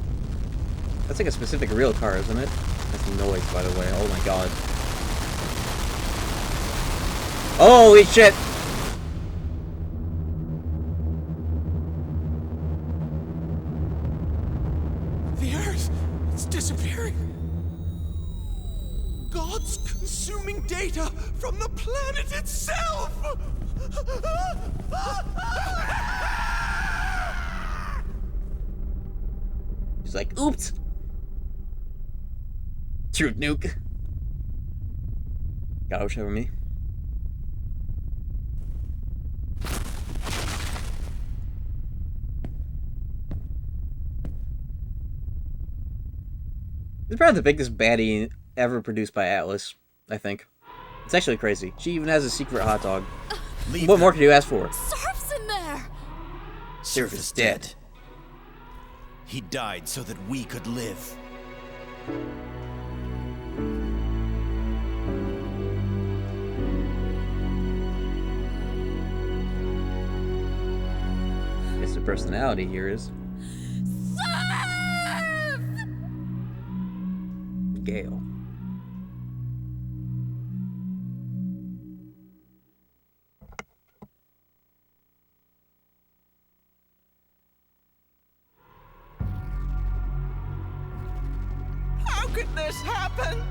That's like a specific real car, isn't it? That's noise, by the way. Oh my god. Holy shit! The Earth, it's disappearing. God's consuming data from the planet itself. He's like, oops! Truth nuke. God, I wish that were me. This is probably the biggest baddie ever produced by Atlas, I think. It's actually crazy. She even has a secret hot dog. What more could you ask for? Surf's in there! Surf is dead. He died so that we could live. Guess the personality here is. Surf! Gale. How could this happen?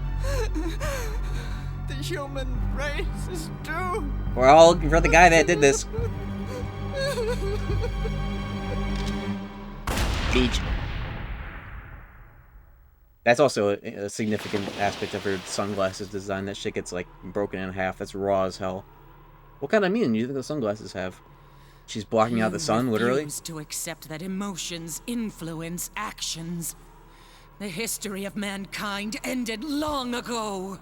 The human race is doomed. We're all looking for the guy that did this. Beach. That's also a significant aspect of her sunglasses design. That shit gets, like, broken in half. That's raw as hell. What kind of meaning do you think the sunglasses have? She's blocking out the sun, literally? You refuse to accept that emotions influence actions. The history of mankind ended long ago.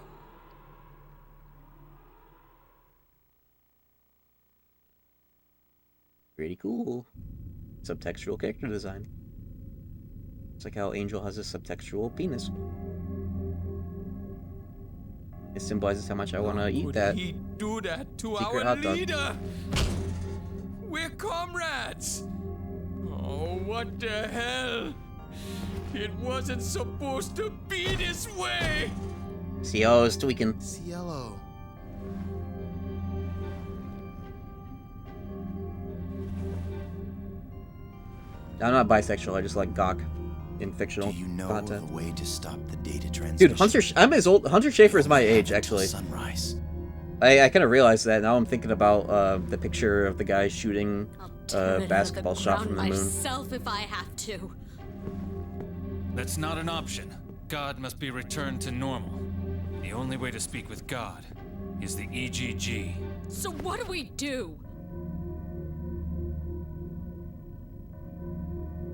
Pretty cool. Subtextual character design. It's like how Angel has a subtextual penis. It symbolizes how much I want to eat that He do that to secret our hot dog. leader. We're comrades. Oh, what the hell? It wasn't supposed to be this way. Cielo is tweaking. Cielo. I'm not bisexual. I just like gawk in fictional Do you know content. a way to stop the data transmission? Dude, I'm as old. Hunter Schafer is my age, actually. Sunrise. I kind of realized that. Now I'm thinking about the picture of the guy shooting a basketball shot from the moon. Myself if I have to. That's not an option. God must be returned to normal. The only way to speak with God is the EGG. So what do we do?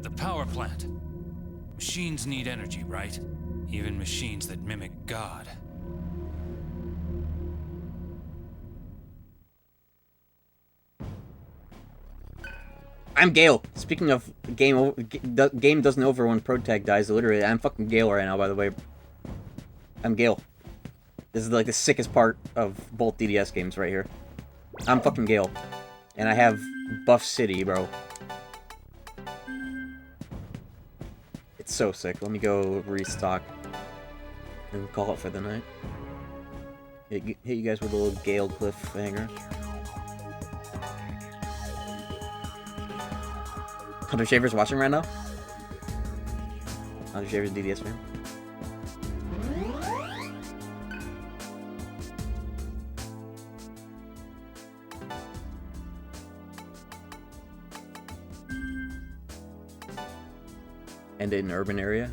The power plant. Machines need energy, right? Even machines that mimic God. I'm Gale. Speaking of game doesn't over when Protag dies. Literally, I'm fucking Gale right now. By the way, I'm Gale. This is like the sickest part of both DDS games right here. I'm fucking Gale, and I have Buff City, bro. It's so sick. Let me go restock and call it for the night. Hit you guys with a little Gale cliffhanger. Hunter Schafer's watching right now? Hunter Schafer's DDS fan? And in an urban area?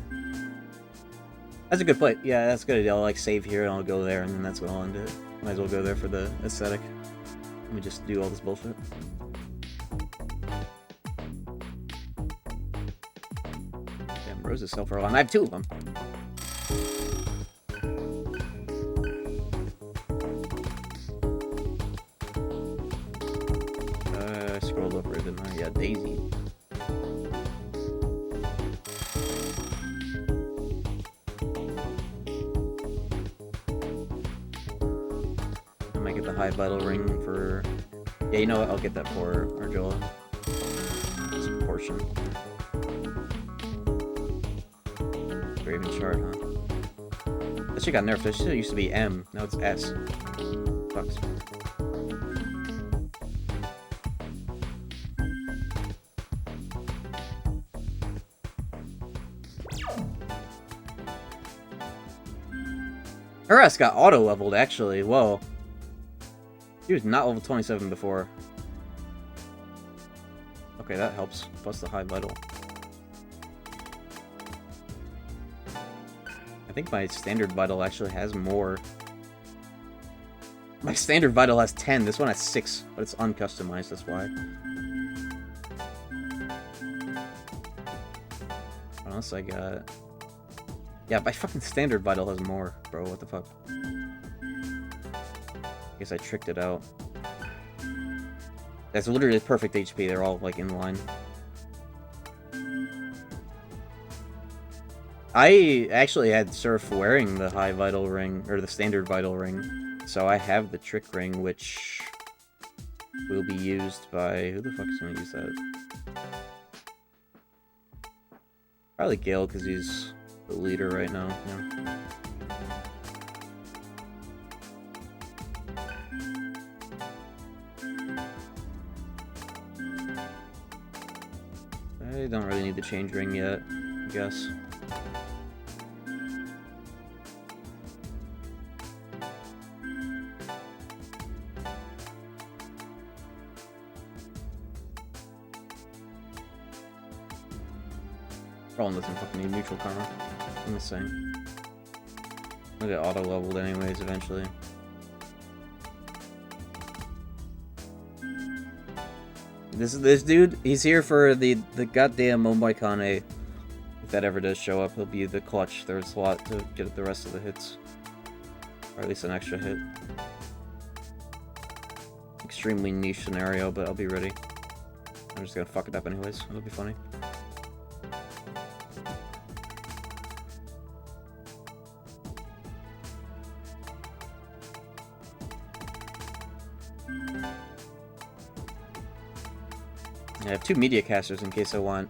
That's a good play. Yeah, that's a good idea. I'll like save here and I'll go there and then that's when I'll end it. Might as well go there for the aesthetic. Let me just do all this bullshit. Roses sell for a long. I have two of them. I scrolled up right, didn't I? Yeah, Daisy. I might get the high vital ring for. Yeah, you know what? I'll get that for Arjola. It's a portion. Raven Shard, huh? That shit got nerfed. That shit used to be M. Now it's S. Sucks. Her ass got auto-leveled, actually. Whoa. She was not level 27 before. Okay, that helps. Plus the high vital. I think my standard vital actually has more. My standard vital has 10. This one has 6, but it's uncustomized, that's why. What else I got? Yeah, my fucking standard vital has more, bro. What the fuck? Guess I tricked it out. That's literally perfect HP. They're all, like, in line. I actually had Surf wearing the high vital ring, or the standard vital ring, so I have the trick ring, which will be used by... Who the fuck is gonna use that? Probably Gale, because he's the leader right now. Yeah. I don't really need the change ring yet, I guess. Roland doesn't fucking need neutral karma. I'm just saying. I'll get auto leveled anyways eventually. This dude, he's here for the goddamn Momoikane. If that ever does show up, he'll be the clutch third slot to get the rest of the hits. Or at least an extra hit. Extremely niche scenario, but I'll be ready. I'm just gonna fuck it up anyways. It'll be funny. I have 2 Media Casters in case I want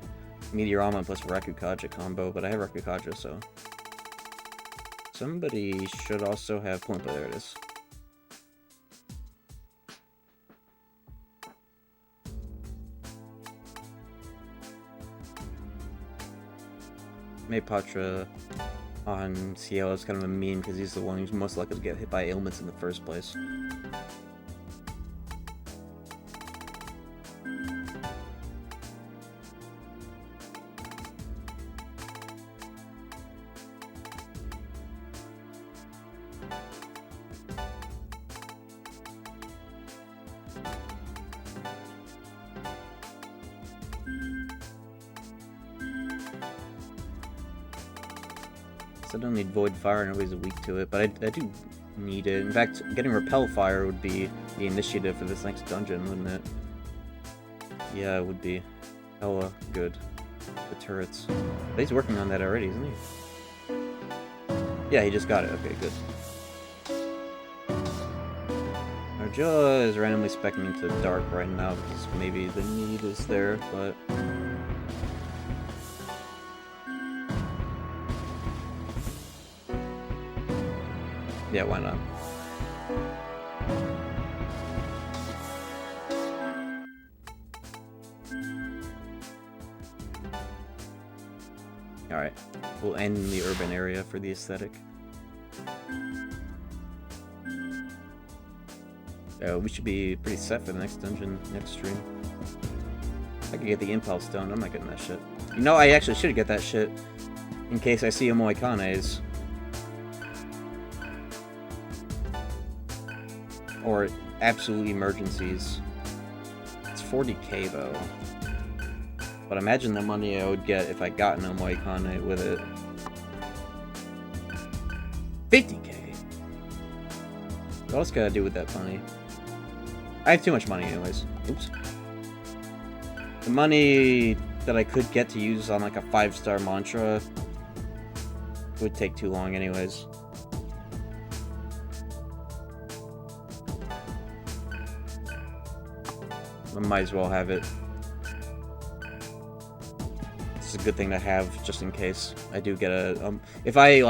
Meteorama plus Rakukaja combo, but I have Rakukaja, so... Somebody should also have Plimpa. There it is. Maypatra on Cielo is kind of a meme because he's the one who's most likely to get hit by ailments in the first place. I don't need Void Fire, nobody's weak to it, but I do need it. In fact, getting Repel Fire would be the initiative for this next dungeon, wouldn't it? Yeah, it would be hella good. The turrets. But he's working on that already, isn't he? Yeah, he just got it. Okay, good. Argilla is randomly speccing into Dark right now because maybe the need is there, but... yeah, why not? Alright, we'll end in the urban area for the aesthetic. We should be pretty set for the next dungeon, next stream. I could get the Impulse Stone, I'm not getting that shit. You know, I actually should get that shit in case I see a Moikanes. Or absolute emergencies. It's 40k though. But imagine the money I would get if I got no Moikane with it. 50k! What else could I do with that money? I have too much money anyways. Oops. The money that I could get to use on like a 5-star mantra would take too long anyways. I might as well have it. It's a good thing to have, just in case I do get a... if I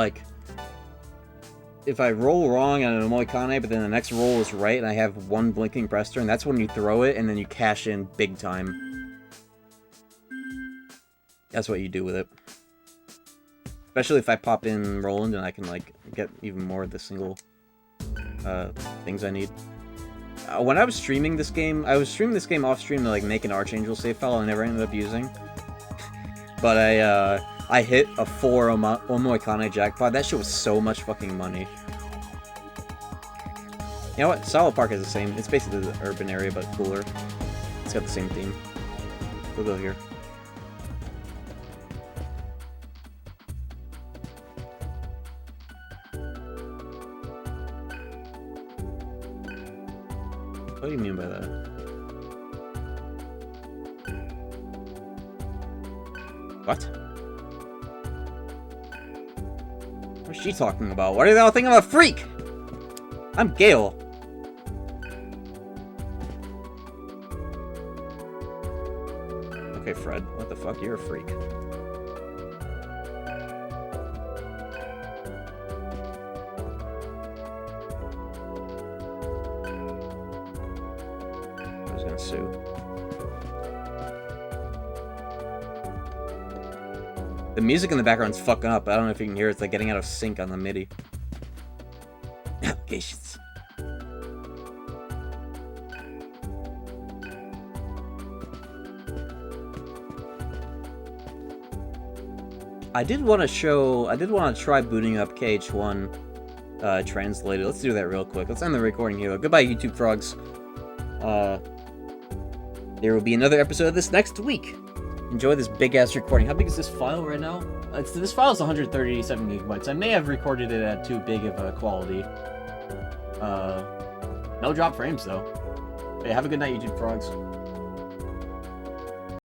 roll wrong on an Moikane, but then the next roll is right, and I have one Blinking Breast Turn, that's when you throw it, and then you cash in big time. That's what you do with it. Especially if I pop in Roland, and I can, like, get even more of the single things I need. When I was streaming this game, I was streaming this game off stream to like make an Archangel save file I never ended up using. But I hit a 4 Omoikane jackpot. That shit was so much fucking money. You know what? Solid Park is the same. It's basically the urban area, but cooler. It's got the same theme. We'll go here. What do you mean by that? What? What's she talking about? What are they all thinking of a freak? I'm Gale. Okay, Fred. What the fuck? You're a freak. gonna sue. The music in the background's fucking up. I don't know if you can hear it. It's like getting out of sync on the MIDI. Applications. I did want to try booting up KH1 translated. Let's do that real quick. Let's end the recording here. Goodbye, YouTube frogs. There will be another episode of this next week. Enjoy this big-ass recording. How big is this file right now? This file is 137 gigabytes. I may have recorded it at too big of a quality. No drop frames, though. Hey, have a good night, YouTube frogs.